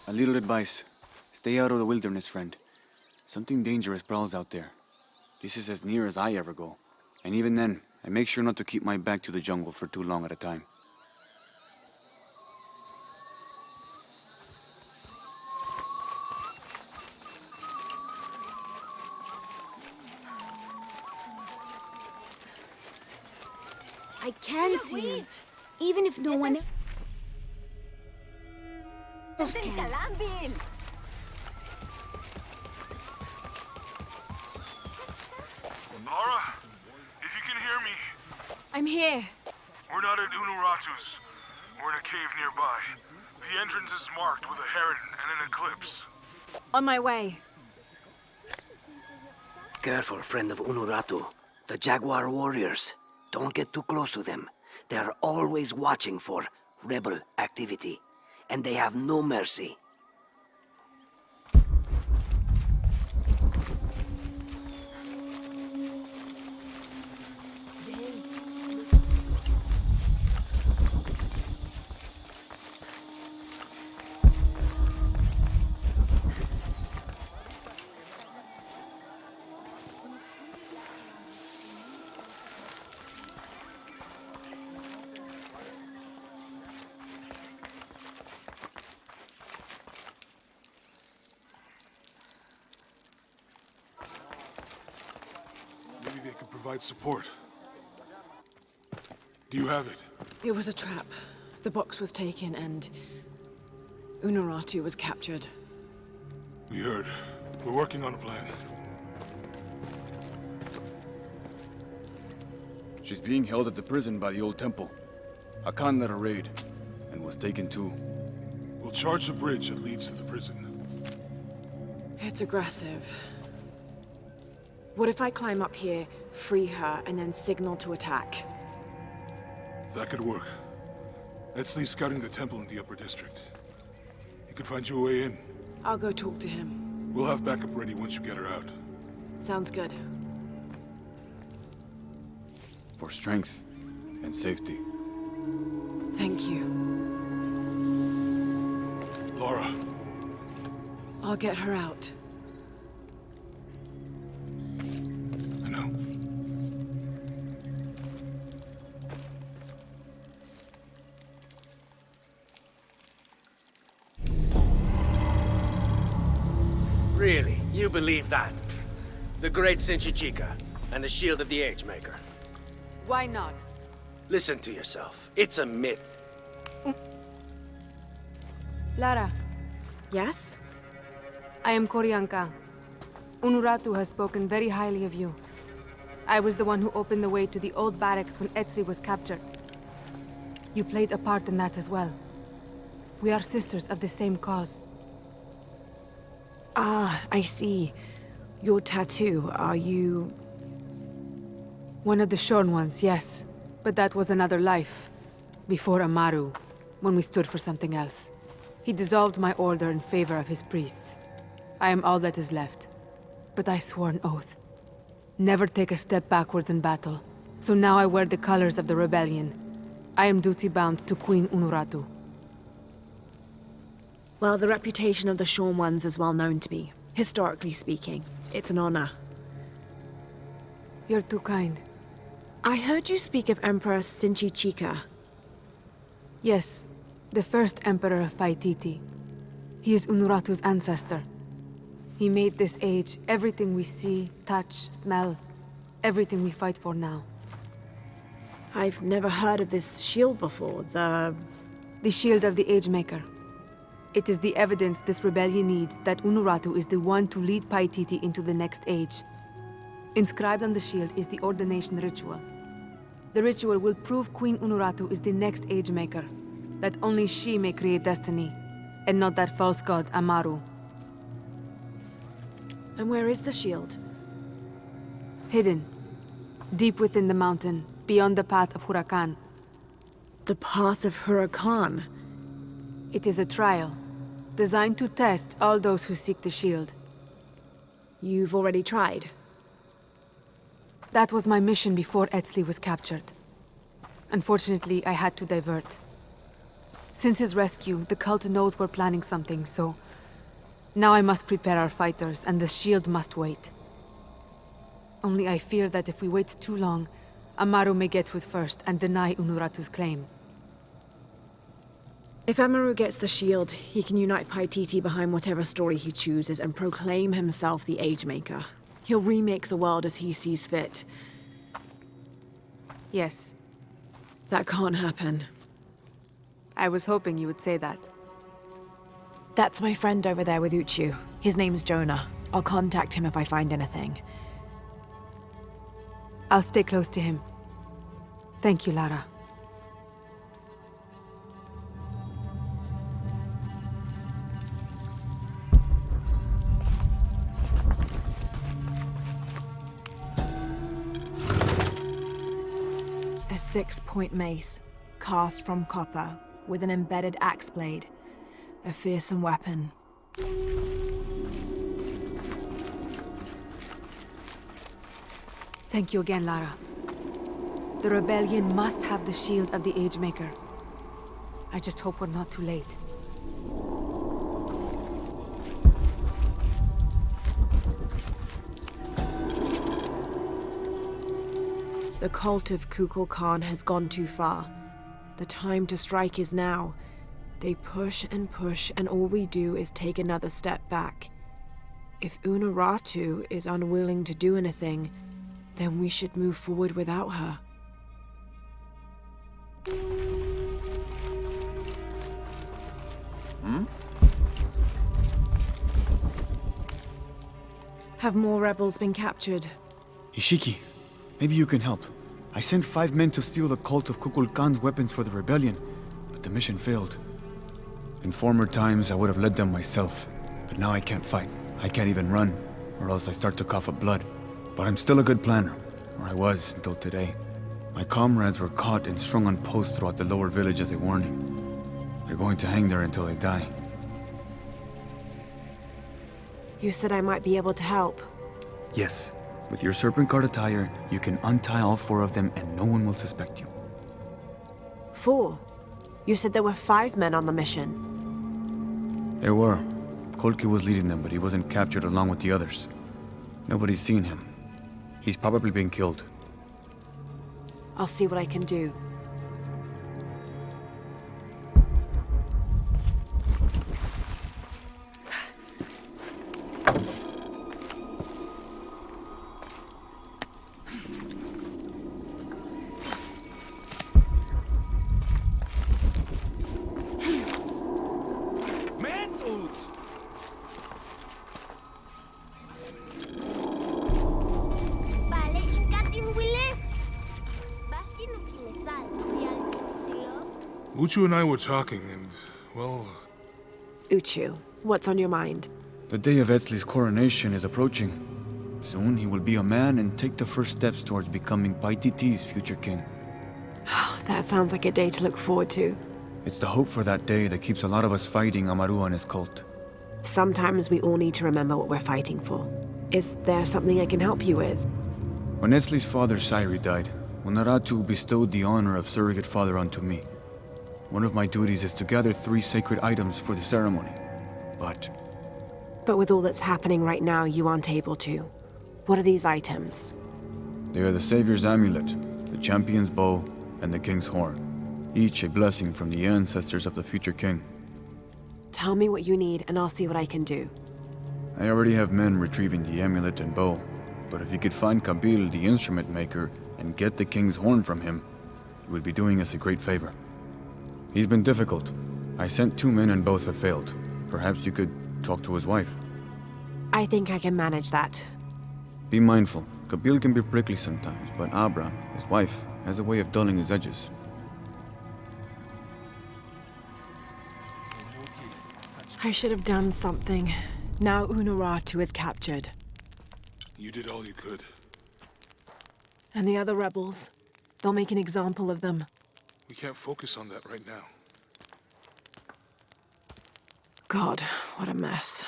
A little advice. Stay out of the wilderness, friend. Something dangerous prowls out there. This is as near as I ever go. And even then, I make sure not to keep my back to the jungle for too long at a time. I can see him, even if no one else can. Laura, if you can hear me, I'm here. we're not at Unuratu's. We're in a cave nearby. The entrance is marked with a heron and an eclipse. On my way. Careful, friend of Unuratu. The Jaguar warriors. Don't get too close to them. They are always watching for rebel activity. And they have no mercy. Maybe they could provide support. Do you have it? It was a trap. The box was taken and Unuratu was captured. We heard. We're working on a plan. She's being held at the prison by the old temple. Hakan led a raid, and was taken too. We'll charge the bridge that leads to the prison. It's aggressive. What if I climb up here, free her, and then signal to attack? That could work. Let's leave scouting the temple in the upper district. He could find you a way in. I'll go talk to him. We'll have backup ready once you get her out. Sounds good. For strength and safety. Thank you. Laura. I'll get her out. I know. Really? You believe that? The great Sinchichika and the shield of the Age Maker. Why not? Listen to yourself. It's a myth. Lara, Yes? I am Koryanka. Unuratu has spoken very highly of you. I was the one who opened the way to the old barracks when Etzli was captured. You played a part in that as well. We are sisters of the same cause. Ah, I see. Your tattoo, are you... One of the shorn ones, yes. But that was another life. Before Amaru, when we stood for something else. He dissolved my order in favor of his priests. I am all that is left. But I swore an oath. Never take a step backwards in battle. So now I wear the colors of the rebellion. I am duty-bound to Queen Unuratu. Well, the reputation of the Shorn Ones is well known to be. Historically speaking, it's an honor. You're too kind. I heard you speak of Emperor Sinchichika. Yes, the first emperor of Paititi. He is Unuratu's ancestor. He made this age everything we see, touch, smell, everything we fight for now. I've never heard of this shield before, the Shield of the Age Maker. It is the evidence this rebellion needs that Unuratu is the one to lead Paititi into the next age. Inscribed on the shield is the ordination ritual. The ritual will prove Queen Unuratu is the next Age Maker, that only she may create destiny, and not that false god Amaru. And where is the shield? Hidden. Deep within the mountain, beyond the path of Huracan. The path of Huracan? It is a trial, designed to test all those who seek the shield. You've already tried? That was my mission before Etzli was captured. Unfortunately, I had to divert. Since his rescue, the cult knows we're planning something, so... Now I must prepare our fighters, and the shield must wait. Only I fear that if we wait too long, Amaru may get to it first and deny Unuratu's claim. If Amaru gets the shield, he can unite Paititi behind whatever story he chooses and proclaim himself the Age Maker. He'll remake the world as he sees fit. Yes. That can't happen. I was hoping you would say that. That's my friend over there with Uchu. His name's Jonah. I'll contact him if I find anything. I'll stay close to him. Thank you, Lara. A 6-point mace, cast from copper, with an embedded axe blade. A fearsome weapon. Thank you again, Lara. The rebellion must have the shield of the Age Maker. I just hope we're not too late. The cult of Kukulkan has gone too far. The time to strike is now. They push, and all we do is take another step back. If Unuratu is unwilling to do anything, then we should move forward without her. Have more rebels been captured? Ishiki, maybe you can help. I sent 5 men to steal the cult of Kukulkan's weapons for the rebellion, but the mission failed. In former times, I would have led them myself, but now I can't fight. I can't even run, or else I start to cough up blood. But I'm still a good planner, or I was until today. My comrades were caught and strung on posts throughout the lower village as a warning. They're going to hang there until they die. You said I might be able to help. Yes, with your serpent guard attire, you can untie all 4 of them and no one will suspect you. 4? You said there were 5 men on the mission. There were. Kolki was leading them, but he wasn't captured along with the others. Nobody's seen him. He's probably been killed. I'll see what I can do. Uchu and I were talking, and, well... Uchu, what's on your mind? The day of Etzli's coronation is approaching. Soon he will be a man and take the first steps towards becoming Paititi's future king. That sounds like a day to look forward to. It's the hope for that day that keeps a lot of us fighting Amaru and his cult. Sometimes we all need to remember what we're fighting for. Is there something I can help you with? When Etzli's father Sairi died, Unaratu bestowed the honor of surrogate father onto me. One of my duties is to gather 3 sacred items for the ceremony. But with all that's happening right now, you aren't able to. What are these items? They are the Savior's amulet, the champion's bow, and the king's horn. Each a blessing from the ancestors of the future king. Tell me what you need, and I'll see what I can do. I already have men retrieving the amulet and bow, but if you could find Kabil, the instrument maker, and get the king's horn from him, you would be doing us a great favor. He's been difficult. I sent 2 men and both have failed. Perhaps you could talk to his wife. I think I can manage that. Be mindful. Kabil can be prickly sometimes, but Abra, his wife, has a way of dulling his edges. I should have done something. Now Unaratu is captured. You did all you could. And the other rebels, they'll make an example of them. We can't focus on that right now. God, what a mess.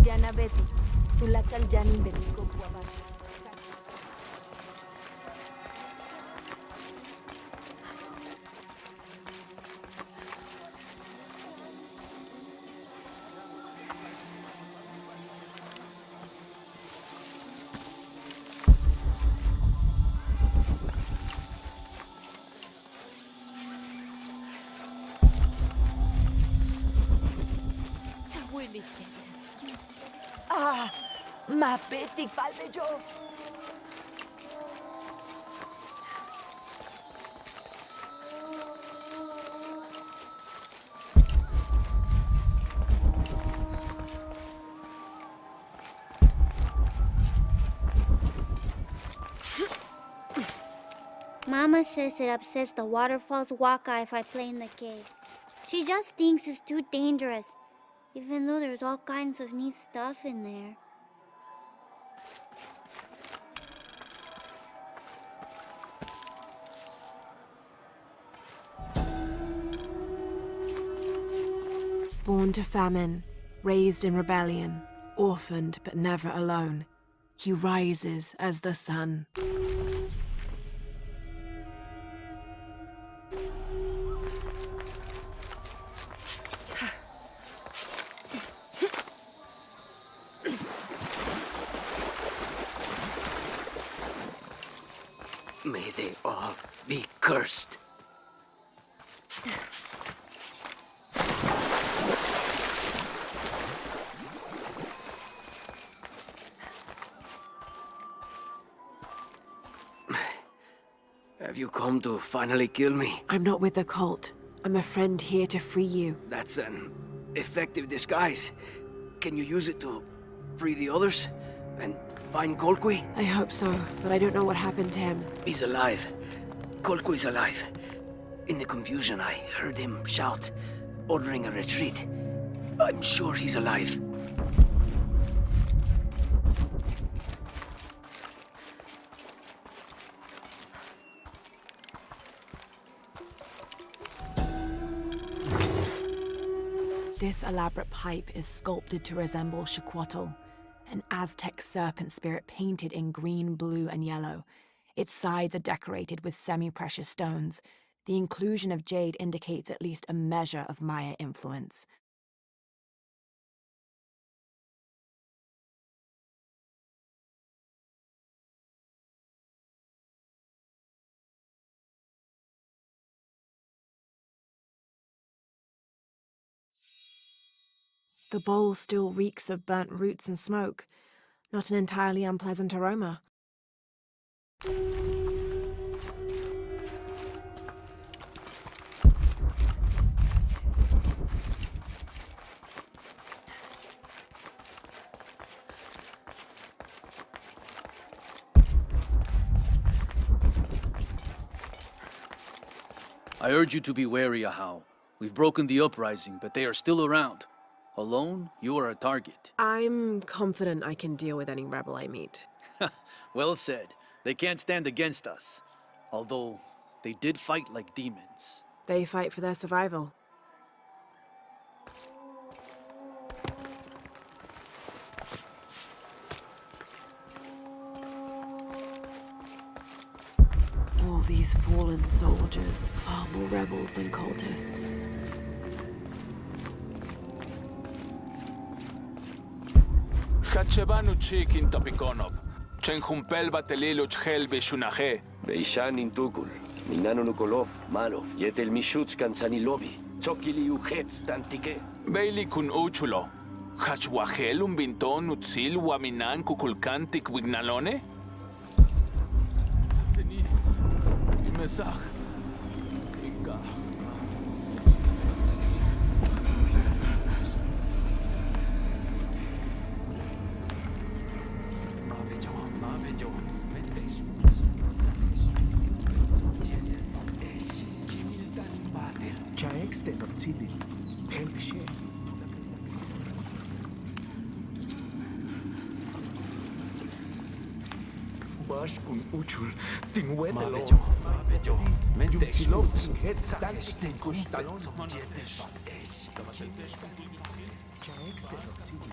Janabeti, tulakal janin beti ko buabat. Ah, mapetik palpejo. Mama says it upsets the waterfall's waka if I play in the cave. She just thinks it's too dangerous, even though there's all kinds of neat stuff in there. Born to famine, raised in rebellion, orphaned but never alone, he rises as the sun. May they all be cursed. Have you come to finally kill me? I'm not with the cult. I'm a friend here to free you. That's an effective disguise. Can you use it to free the others? And find Kolkwi? I hope so, but I don't know what happened to him. He's alive. Kolkwi's alive. In the confusion, I heard him shout, ordering a retreat. I'm sure he's alive. This elaborate pipe is sculpted to resemble Xicuatl, an Aztec serpent spirit painted in green, blue, and yellow. Its sides are decorated with semi-precious stones. The inclusion of jade indicates at least a measure of Maya influence. The bowl still reeks of burnt roots and smoke. Not an entirely unpleasant aroma. I urge you to be wary, Ahau. We've broken the uprising, but they are still around. Alone, you are a target. I'm confident I can deal with any rebel I meet. Well said. They can't stand against us. Although, they did fight like demons. They fight for their survival. All these fallen soldiers, far more rebels than cultists. Hachebanu chikin topikonop. Chenjumpel batelilo chhel beshunaje. Beishan intukul. Minano nukolov, malov. Yetel mishuts kansanilobi. Tsokili ujet tantike. Beili kun uchulo. Hachwahel un binton utzil waminan kukulkantik wignalone? Teni. Imesach. Inka. Chaexte nortzili. Helbishe. Bash kun uchul. Tingwetelo. Menjumtilo. Hetstanti kushtalon. Chaexte nortzili.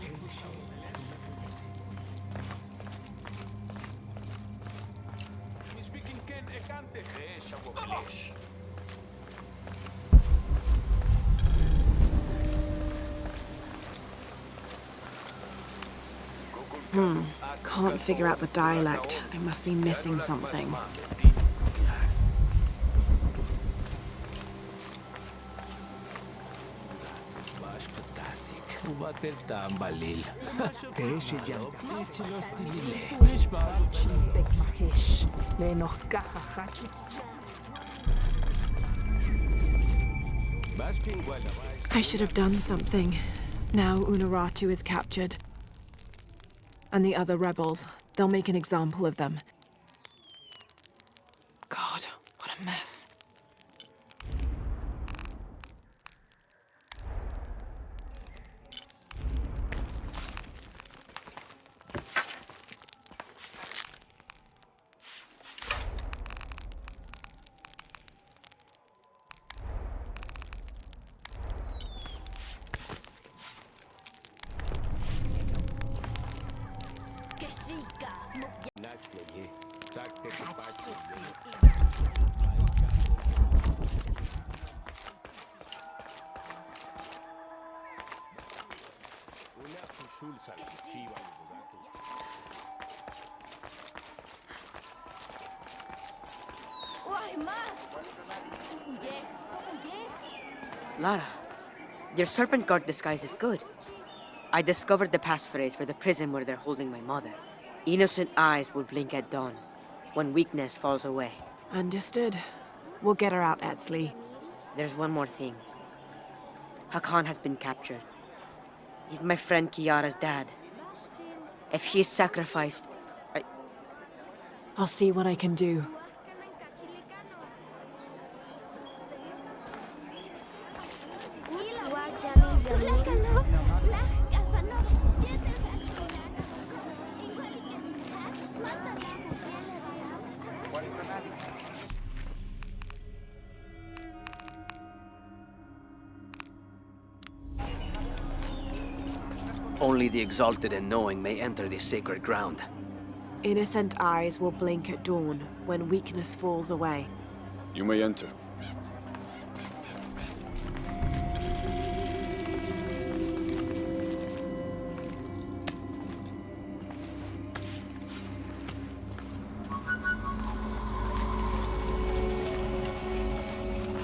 Helbishe. Can't figure out the dialect. I must be missing something. I should have done something. Now Unuratu is captured. And the other rebels, they'll make an example of them. God, what a mess. Lara, your serpent guard disguise is good. I discovered the passphrase for the prison where they're holding my mother. Innocent eyes will blink at dawn, when weakness falls away. Understood. We'll get her out, Etzli. There's one more thing. Hakan has been captured. He's my friend Kiara's dad. If he is sacrificed, I'll see what I can do. Only the exalted and knowing may enter this sacred ground. Innocent eyes will blink at dawn when weakness falls away. You may enter.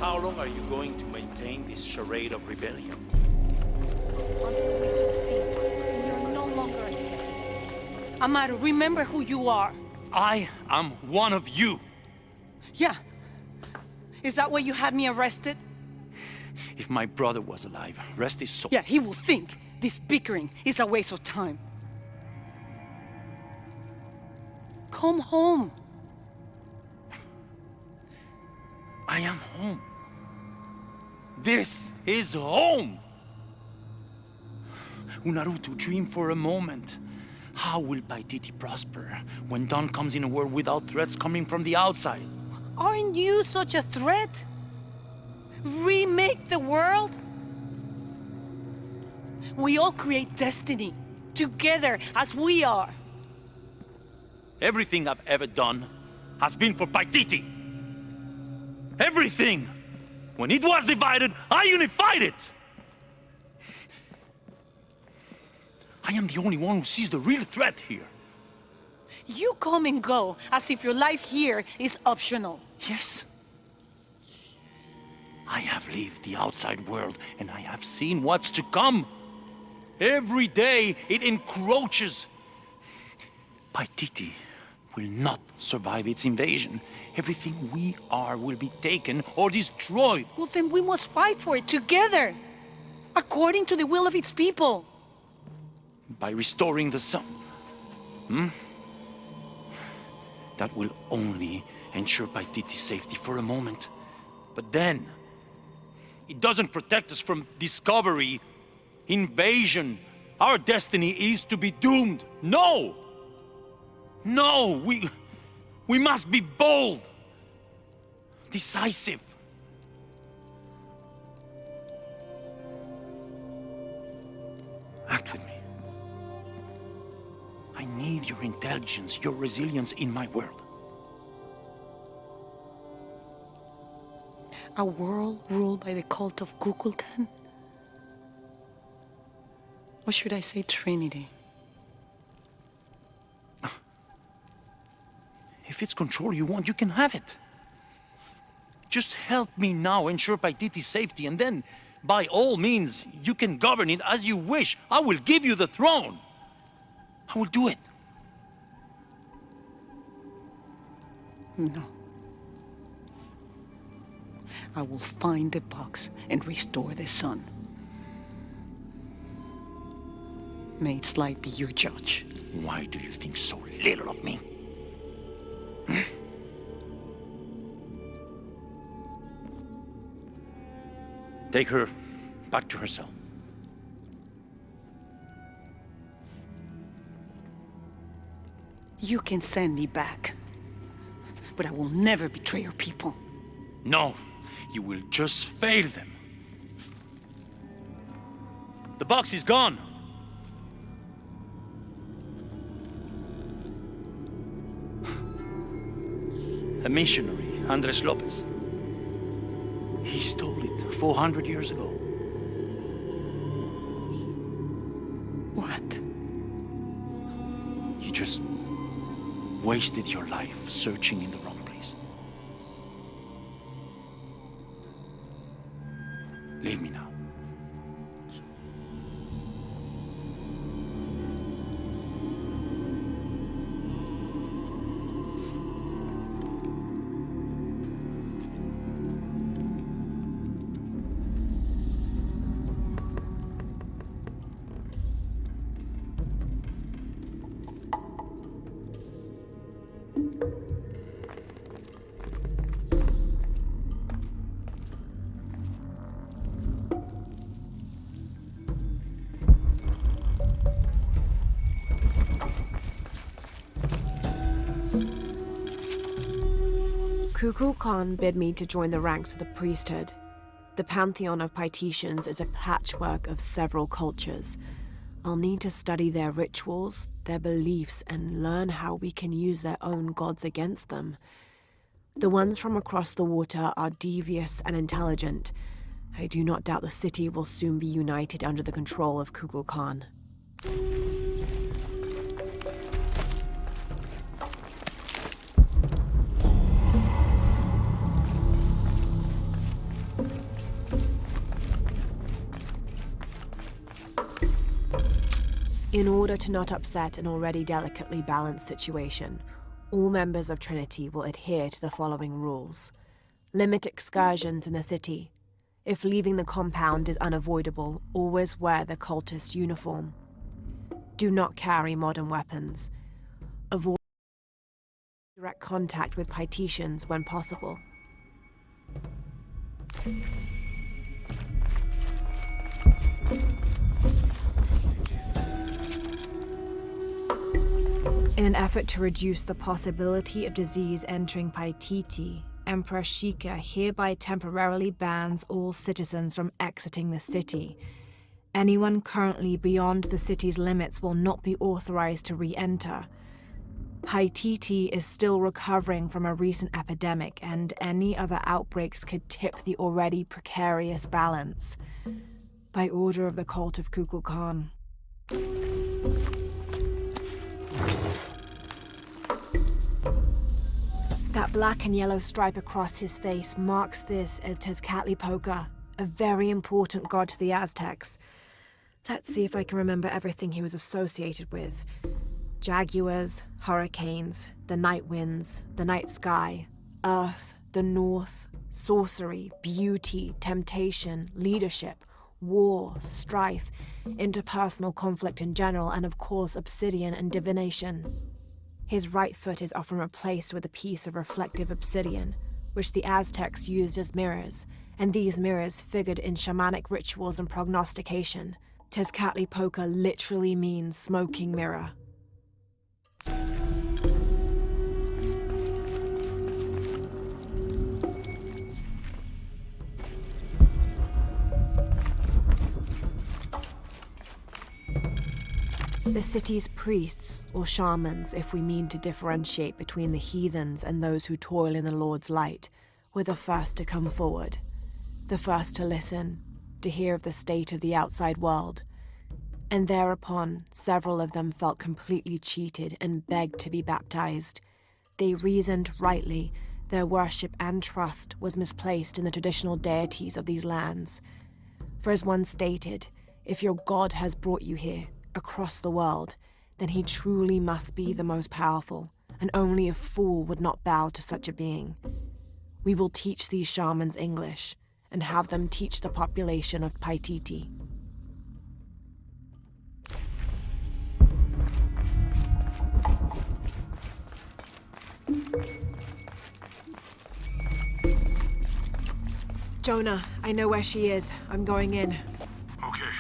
How long are you going to maintain this charade of rebellion? Until we succeed, and you're no longer a threat. Amaru, remember who you are. I am one of you. Yeah. Is that why you had me arrested? If my brother was alive, rest his soul. Yeah, he will think this bickering is a waste of time. Come home. I am home. This is home! Unarutu, dream for a moment. How will Paititi prosper when Dawn comes in a world without threats coming from the outside? Aren't you such a threat? Remake the world? We all create destiny, together as we are. Everything I've ever done has been for Paititi. Everything! When it was divided, I unified it! I am the only one who sees the real threat here. You come and go as if your life here is optional. Yes. I have lived the outside world, and I have seen what's to come. Every day, it encroaches. Paititi will not survive its invasion. Everything we are will be taken or destroyed. Well, then we must fight for it together, according to the will of its people. By restoring the sun. That will only ensure Paititi's safety for a moment. But then, it doesn't protect us from discovery, invasion. Our destiny is to be doomed. No! No! We must be bold, decisive. Act with me. I need your intelligence, your resilience in my world. A world ruled by the cult of Kukulkan? Or should I say Trinity? If it's control you want, you can have it. Just help me now ensure Paititi's safety, and then, by all means, you can govern it as you wish. I will give you the throne. I will do it. No. I will find the box and restore the sun. May its light be your judge. Why do you think so little of me? Take her back to her cell. You can send me back, but I will never betray your people. No, you will just fail them. The box is gone. A missionary, Andres Lopez. He stole it 400 years ago. What? You just wasted your life searching in the wrong place. Leave me now. Kukulkan bid me to join the ranks of the priesthood. The pantheon of Paititians is a patchwork of several cultures. I'll need to study their rituals, their beliefs, and learn how we can use their own gods against them. The ones from across the water are devious and intelligent. I do not doubt the city will soon be united under the control of Kukulkan. In order to not upset an already delicately balanced situation, all members of Trinity will adhere to the following rules. Limit excursions in the city. If leaving the compound is unavoidable, always wear the cultist uniform. Do not carry modern weapons. Avoid direct contact with Paititians when possible. In an effort to reduce the possibility of disease entering Paititi, Emperor Shika hereby temporarily bans all citizens from exiting the city. Anyone currently beyond the city's limits will not be authorized to re-enter. Paititi is still recovering from a recent epidemic, and any other outbreaks could tip the already precarious balance. By order of the cult of Kukulkan. That black and yellow stripe across his face marks this as Tezcatlipoca, a very important god to the Aztecs. Let's see if I can remember everything he was associated with. Jaguars, hurricanes, the night winds, the night sky, earth, the north, sorcery, beauty, temptation, leadership, war, strife, interpersonal conflict in general, and of course obsidian and divination. His right foot is often replaced with a piece of reflective obsidian, which the Aztecs used as mirrors, and these mirrors figured in shamanic rituals and prognostication. Tezcatlipoca literally means smoking mirror. The city's priests, or shamans, if we mean to differentiate between the heathens and those who toil in the Lord's light, were the first to come forward, the first to listen, to hear of the state of the outside world. And thereupon, several of them felt completely cheated and begged to be baptized. They reasoned rightly their worship and trust was misplaced in the traditional deities of these lands. For as one stated, if your God has brought you here, across the world, then he truly must be the most powerful, and only a fool would not bow to such a being. We will teach these shamans English, and have them teach the population of Paititi. Jonah, I know where she is. I'm going in. Okay,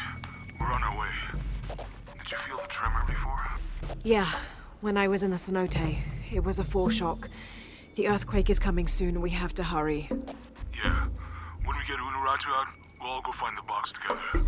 we're on our way. Did you feel the tremor before? Yeah, when I was in the cenote. It was a foreshock. The earthquake is coming soon. We have to hurry. Yeah. When we get Unuratu out, we'll all go find the box together.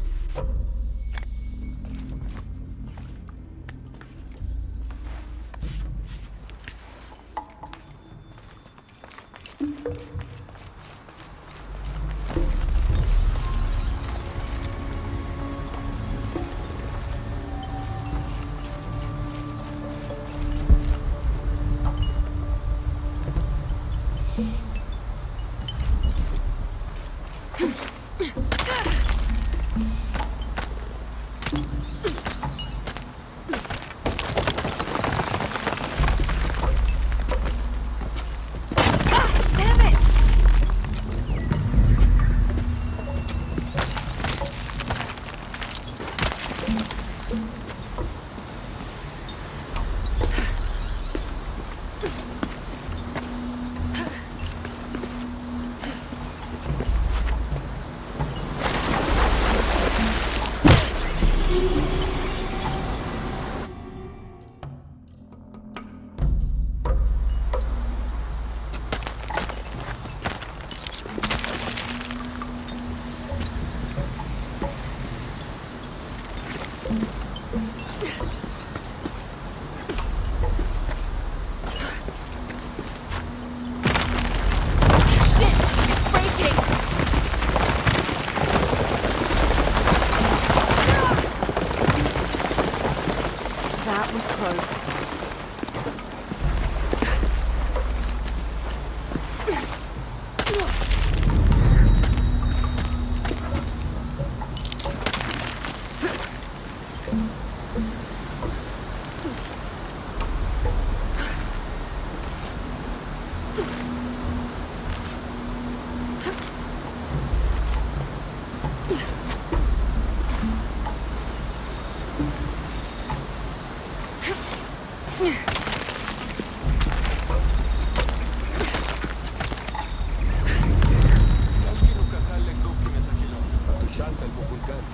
That was close.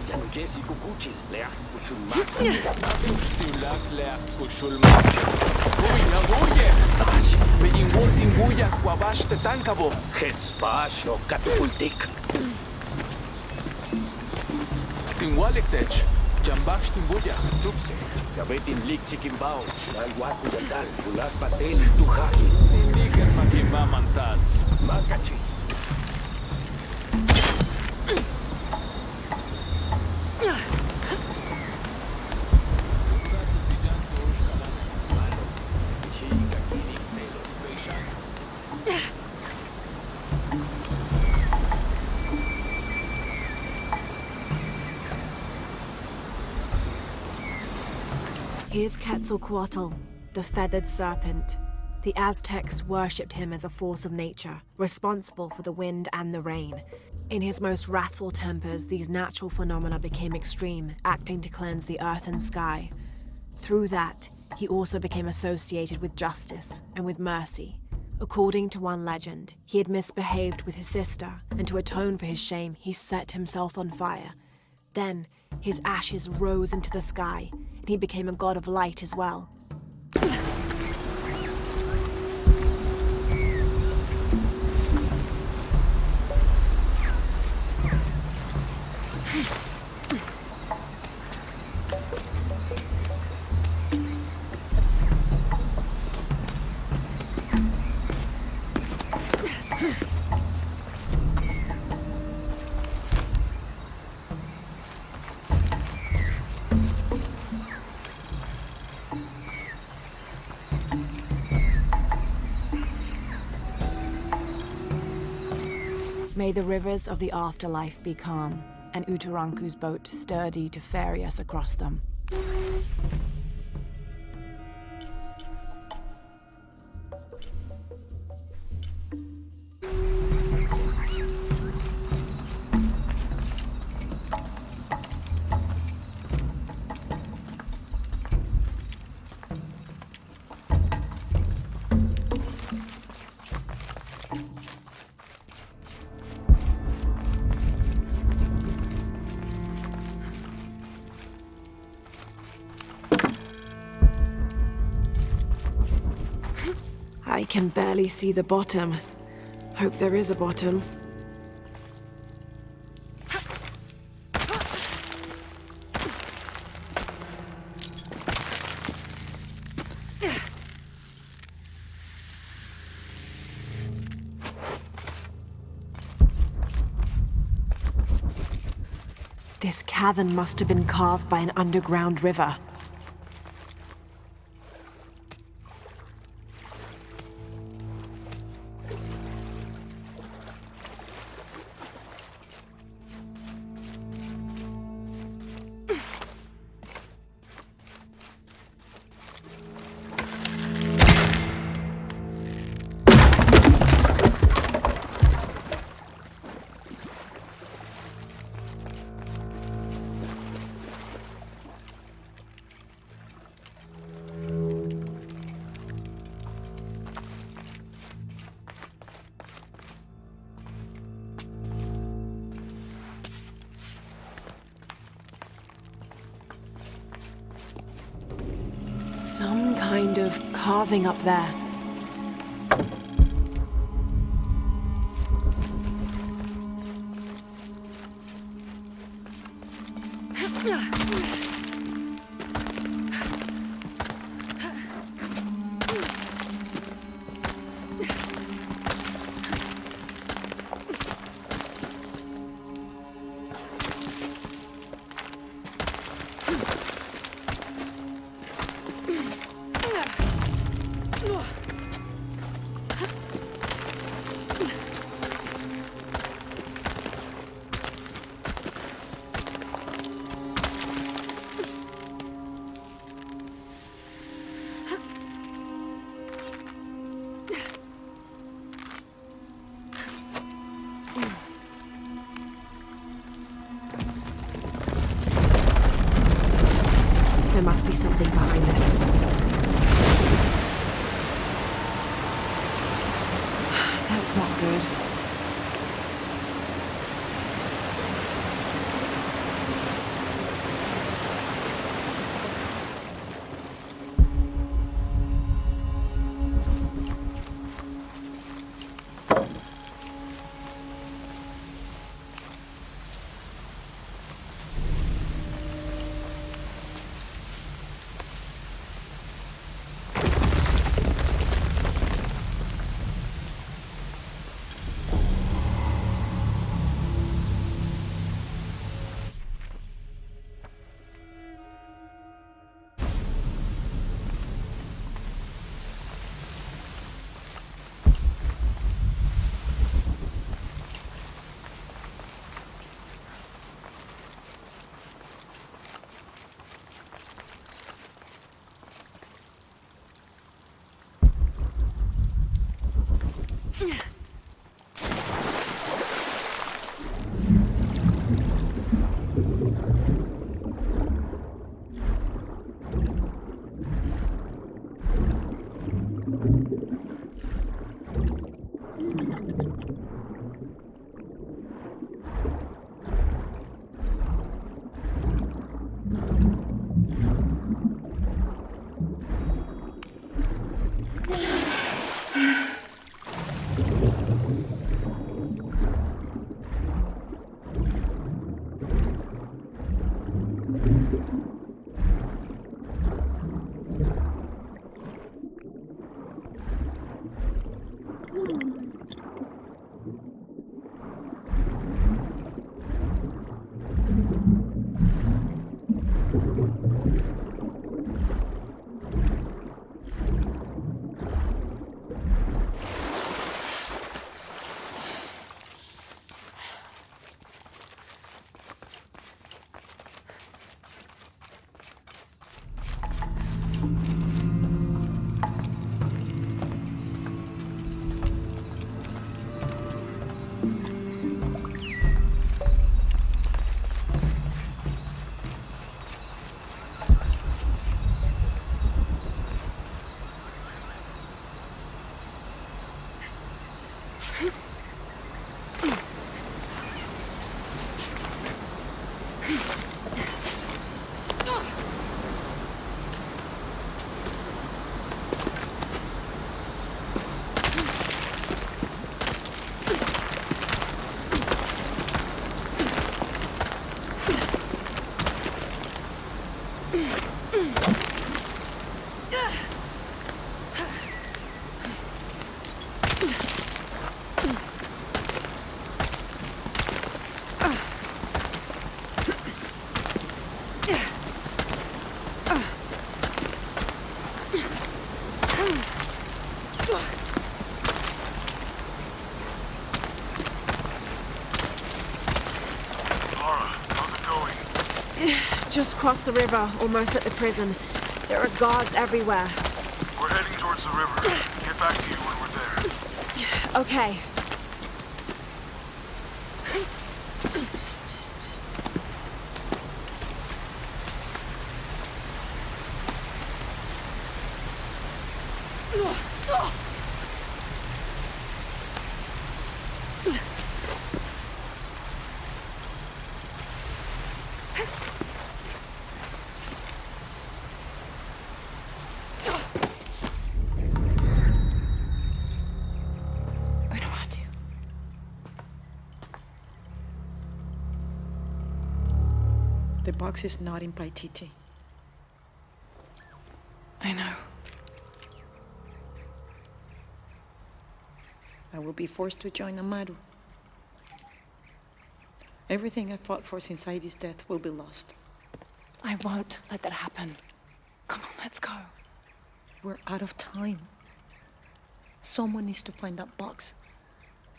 Janujesi kukuchil, leah kushulmak. Tuxtilak leak kuxulmak. Uy, naguye. Ash, medinwol tinguya kwabash tetankabo. Hetz baash no katupultik. Tinwalik tech. Jambaksh tinguya, tupse. Kabetin lik sikimbao. Nangwat kuyandal, bulak patel, tuhaji. Tindijes makimba mantats. Makachi. Here's Quetzalcoatl, the feathered serpent. The Aztecs worshipped him as a force of nature, responsible for the wind and the rain. In his most wrathful tempers, these natural phenomena became extreme, acting to cleanse the earth and sky. Through that, he also became associated with justice and with mercy. According to one legend, he had misbehaved with his sister, and to atone for his shame, he set himself on fire. Then, his ashes rose into the sky, and he became a god of light as well. May the rivers of the afterlife be calm, and Uturanku's boat sturdy to ferry us across them. I can barely see the bottom. Hope there is a bottom. This cavern must have been carved by an underground river. Some kind of carving up there. There must be something behind this. That's not good. Just crossed the river, almost at the prison. There are guards everywhere. We're heading towards the river. Get back to you when we're there. Okay. The box is not in Paititi. I know. I will be forced to join Amaru. Everything I fought for since Heidi's death will be lost. I won't let that happen. Come on, let's go. We're out of time. Someone needs to find that box.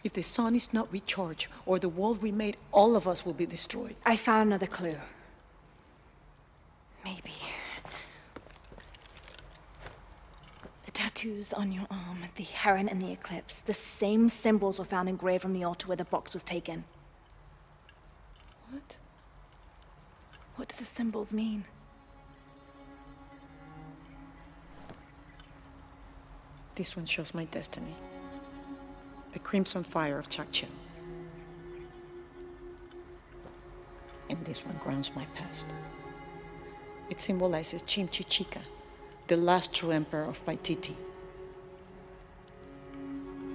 If the sun is not recharged, or the world we made, all of us will be destroyed. I found another clue. Maybe. The tattoos on your arm, the heron and the eclipse, the same symbols were found engraved on the altar where the box was taken. What? What do the symbols mean? This one shows my destiny. The crimson fire of Chakchen. And this one grounds my past. It symbolizes Chimchichica, the last true emperor of Paititi.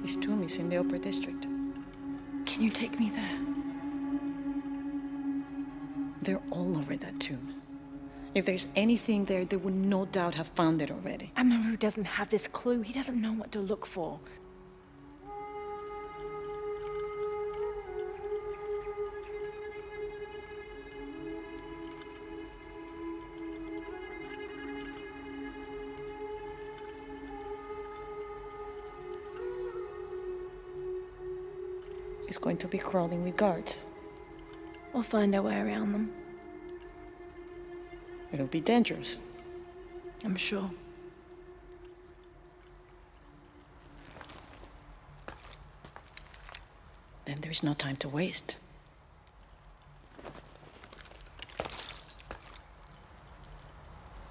His tomb is in the upper district. Can you take me there? They're all over that tomb. If there's anything there, they would no doubt have found it already. Amaru doesn't have this clue. He doesn't know what to look for. He's going to be crawling with guards. We'll find our way around them. It'll be dangerous. I'm sure. Then there's no time to waste.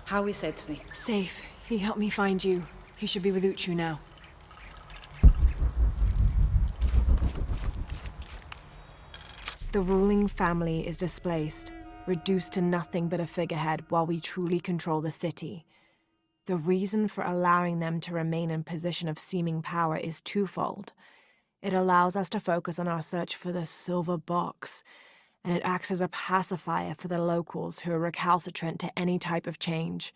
How is Etzli? Safe. He helped me find you. He should be with Uchu now. The ruling family is displaced, reduced to nothing but a figurehead while we truly control the city. The reason for allowing them to remain in position of seeming power is twofold. It allows us to focus on our search for the silver box, and it acts as a pacifier for the locals who are recalcitrant to any type of change.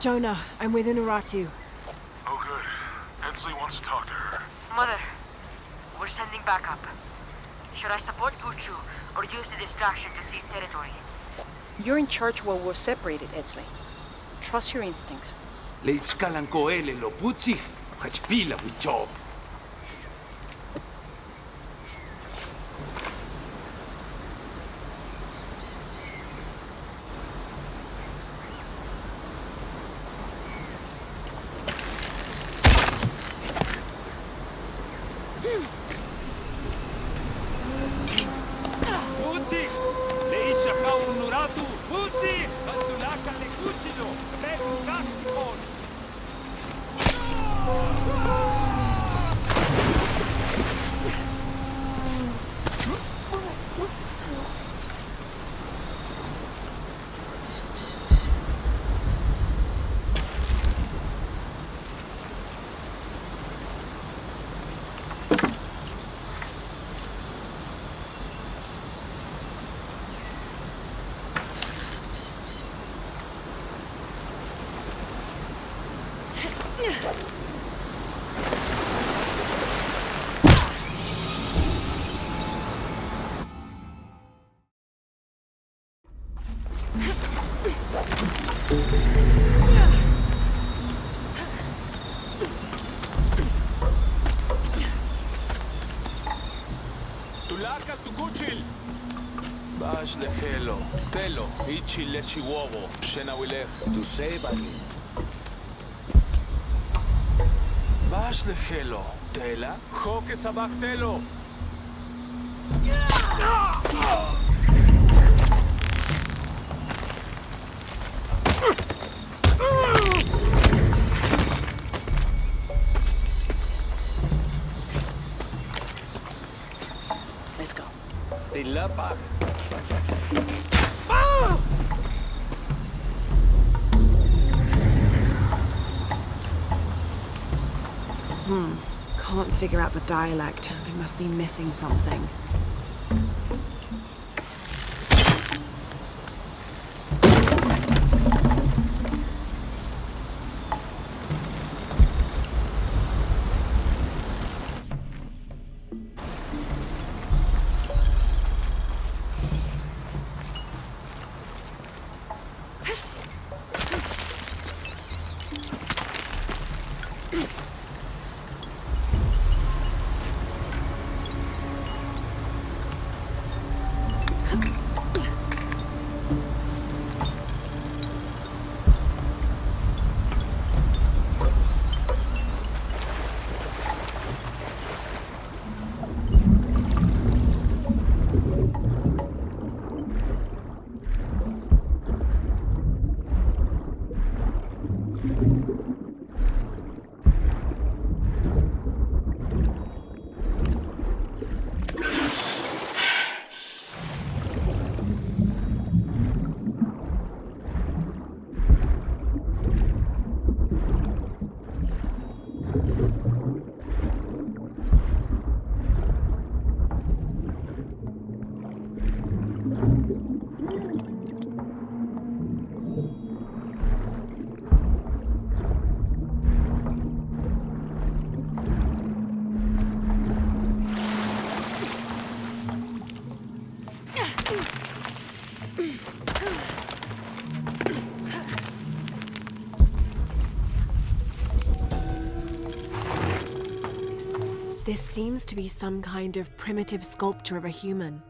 Jonah, I'm with Unuratu. Oh, good. Etzli wants to talk to her. Mother, we're sending backup. Should I support Uchu or use the distraction to seize territory? You're in charge while we're separated, Etzli. Trust your instincts. Leitskalankoele lo putsih, hachpila wichob. Pucci! Leisha kaunuratu! Pucci! Antulaka le cucino! Reku gastikon! Tulaka tukuchil! Bash lehelo, telo, ichi lechi wobo, shenawilech. Tu sebani. Bash lehelo, tela, joke sabak telo. Let's go. Tilapa. Can't figure out the dialect. I must be missing something. This seems to be some kind of primitive sculpture of a human.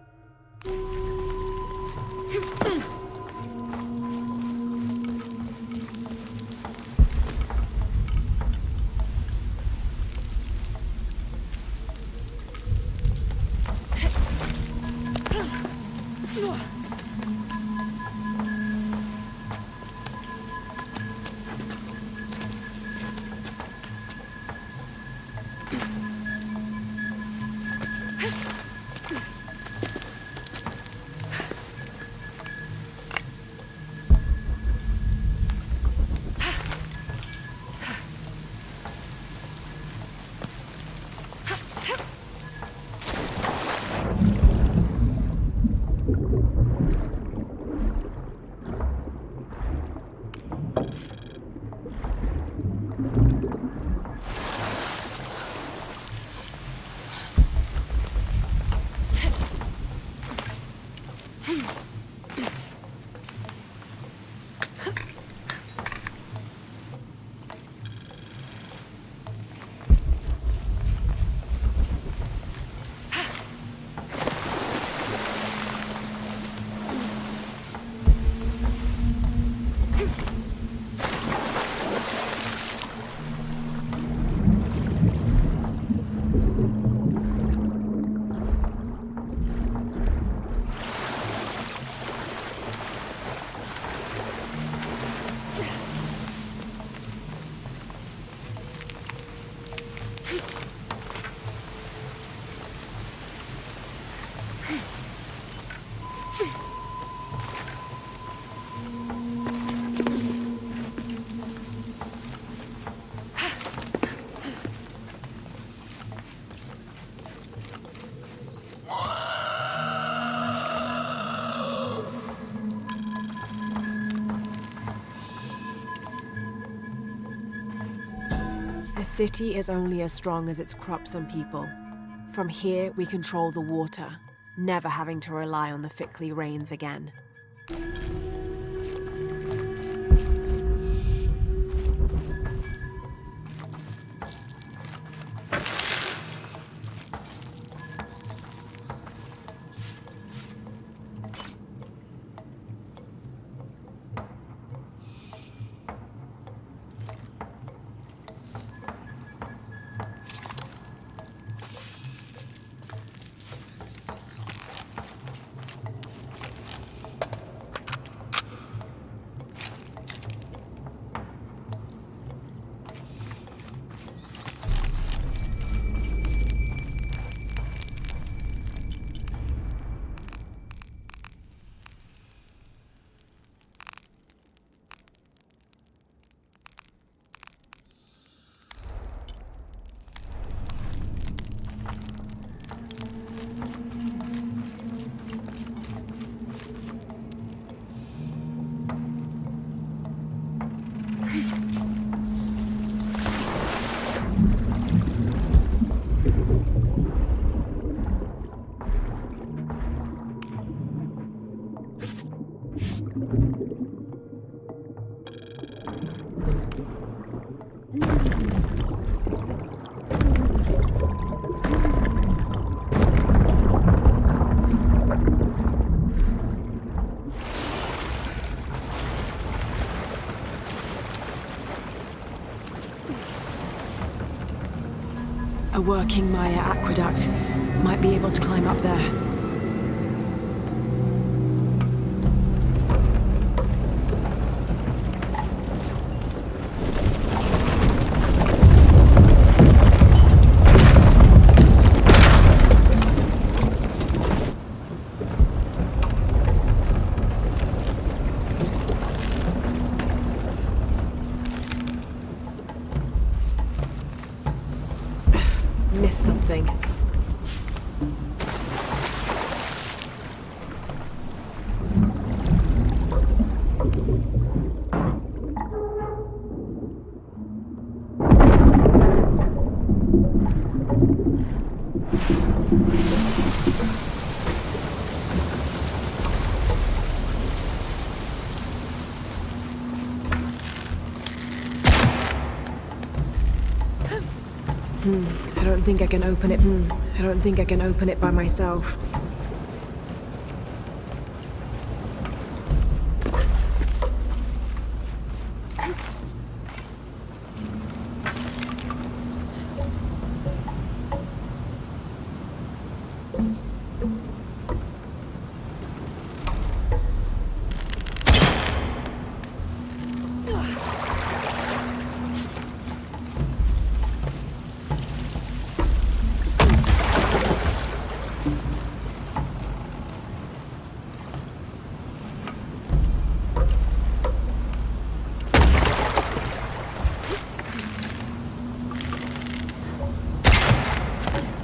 city is only as strong as its crops and people. From here, we control the water, never having to rely on the Fickley rains again. A working Maya aqueduct. Might be able to climb up there. Missed something. I don't think I can open it. I don't think I can open it by myself.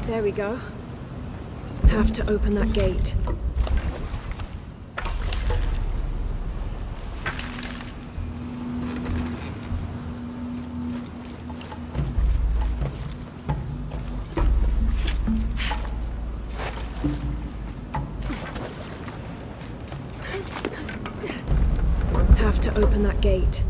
There we go. Have to open that gate. Have to open that gate.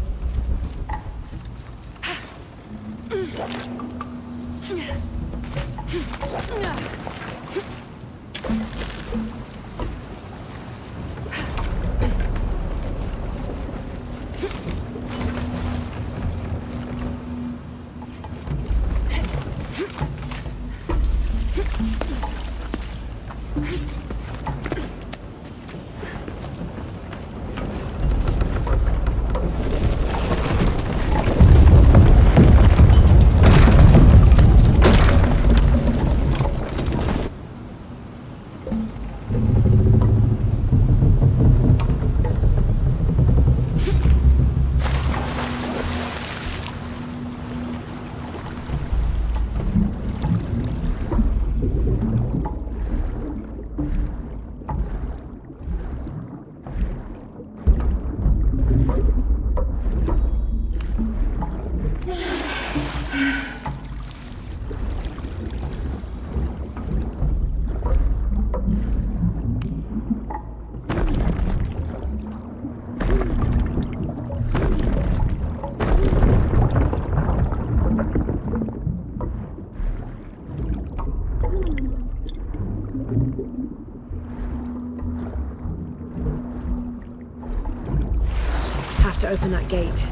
have to open that gate.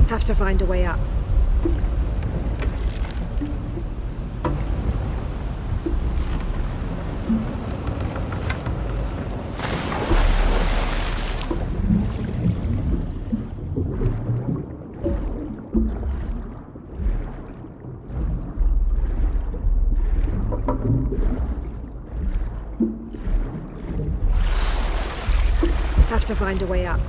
Have to find a way up. Have to find a way up.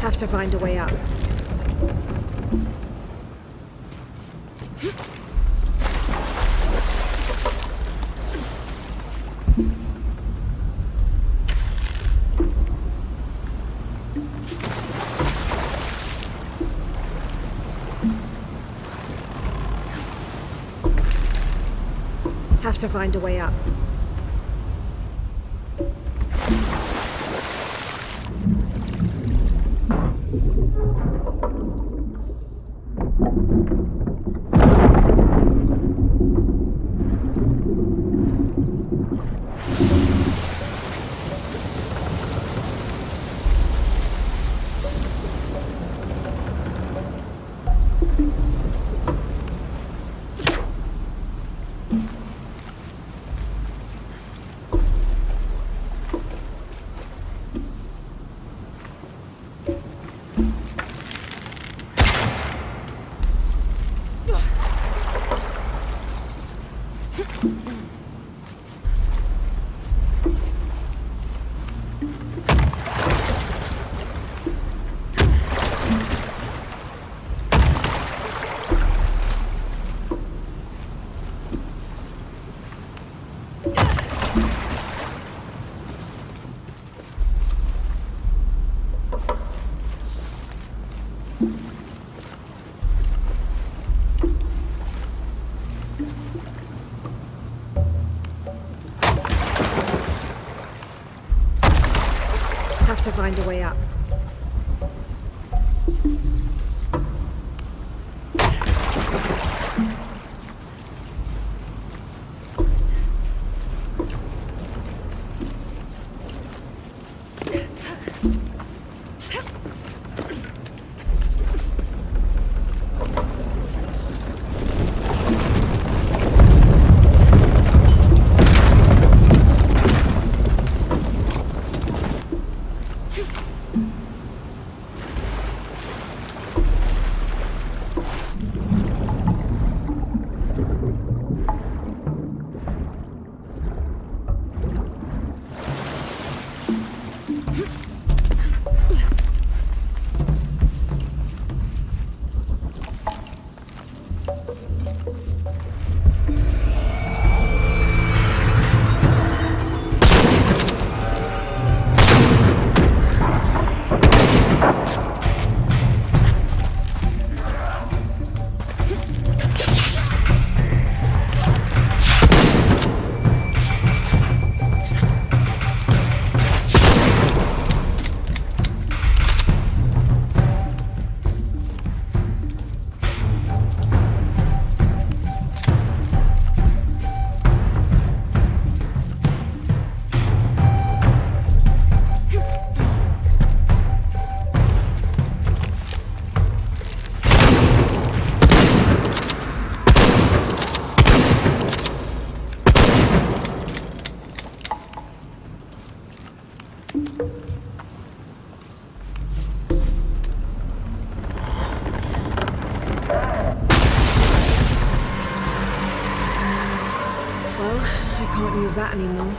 Have to find a way up. Have to find a way up. Have to find a way up. Well, I can't use that anymore.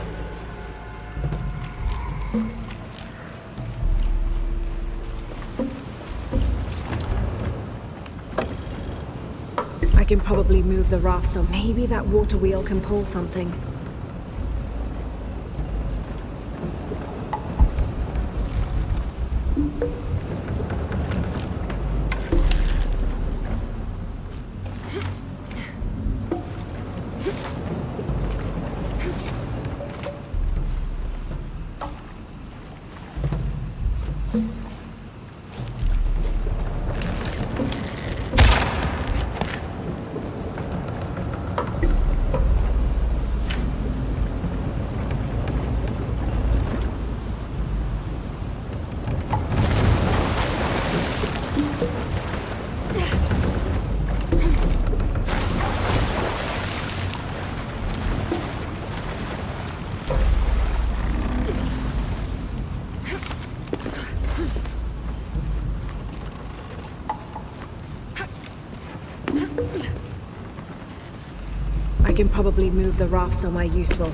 I can probably move the raft, so maybe that water wheel can pull something. I can probably move the raft somewhere useful.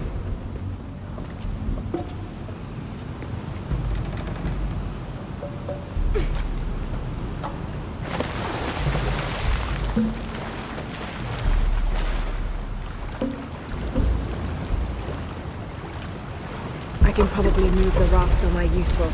I can probably move the raft somewhere useful.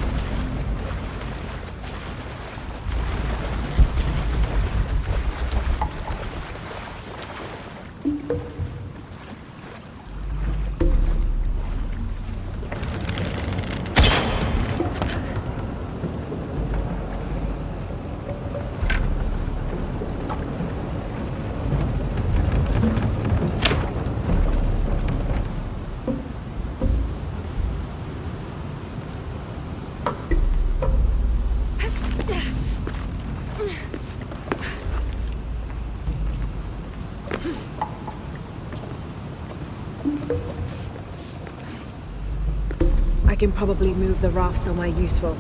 I can probably move the raft somewhere useful.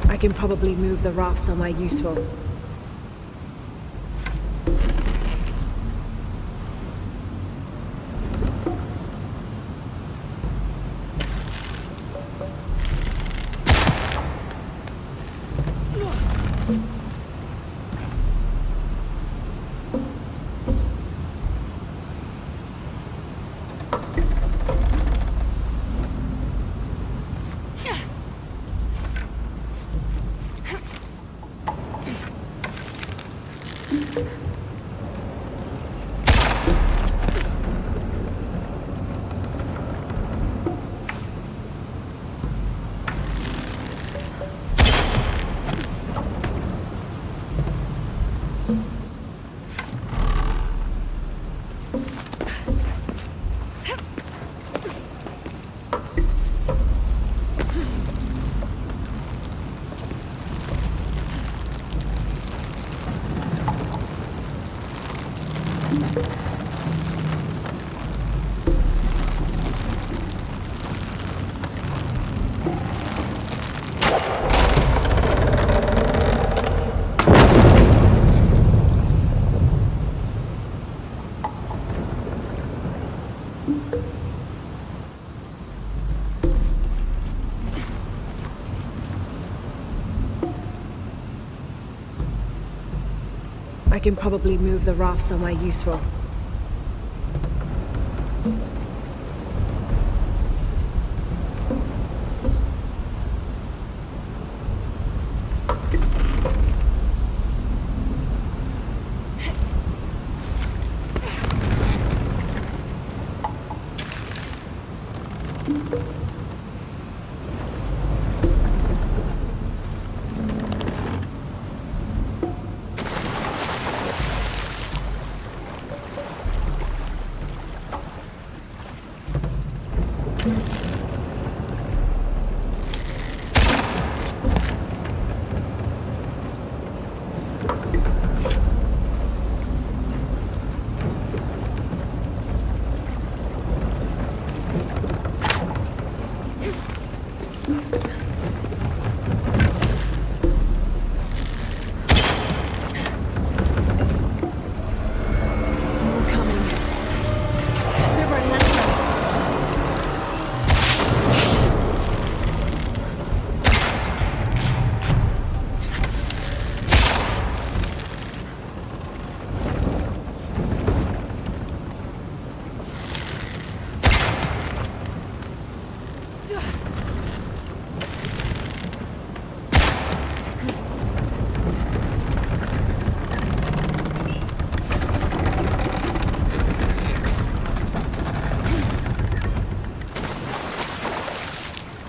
I can probably move the raft somewhere useful. I can probably move the raft somewhere useful.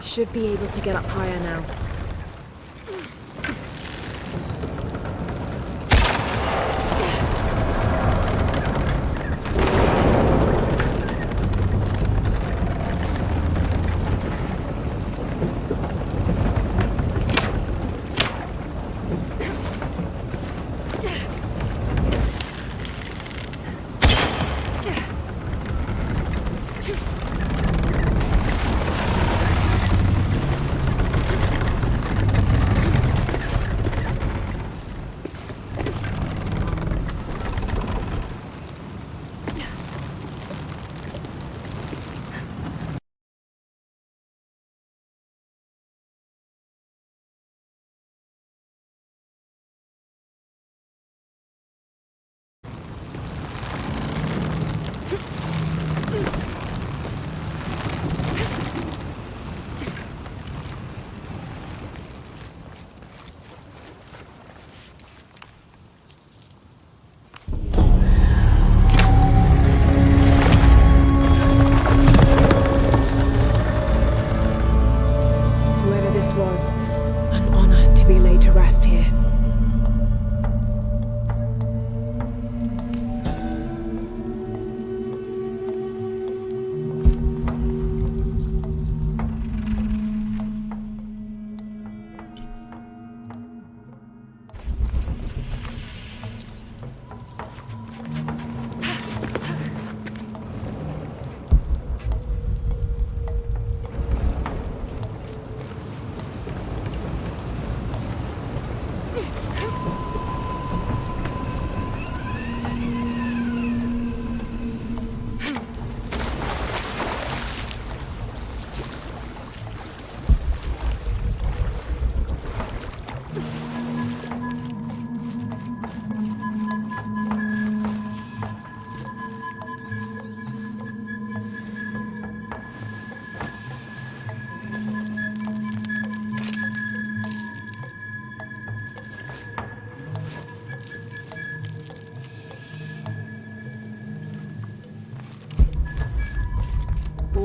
Should be able to get up higher now.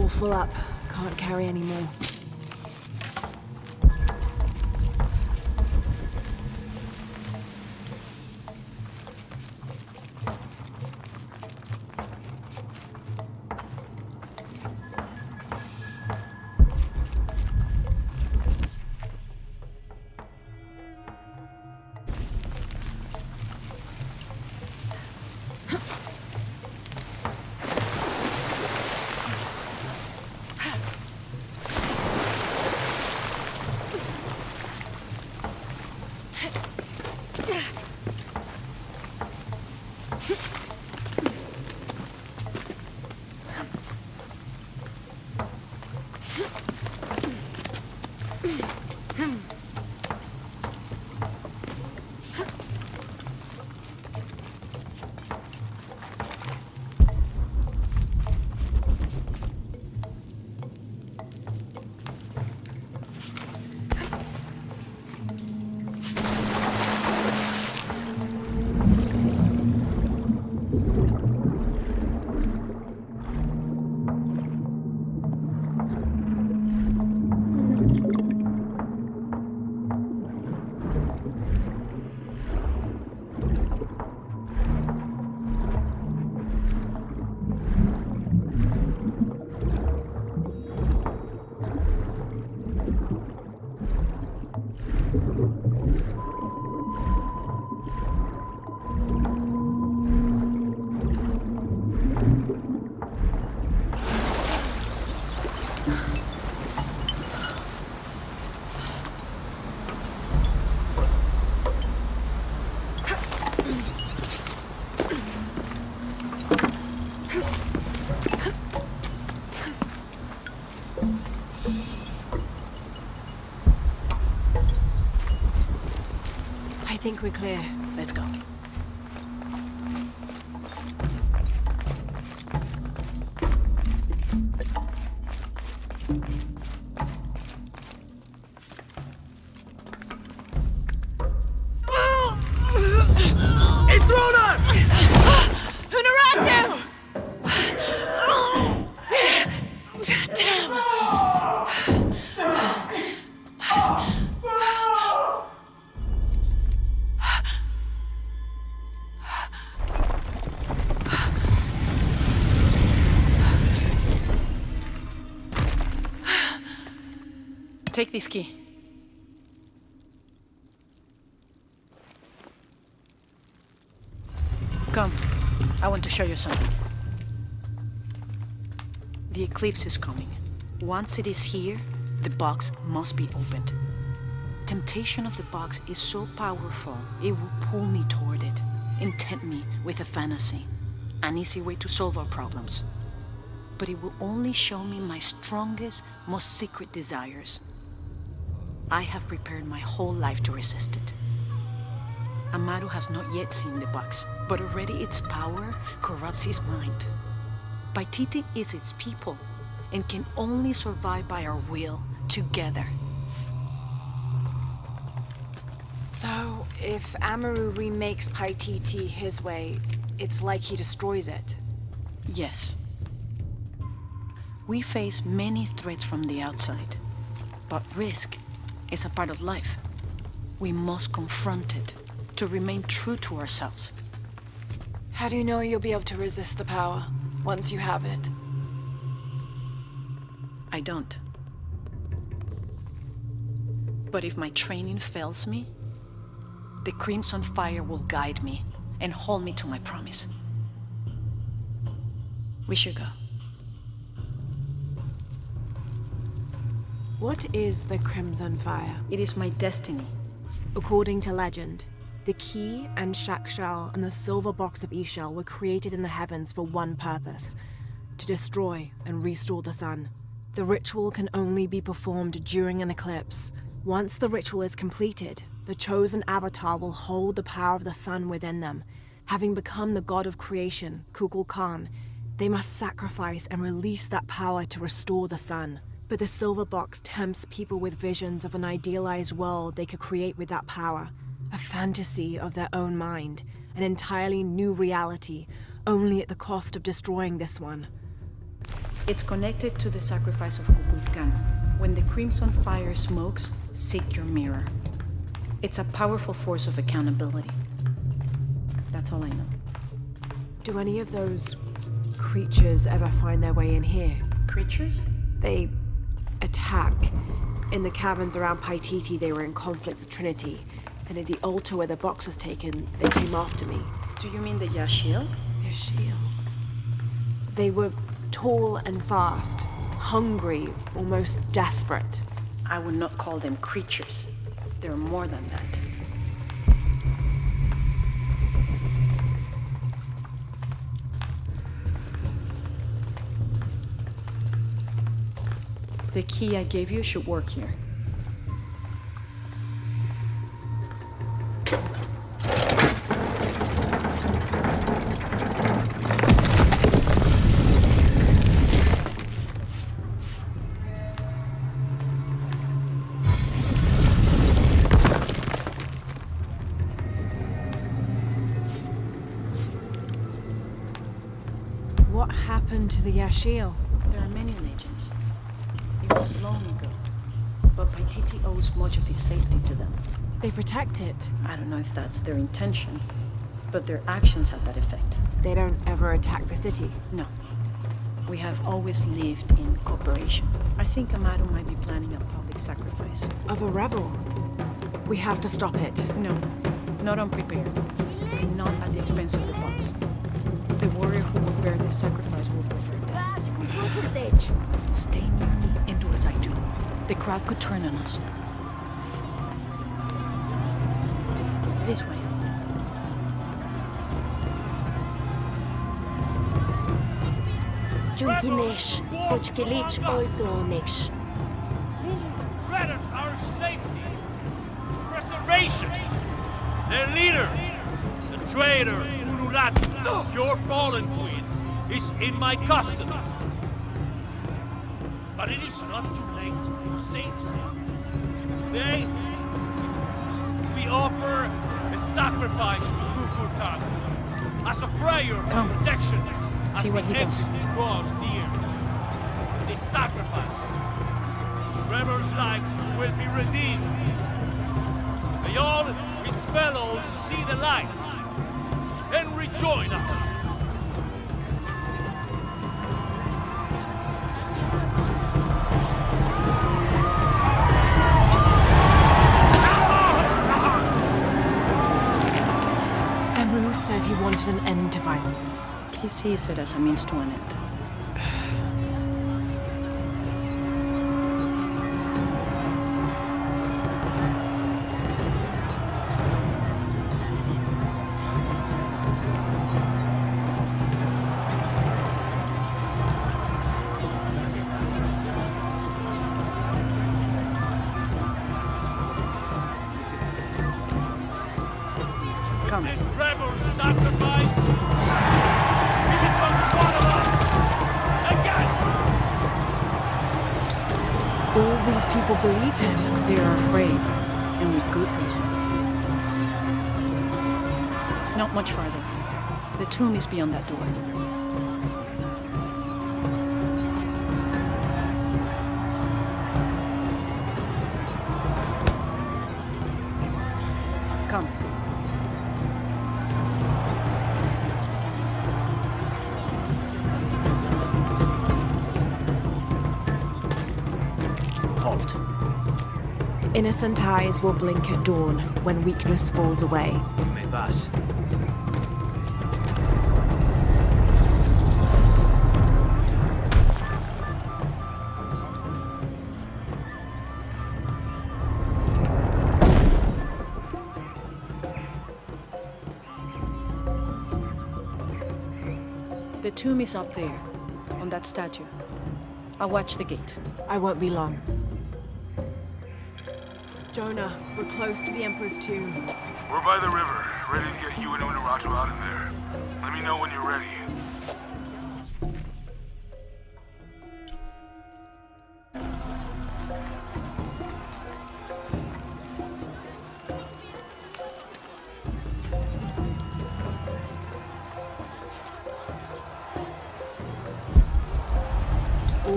all full up. Can't carry any more. I think we're clear. Let's go. Intruder! Honoratu! Damn! Take this key. Come. I want to show you something. The eclipse is coming. Once it is here, the box must be opened. Temptation of the box is so powerful, it will pull me toward it and tempt me with a fantasy, an easy way to solve our problems. But it will only show me my strongest, most secret desires. I have prepared my whole life to resist it. Amaru has not yet seen the box, but already its power corrupts his mind. Paititi is its people, and can only survive by our will, together. So, if Amaru remakes Paititi his way, it's like he destroys it? Yes. We face many threats from the outside, but risk is a part of life. We must confront it to remain true to ourselves. How do you know you'll be able to resist the power once you have it? I don't. But if my training fails me, the Crimson Fire will guide me and hold me to my promise. We should go. What is the Crimson Fire? It is my destiny. According to legend, the key and Shakshal and the silver box of Ishal were created in the heavens for one purpose: to destroy and restore the sun. The ritual can only be performed during an eclipse. Once the ritual is completed, the chosen avatar will hold the power of the sun within them. Having become the god of creation, Kukulkan, they must sacrifice and release that power to restore the sun. But the silver box tempts people with visions of an idealized world they could create with that power. A fantasy of their own mind, an entirely new reality, only at the cost of destroying this one. It's connected to the sacrifice of Kukulkan. When the crimson fire smokes, seek your mirror. It's a powerful force of accountability. That's all I know. Do any of those creatures ever find their way in here? Creatures? They attack. In the caverns around Paititi, they were in conflict with Trinity. And at the altar where the box was taken, they came after me. Do you mean the Yashiel? Yashiel. They were tall and fast, hungry, almost desperate. I would not call them creatures. They're more than that. The key I gave you should work here. What happened to the Yashiel? There are many legends. It was long ago, but Paititi owes much of its safety to them. They protect it. I don't know if that's their intention, but their actions had that effect. They don't ever attack the city? No. We have always lived in cooperation. I think Amaru might be planning a public sacrifice. Of a rebel? We have to stop it. No, not unprepared. And not at the expense of the box. The warrior who will bear this sacrifice will prefer death. Stay near me and do as I do. The crowd could turn on us. This way. Junkinesh, Ochkilich Oigonesh. Who would threaten our safety, preservation? Their leader, the traitor Unuratu, your fallen queen, is in my custody. But it is not too late to save her. Today, we offer a sacrifice to Kukulkan as a prayer for protection. See what he does. Draws near. With this sacrifice, this rebel's life will be redeemed. May all his fellows see the light and rejoin us. Amaru said he wanted an end to violence. He sees it as a means to an end. Come. This rebel sacrifice, he becomes one of us again. All these people believe him. They are afraid, and with good reason. Not much farther. The tomb is beyond that door. Come. Halt. Innocent eyes will blink at dawn when weakness falls away. Me pass. The tomb is up there, on that statue. I'll watch the gate. I won't be long. Jonah, we're close to the Emperor's tomb. We're by the river, ready to get you and Unuratu out of there. Let me know when you're ready.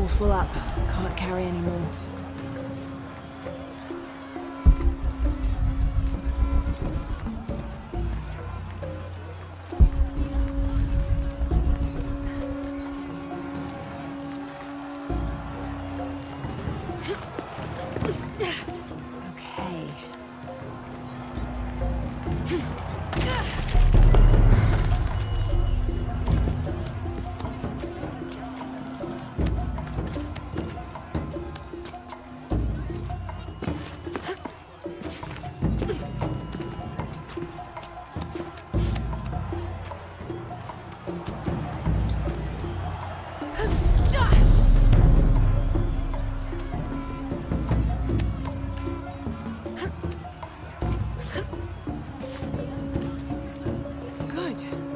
All full up. Can't carry any more.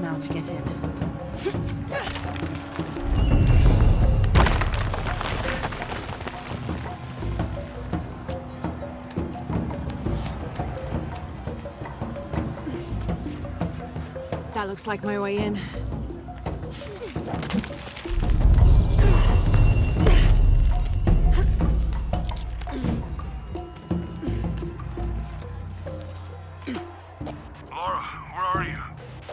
Now to get in. That looks like my way in. Laura, where are you?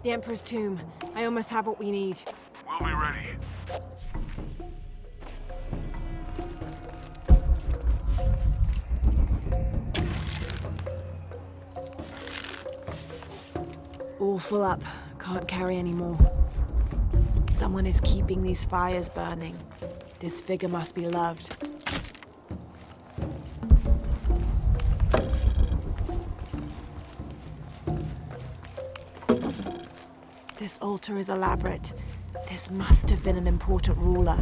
The Emperor's tomb. I almost have what we need. We'll be ready. All full up. Can't carry any more. Someone is keeping these fires burning. This figure must be loved. This altar is elaborate. This must have been an important ruler.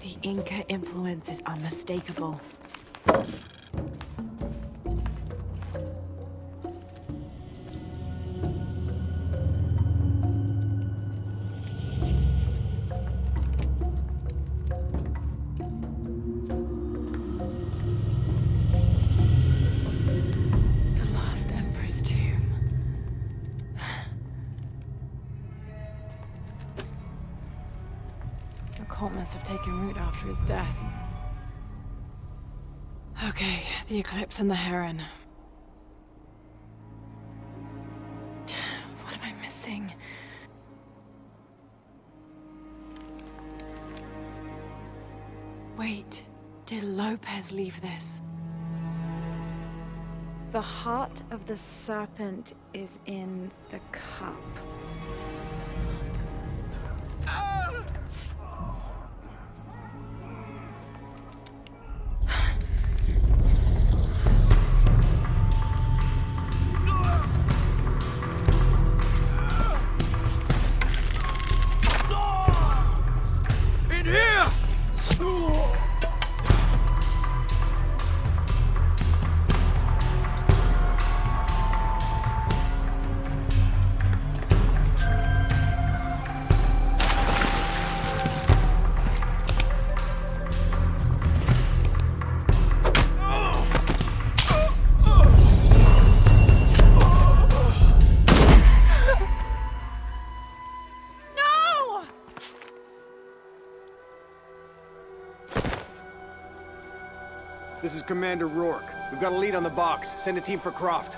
The Inca influence is unmistakable. Cult must have taken root after his death. Okay, the eclipse and the heron. What am I missing? Wait, did Lopez leave this? The heart of the serpent is in the cup. This is Commander Rourke. We've got a lead on the box. Send a team for Croft.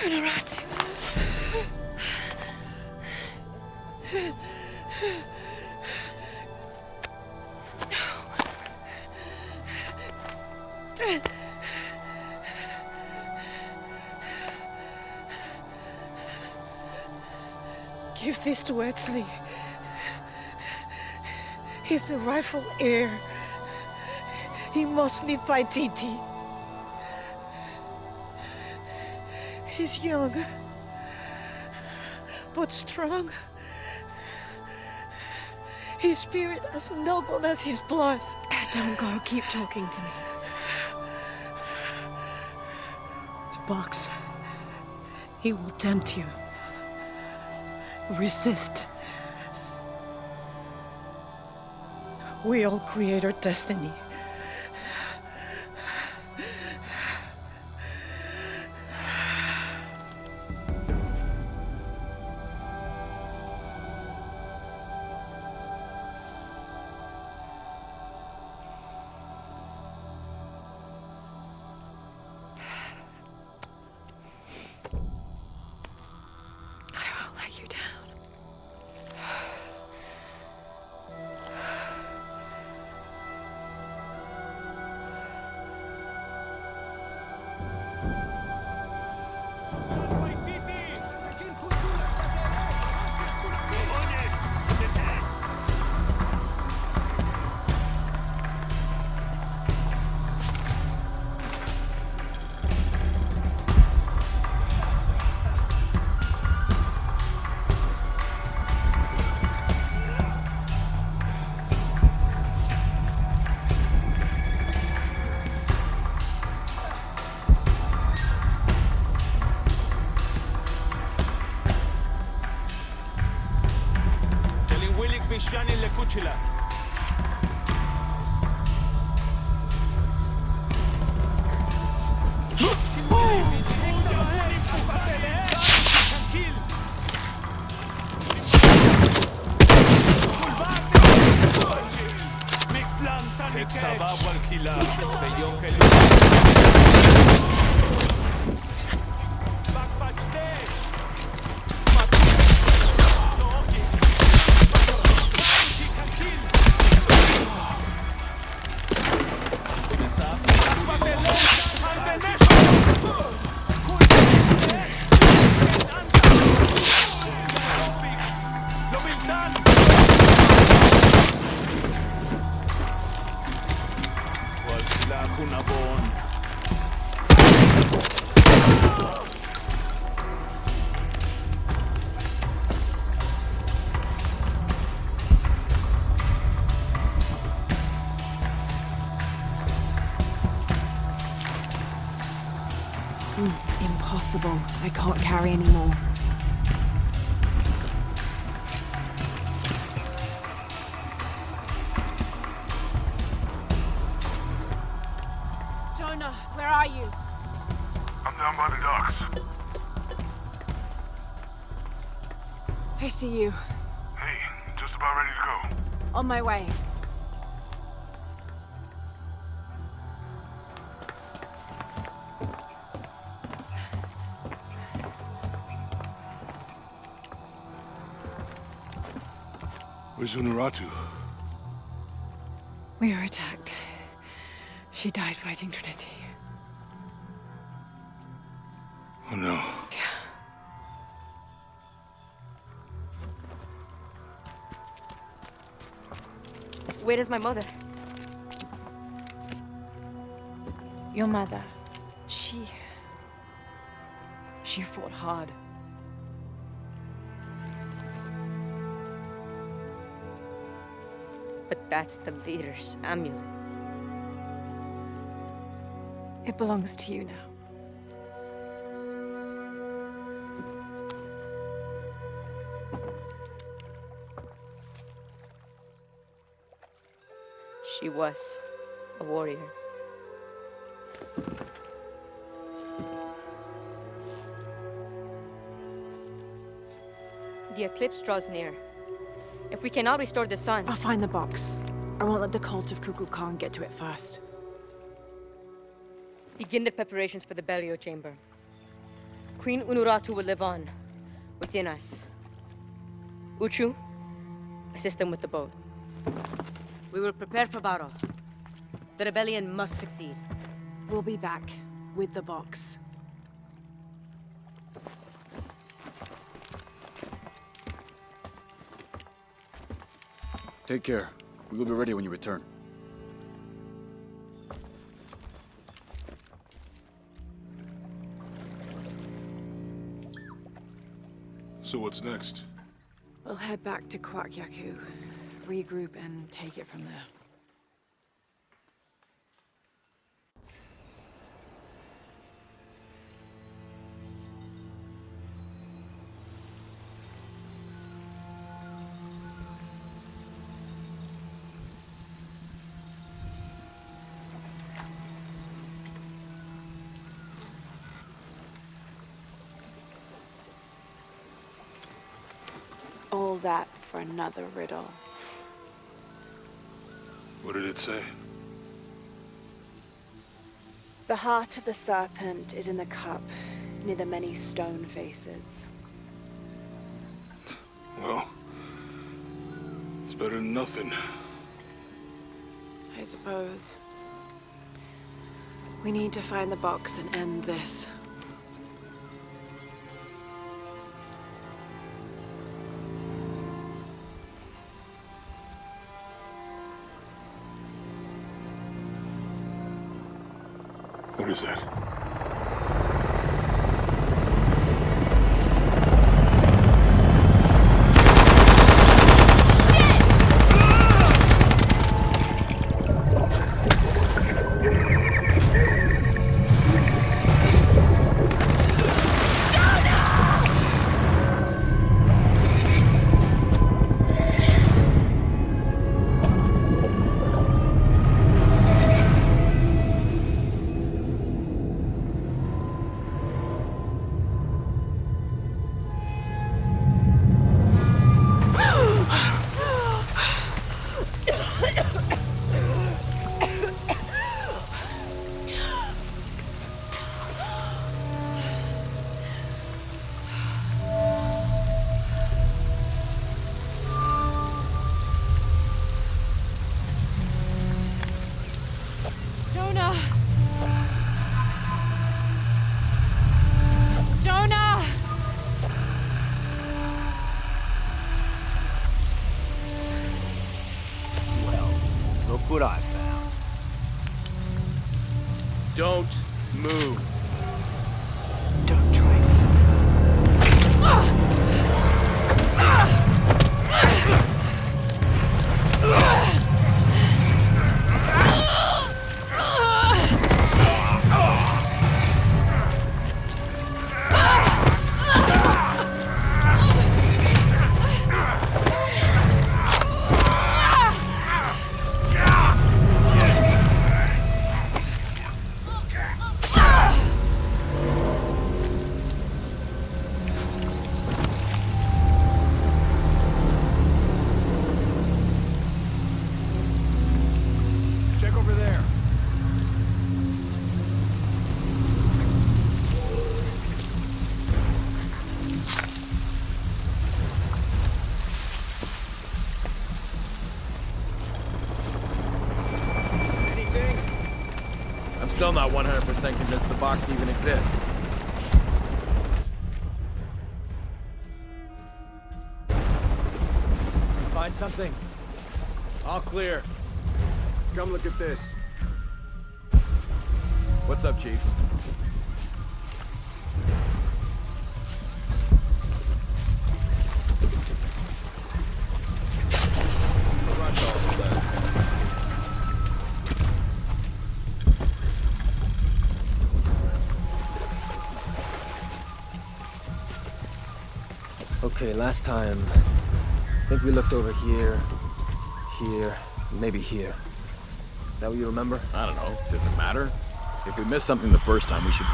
Rat. Give this to Etzli. He's a rightful heir. He must lead by Titi. He's young, but strong. His spirit as noble as his blood. Don't go, keep talking to me. The box. He will tempt you. Resist. We all create our destiny. Shani le kuchila. Impossible. I can't carry anymore. Jonah, where are you? I'm down by the docks. I see you. Hey, just about ready to go. On my way. Where's Unuratu? We were attacked. She died fighting Trinity. Oh no. Where is my mother? Your mother. She fought hard. But that's the leader's amulet. It belongs to you now. She was a warrior. The eclipse draws near. If we cannot restore the sun... I'll find the box. I won't let the cult of Kukulkan Khan get to it first. Begin the preparations for the burial chamber. Queen Unuratu will live on, within us. Uchu, assist them with the boat. We will prepare for battle. The rebellion must succeed. We'll be back, with the box. Take care. We will be ready when you return. So what's next? We'll head back to Kwakyaku, regroup and take it from there. All that for another riddle. What did it say? The heart of the serpent is in the cup, near the many stone faces. Well, it's better than nothing. I suppose. We need to find the box and end this. What is that? What I found. Don't move. Don't try me. I'm still not 100% convinced the box even exists. Find something? All clear. Come look at this. What's up, Chief? Okay, last time, I think we looked over here, maybe here. Is that what you remember? I don't know. Does it matter? If we missed something the first time, we should...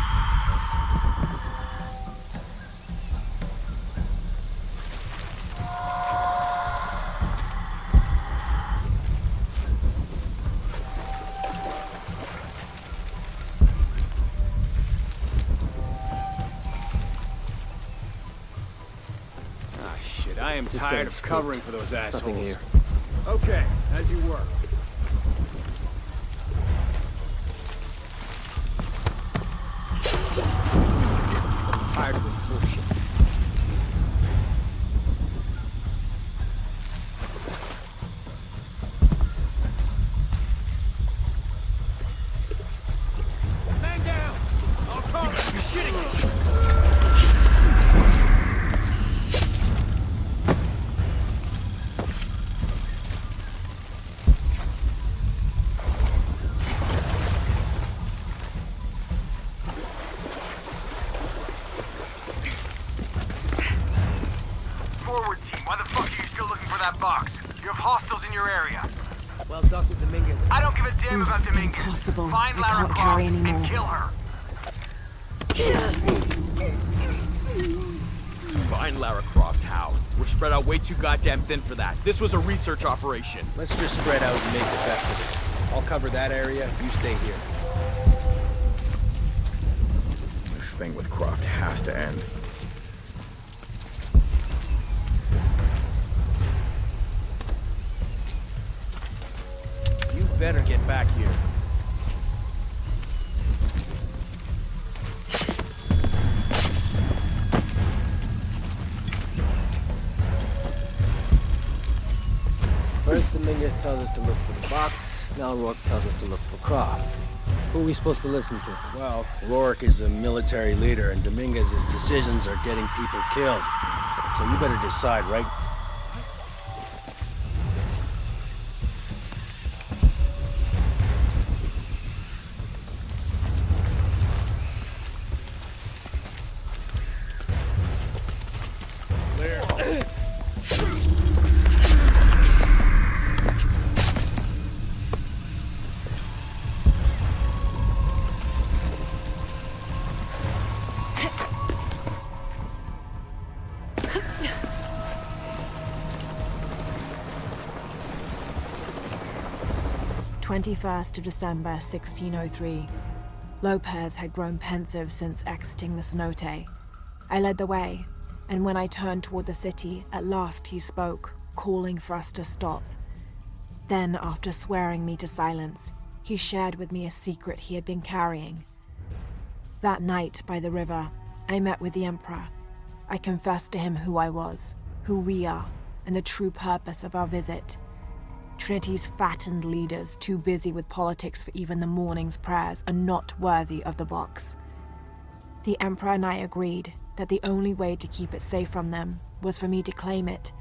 I am tired of covering for those assholes. Nothing here. Okay, as you were. I'm tired of this bullshit. Man down! I'll call it. You're shitting me! box. You have hostiles in your area. Well, Dr. Dominguez... I don't give a damn about Dominguez. Impossible. Find I Lara can't Croft carry anymore. and kill her. Find Lara Croft how? We're spread out way too goddamn thin for that. This was a research operation. Let's just spread out and make the best of it. I'll cover that area, you stay here. This thing with Croft has to end. You better get back here. First, Dominguez tells us to look for the box. Now Rourke tells us to look for Croft. Who are we supposed to listen to? Well, Rourke is a military leader, and Dominguez's decisions are getting people killed. So you better decide, right? December 1603. Lopez had grown pensive since exiting the cenote. I led the way, and when I turned toward the city, at last he spoke, calling for us to stop. Then, after swearing me to silence, he shared with me a secret he had been carrying. That night by the river, I met with the Emperor. I confessed to him who I was, who we are, and the true purpose of our visit. Trinity's fattened leaders, too busy with politics for even the morning's prayers, are not worthy of the box. The Emperor and I agreed that the only way to keep it safe from them was for me to claim it,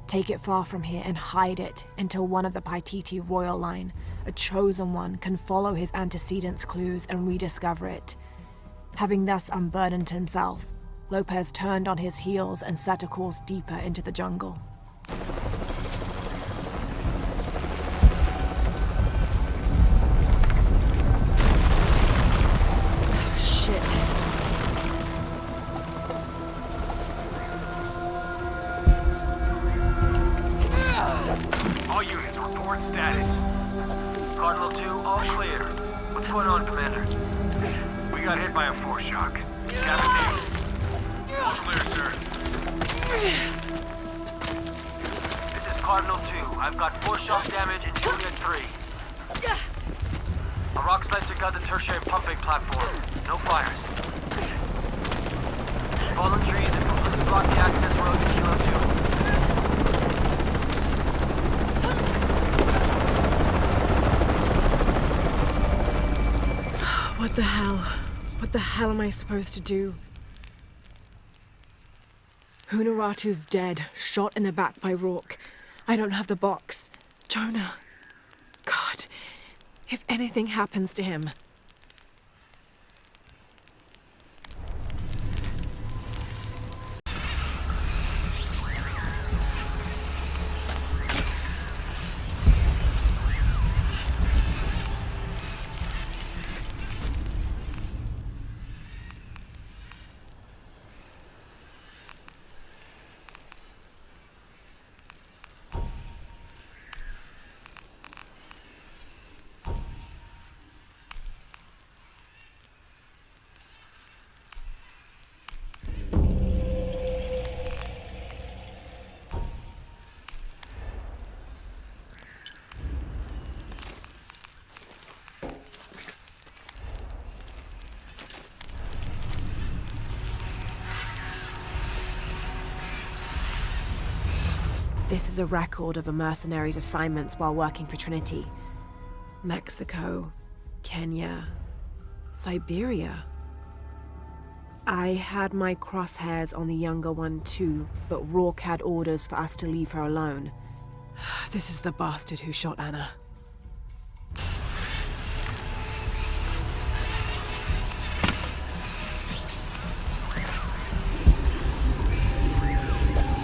take it far from here and hide it until one of the Paititi royal line, a chosen one, can follow his antecedents' clues and rediscover it. Having thus unburdened himself, Lopez turned on his heels and set a course deeper into the jungle. All units, report status. Cardinal 2, all clear. What's going on, Commander? We got hit by a foreshock. Capitan. All clear, sir. This is Cardinal 2. I've got foreshock damage in Juliet 3. A rock slide took out the tertiary pumping platform. No fires. Fallen trees have completely blocked the access road to Kilo 2. What the hell? What the hell am I supposed to do? Hunaratu's dead, shot in the back by Rourke. I don't have the box. Jonah. God. If anything happens to him. This is a record of a mercenary's assignments while working for Trinity. Mexico, Kenya, Siberia. I had my crosshairs on the younger one too, but Rourke had orders for us to leave her alone. This is the bastard who shot Anna.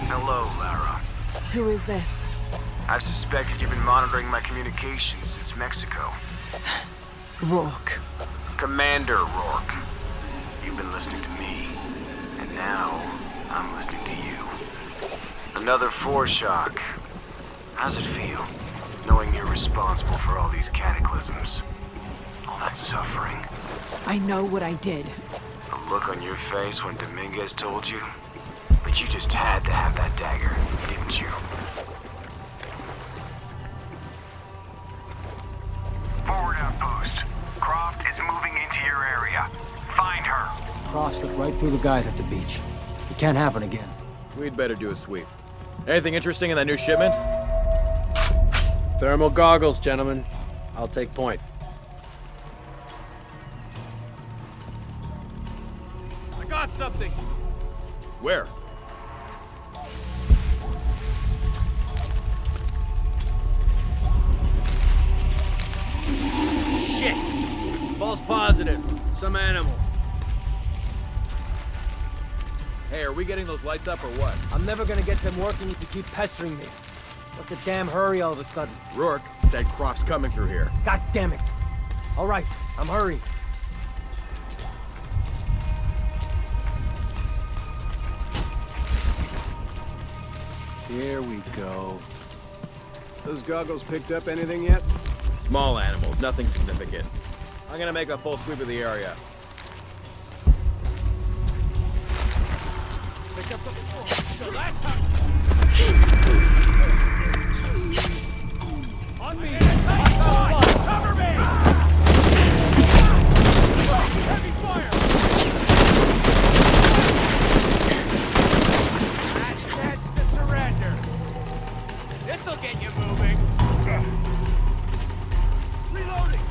Hello, Lara. Who is this? I've suspected you've been monitoring my communications since Mexico. Rourke. Commander Rourke. You've been listening to me, and now I'm listening to you. Another foreshock. How's it feel, knowing you're responsible for all these cataclysms? All that suffering? I know what I did. The look on your face when Dominguez told you? But you just had to have that dagger, didn't you? Forward outpost. Croft is moving into your area. Find her. Cross slipped right through the guys at the beach. It can't happen again. We'd better do a sweep. Anything interesting in that new shipment? Thermal goggles, gentlemen. I'll take point. I got something! Where? Shit! False positive. Some animal. Hey, are we getting those lights up or what? I'm never gonna get them working if you keep pestering me. What's the damn hurry all of a sudden? Rourke said Croft's coming through here. God damn it. All right, I'm hurrying. Here we go. Those goggles picked up anything yet? Small animals, nothing significant. I'm gonna make a full sweep of the area. Pick up something. So that's how... On me! Cover me! Heavy fire! That's to surrender. This'll get you moving. Reloading!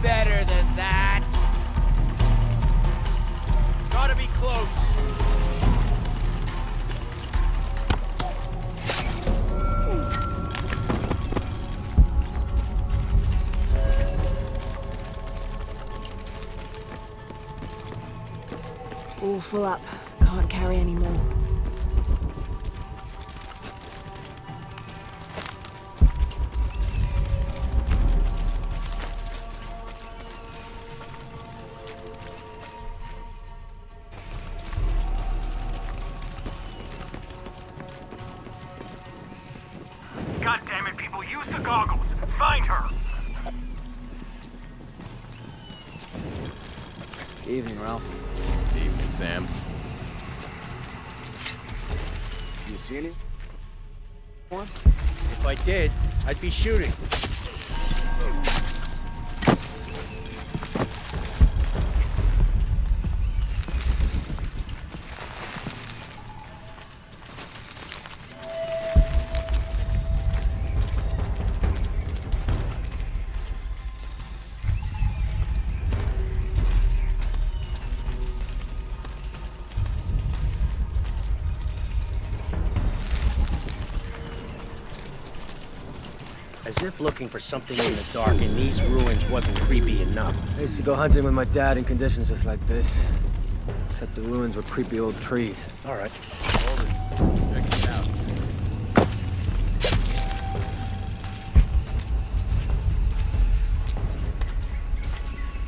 Better than that. Gotta be close. All full up. Can't carry any more. God damn it, people, use the goggles. Find her. Evening, Ralph. Evening, Sam. You see any? If I did, I'd be shooting. As if looking for something in the dark in these ruins wasn't creepy enough. I used to go hunting with my dad in conditions just like this. Except the ruins were creepy old trees. All right. Hold it. Check it out.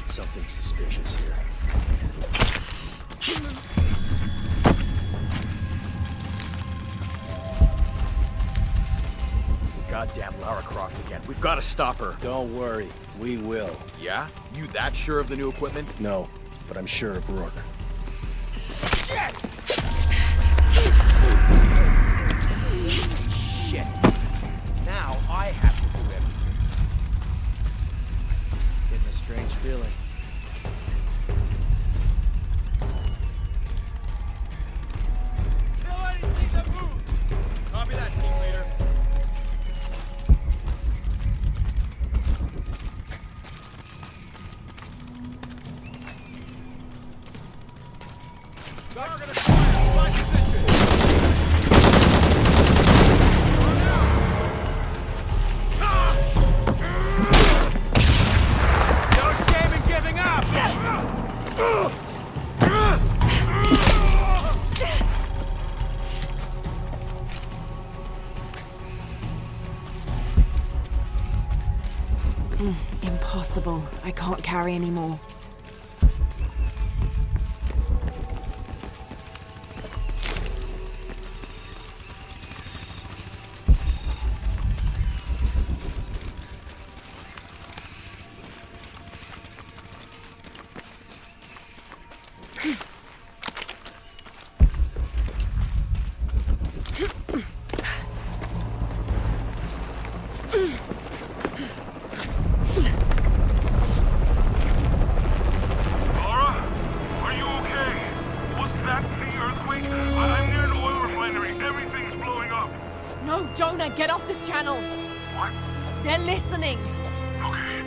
Something suspicious here. Goddamn Lara Croft again. We've got to stop her. Don't worry. We will. Yeah? You that sure of the new equipment? No, but I'm sure of Rourke. Shit! Shit. Now I have to do everything. Getting a strange feeling. Kill anything that moves! Copy that, team leader. Target acquired. My position. No shame in giving up. Impossible. I can't carry anymore. Get off this channel! What? They're listening! Okay.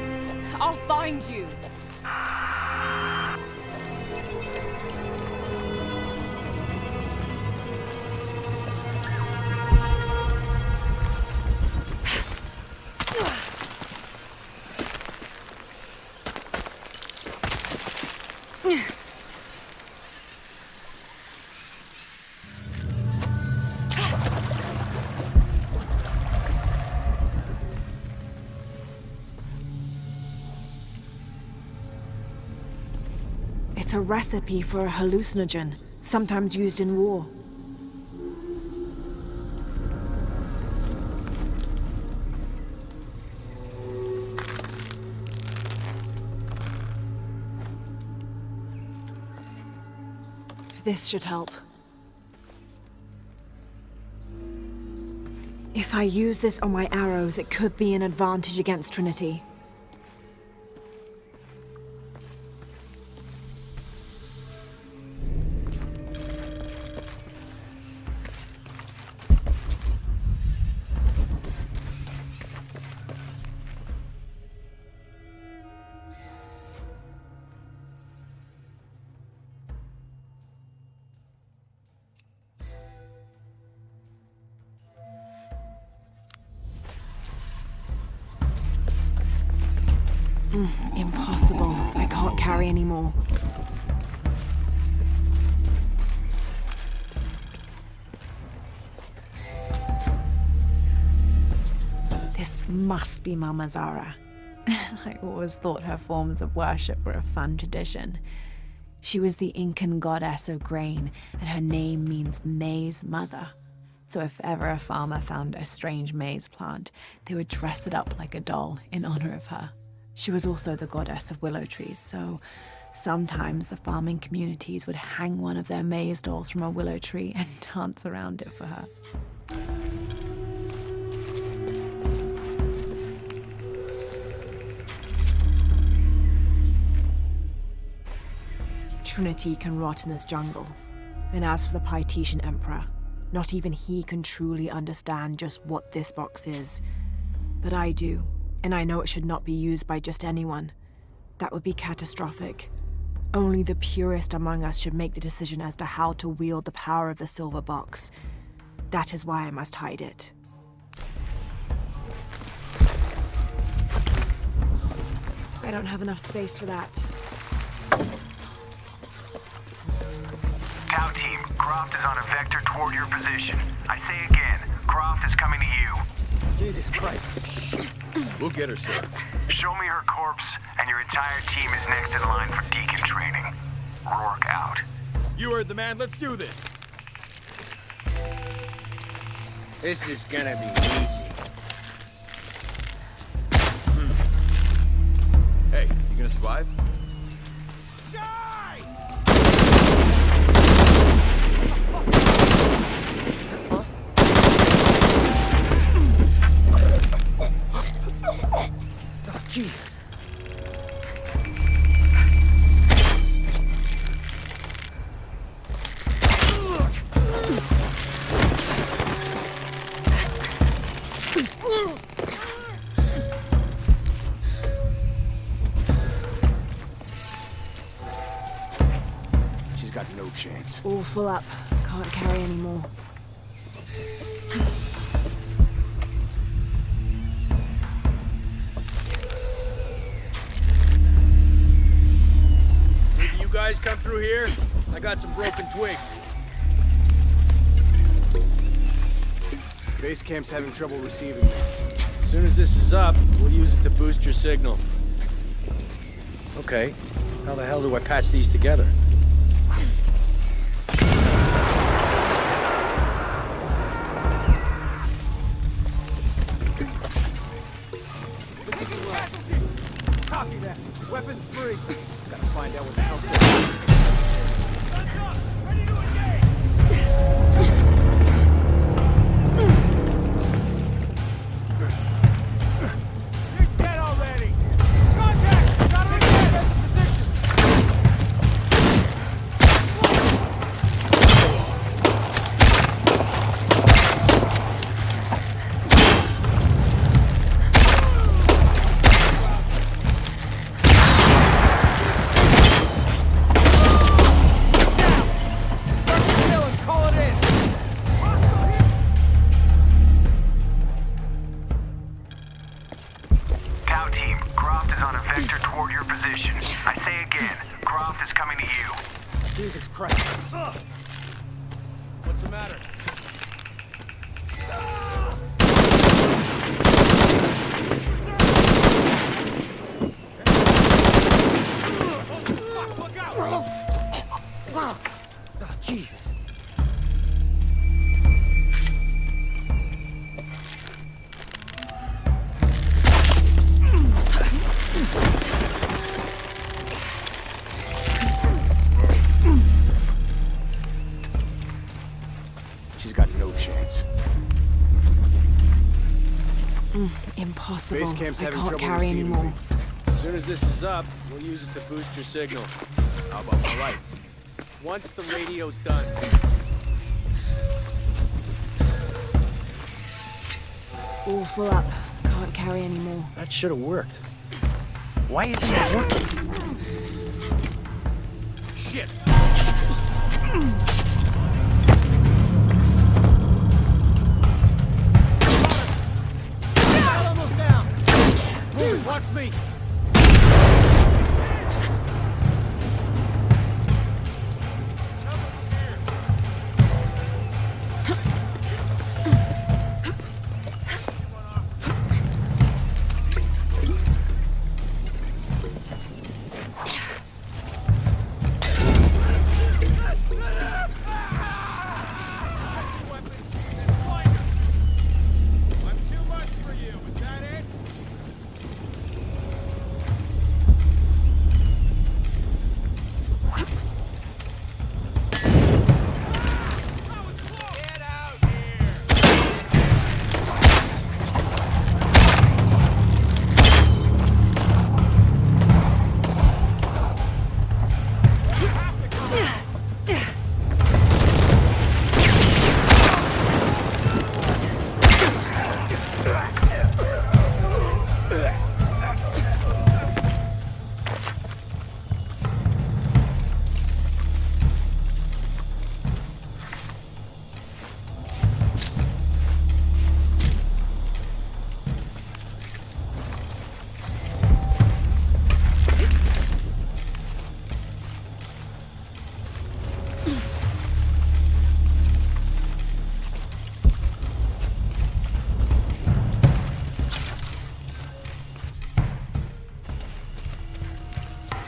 I'll find you! It's a recipe for a hallucinogen, sometimes used in war. This should help. If I use this on my arrows, it could be an advantage against Trinity. Impossible. I can't carry anymore. This must be Mama Zara. I always thought her forms of worship were a fun tradition. She was the Incan goddess of grain, and her name means maize mother. So if ever a farmer found a strange maize plant, they would dress it up like a doll in honor of her. She was also the goddess of willow trees, so sometimes the farming communities would hang one of their maize dolls from a willow tree and dance around it for her. Trinity can rot in this jungle. And as for the Paititian Emperor, not even he can truly understand just what this box is. But I do. And I know it should not be used by just anyone. That would be catastrophic. Only the purest among us should make the decision as to how to wield the power of the silver box. That is why I must hide it. I don't have enough space for that. Tau team, Croft is on a vector toward your position. I say again, Croft is coming to you. Jesus Christ. We'll get her, sir. Show me her corpse, and your entire team is next in line for deacon training. Rourke out. You heard the man. Let's do this. This is gonna be easy. Hey, you gonna survive? Jesus. She's got no chance. All full up. Can't carry anymore. Guys come through here? I got some broken twigs. Base camp's having trouble receiving me. As soon as this is up, we'll use it to boost your signal. Okay. How the hell do I patch these together? Copy that. Weapons free. Gotta find out what the hell's going on. Jesus Christ. What's the matter? Oh, Jesus. She's got no chance. Impossible. Base camp's I having can't trouble carry receiving anymore. me. As soon as this is up, we'll use it to boost your signal. How about my lights? Once the radio's done. All full up. Can't carry anymore. That should have worked. Why isn't it working? Shit! Almost down! Moving, watch me!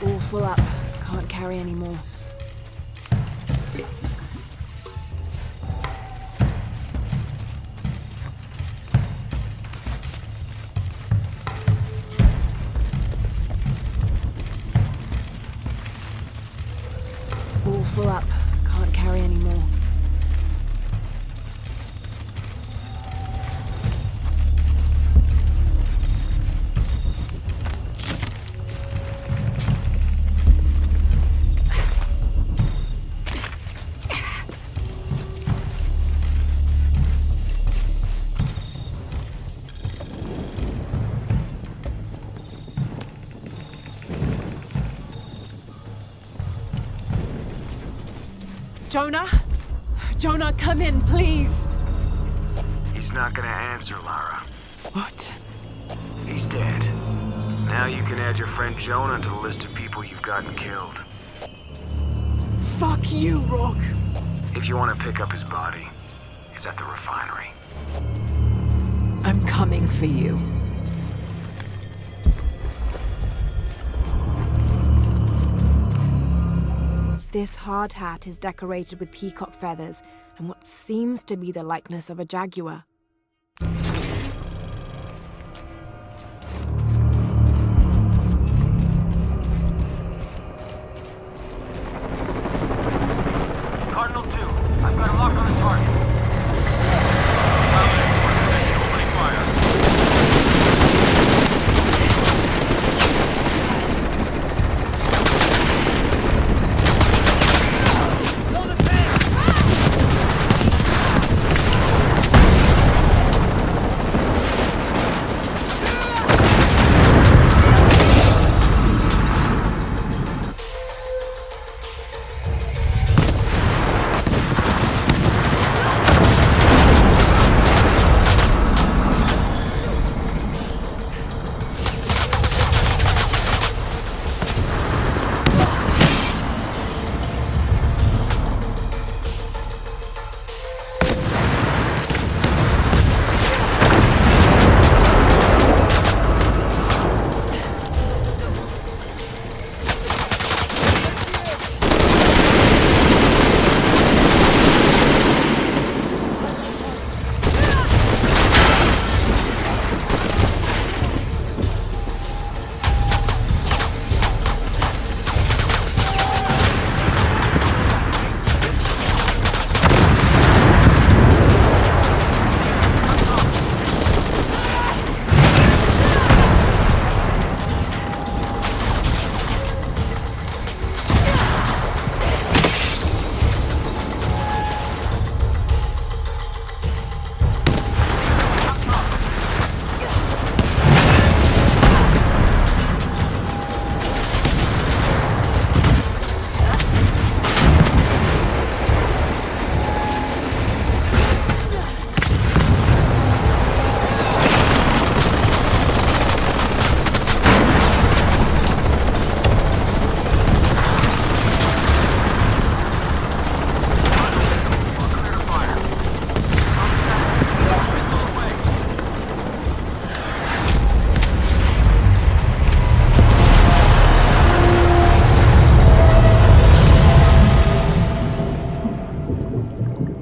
All full up. Can't carry anymore. All full up. Can't carry anymore. Jonah? Jonah, come in, please! He's not gonna answer, Lara. What? He's dead. Now you can add your friend Jonah to the list of people you've gotten killed. Fuck you, Rock! If you want to pick up his body, it's at the refinery. I'm coming for you. This hard hat is decorated with peacock feathers and what seems to be the likeness of a jaguar. Cardinal 2, I've got a lock on the target. Opening fire.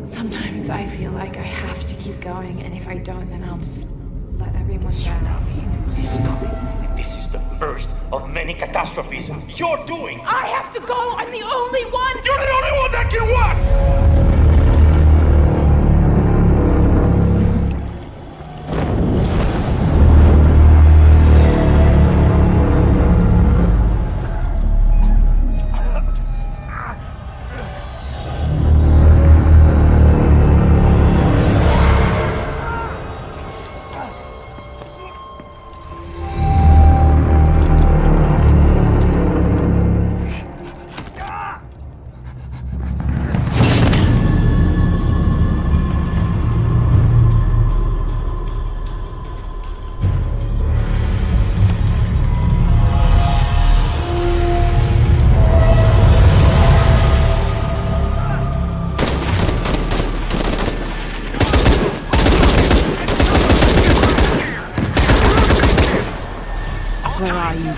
Sometimes I feel like I have to keep going, and if I don't, then I'll just let everyone down. Is coming, and this is the first of many catastrophes you're doing. I have to go! I'm the only one! You're the only one that can what? Where are you?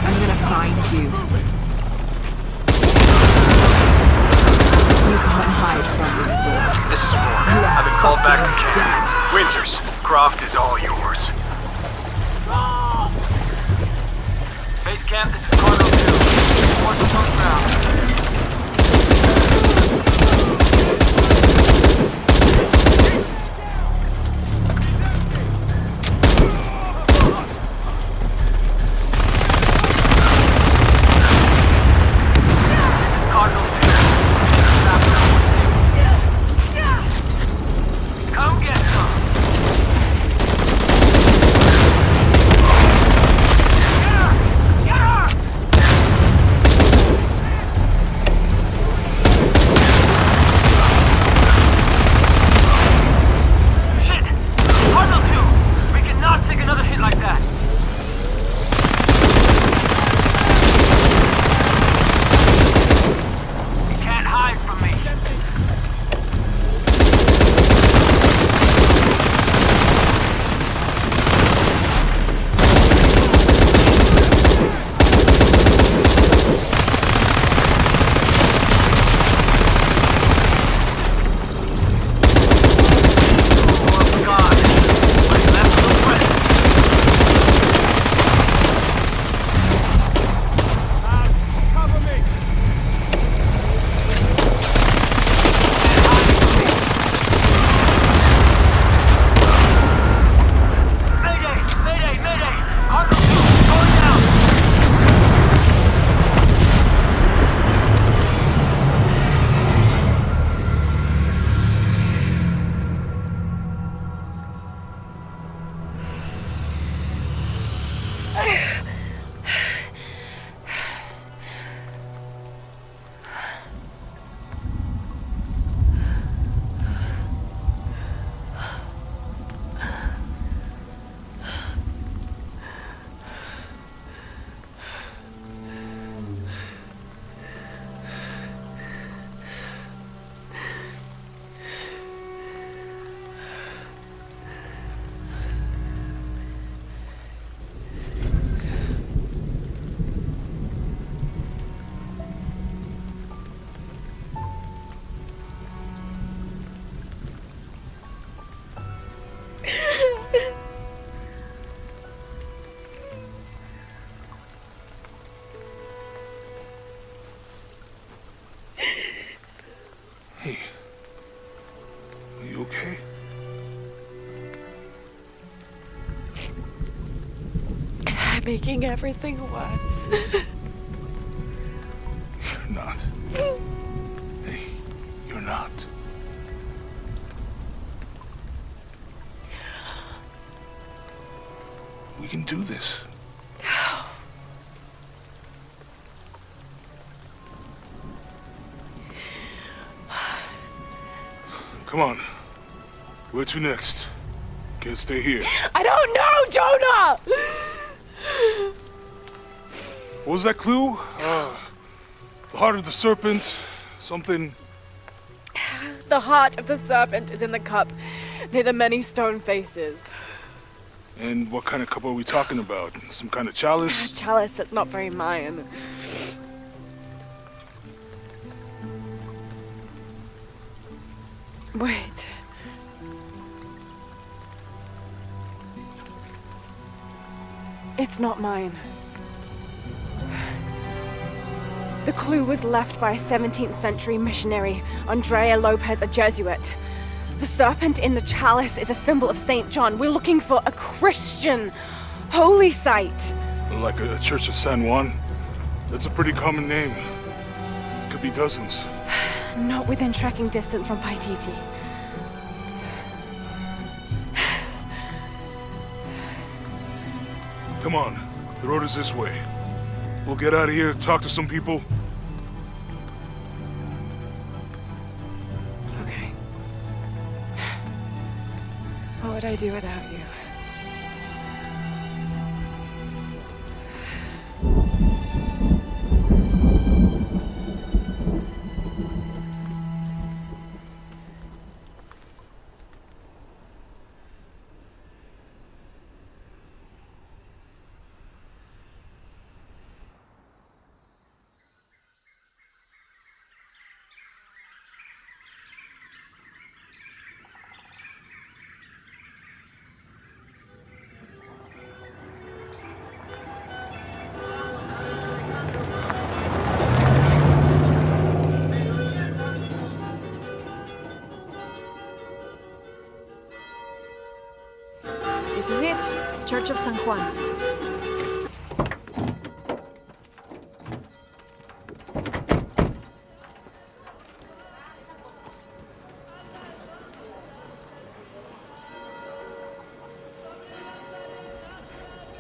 I'm gonna find you. You can't hide from me. This is Rourke. I've been called back to camp. Winters, Croft is all yours. Base camp, this is Cardinal 2. What's the post ground? making everything worse. You're not. Hey, you're not. We can do this. Come on. Where to next? Can't stay here. I don't know, Jonah! What was that clue? The heart of the serpent, something... The heart of the serpent is in the cup, near the many stone faces. And what kind of cup are we talking about? Some kind of chalice? A chalice that's not very Mayan. Wait. It's not mine. The clue was left by a 17th century missionary, Andrea Lopez, a Jesuit. The serpent in the chalice is a symbol of St. John. We're looking for a Christian holy site. Like a Church of San Juan? That's a pretty common name. Could be dozens. Not within trekking distance from Paititi. Come on, the road is this way. We'll get out of here, talk to some people. Okay. What would I do without you? This is it. Church of San Juan.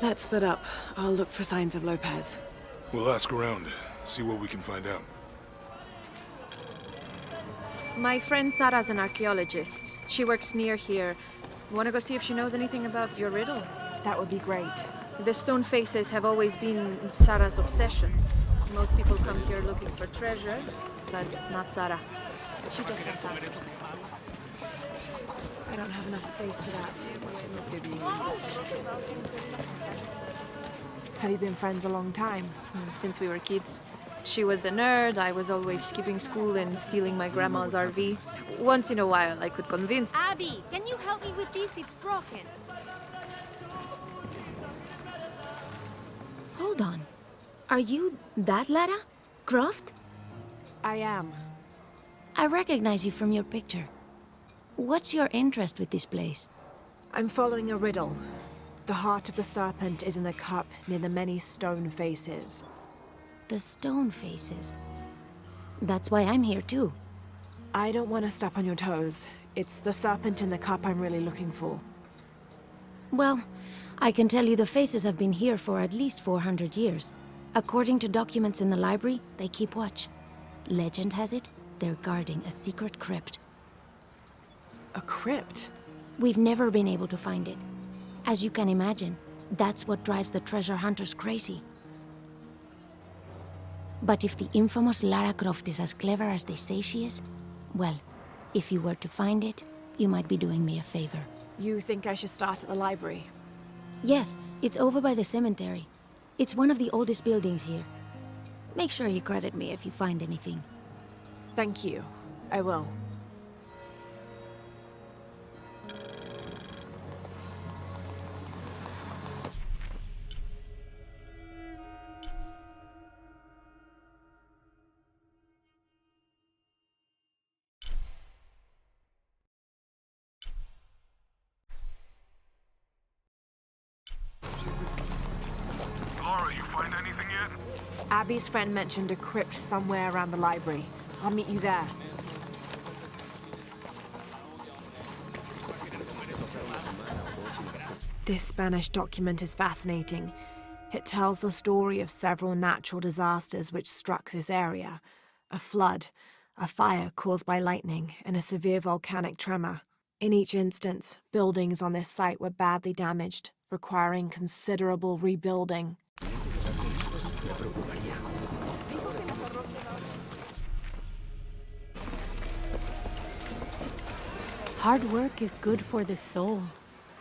Let's split up. I'll look for signs of Lopez. We'll ask around, see what we can find out. My friend Sarah's an archaeologist. She works near here. Want to go see if she knows anything about your riddle? That would be great. The stone faces have always been Sarah's obsession. Most people come here looking for treasure, but not Sarah. She just wants answers. I don't have enough space for that. Have you been friends a long time? Since we were kids. She was the nerd, I was always skipping school and stealing my grandma's RV. Once in a while, I could convince... Abby, can you help me with this? It's broken. Hold on. Are you that Lara? Croft? I am. I recognize you from your picture. What's your interest with this place? I'm following a riddle. The heart of the serpent is in the cup near the many stone faces. The stone faces. That's why I'm here too. I don't want to step on your toes. It's the serpent in the cup I'm really looking for. Well, I can tell you the faces have been here for at least 400 years. According to documents in the library, they keep watch. Legend has it, they're guarding a secret crypt. A crypt? We've never been able to find it. As you can imagine, that's what drives the treasure hunters crazy. But if the infamous Lara Croft is as clever as they say she is, well, if you were to find it, you might be doing me a favor. You think I should start at the library? Yes, it's over by the cemetery. It's one of the oldest buildings here. Make sure you credit me if you find anything. Thank you. I will. Abby's friend mentioned a crypt somewhere around the library. I'll meet you there. This Spanish document is fascinating. It tells the story of several natural disasters which struck this area. A flood, a fire caused by lightning, and a severe volcanic tremor. In each instance, buildings on this site were badly damaged, requiring considerable rebuilding. Hard work is good for the soul.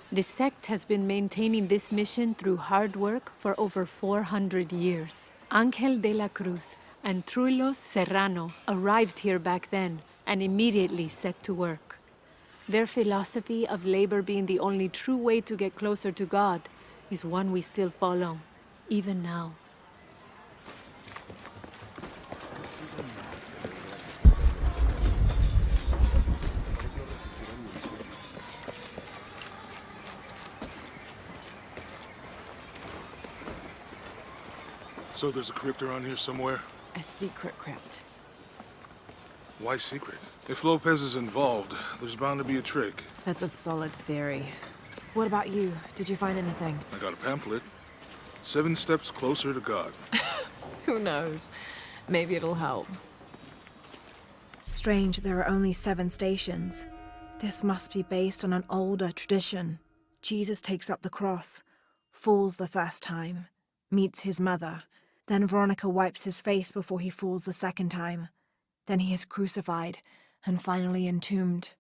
The sect has been maintaining this mission through hard work for over 400 years. Ángel de la Cruz and Truilos Serrano arrived here back then and immediately set to work. Their philosophy of labor being the only true way to get closer to God is one we still follow, even now. So there's a crypt around here somewhere? A secret crypt. Why secret? If Lopez is involved, there's bound to be a trick. That's a solid theory. What about you? Did you find anything? I got a pamphlet. 7 Steps Closer to God. Who knows? Maybe it'll help. Strange, there are only 7 stations. This must be based on an older tradition. Jesus takes up the cross, falls the first time, meets his mother. Then Veronica wipes his face before he falls the second time. Then he is crucified and finally entombed.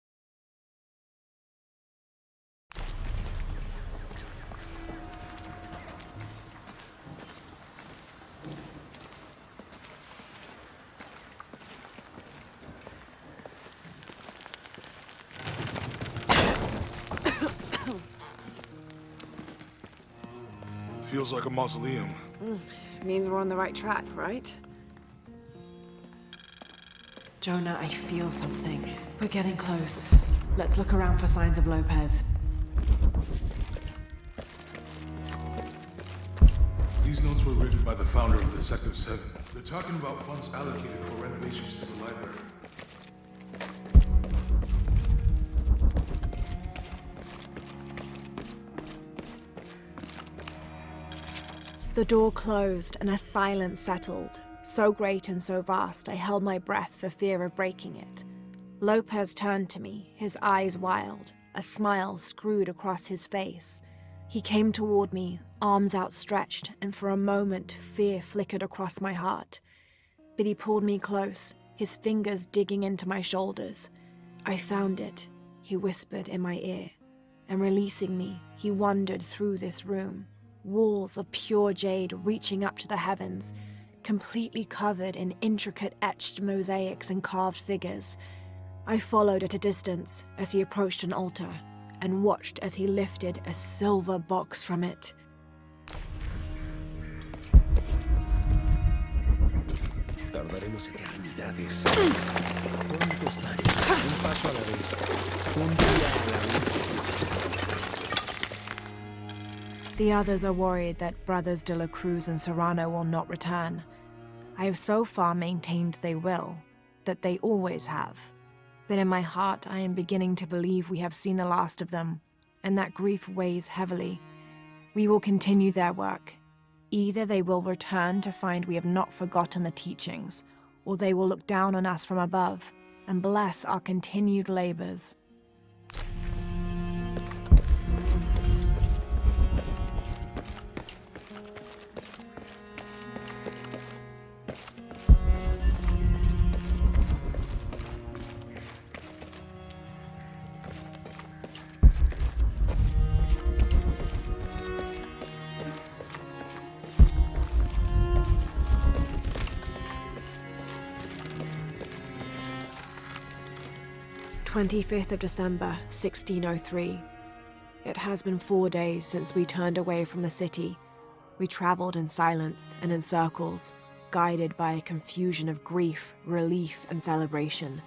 Feels like a mausoleum. Means we're on the right track, right? Jonah, I feel something. We're getting close. Let's look around for signs of Lopez. These notes were written by the founder of the Sect of Seven. They're talking about funds allocated for renovations to the library. The door closed and a silence settled, so great and so vast I held my breath for fear of breaking it. Lopez turned to me, his eyes wild, a smile screwed across his face. He came toward me, arms outstretched, and for a moment fear flickered across my heart. But he pulled me close, his fingers digging into my shoulders. I found it, he whispered in my ear, and releasing me, he wandered through this room. Walls of pure jade reaching up to the heavens, completely covered in intricate etched mosaics and carved figures. I followed at a distance as he approached an altar, and watched as he lifted a silver box from it. Tardaremos eternidades. ¿Cuántos años? Un paso a la vez. Un día a la vez. The others are worried that Brothers de la Cruz and Serrano will not return. I have so far maintained they will, that they always have. But in my heart, I am beginning to believe we have seen the last of them, and that grief weighs heavily. We will continue their work. Either they will return to find we have not forgotten the teachings, or they will look down on us from above and bless our continued labors. December 1603. It has been 4 days since we turned away from the city. We traveled in silence and in circles, guided by a confusion of grief, relief, and celebration.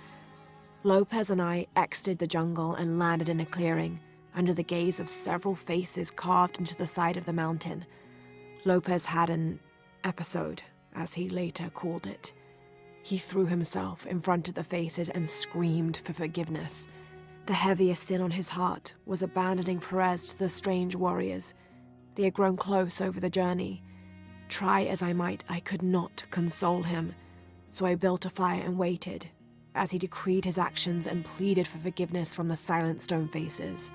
Lopez and I exited the jungle and landed in a clearing, under the gaze of several faces carved into the side of the mountain. Lopez had an episode, as he later called it. He threw himself in front of the faces and screamed for forgiveness. The heaviest sin on his heart was abandoning Perez to the strange warriors. They had grown close over the journey. Try as I might, I could not console him, so I built a fire and waited, as he decreed his actions and pleaded for forgiveness from the silent stone faces.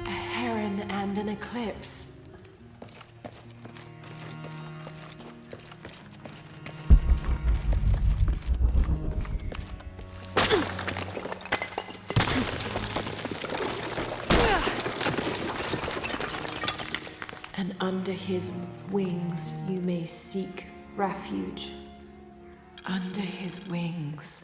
A heron and an eclipse. And under his wings you may seek refuge. Under his wings.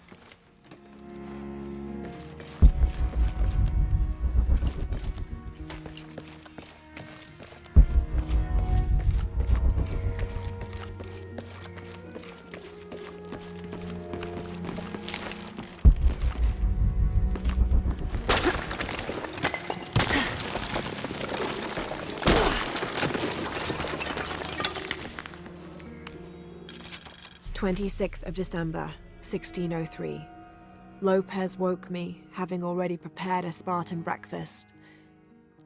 December 1603. Lopez woke me, having already prepared a Spartan breakfast.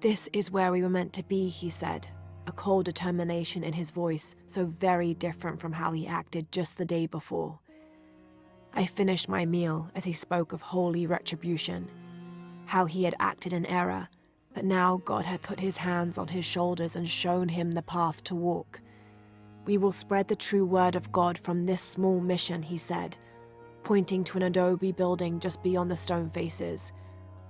"This is where we were meant to be," he said, a cold determination in his voice, so very different from how he acted just the day before. I finished my meal as he spoke of holy retribution, how he had acted in error, but now God had put his hands on his shoulders and shown him the path to walk. "We will spread the true word of God from this small mission," he said, pointing to an adobe building just beyond the stone faces.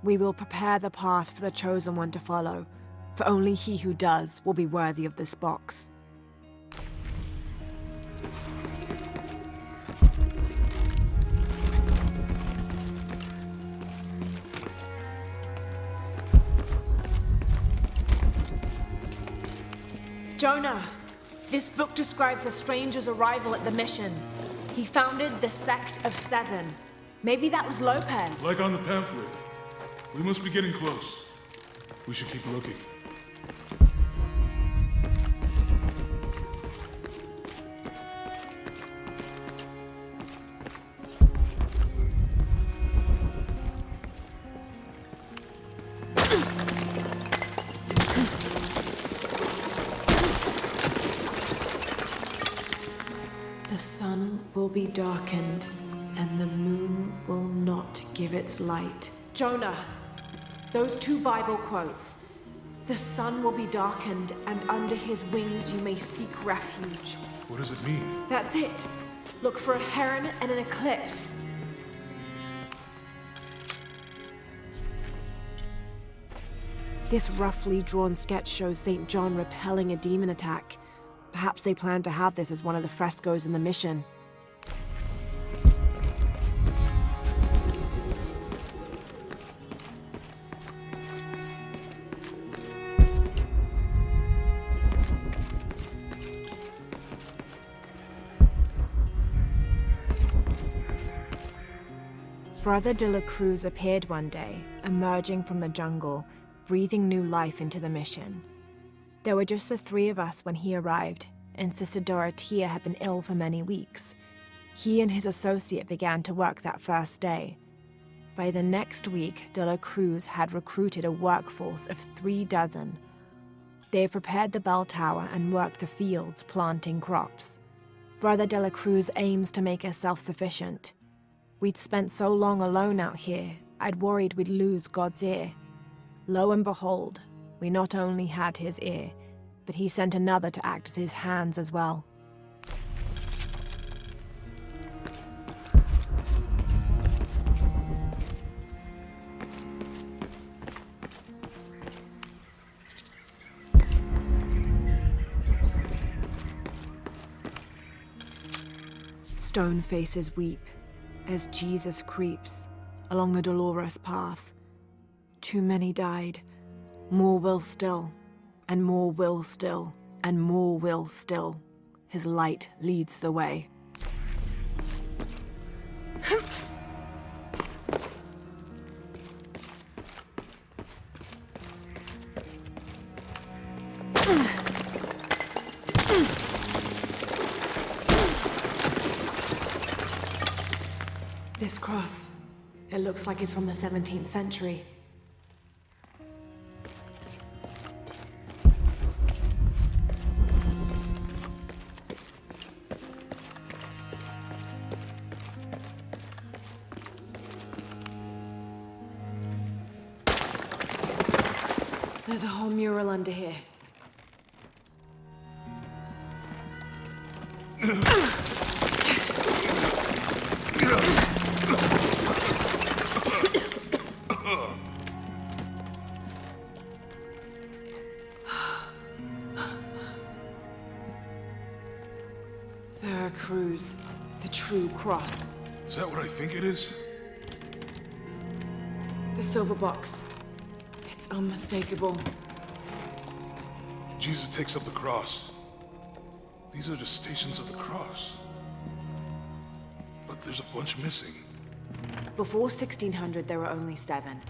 "We will prepare the path for the chosen one to follow, for only he who does will be worthy of this box." Jonah! This book describes a stranger's arrival at the mission. He founded the Sect of Seven. Maybe that was Lopez. Like on the pamphlet. We must be getting close. We should keep looking. The sun will be darkened, and the moon will not give its light. Jonah, those two Bible quotes. The sun will be darkened, and under his wings you may seek refuge. What does it mean? That's it. Look for a heron and an eclipse. This roughly drawn sketch shows St. John repelling a demon attack. Perhaps they plan to have this as one of the frescoes in the mission. Brother de la Cruz appeared one day, emerging from the jungle, breathing new life into the mission. There were just the three of us when he arrived, and Sister Dorothea had been ill for many weeks. He and his associate began to work that first day. By the next week, de la Cruz had recruited a workforce of 36. They had prepared the bell tower and worked the fields, planting crops. Brother de la Cruz aims to make us self-sufficient. We'd spent so long alone out here, I'd worried we'd lose God's ear. Lo and behold, we not only had his ear, but he sent another to act as his hands as well. Stone faces weep as Jesus creeps along the dolorous path. Too many died. More will still, and more will still, and more will still. His light leads the way. This cross, it looks like it's from the 17th century. There's a whole mural under here. Veracruz, the true cross. Is that what I think it is? The silver box. It's unmistakable. Jesus takes up the cross. These are the stations of the cross. But there's a bunch missing. Before 1600, there were only 7.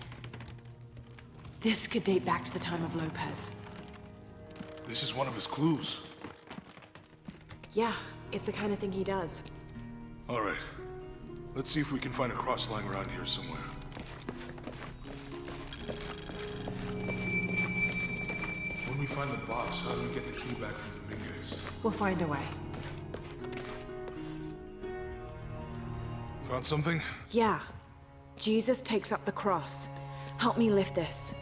This could date back to the time of Lopez. This is one of his clues. Yeah, it's the kind of thing he does. All right. Let's see if we can find a cross lying around here somewhere. When we find the box, how do we get the key back from Dominguez? We'll find a way. Found something? Yeah. Jesus takes up the cross. Help me lift this.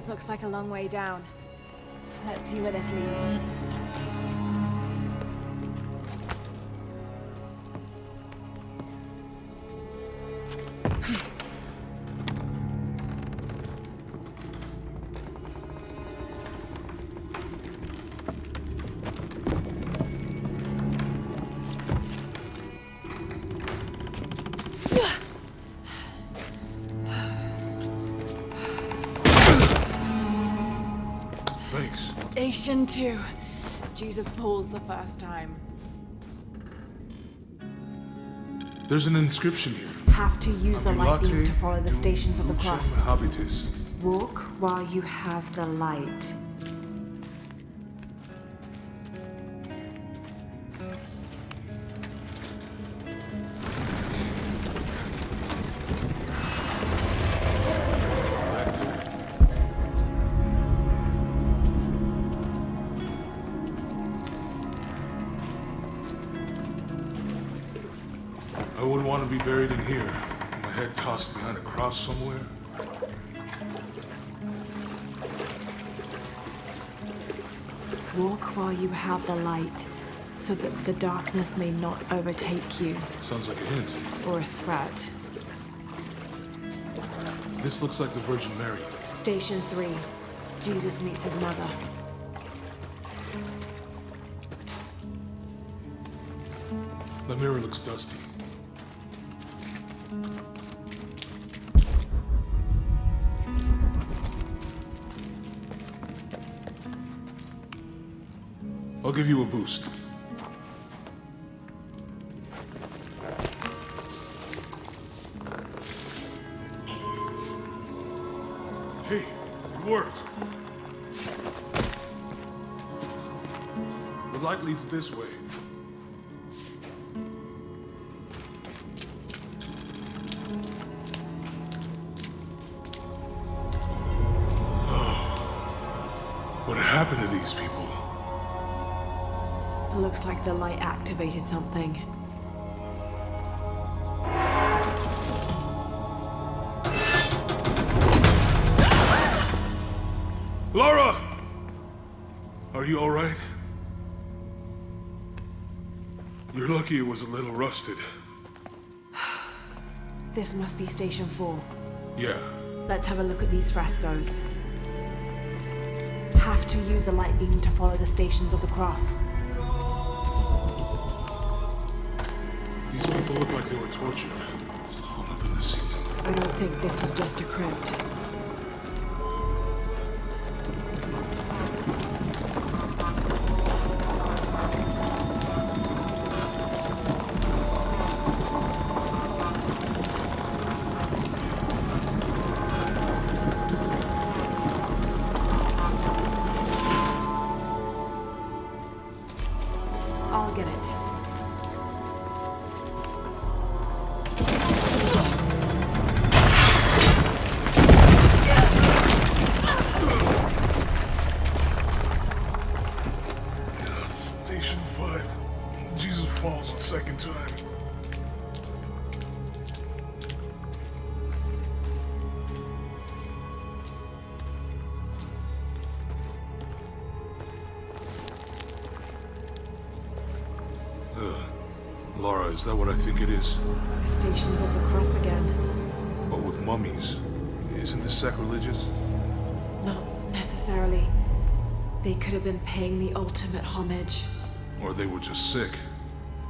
Looks like a long way down. Let's see where this leads. Station 2. Jesus falls the first time. There's an inscription here. Have to use the light beam to follow the stations of the cross. Habitus. Walk while you have the light. I wouldn't want to be buried in here. My head tossed behind a cross somewhere. Walk while you have the light, so that the darkness may not overtake you. Sounds like a hint. Or a threat. This looks like the Virgin Mary. Station 3. Jesus meets his mother. The mirror looks dusty. I'll give you a boost. Hey, it worked. The light leads this way. What happened to these people? It looks like the light activated something. Laura! Are you all right? You're lucky it was a little rusted. This must be Station 4. Yeah, Let's have a look at these frescoes. Have to use a light beam to follow the Stations of the Cross. These people look like they were tortured. Hung up in the ceiling. I don't think this was just a crypt. I'll get it. Station 5. Jesus falls a second time. Laura, is that what I think it is? The Stations of the Cross again. But with mummies. Isn't this sacrilegious? Not necessarily. They could have been paying the ultimate homage. Or they were just sick.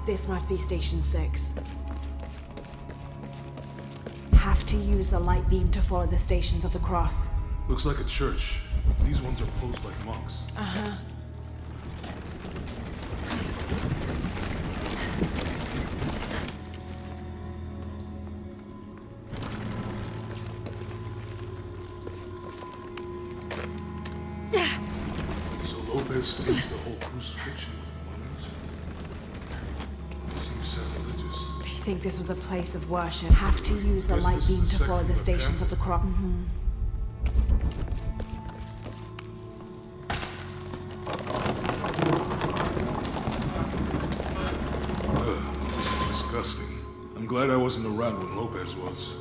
This must be Station 6. Have to use the light beam to follow the Stations of the Cross. Looks like a church. These ones are posed like monks. Uh-huh. So Lopez staged the whole crucifixion with mummies? Seems sacrilegious. I think this was a place of worship. Have to use the light beam to follow the Stations of the Cross. This is disgusting. I'm glad I wasn't around when Lopez was.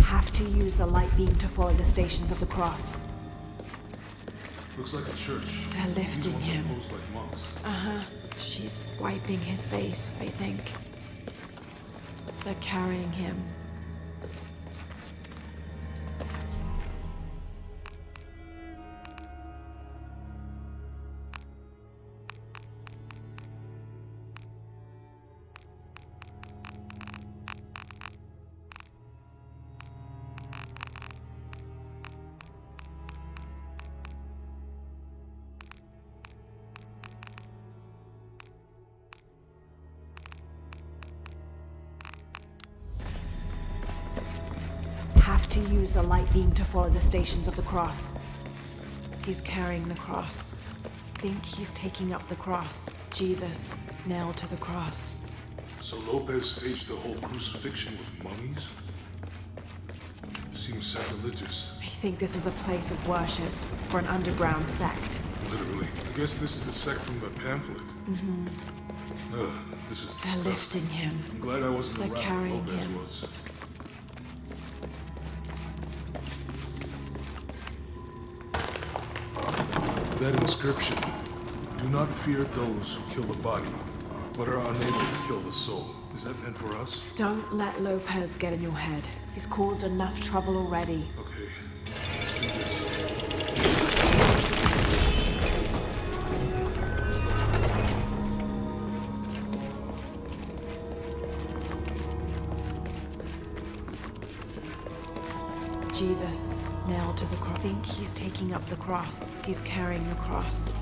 Have to use the light beam to follow the Stations of the Cross. Looks like a church. They're lifting These ones him. are posed like monks. Uh-huh. She's wiping his face, I think. They're carrying him. Have to use the light beam to follow the Stations of the Cross. He's carrying the cross. Think he's taking up the cross. Jesus, nailed to the cross. So Lopez staged the whole crucifixion with mummies? Seems sacrilegious. I think this was a place of worship for an underground sect. Literally. I guess this is a sect from the pamphlet. Mm-hmm. This is They're disgusting. lifting him. I'm glad I wasn't They're around when carrying Lopez him. was. That inscription. Do not fear those who kill the body, but are unable to kill the soul. Is that meant for us? Don't let Lopez get in your head. He's caused enough trouble already. Okay. Let's do this. Jesus, nailed to the cross. Think he's taking up the cross. He's carrying the cross.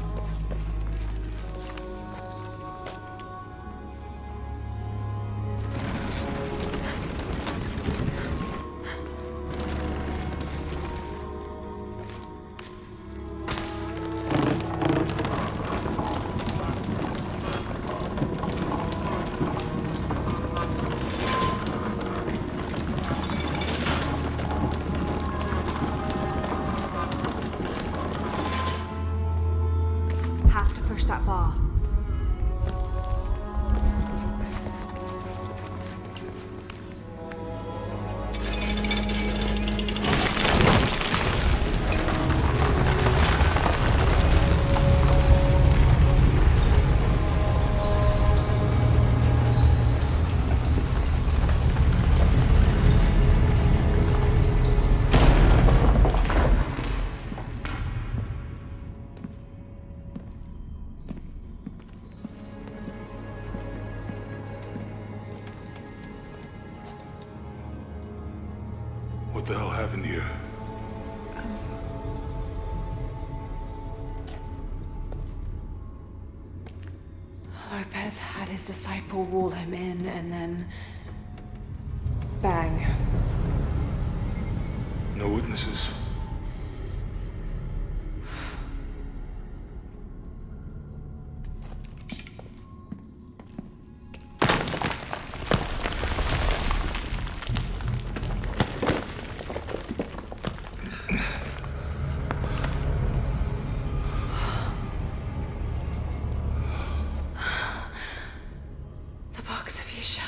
What the hell happened here? Lopez had his disciple wall him in, and then... bang. No witnesses? The box of Yisha.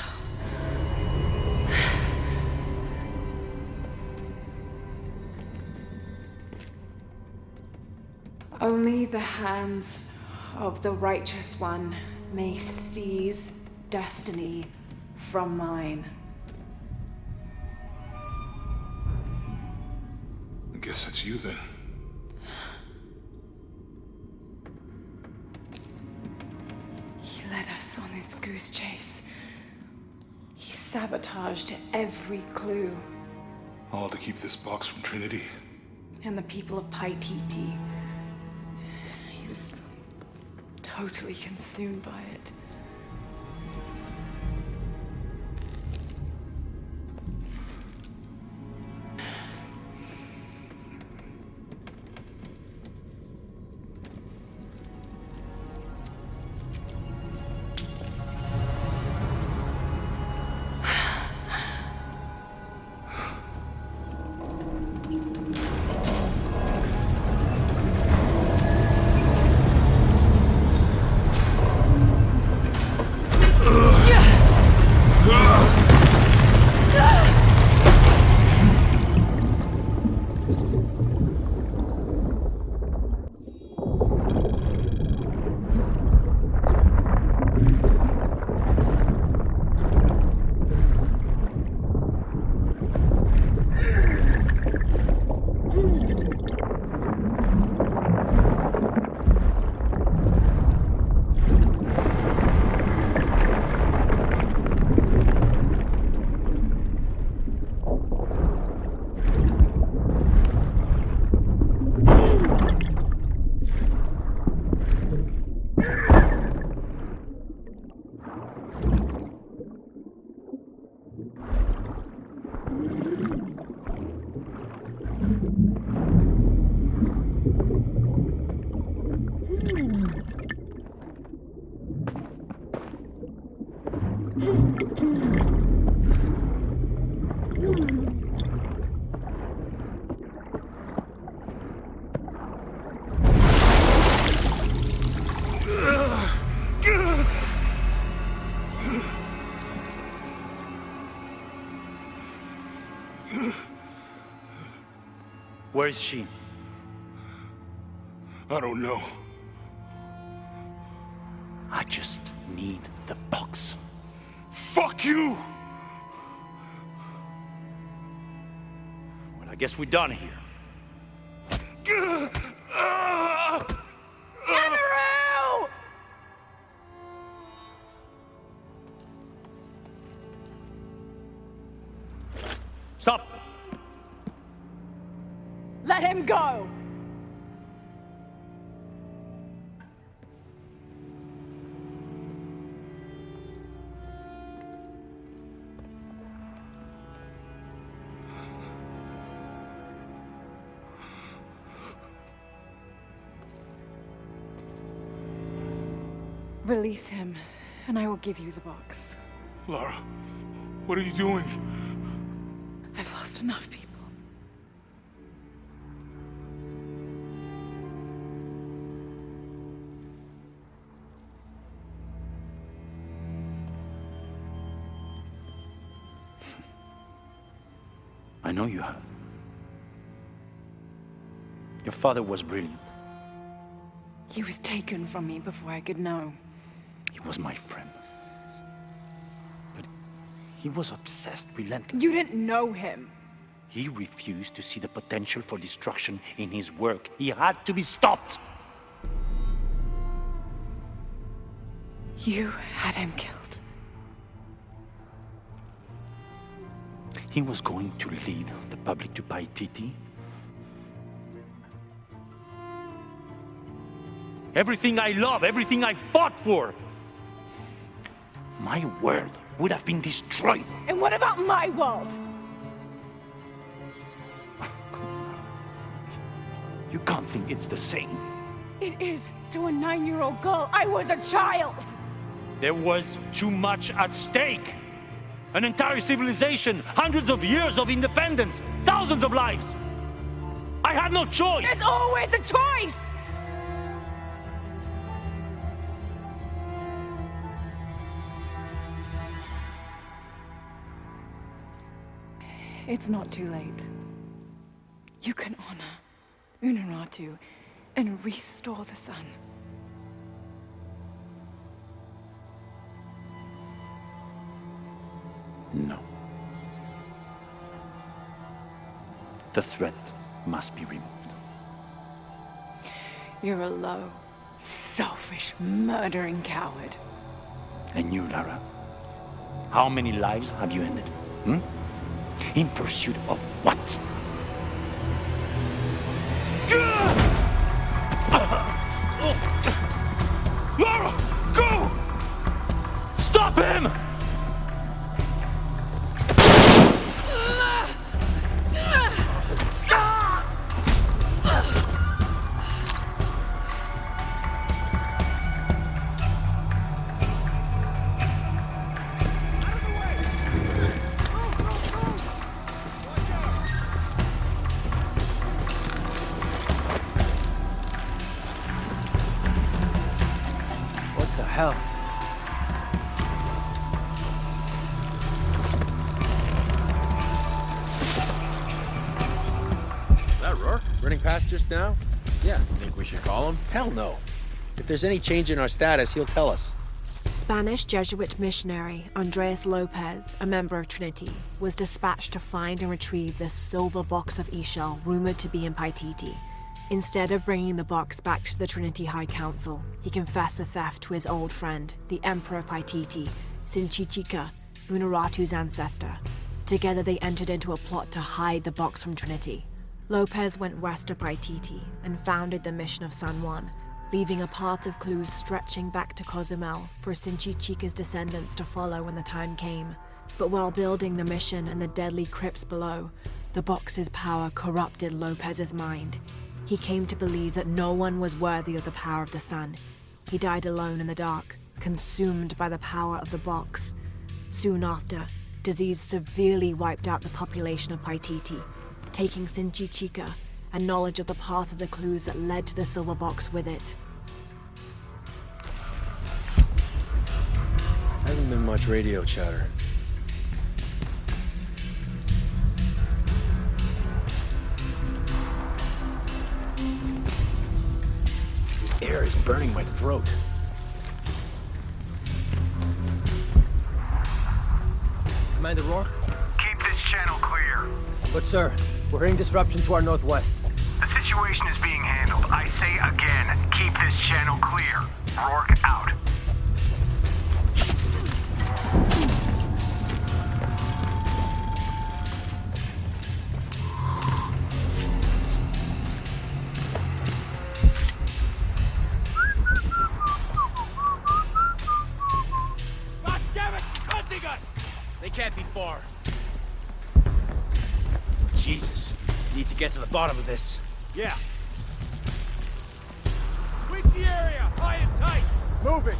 Only the hands of the righteous one may seize destiny from mine. I guess it's you then. He led us on this goose chase. He sabotaged every clue. All to keep this box from Trinity. And the people of Paititi. He was totally consumed by it. Where is she? I don't know. I just need the box. Fuck you! Well, I guess we're done here. Andrew! Stop! Let him go! Release him, and I will give you the box. Lara, what are you doing? I've lost enough people. I know you have. Your father was brilliant. He was taken from me before I could know. He was my friend. But he was obsessed, relentless. You didn't know him. He refused to see the potential for destruction in his work. He had to be stopped. You had him killed. he was going to lead the public to Paititi? Everything I love, everything I fought for, my world would have been destroyed. And what about my world? You can't think it's the same. It is to a 9-year-old girl. I was a child. There was too much at stake. An entire civilization, hundreds of years of independence, thousands of lives. I had no choice. There's always a choice. It's not too late. You can honor Unuratu and restore the sun. No. The threat must be removed. You're a low, selfish, murdering coward. And you, Lara? How many lives have you ended? In pursuit of what? Lara! Go! Stop him! Hell. Is that Rourke? Running past just now? Yeah. Think we should call him? Hell no. If there's any change in our status, he'll tell us. Spanish Jesuit missionary Andres Lopez, a member of Trinity, was dispatched to find and retrieve this silver box of Ishal rumored to be in Paititi. Instead of bringing the box back to the Trinity High Council, he confessed the theft to his old friend, the Emperor Paititi, Sinchichika, Unuratu's ancestor. Together they entered into a plot to hide the box from Trinity. Lopez went west of Paititi and founded the mission of San Juan, leaving a path of clues stretching back to Cozumel for Sinchichika's descendants to follow when the time came. But while building the mission and the deadly crypts below, the box's power corrupted Lopez's mind. He came to believe that no one was worthy of the power of the sun. He died alone in the dark, consumed by the power of the box. Soon after, disease severely wiped out the population of Paititi, taking Sinchichika and knowledge of the path of the clues that led to the silver box with it. Hasn't been much radio chatter. The air is burning my throat. Commander Rourke? Keep this channel clear. But sir, we're hearing disruption to our northwest. The situation is being handled. I say again, keep this channel clear. Rourke out. God damn it! He's hunting us! They can't be far. Jesus. Need to get to the bottom of this. Yeah. Sweep the area, high and tight. Moving.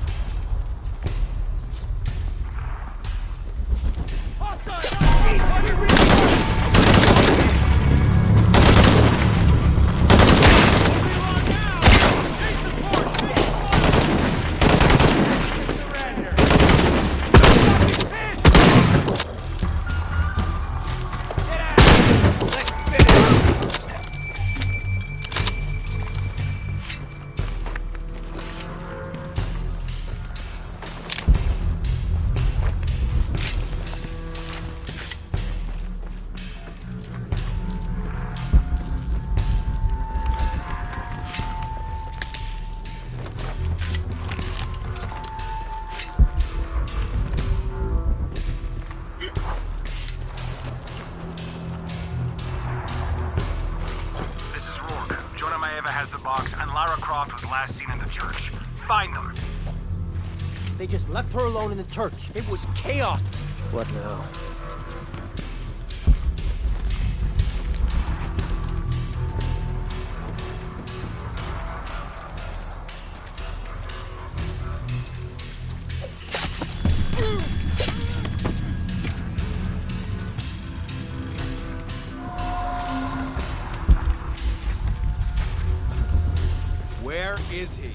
Lara Croft was last seen in the church. Find them. They just left her alone in the church. It was chaos. What now? Where is he?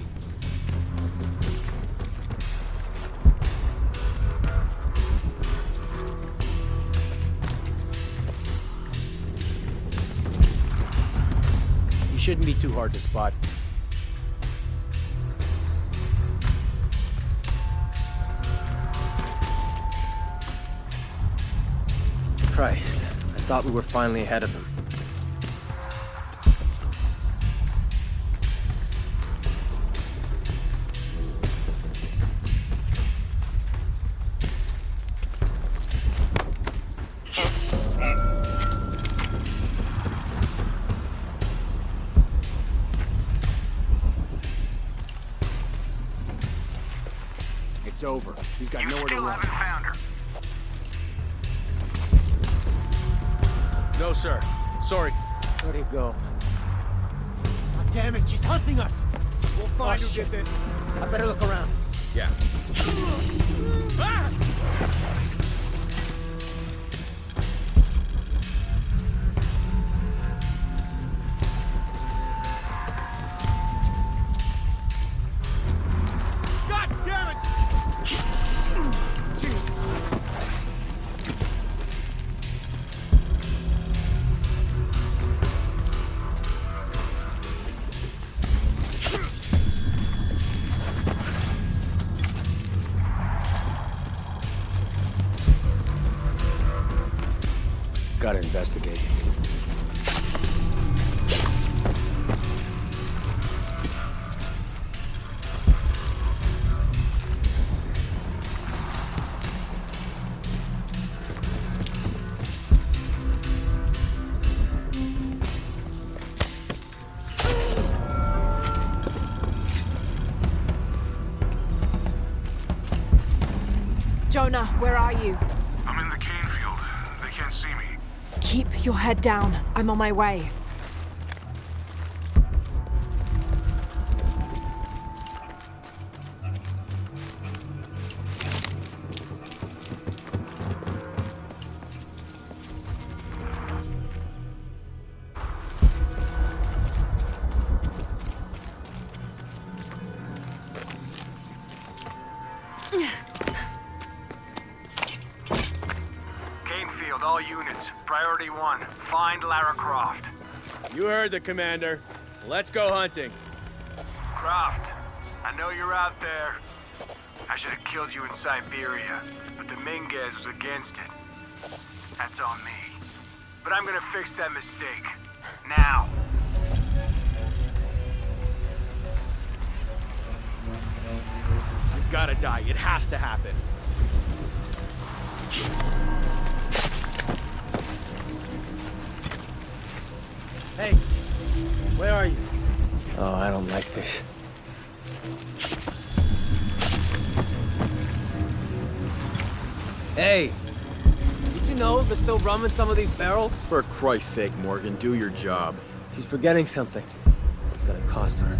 He shouldn't be too hard to spot. Christ, I thought we were finally ahead of them. It's over. He's got You nowhere to still run. haven't found her. No, sir. Sorry. Where'd he go? God damn it, she's hunting us! We'll find who did this. I better look around. Yeah. Ah! God damn it! Jesus. Gotta investigate. Jonah, where are you? I'm in the cane field. They can't see me. Keep your head down. I'm on my way. Canefield, all units. Priority 1. Find Lara Croft. You heard the commander. Let's go hunting. Croft, I know you're out there. I should have killed you in Siberia, but Dominguez was against it. That's on me. But I'm gonna fix that mistake. Now. He's gotta die. It has to happen. Hey, where are you? Oh, I don't like this. Hey! Did you know there's still rum in some of these barrels? For Christ's sake, Morgan, do your job. She's forgetting something. It's gonna cost her.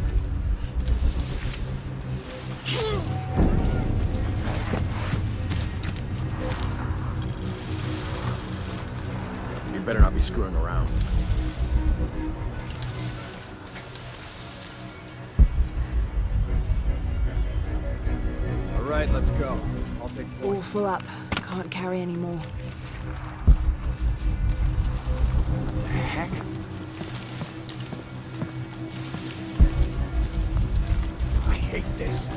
You better not be screwing around. All right, let's go. I'll take point. All full up. Can't carry any more. What the heck? I hate this.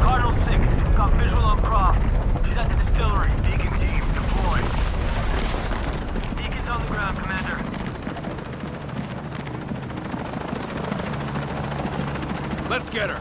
Cardinal 6, got visual on Croft. He's at the distillery. Deacon team, deploy. Deacon's on the ground, Commander. Let's get her.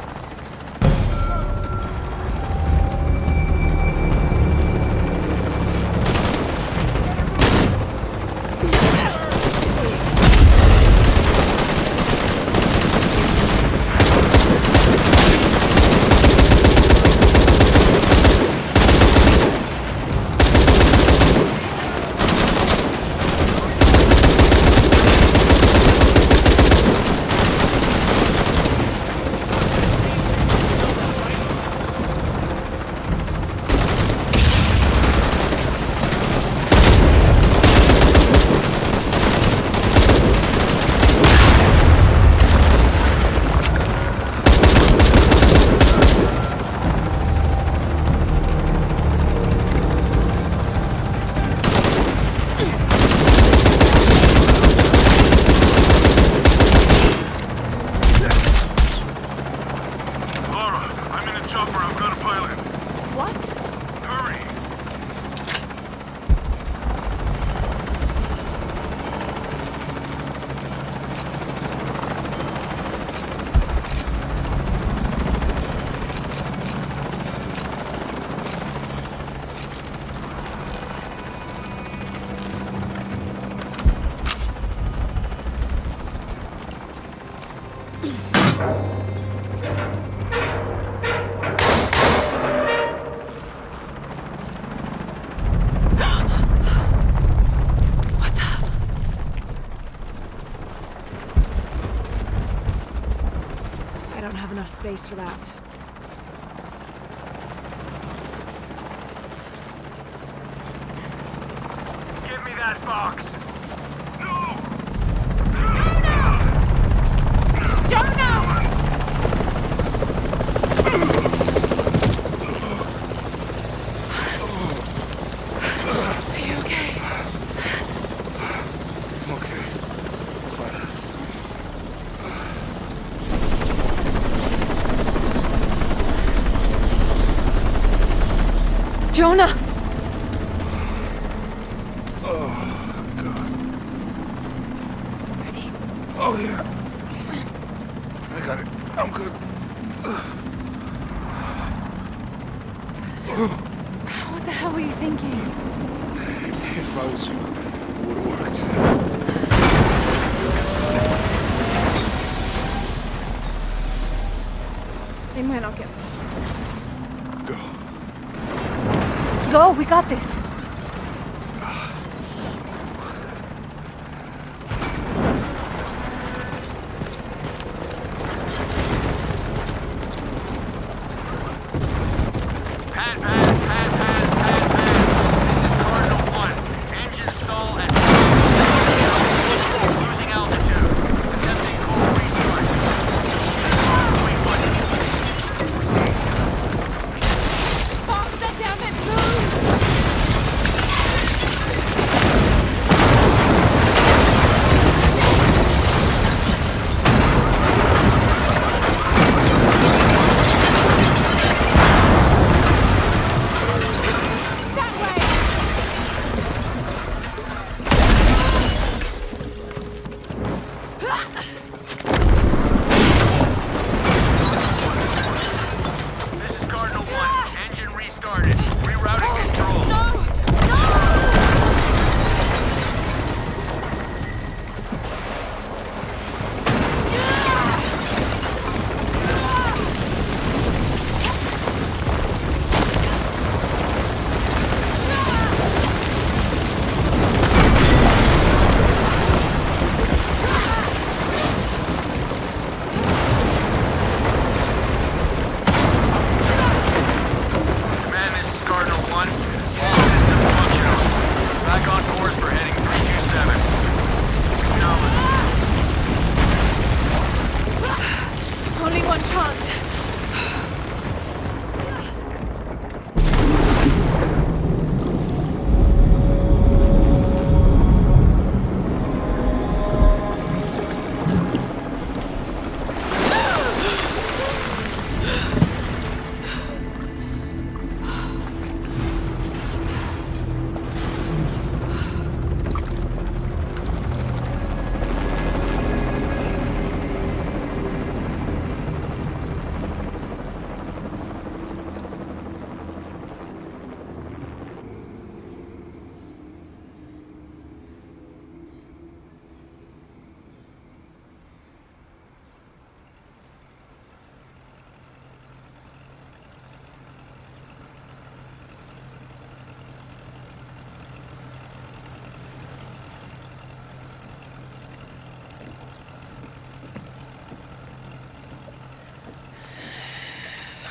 I don't have enough space for that. Give me that box. Jonah! Oh, God. Ready? Oh, yeah. I got it. I'm good. What the hell were you thinking? If I was you, it would have worked. They might not get far. Go. Go, we got this. This is Cardinal 1. Engine stall at losing altitude. Attempting cold restart. Bob, that damn it, move!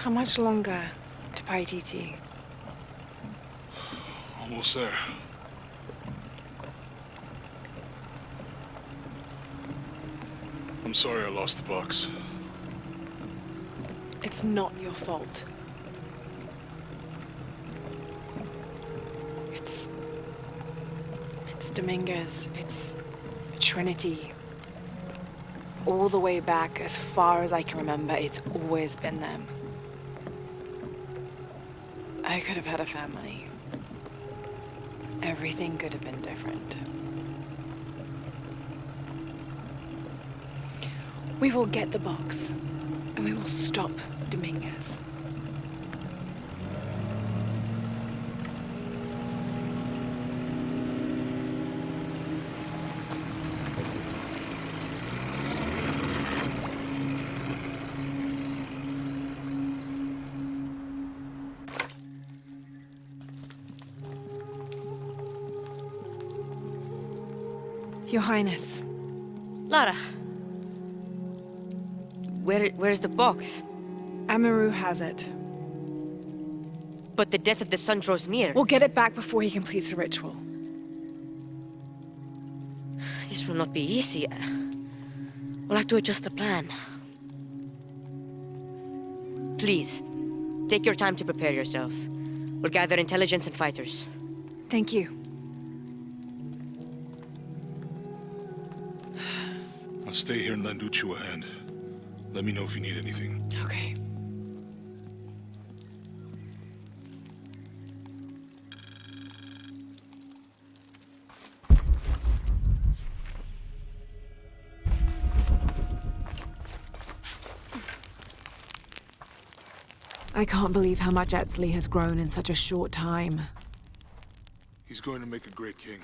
How much longer to Paititi? Almost there. I'm sorry I lost the box. It's not your fault. It's Dominguez. It's Trinity. All the way back, as far as I can remember, it's always been them. I could have had a family. Everything could have been different. We will get the box, and we will stop Dominguez. Your Highness. Lara. Where's the box? Amaru has it. But the death of the sun draws near. We'll get it back before he completes the ritual. This will not be easy. We'll have to adjust the plan. Please, take your time to prepare yourself. We'll gather intelligence and fighters. Thank you. I'll stay here and lend Uchu a hand. Let me know if you need anything. Okay. I can't believe how much Etzli has grown in such a short time. He's going to make a great king.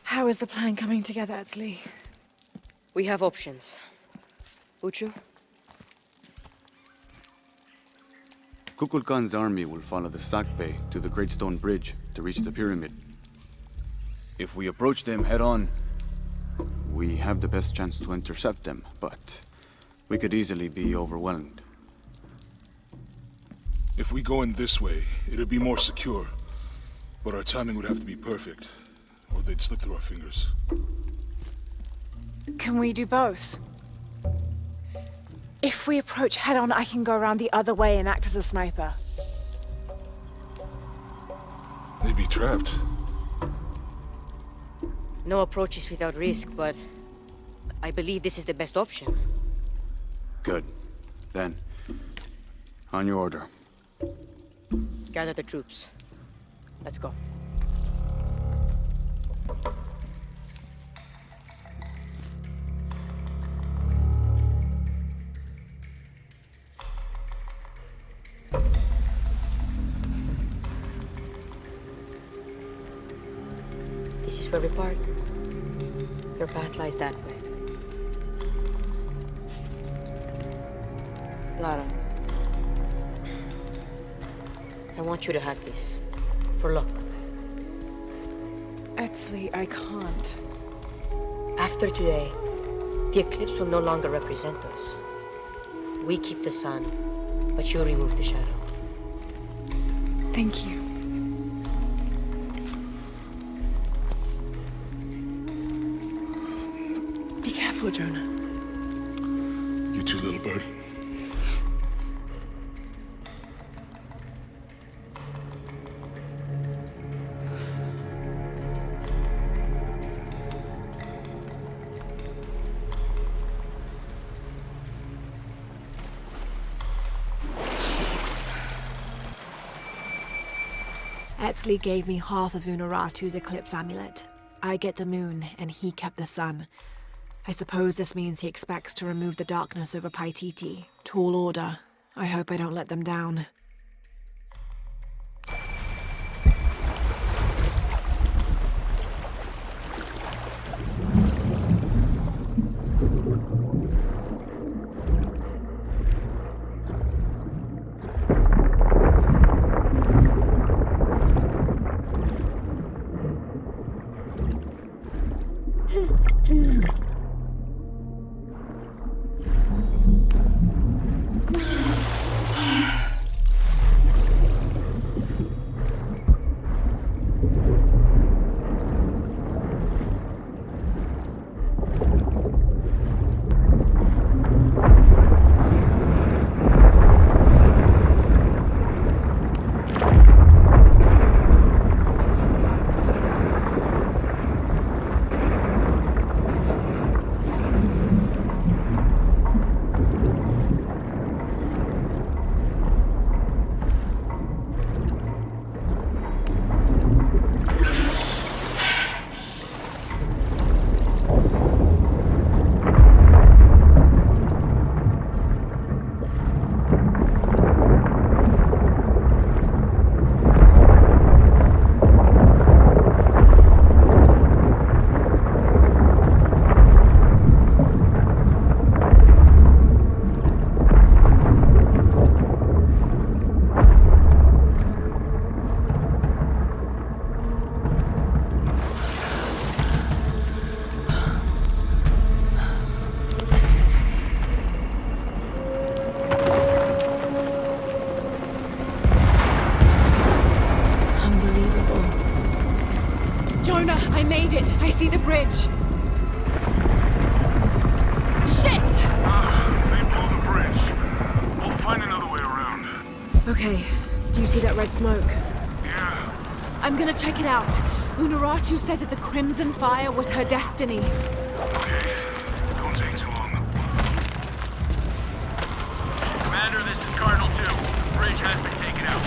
How is the plan coming together, Etzli? We have options. Uchu? Kukulkan's army will follow the Sakpe to the Great Stone Bridge to reach the pyramid. If we approach them head-on, we have the best chance to intercept them, but we could easily be overwhelmed. If we go in this way, it'd be more secure. But our timing would have to be perfect, or they'd slip through our fingers. Can we do both? If we approach head-on, I can go around the other way and act as a sniper. They'd be trapped. No approach is without risk, but I believe this is the best option. Good. Then, on your order. Gather the troops. Let's go. This is where we part. Your path lies that way. Lara, I want you to have this. For luck. Etzli, I can't. After today, the eclipse will no longer represent us. We keep the sun, but you remove the shadow. Thank you. Be careful, Jonah. You too, little bird. Etzli gave me half of Unuratu's eclipse amulet. I get the moon, and he kept the sun. I suppose this means he expects to remove the darkness over Paititi. Tall order. I hope I don't let them down. I made it! I see the bridge! Shit! They blew the bridge. We'll find another way around. Okay. Do you see that red smoke? Yeah. I'm gonna check it out. Unuratu said that the Crimson Fire was her destiny. Okay. Don't take too long. Commander, this is Cardinal 2. The bridge has been taken out.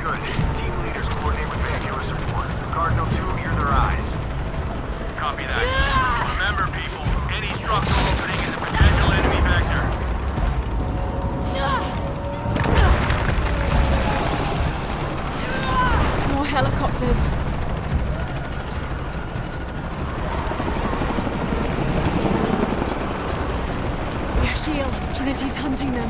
Good. Team leaders coordinate with Vacular support. Cardinal 2, you're their eyes. Copy that. Remember, people, any structural opening is a potential enemy vector. More helicopters. Yashiel, Trinity's hunting them.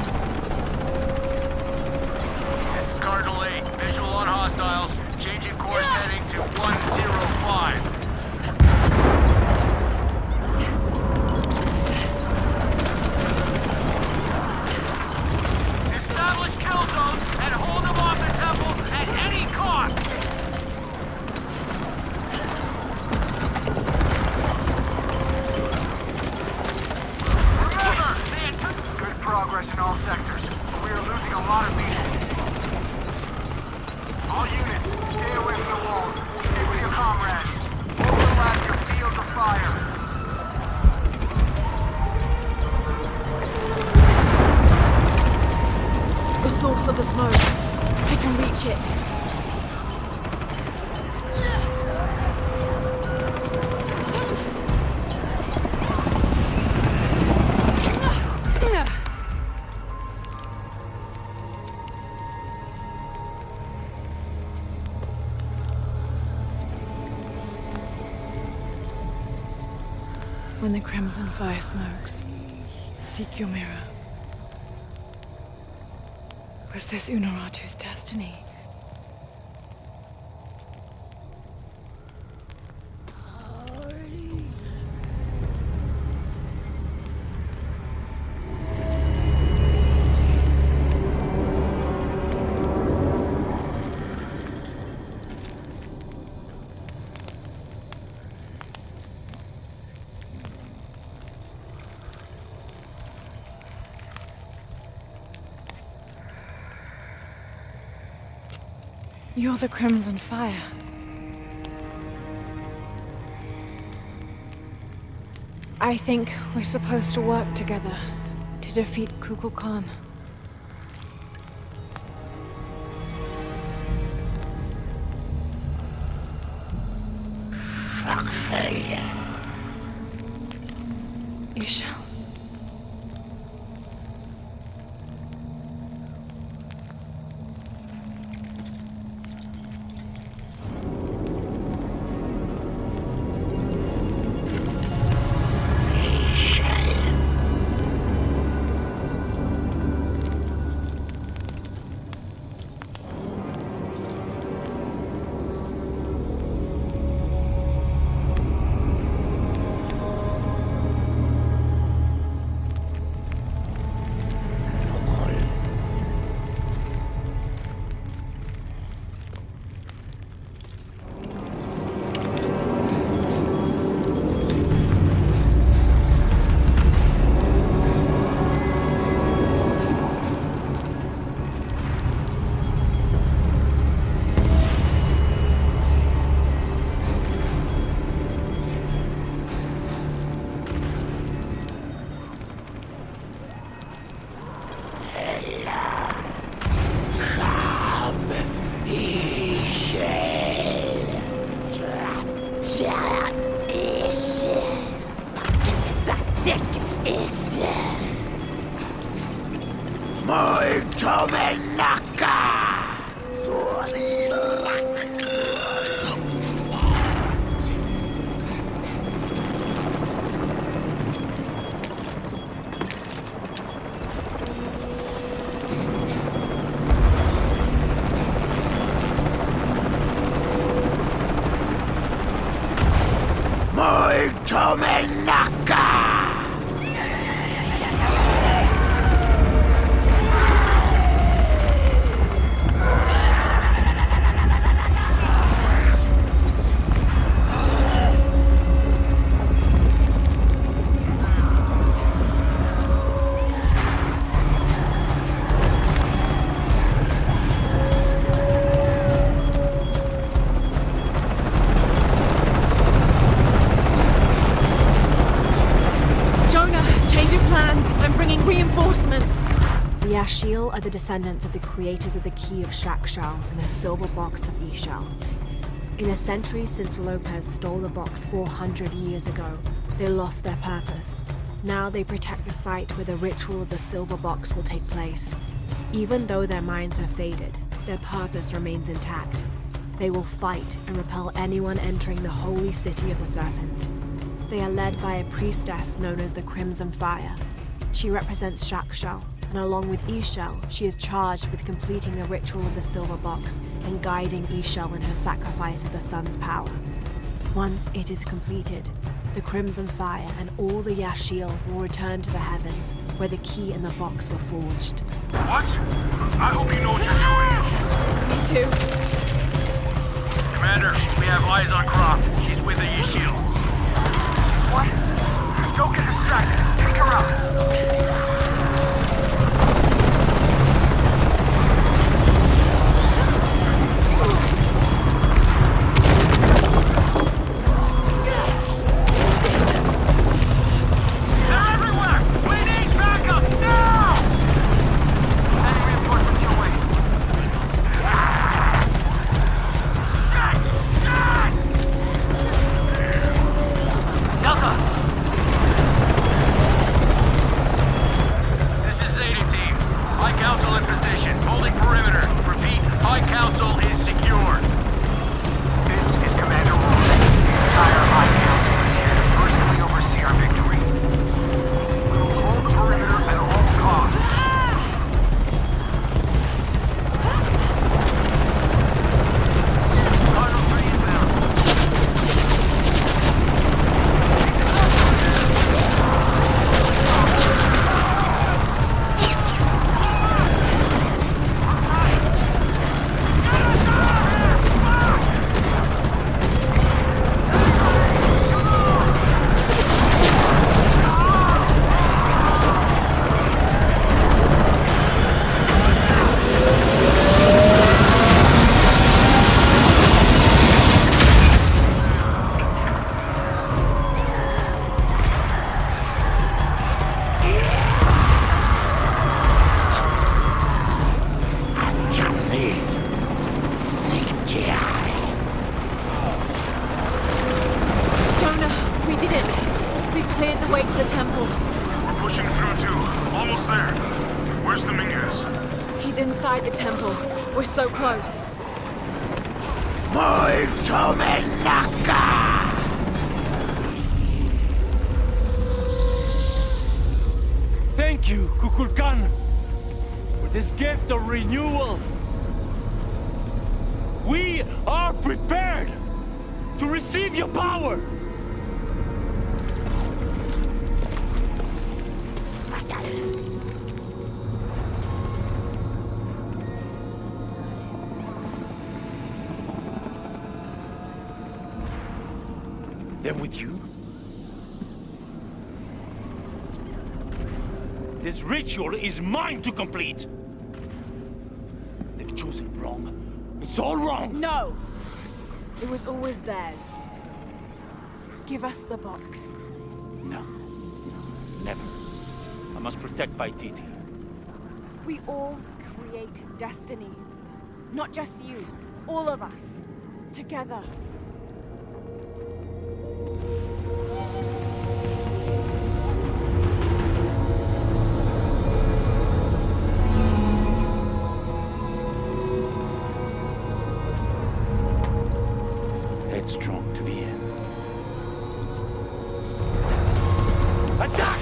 can reach it. When the crimson fire smokes, seek your mirror. Was this Unuratu's destiny? You're the Crimson Fire. I think we're supposed to work together to defeat Kukulkan. You shall. The Ashiel are the descendants of the creators of the Key of Shakshal and the Silver Box of Ishal. In the centuries since Lopez stole the box 400 years ago, they lost their purpose. Now they protect the site where the ritual of the Silver Box will take place. Even though their minds have faded, their purpose remains intact. They will fight and repel anyone entering the holy city of the Serpent. They are led by a priestess known as the Crimson Fire. She represents Shakshal, and along with Ishal, she is charged with completing the ritual of the Silver Box and guiding Ishal in her sacrifice of the sun's power. Once it is completed, the Crimson Fire and all the Yashiel will return to the heavens, where the key and the box were forged. What? I hope you know what you're doing. Me too. Commander, we have eyes on Croft. She's with the Yashiel. She's what? Don't get distracted. Take her out. way to the temple. We're pushing through too. Almost there. Where's Dominguez? He's inside the temple. We're so close. Molto menacca! Thank you, Kukulkan, for this gift of renewal. We are prepared to receive your power. They're with you? This ritual is mine to complete! They've chosen wrong. It's all wrong! No! It was always theirs. Give us the box. No. Never. I must protect Paititi. We all create destiny. Not just you. All of us. Together. Headstrong to the end. Attack!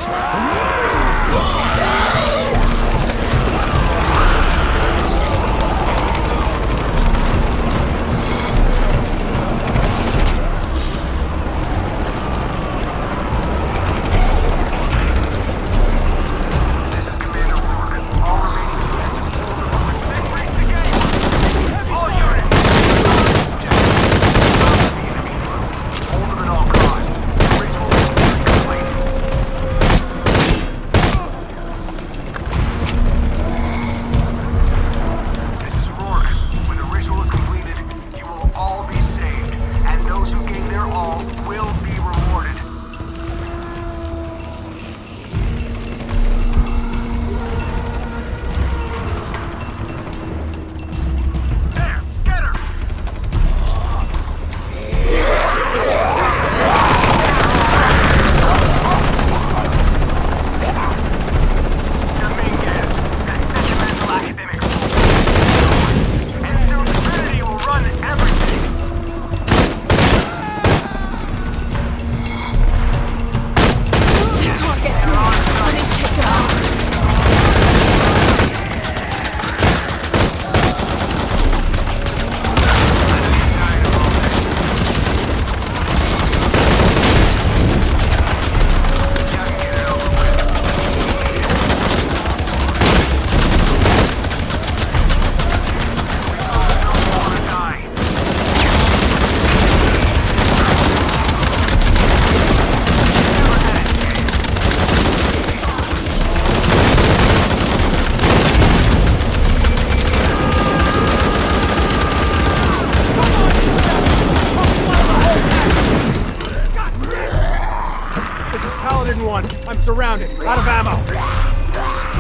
I'm surrounded. Out of ammo.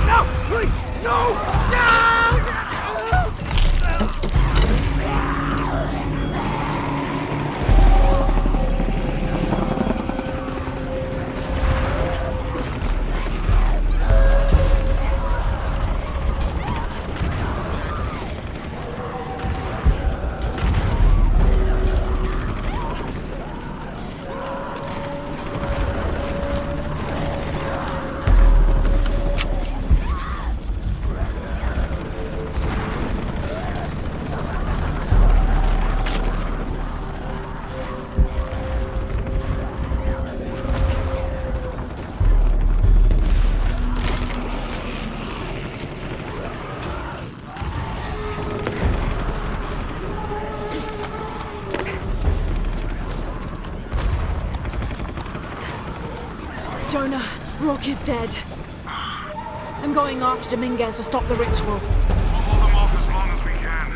No! Please! No! Jonah, Rourke is dead. I'm going after Dominguez to stop the ritual. We'll hold them off as long as we can.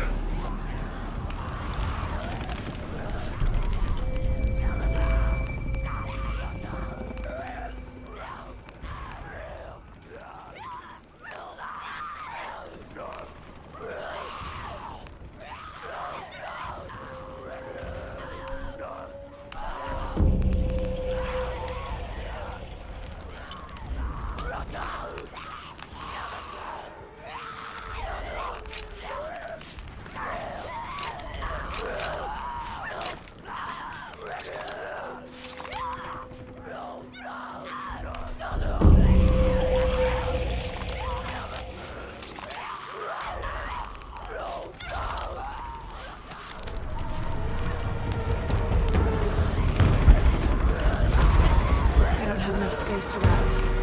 enough space for that.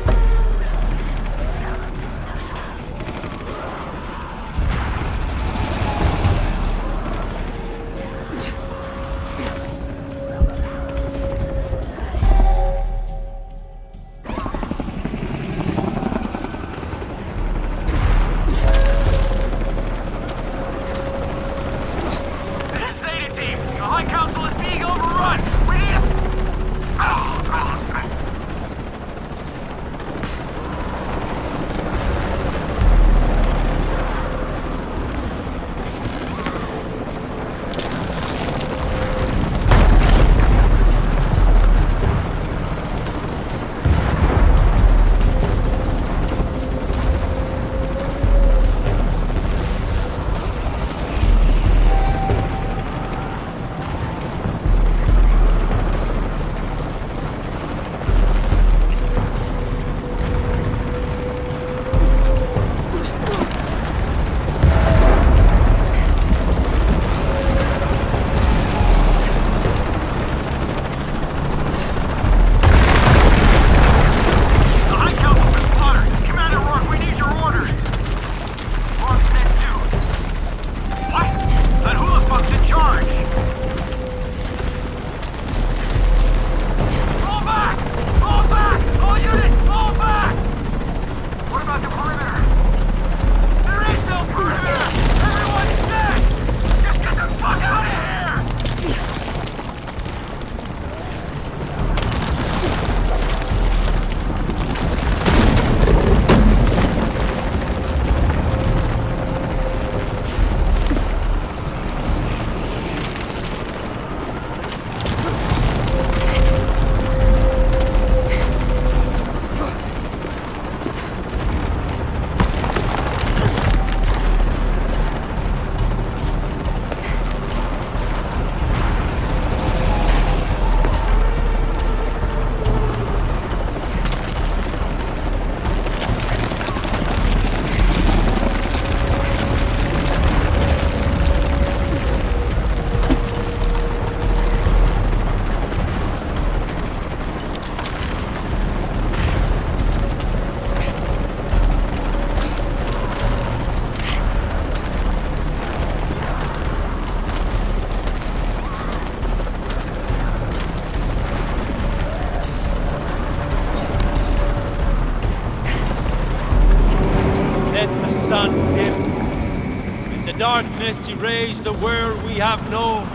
Darkness erase the world we have known.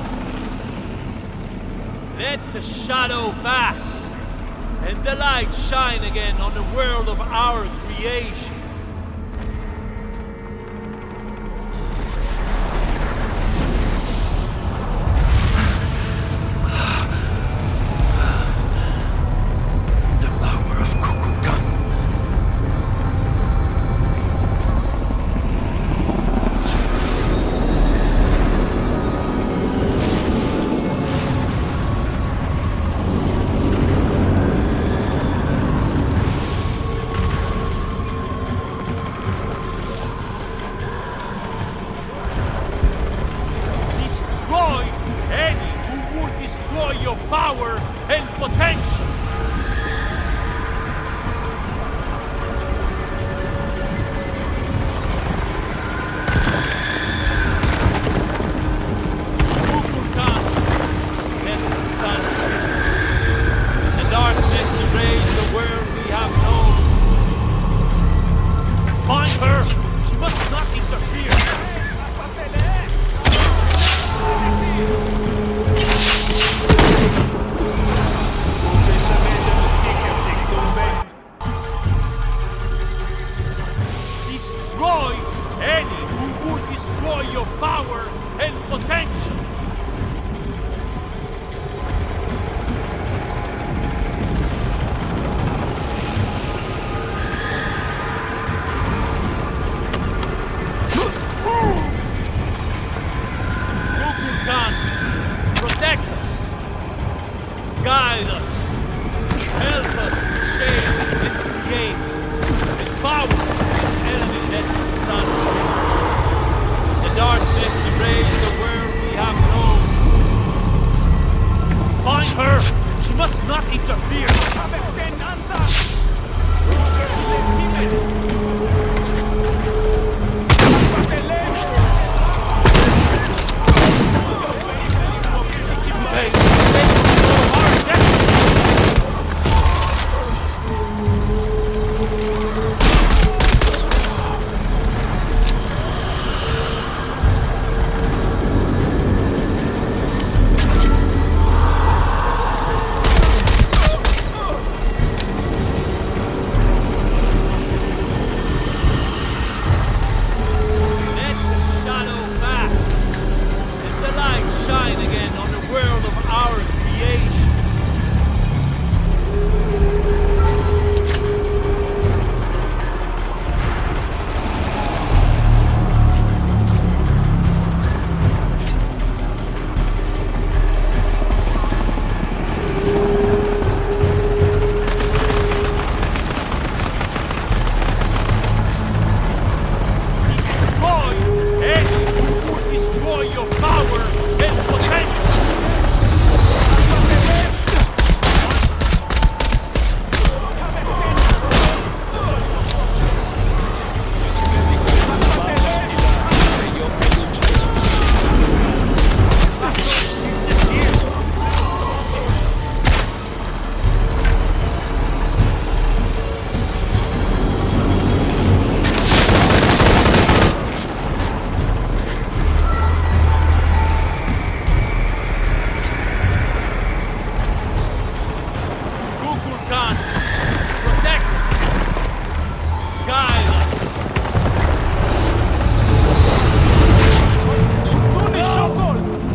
Let the shadow pass, and the light shine again on the world of our creation.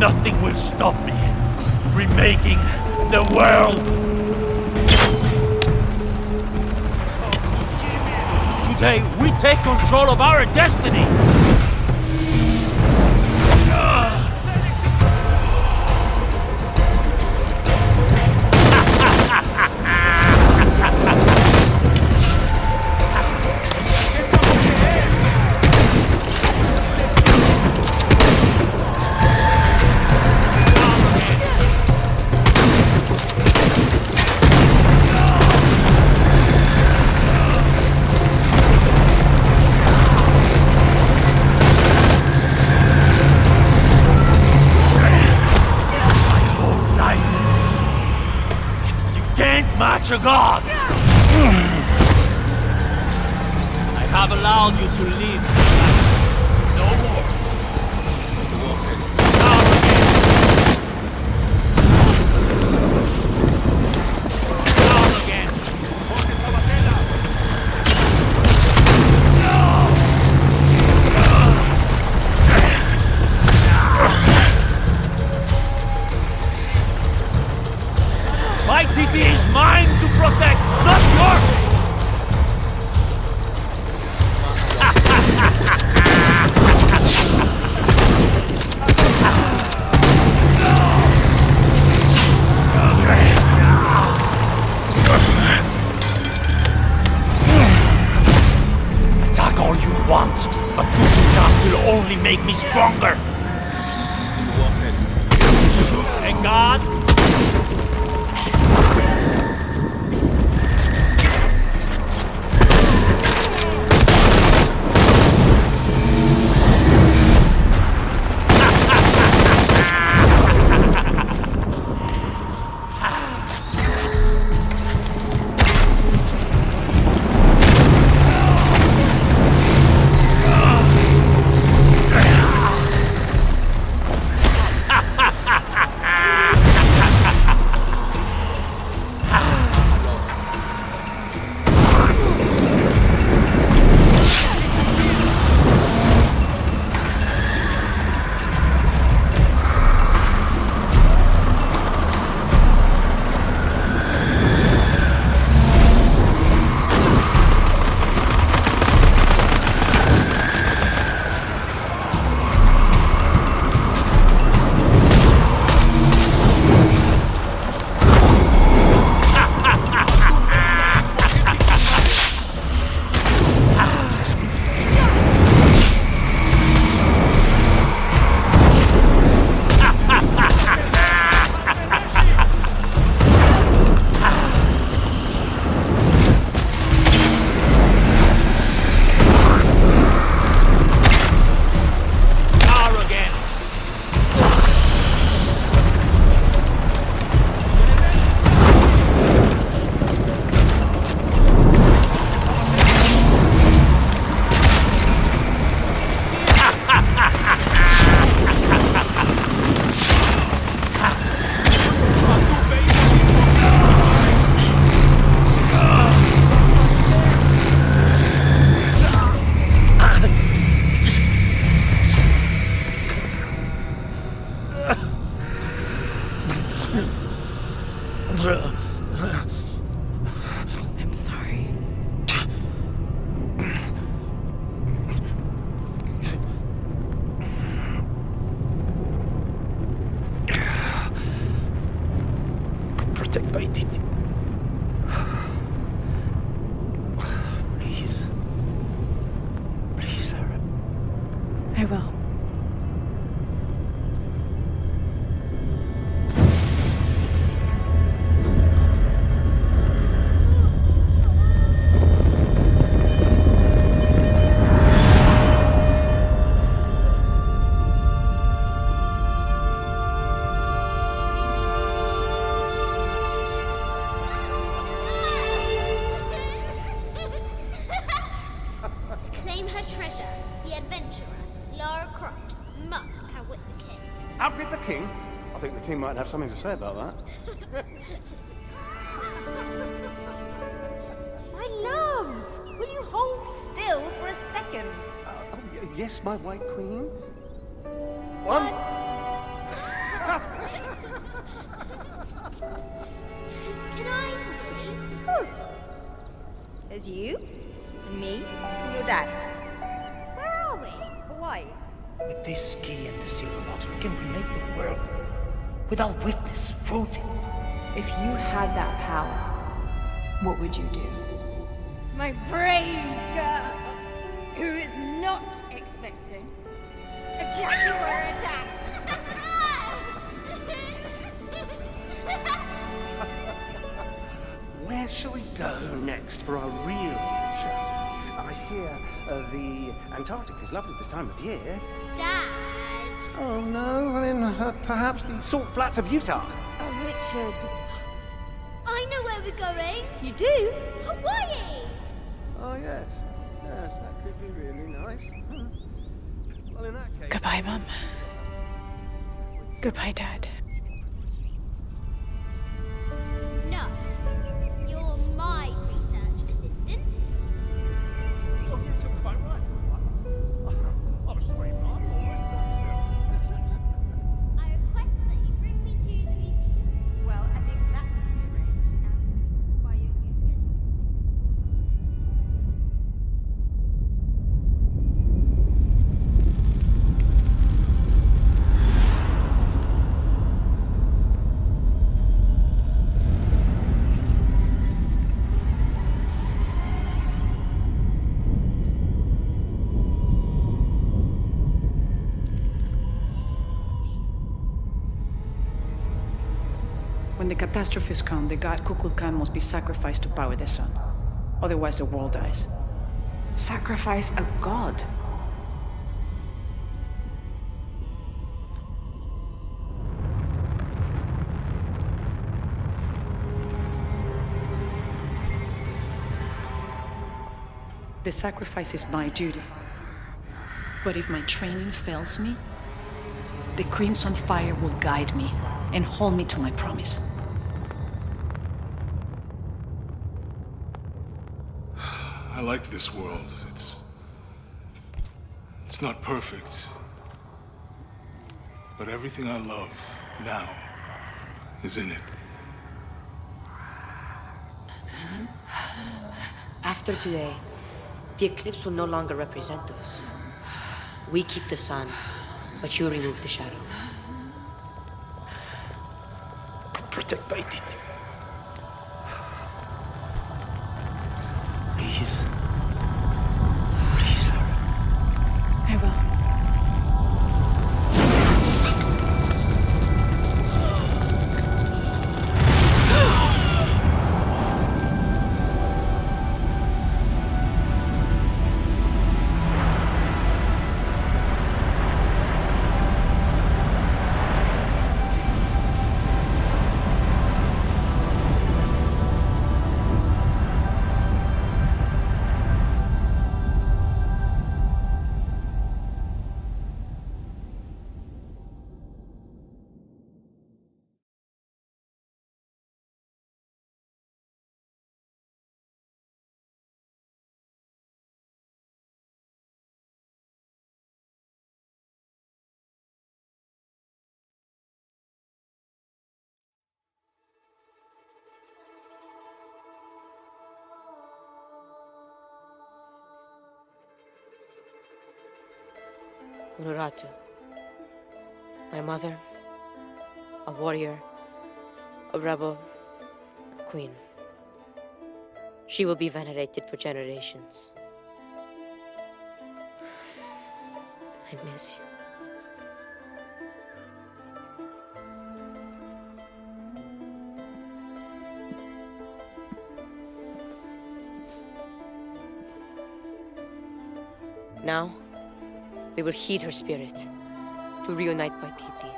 Nothing will stop me remaking the world. Today, we take control of our destiny. Match a god! I have allowed you to live. No more. Down again. Down again. My city is mine to protect, not yours! Attack all you want, but that will only make me stronger. Shoot a god? I will. To claim her treasure, the adventurer, Lara Croft, must outwit the king. Outwit the king? I think the king might have something to say about that. My loves, will you hold still for a second? Yes, my white queen. One. Can I see? Of course. There's you, and me, and your dad. Where are we? Hawaii. With this key and the silver box, we can remake the world. Without weakness, rooted. If you had that power, what would you do? My brave girl, who is not expecting a jaguar attack. Where shall we go next for our real adventure? I hear the Antarctic is lovely this time of year. Dad. Oh no, then perhaps the salt flats of Utah. Oh, Richard. I know where we're going. You do? Hawaii. Oh yes, yes, that could be really nice. Well, in that case. Goodbye, Mum. Goodbye, Dad. No. You're my research assistant. Oh, yes, you're quite right. I'm sorry, Mom. I request that you bring me to the museum. Well, I think that can be arranged by your new schedule. When the catastrophes come, the god Kukulkan must be sacrificed to power the sun. Otherwise, the world dies. Sacrifice a god? The sacrifice is my duty. But if my training fails me, the Crimson Fire will guide me and hold me to my promise. I like this world. It's not perfect. But everything I love now is in it. After today, the eclipse will no longer represent us. We keep the sun, but you remove the shadow. Protect Paititi. Please. Please, Lara. I will. Unuratu. My mother, a warrior, a rebel, a queen. She will be venerated for generations. I miss you. Now, we will heed her spirit to reunite Paititi.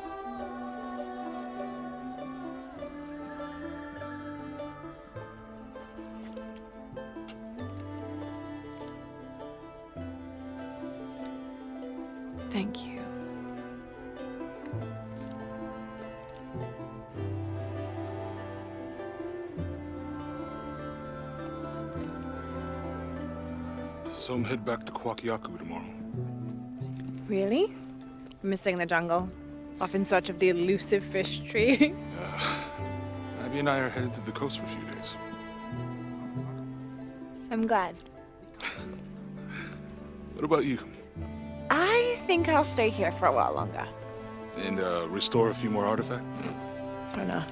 Thank you. So I'm head back to Kwakiaku tomorrow. Really? Missing the jungle? Off in search of the elusive fish tree? Abby and I are headed to the coast for a few days. I'm glad. What about you? I think I'll stay here for a while longer. And restore a few more artifacts? I don't know.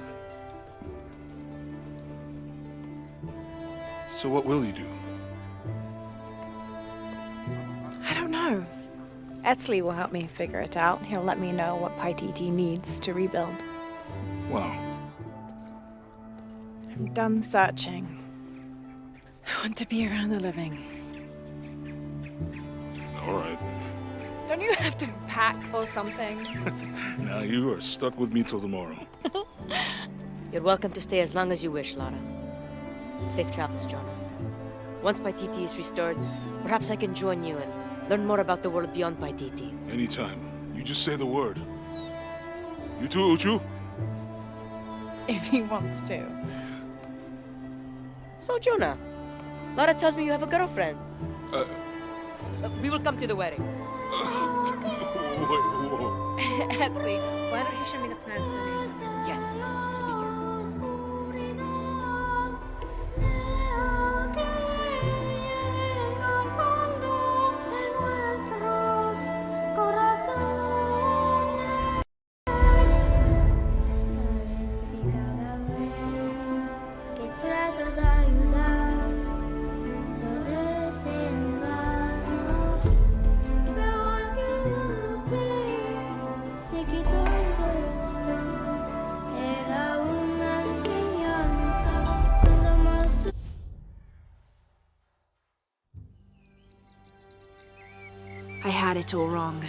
So what will you do? I don't know. Etzli will help me figure it out. He'll let me know what Paititi needs to rebuild. Wow. I'm done searching. I want to be around the living. All right. Don't you have to pack or something? Now you are stuck with me till tomorrow. You're welcome to stay as long as you wish, Lara. Safe travels, Jonah. Once Paititi is restored, perhaps I can join you and learn more about the world beyond Paititi. Anytime. You just say the word. You too, Uchu? If he wants to. So, Jonah, Lara tells me you have a girlfriend. We will come to the wedding. Etzli, why don't you show me the plans for the new system? Yes. I had it all wrong.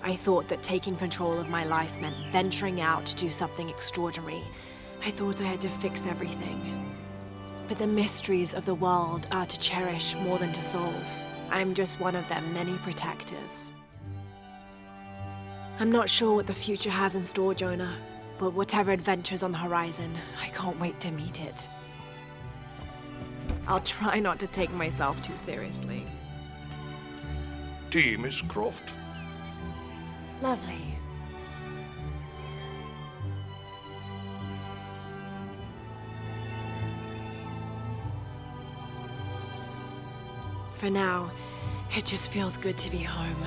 I thought that taking control of my life meant venturing out to do something extraordinary. I thought I had to fix everything. But the mysteries of the world are to cherish more than to solve. I'm just one of their many protectors. I'm not sure what the future has in store, Jonah, but whatever adventure's on the horizon, I can't wait to meet it. I'll try not to take myself too seriously. Tea, Miss Croft. Lovely. For now, it just feels good to be home.